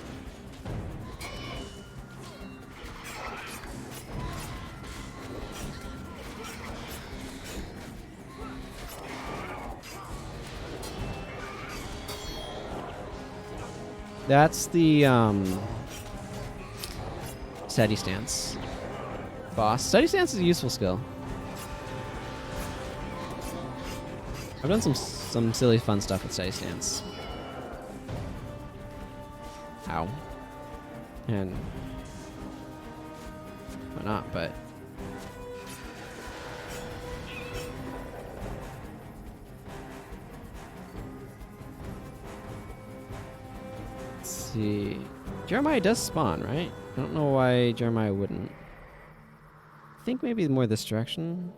That's the steady stance boss. Steady stance is a useful skill. I've done some silly fun stuff with steady stance. Ow. And why not, but let's see. Jeremiah does spawn, right? I don't know why Jeremiah wouldn't. I think maybe more this direction.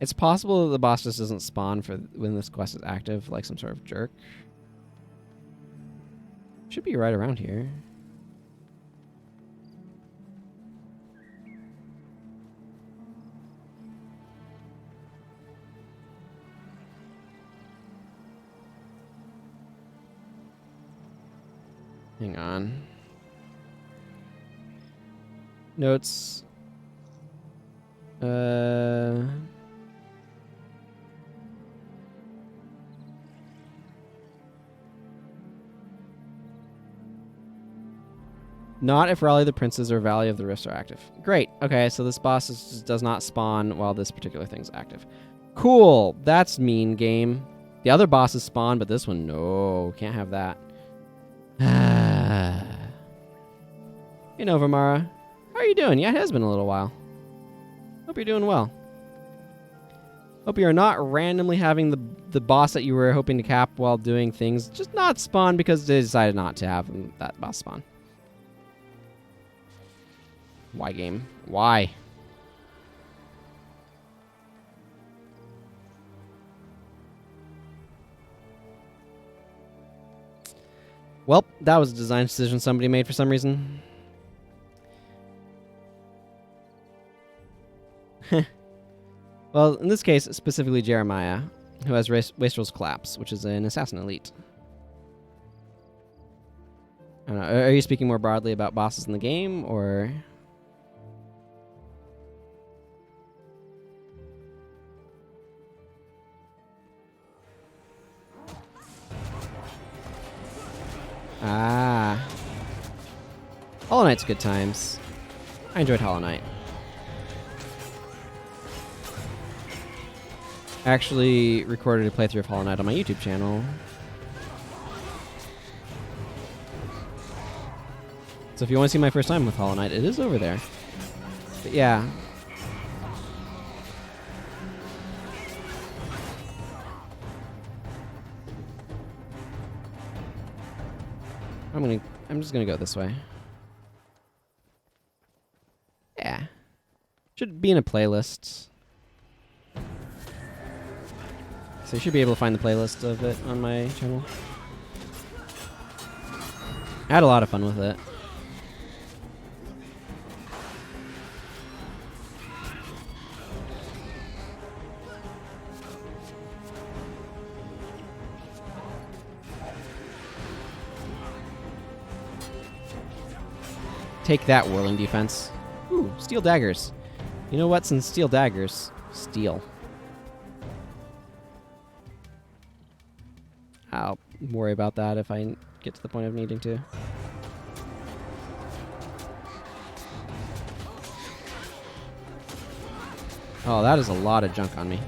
It's possible that the boss just doesn't spawn for when this quest is active, like some sort of jerk. Should be right around here. Hang on. Notes. Not if Rally the Princes or Valley of the Rifts are active. Great. Okay, so this boss does not spawn while this particular thing's active. Cool. That's mean, game. The other bosses spawn, but this one, no. Can't have that. Hey, Novamara. How are you doing? Yeah, it has been a little while. Hope you're doing well. Hope you're not randomly having the boss that you were hoping to cap while doing things just not spawn because they decided not to have that boss spawn. Why, game? Why? Well, that was a design decision somebody made for some reason. Well, in this case, specifically Jeremiah, who has Wastrel's Collapse, which is an assassin elite. I don't know, are you speaking more broadly about bosses in the game, or... Ah. Hollow Knight's good times. I enjoyed Hollow Knight. I actually recorded a playthrough of Hollow Knight on my YouTube channel. So if you want to see my first time with Hollow Knight, it is over there. But yeah. I'm just gonna go this way. Yeah. Should be in a playlist. So you should be able to find the playlist of it on my channel. I had a lot of fun with it. Take that, Whirling Defense. Ooh, steel daggers. You know what's in steel daggers? Steel. I'll worry about that if I get to the point of needing to. Oh, that is a lot of junk on me.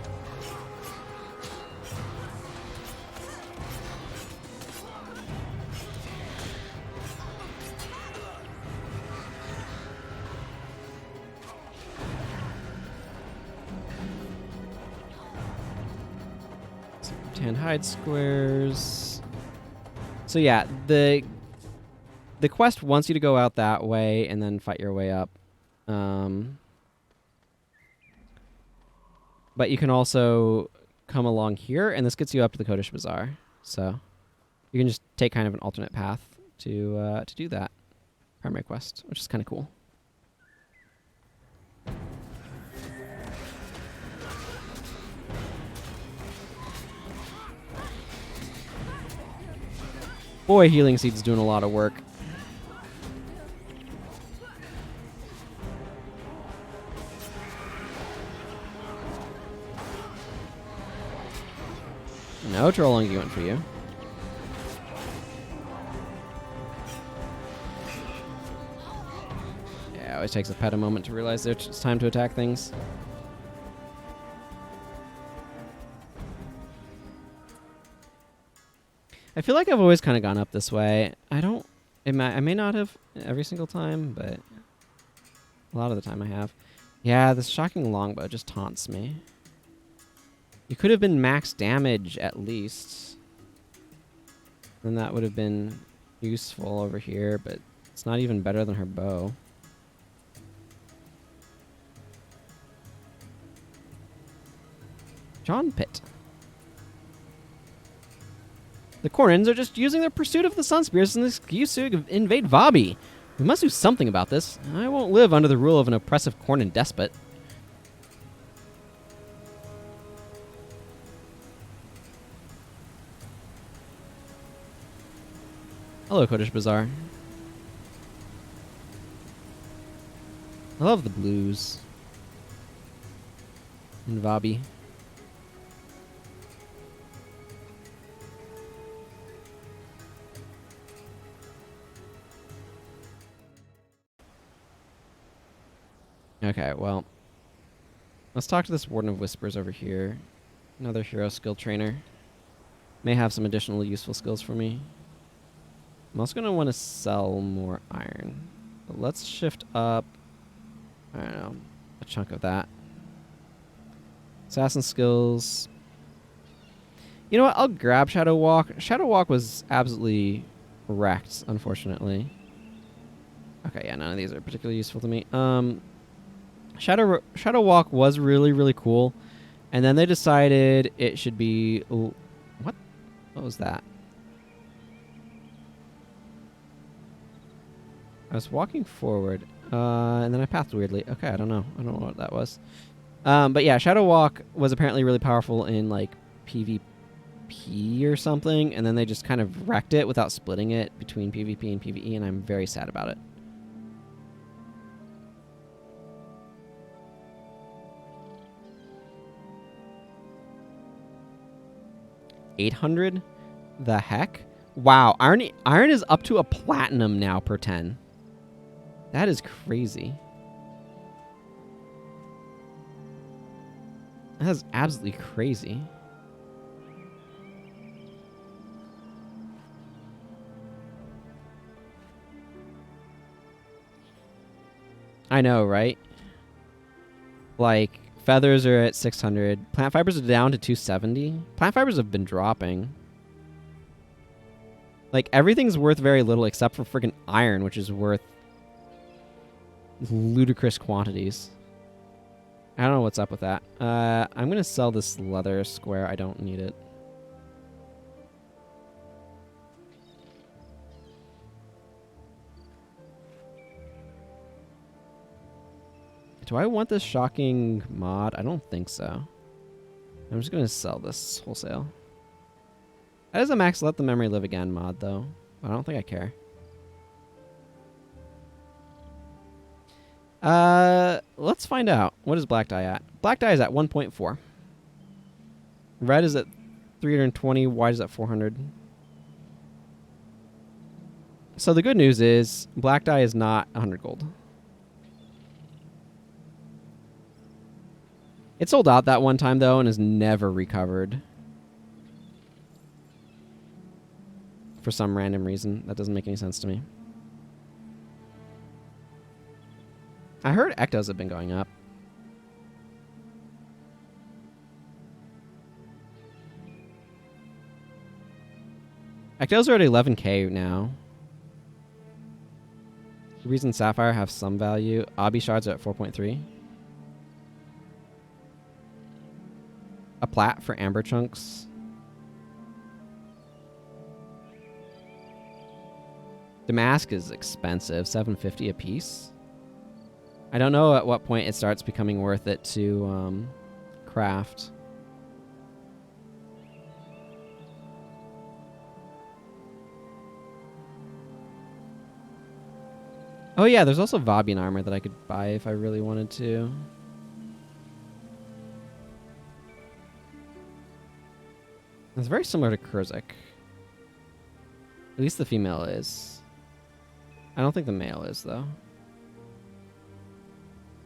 Hide squares. So yeah, the the quest wants you to go out that way and then fight your way up. But you can also come along here, and this gets you up to the Kodesh Bazaar. So you can just take kind of an alternate path to do that primary quest, which is kind of cool. Boy, Healing Seed's doing a lot of work. No trolling going for you. Yeah, it always takes a pet a moment to realize that it's time to attack things. I feel like I've always kind of gone up this way. I may not have every single time, but a lot of the time I have. Yeah, this shocking longbow just taunts me. You could have been max damage at least. Then that would have been useful over here, but it's not even better than her bow. John Pitt. The Cornins are just using their pursuit of the Sun Spears as an excuse to invade Vabbi. We must do something about this. I won't live under the rule of an oppressive Cornin despot. Hello, Kodesh Bazaar. I love the blues. In Vabbi. Okay, well, let's talk to this Warden of Whispers over here. Another hero skill trainer. May have some additional useful skills for me. I'm also going to want to sell more iron. But let's shift up, I don't know, a chunk of that. Assassin skills. You know what? I'll grab Shadow Walk. Shadow Walk was absolutely wrecked, unfortunately. Okay, yeah, none of these are particularly useful to me. Shadow Walk was really, really cool. And then they decided it should be... Ooh, what was that? I was walking forward, and then I pathed weirdly. Okay, I don't know. I don't know what that was. But yeah, Shadow Walk was apparently really powerful in, like, PvP or something. And then they just kind of wrecked it without splitting it between PvP and PvE, and I'm very sad about it. $800? The heck? Wow, iron is up to a platinum now per 10. That is crazy. That is absolutely crazy. I know, right? Like, feathers are at 600. Plant fibers are down to 270. Plant fibers have been dropping. Like, everything's worth very little except for friggin' iron, which is worth ludicrous quantities. I don't know what's up with that. I'm going to sell this leather square. I don't need it. Do I want this shocking mod? I don't think so. I'm just going to sell this wholesale. That is a max let the memory live again mod, though. I don't think I care. Let's find out. What is black dye at? Black dye is at 1.4. Red is at 320. White is at 400. So the good news is black dye is not 100 gold. It sold out that one time, though, and has never recovered. For some random reason. That doesn't make any sense to me. I heard ectos have been going up. Ectos are at 11k now. Rubies and sapphire have some value. Obby shards are at 4.3. A plat for amber chunks. Damask is expensive, 750 a piece. I don't know at what point it starts becoming worth it to craft. Oh yeah, there's also Vabbi armor that I could buy if I really wanted to. It's very similar to Kurzik. At least the female is. I don't think the male is, though.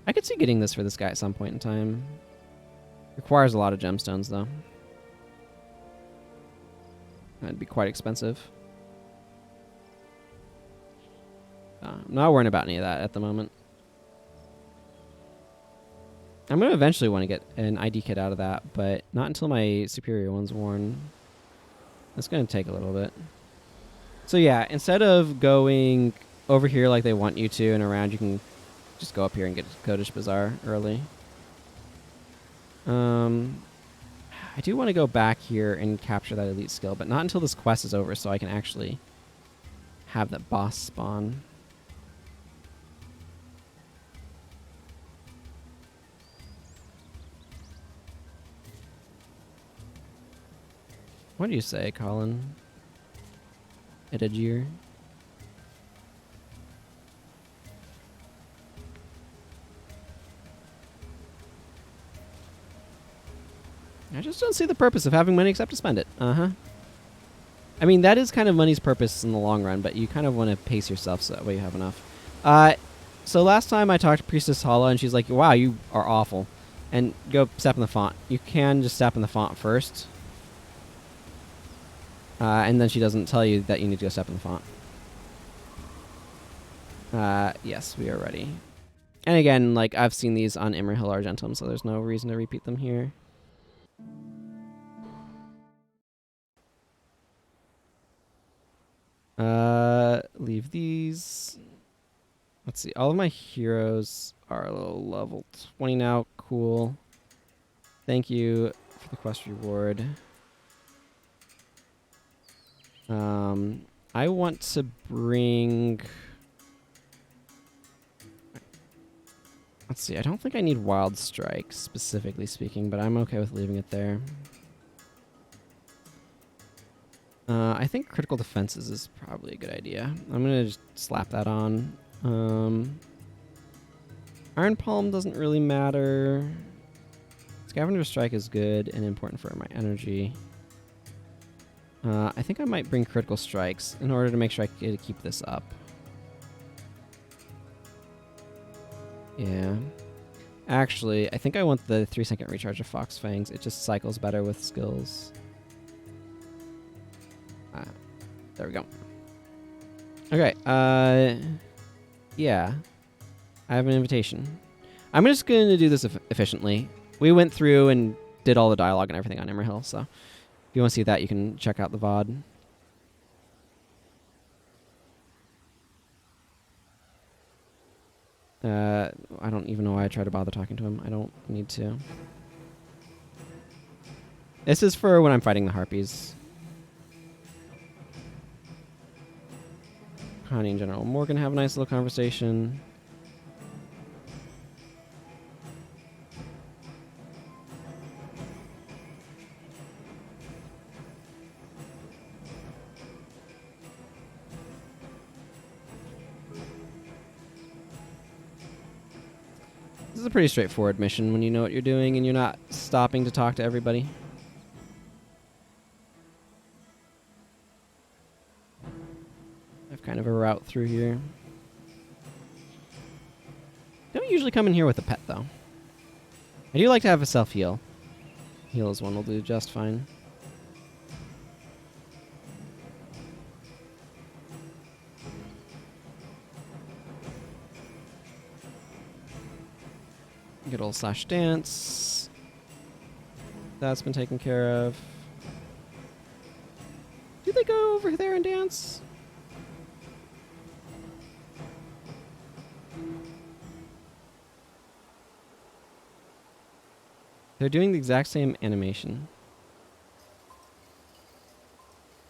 I could see getting this for this guy at some point in time. Requires a lot of gemstones, though. That'd be quite expensive. I'm not worrying about any of that at the moment. I'm going to eventually want to get an ID kit out of that, but not until my superior one's worn. That's going to take a little bit. So yeah, instead of going over here like they want you to and around, you can just go up here and get Codish Bazaar early. I do want to go back here and capture that elite skill, but not until this quest is over, so I can actually have that boss spawn. What do you say, Colin? Edagir? I just don't see the purpose of having money except to spend it. I mean, that is kind of money's purpose in the long run, but you kind of want to pace yourself so that way you have enough. So last time I talked to Priestess Hala, and she's like, wow, you are awful. And go step in the font. You can just step in the font first. And then she doesn't tell you that you need to go step in the font. Yes, we are ready. And again, like, I've seen these on Imrahil Argentum, so there's no reason to repeat them here. Leave these. Let's see. All of my heroes are a little level 20 now. Cool. Thank you for the quest reward. I want to bring... Let's see. I don't think I need Wild Strike, specifically speaking, but I'm okay with leaving it there. I think Critical Defenses is probably a good idea. I'm going to just slap that on. Iron Palm doesn't really matter. Scavenger Strike is good and important for my energy. I think I might bring Critical Strikes in order to make sure I can keep this up. Yeah. Actually, I think I want the 3-second recharge of Fox Fangs. It just cycles better with skills. There we go. Okay, yeah. I have an invitation. I'm just going to do this efficiently. We went through and did all the dialogue and everything on Imrahil, so if you want to see that, you can check out the VOD. I don't even know why I tried to bother talking to him. I don't need to. This is for when I'm fighting the Harpies. Connie and General Morgan have a nice little conversation. This is a pretty straightforward mission when you know what you're doing and you're not stopping to talk to everybody. I have kind of a route through here. Don't usually come in here with a pet, though. I do like to have a self-heal. Heal as one will do just fine. Good old slash dance. That's been taken care of. Do they go over there and dance? They're doing the exact same animation.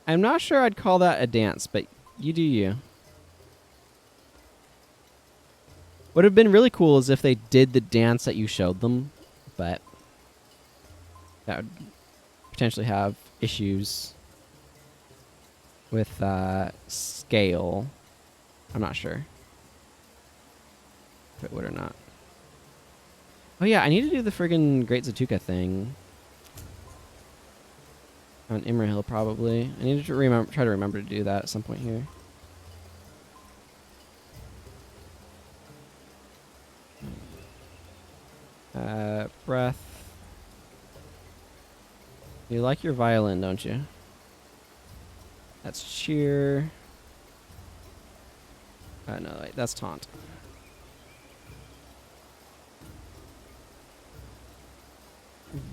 I'm not sure I'd call that a dance, but you do you. Would have been really cool is if they did the dance that you showed them, but that would potentially have issues with scale. I'm not sure if it would or not. Oh yeah, I need to do the friggin' Great Zatuka thing on Imrahil probably. I need to try to remember to do that at some point here. Breath. You like your violin, don't you? That's cheer. No, wait, that's taunt.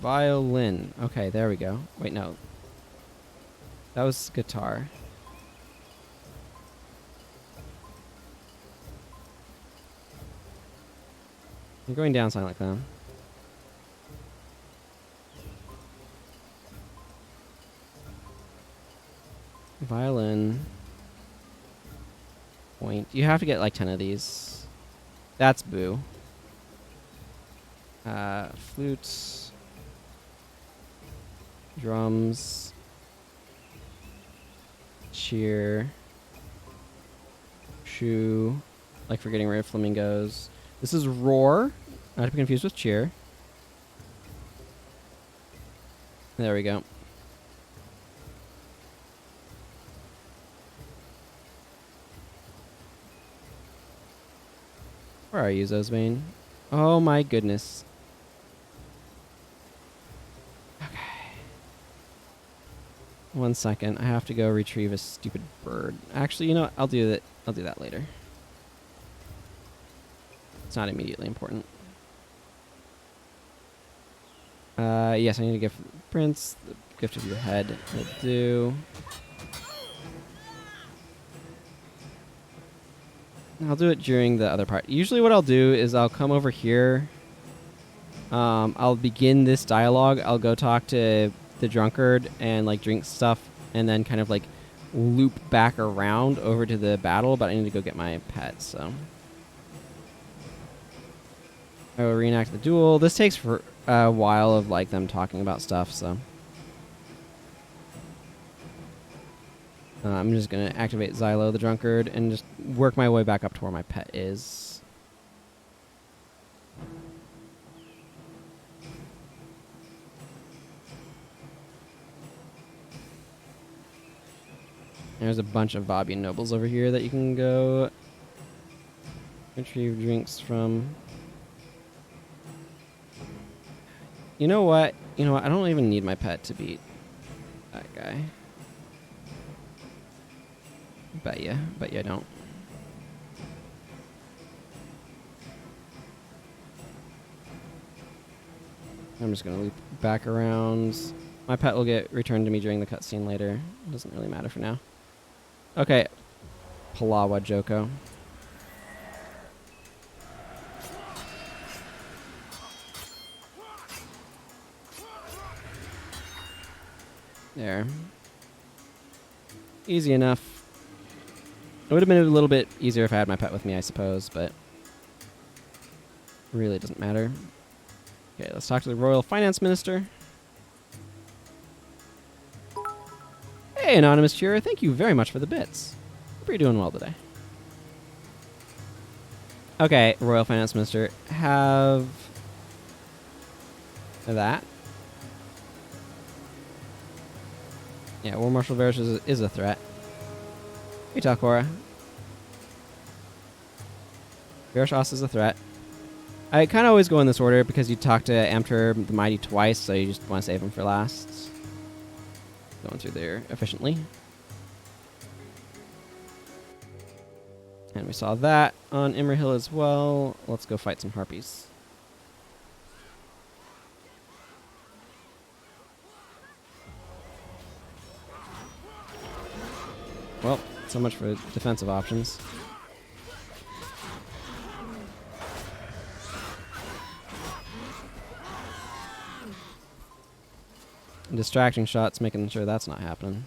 Violin. Okay, there we go. Wait, no. That was guitar. You're going down silent clown. Violin. Point. You have to get like 10 of these. That's boo. Flutes. Drums. Cheer. Shoe. Like for getting rid of flamingos. This is roar. Not to be confused with cheer. There we go. Where are you, Zosbane? Oh my goodness. Okay. 1 second. I have to go retrieve a stupid bird. Actually, you know what? I'll do that. I'll do that later. It's not immediately important. Yes, I need to give Prince the gift of your head. Will do. I'll do it during the other part. Usually what I'll do is I'll come over here. I'll begin this dialogue. I'll go talk to the drunkard and like drink stuff and then kind of like loop back around over to the battle, but I need to go get my pet, so. I will reenact the duel. This takes for a while of like them talking about stuff, so. I'm just going to activate Xylo the drunkard and just work my way back up to where my pet is. There's a bunch of Vabbi nobles over here that you can go retrieve drinks from. You know what? You know what? I don't even need my pet to beat that guy. Bet ya I don't. I'm just gonna loop back around. My pet will get returned to me during the cutscene later. It doesn't really matter for now. Okay. Palawa Joko. There. Easy enough. It would have been a little bit easier if I had my pet with me, I suppose, but really doesn't matter. Okay, let's talk to the Royal Finance Minister. Hey, Anonymous Cheerer, thank you very much for the bits. Hope you're doing well today. Okay, Royal Finance Minister, have that. Yeah, War Marshal Varus is a threat. Hey, Talcora. Varus is a threat. I kind of always go in this order because you talk to Amter the Mighty twice, so you just want to save him for last. Going through there efficiently. And we saw that on Imrahil as well. Let's go fight some harpies. Well, so much for defensive options. Distracting shots, making sure that's not happening.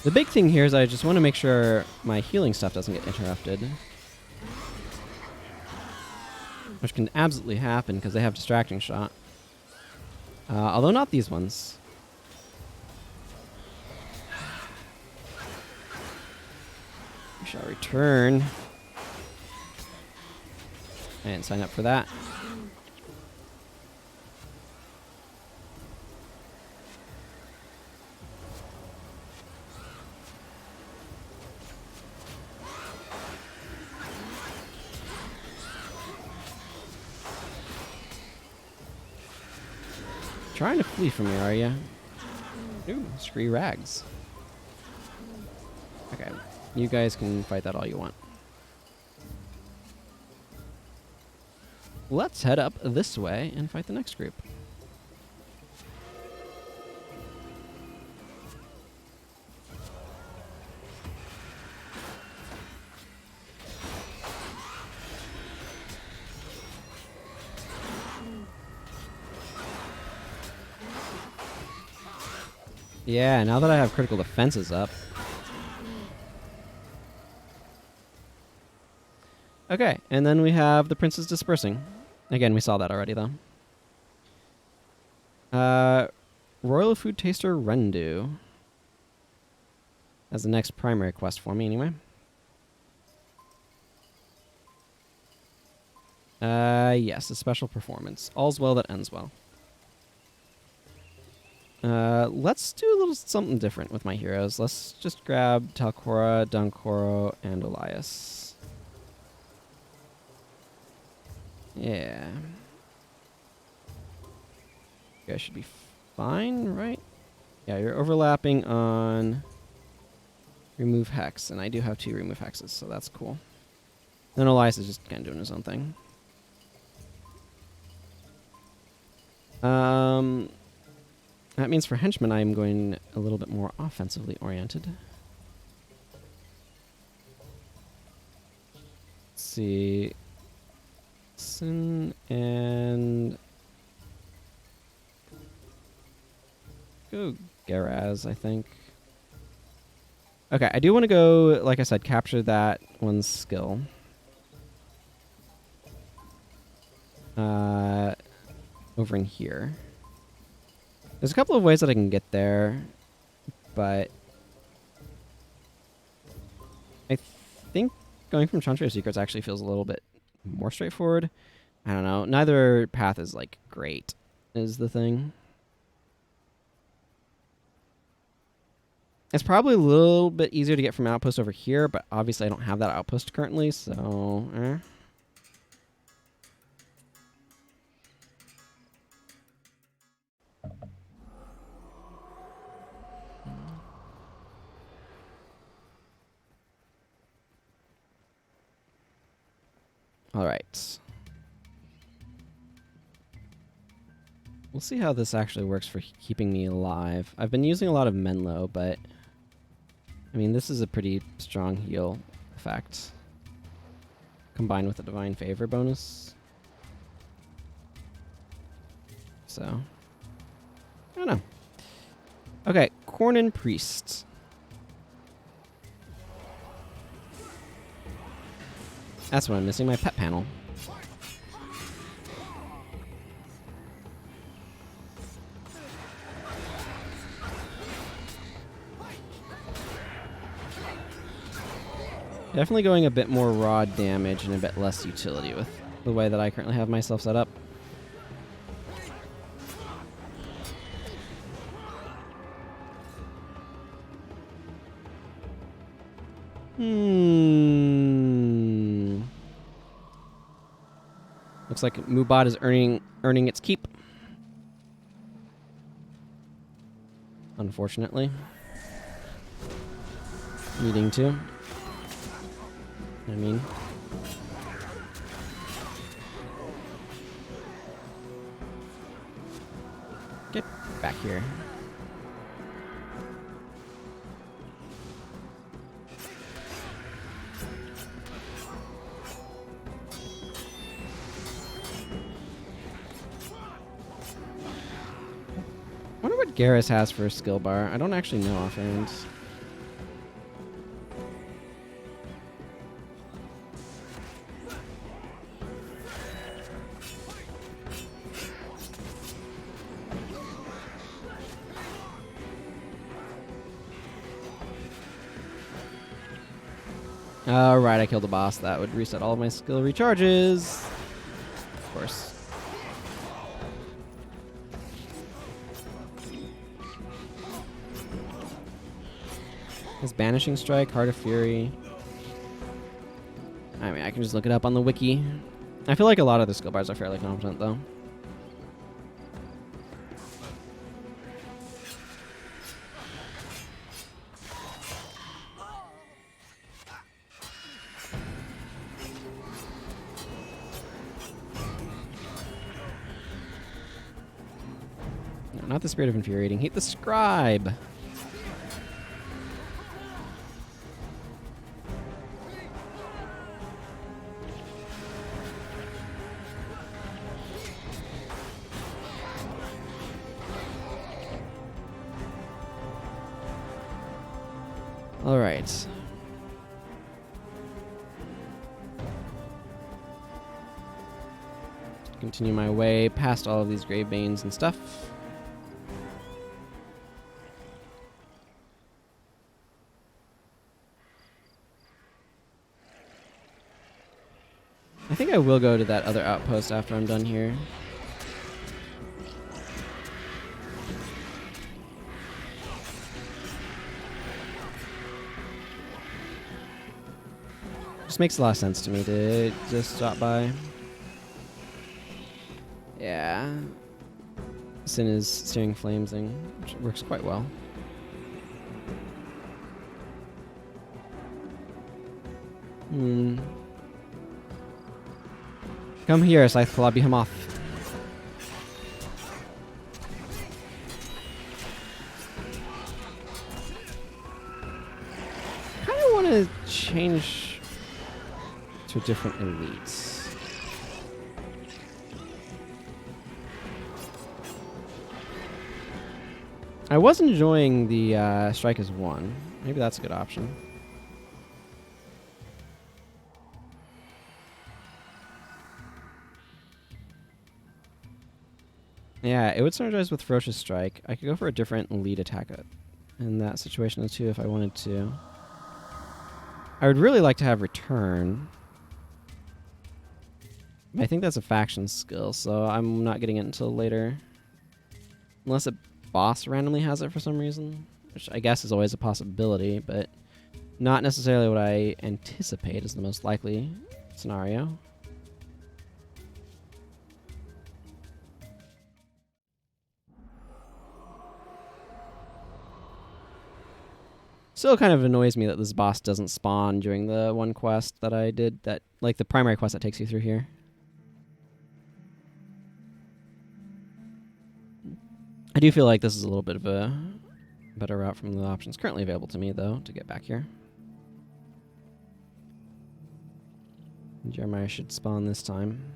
The big thing here is I just want to make sure my healing stuff doesn't get interrupted. Which can absolutely happen because they have distracting shot. Although not these ones. We shall return. I didn't sign up for that. Trying to flee from me, are you? Ooh, scree rags. Okay, you guys can fight that all you want. Let's head up this way and fight the next group. Yeah, now that I have critical defenses up. Okay, and then we have the princes dispersing. Again, we saw that already, though. Royal Food Taster Rendu. That's the next primary quest for me, anyway. Yes, a special performance. All's well that ends well. Let's do a little something different with my heroes. Let's just grab Talcora, Dunkoro, and Elias. Yeah. You guys should be fine, right? Yeah, you're overlapping on remove hex, and I do have 2 remove hexes, so that's cool. Then Elias is just kind of doing his own thing. That means for henchmen, I'm going a little bit more offensively oriented. Let's see. Sin and go Garaz, I think. Okay, I do want to go, like I said, capture that one's skill. Over in here. There's a couple of ways that I can get there, but I think going from Chantry of Secrets actually feels a little bit more straightforward. I don't know. Neither path is, like, great, is the thing. It's probably a little bit easier to get from Outpost over here, but obviously I don't have that Outpost currently, so... Alright. We'll see how this actually works for keeping me alive. I've been using a lot of Menlo, but... I mean, this is a pretty strong heal effect. Combined with a Divine Favor bonus. So... I don't know. Okay, Cornin Priest. That's what I'm missing, my pet panel. Definitely going a bit more raw damage and a bit less utility with the way that I currently have myself set up. Looks like Mubot is earning its keep. Unfortunately. Needing to. I mean. Get back here. Garrus has for a skill bar. I don't actually know offhand. Alright, I killed the boss. That would reset all of my skill recharges. Of course. His Banishing Strike, Heart of Fury. I mean, I can just look it up on the wiki. I feel like a lot of the skill bars are fairly competent, though. No, not the Spirit of Infuriating. Hate the Scribe. All right. Continue my way past all of these grave veins and stuff. I think I will go to that other outpost after I'm done here. Just makes a lot of sense to me to just stop by. Yeah. Sin is Searing Flames thing, which works quite well. Come here, Scytheclaw, Behemoth. I kind of want to change to a different elite. I was enjoying the Strike as 1. Maybe that's a good option. Yeah, it would synergize with Ferocious Strike. I could go for a different lead attack in that situation too if I wanted to. I would really like to have Return. I think that's a faction skill, so I'm not getting it until later. Unless a boss randomly has it for some reason, which I guess is always a possibility, but not necessarily what I anticipate is the most likely scenario. Still kind of annoys me that this boss doesn't spawn during the one quest that I did, that like the primary quest that takes you through here. I do feel like this is a little bit of a better route from the options currently available to me, though, to get back here. Jeremiah should spawn this time.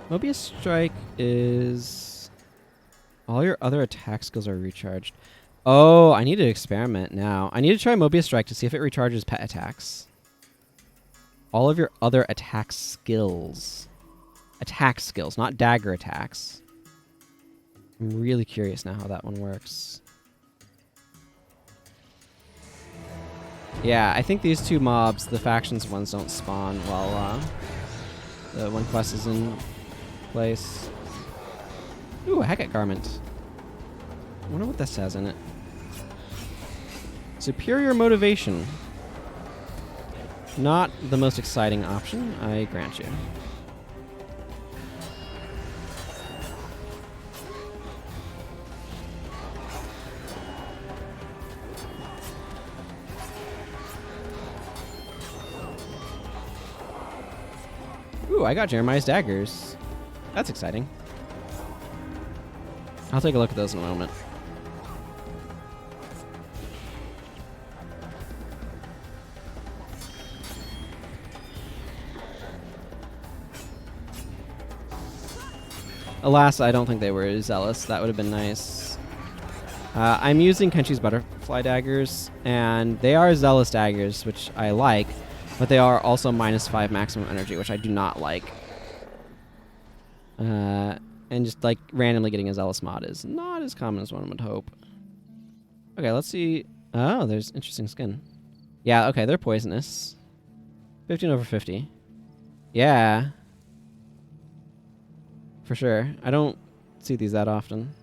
Mobius Strike is... all your other attack skills are recharged. Oh, I need to experiment now. I need to try Mobius Strike to see if it recharges pet attacks. All of your other attack skills. Attack skills, not dagger attacks. I'm really curious now how that one works. Yeah, I think these two mobs, the factions ones, don't spawn while the one quest is in place. Ooh, a Hecate Garment. I wonder what this has in it. Superior Motivation. Not the most exciting option, I grant you. Ooh, I got Jeremiah's daggers. That's exciting. I'll take a look at those in a moment. Alas, I don't think they were zealous. That would have been nice. I'm using Kenshi's butterfly daggers, and they are zealous daggers, which I like, but they are also -5 maximum energy, which I do not like. And just like randomly getting a zealous mod is not as common as one would hope. Okay, let's see. Oh, there's interesting skin. Yeah, okay, they're poisonous. 15/50. Yeah. For sure. I don't see these that often.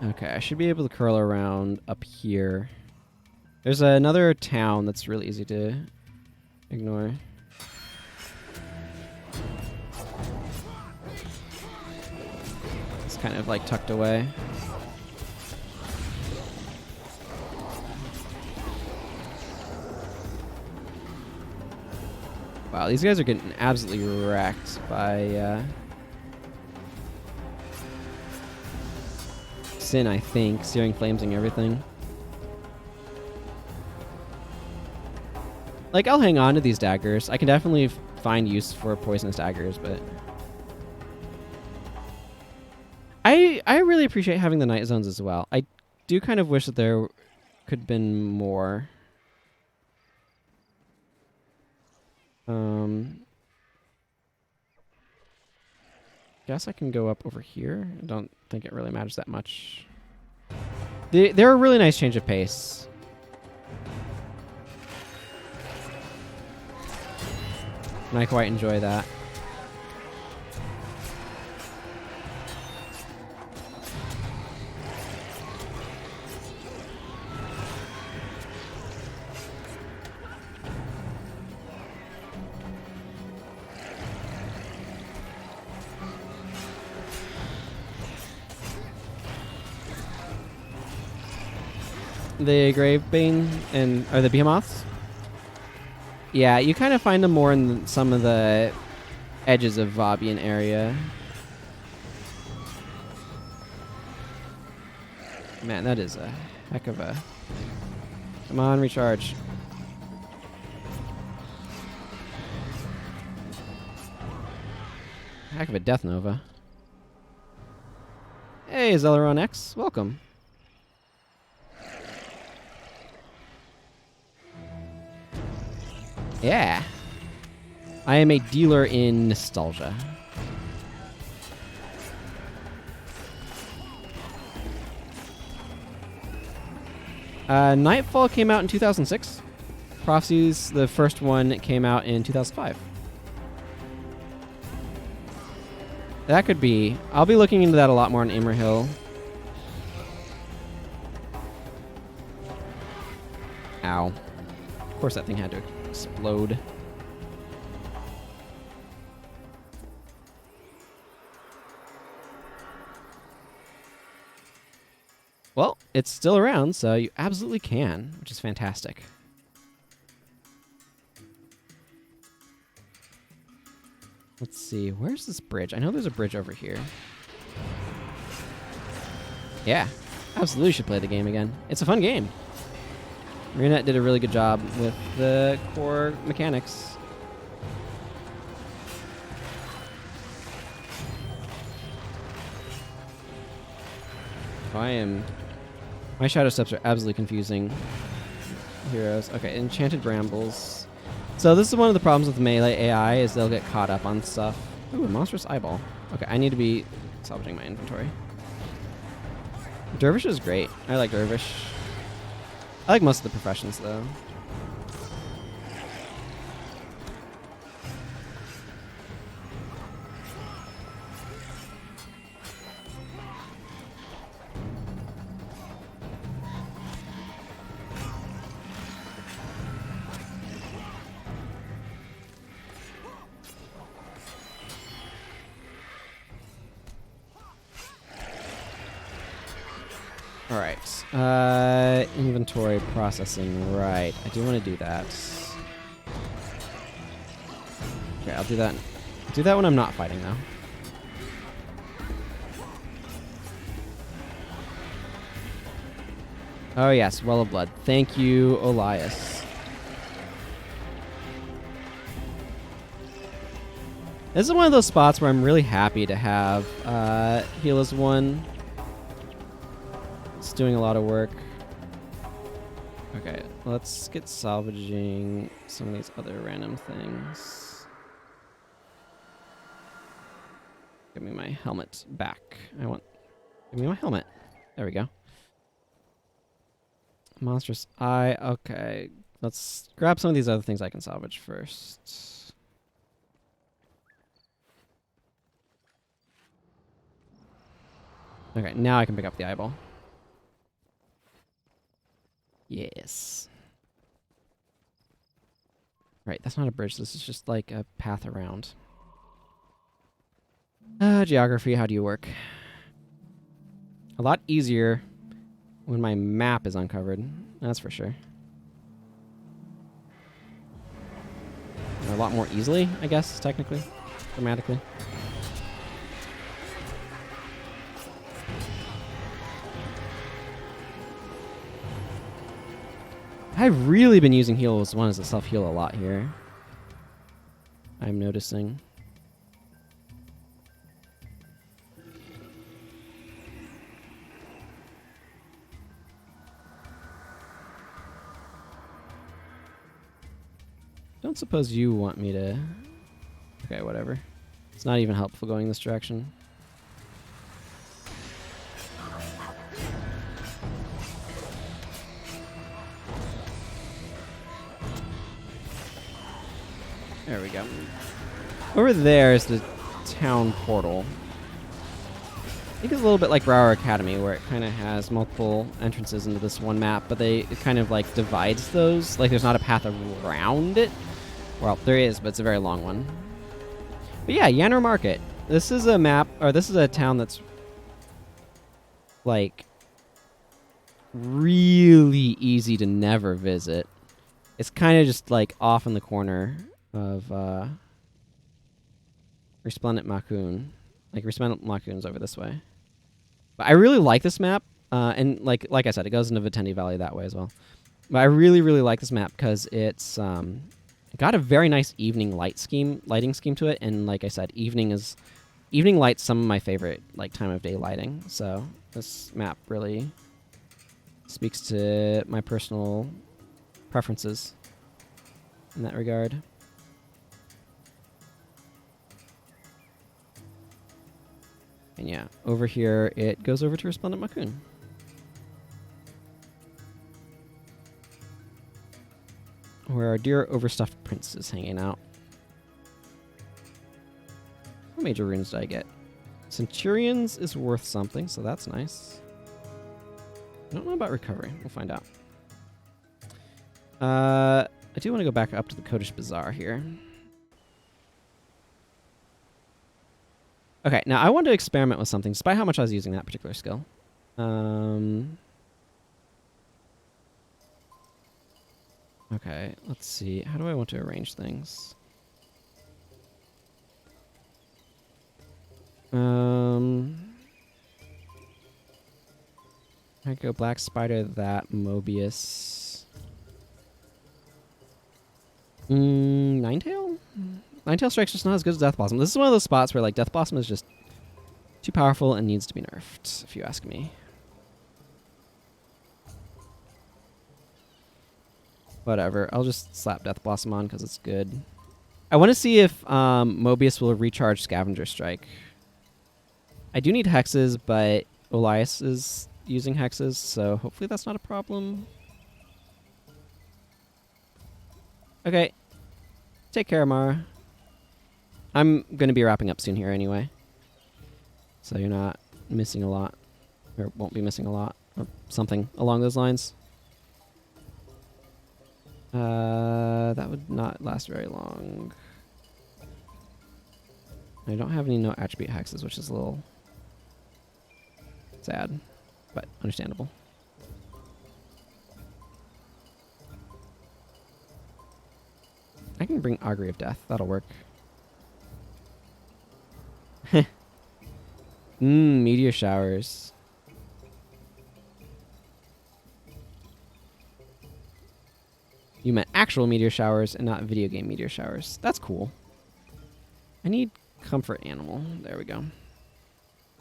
Okay, I should be able to curl around up here. There's another town that's really easy to ignore. It's kind of like tucked away. Wow, these guys are getting absolutely wrecked by Sin, I think. Searing Flames and everything. Like, I'll hang on to these daggers. I can definitely find use for poisonous daggers, but I really appreciate having the night zones as well. I do kind of wish that there could have been more. Guess I can go up over here. I don't think it really matters that much. They're a really nice change of pace. And I quite enjoy that. The Gravebane are the Behemoths? Yeah, you kind of find them more in some of the edges of Vabbian area. Man, that is a heck of a... Come on, recharge. Heck of a Death Nova. Hey, Zeleron X, welcome. Yeah. I am a dealer in nostalgia. Nightfall came out in 2006. Prophecies, the first one, came out in 2005. That could be. I'll be looking into that a lot more on Amer Hill. Ow. Of course that thing had to explode. Well, it's still around, so you absolutely can, which is fantastic. Let's see, where's this bridge? I know there's a bridge over here. Yeah, absolutely should play the game again. It's a fun game. Marionette did a really good job with the core mechanics. Oh, my Shadow Steps are absolutely confusing. Heroes. Okay, Enchanted Brambles. So this is one of the problems with melee AI is they'll get caught up on stuff. Ooh, a monstrous eyeball. Okay, I need to be salvaging my inventory. Dervish is great. I like Dervish. I like most of the professions, though. Alright. Inventory processing. Right. I do want to do that. Okay, I'll do that. Do that when I'm not fighting, though. Oh, yes. Well of Blood. Thank you, Elias. This is one of those spots where I'm really happy to have Heal as 1. It's doing a lot of work. Okay, let's get salvaging some of these other random things. Give me my helmet back. Give me my helmet. There we go. Monstrous Eye. Okay, let's grab some of these other things I can salvage first. Okay, now I can pick up the eyeball. Yes. Right, that's not a bridge. This is just like a path around. Geography, how do you work? A lot easier when my map is uncovered. That's for sure. Or a lot more easily, I guess, technically, grammatically. I've really been using Heal as 1 as a self-heal a lot here. I'm noticing. Don't suppose you want me to... Okay, whatever. It's not even helpful going this direction. There we go. Over there is the town portal. I think it's a little bit like Brower Academy, where it kind of has multiple entrances into this one map, but it kind of like divides those. Like there's not a path around it. Well, there is, but it's a very long one. But yeah, Yanner Market. This is a map, or this is a town that's like really easy to never visit. It's kind of just like off in the corner of Resplendent Makun. Like Resplendent Makun's over this way. But I really like this map, and like I said, it goes into Vitendi Valley that way as well. But I really like this map because it's got a very nice evening lighting scheme to it, and like I said, evening light's some of my favorite like time of day lighting. So this map really speaks to my personal preferences in that regard. And yeah, over here, it goes over to Resplendent Makun. Where our dear overstuffed prince is hanging out. What major runes did I get? Centurions is worth something, so that's nice. I don't know about recovery. We'll find out. I do want to go back up to the Kodesh Bazaar here. Okay, now I want to experiment with something, despite how much I was using that particular skill. Okay, let's see. How do I want to arrange things? I go Black Spider, that, Mobius. Ninetail? Ninetail Strike's just not as good as Death Blossom. This is one of those spots where like Death Blossom is just too powerful and needs to be nerfed, if you ask me. Whatever, I'll just slap Death Blossom on because it's good. I want to see if Mobius will recharge Scavenger Strike. I do need hexes, but Elias is using hexes, so hopefully that's not a problem. Okay. Take care, Mara. I'm going to be wrapping up soon here anyway. So you're not missing a lot. Or won't be missing a lot. Or something along those lines. That would not last very long. I don't have any no attribute hexes, which is a little sad, but understandable. I can bring Augury of Death. That'll work. Meteor showers. You meant actual meteor showers and not video game meteor showers. That's cool. I need comfort animal. There we go.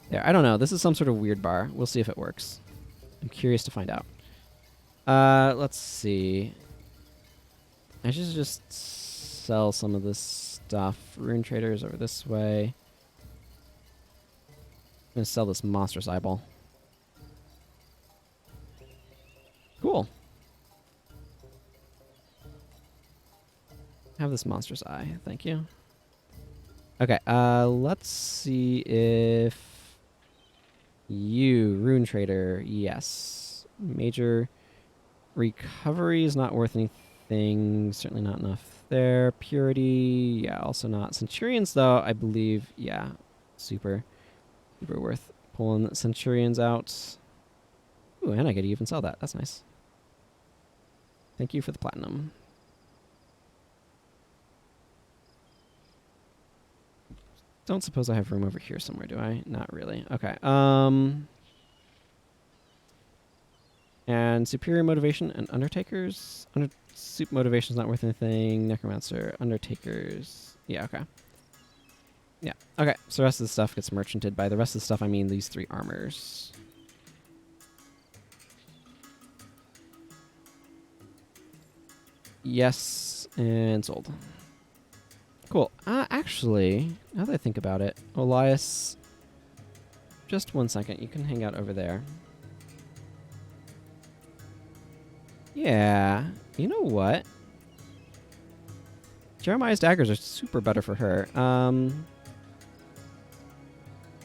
There, I don't know. This is some sort of weird bar. We'll see if it works. I'm curious to find out. Let's see. I should just sell some of this stuff. Rune traders over this way. I'm gonna sell this monstrous eyeball. Cool. Have this monstrous eye. Thank you. Okay, let's see if you, rune trader, yes. Major recovery is not worth anything. Certainly not enough there. Purity, yeah, also not. Centurions, though, I believe, yeah, super worth pulling Centurions out. Ooh, and I could even sell that. That's nice. Thank you for the platinum. Don't suppose I have room over here somewhere, do I? Not really. Okay. And superior motivation and undertakers. Soup motivation's not worth anything. Necromancer, undertakers. Yeah, okay. Yeah. Okay. So the rest of the stuff gets merchanted. By the rest of the stuff, I mean these 3 armors. Yes, and sold. Cool. Actually, now that I think about it, Elias, just 1 second. You can hang out over there. Yeah. You know what? Jeremiah's daggers are super better for her.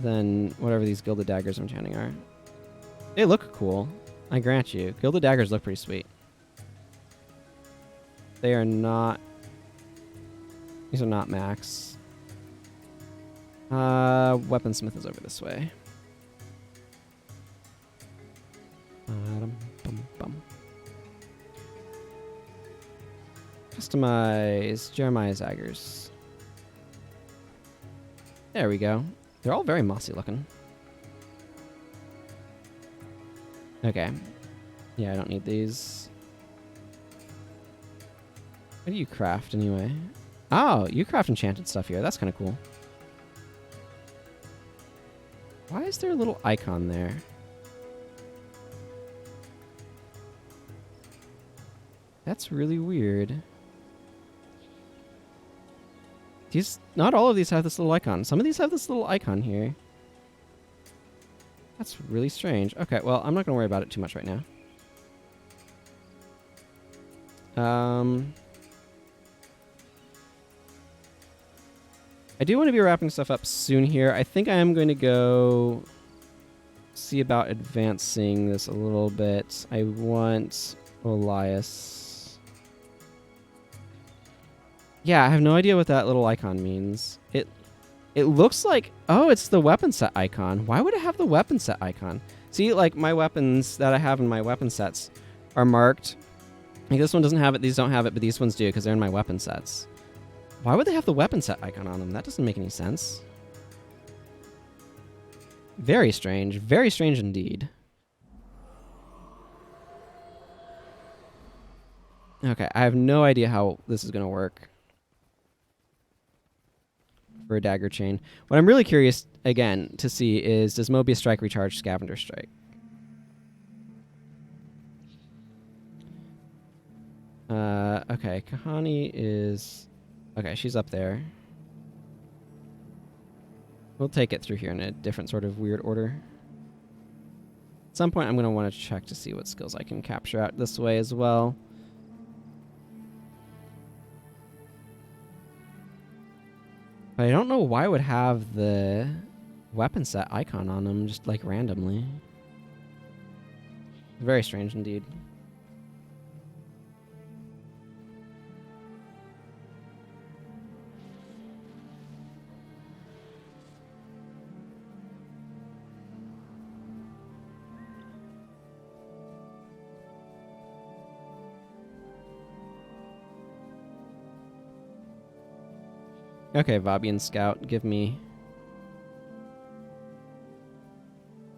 Than whatever these gilded daggers I'm chanting are. They look cool. I grant you. Gilded daggers look pretty sweet. They are not... These are not max. Weaponsmith is over this way. Customize Jeremiah's daggers. There we go. They're all very mossy looking. Okay. Yeah, I don't need these. What do you craft anyway? Oh, you craft enchanted stuff here. That's kind of cool. Why is there a little icon there? That's really weird. Not all of these have this little icon. Some of these have this little icon here. That's really strange. Okay, well, I'm not going to worry about it too much right now. I do want to be wrapping stuff up soon here. I think I am going to go see about advancing this a little bit. I want Elias. Yeah, I have no idea what that little icon means. It looks like... Oh, it's the weapon set icon. Why would it have the weapon set icon? See, like, my weapons that I have in my weapon sets are marked. Like, this one doesn't have it, these don't have it, but these ones do because they're in my weapon sets. Why would they have the weapon set icon on them? That doesn't make any sense. Very strange indeed. Okay, I have no idea how this is going to work for a dagger chain. What I'm really curious, again, to see is, does Mobius Strike recharge Scavenger Strike? Okay, Kahani is... Okay, she's up there. We'll take it through here in a different sort of weird order. At some point, I'm going to want to check to see what skills I can capture out this way as well. But I don't know why I would have the weapon set icon on them just like randomly. Very strange indeed. Okay, Vabbi and Scout, give me...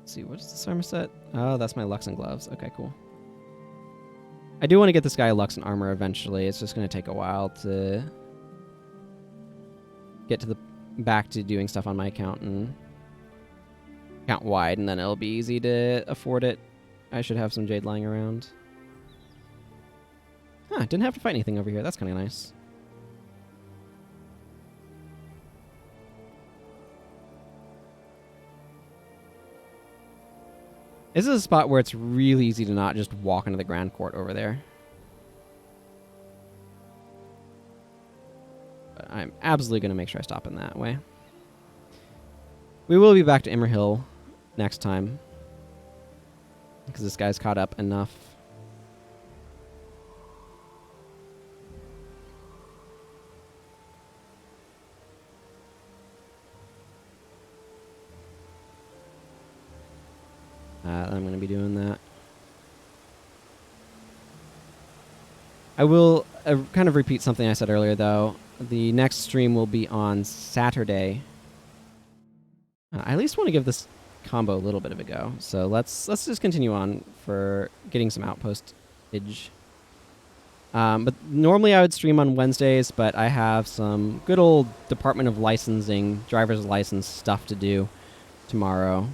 Let's see, what is this armor set? Oh, that's my Lux and gloves. Okay, cool. I do want to get this guy a Lux and armor eventually. It's just going to take a while to get to the back to doing stuff on my account and account wide, and then it'll be easy to afford it. I should have some jade lying around. Huh, didn't have to fight anything over here. That's kind of nice. This is a spot where it's really easy to not just walk into the Grand Court over there. But I'm absolutely going to make sure I stop in that way. We will be back to Immerhill next time, because this guy's caught up enough. I'm going to be doing that. I will kind of repeat something I said earlier, though. The next stream will be on Saturday. I at least want to give this combo a little bit of a go. So let's just continue on for getting some outpostage. But normally I would stream on Wednesdays, but I have some good old Department of Licensing, driver's license stuff to do tomorrow.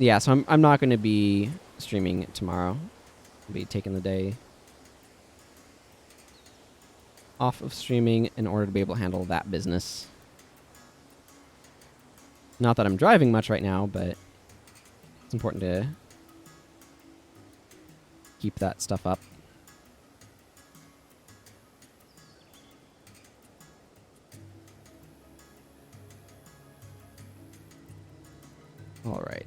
Yeah, so I'm not going to be streaming tomorrow. I'll be taking the day off of streaming in order to be able to handle that business. Not that I'm driving much right now, but it's important to keep that stuff up. All right.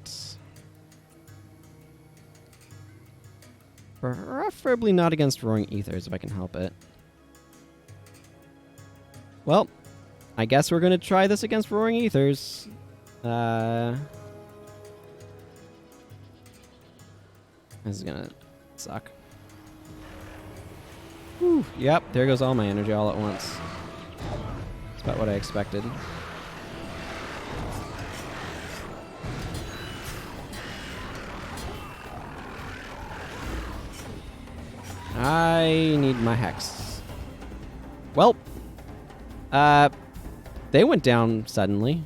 Preferably not against Roaring Ethers if I can help it. Well, I guess we're going to try this against Roaring Ethers. This is going to suck. Whew, yep, there goes all my energy all at once. That's about what I expected. I need my hex. Well, they went down suddenly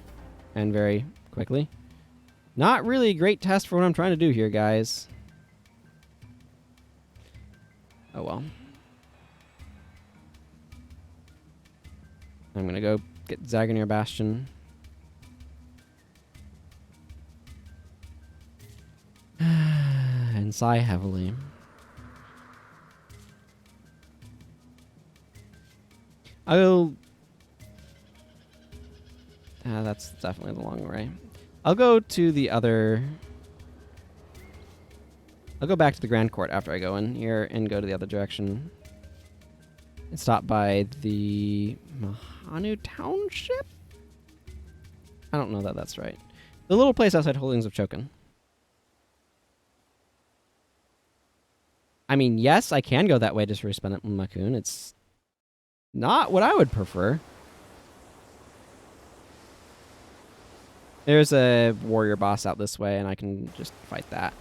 and very quickly. Not really a great test for what I'm trying to do here, guys. Oh well. I'm going to go get Zaganir Bastion. And sigh heavily. I'll... that's definitely the long way. I'll go to the other... I'll go back to the Grand Court after I go in here and go to the other direction. And stop by the Mahanu Township? I don't know that that's right. The little place outside Holdings of Chokin. I mean, yes, I can go that way just for spend it with Makun. It's not what I would prefer. There's a warrior boss out this way, and I can just fight that.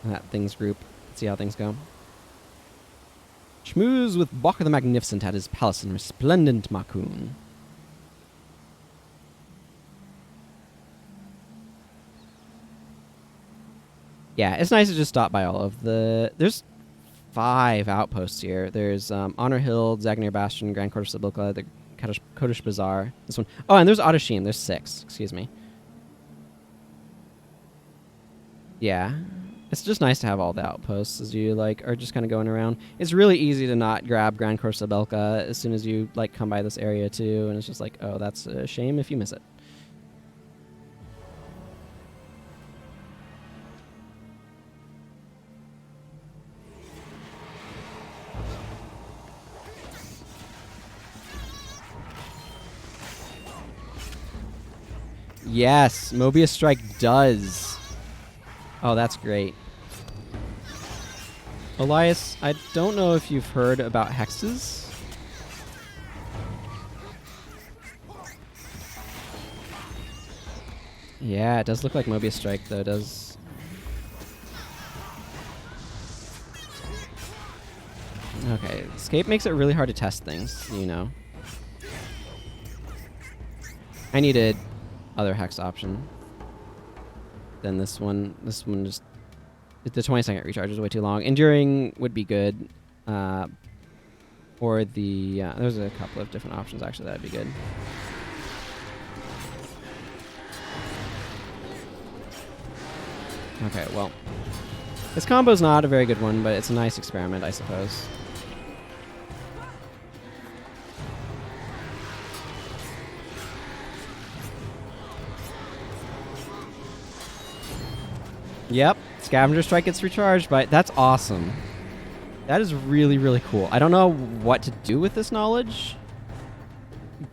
That things group. Let's see how things go. Schmooze with Bokka the Magnificent at his palace in resplendent Makun. Yeah, it's nice to just stop by all of the... There's 5 outposts here. There's Honor Hill, Zaganir Bastion, Grand Court of Sibilka, the Kodesh Bazaar. This one. Oh, and there's Adashim. There's 6. Excuse me. Yeah. It's just nice to have all the outposts as you are just kind of going around. It's really easy to not grab Grand Court of Sibilka as soon as you come by this area too, and it's just like, oh, that's a shame if you miss it. Yes, Mobius Strike does. Oh, that's great. Elias, I don't know if you've heard about hexes. Yeah, it does look like Mobius Strike, though, does. Okay, Escape makes it really hard to test things, you know. I needed other Hex option. Then this one just... The 20-second recharge is way too long. Enduring would be good. Or the... there's a couple of different options, actually, that'd be good. Okay, well. This combo's not a very good one, but it's a nice experiment, I suppose. Yep, Scavenger Strike gets recharged, but that's awesome. That is really, really cool. I don't know what to do with this knowledge,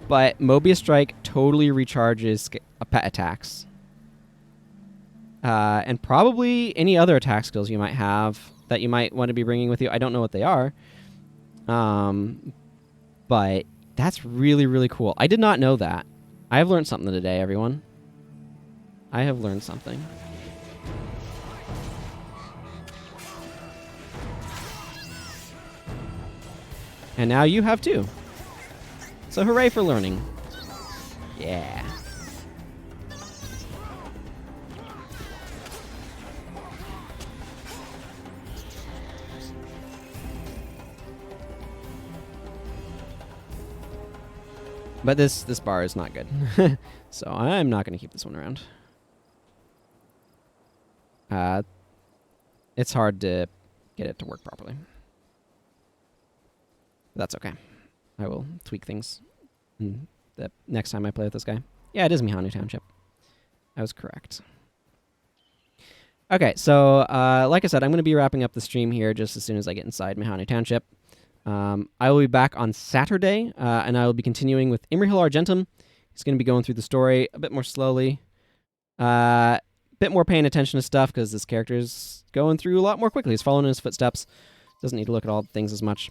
but Mobius Strike totally recharges pet attacks. And probably any other attack skills you might have that you might want to be bringing with you. I don't know what they are. But that's really, really cool. I did not know that. I have learned something today, everyone. I have learned something. And now you have too. So hooray for learning. Yeah. But this bar is not good. So I'm not going to keep this one around. It's hard to get it to work properly. That's okay. I will tweak things the next time I play with this guy. Yeah, it is Mihanu Township. I was correct. Okay, so like I said, I'm going to be wrapping up the stream here just as soon as I get inside Mihanu Township. I will be back on Saturday, and I will be continuing with Imrahil Argentum. He's going to be going through the story a bit more slowly. Bit more paying attention to stuff because this character is going through a lot more quickly. He's following in his footsteps. Doesn't need to look at all things as much.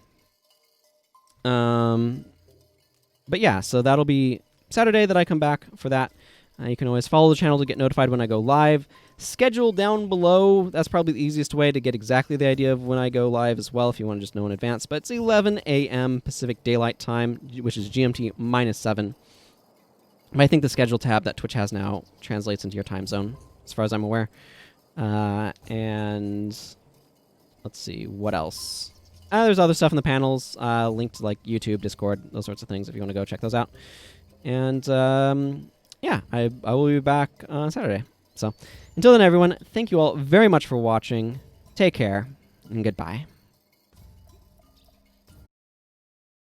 But yeah, so that'll be Saturday that I come back for that. You can always follow the channel to get notified when I go live. Schedule down below. That's probably the easiest way to get exactly the idea of when I go live as well, if you want to just know in advance. But it's 11 a.m. Pacific Daylight Time, which is GMT -7. But I think the schedule tab that Twitch has now translates into your time zone, as far as I'm aware. And let's see, what else? There's other stuff in the panels, linked to like YouTube, Discord, those sorts of things if you want to go check those out. And yeah, I will be back on Saturday. So until then, everyone, thank you all very much for watching. Take care, and goodbye.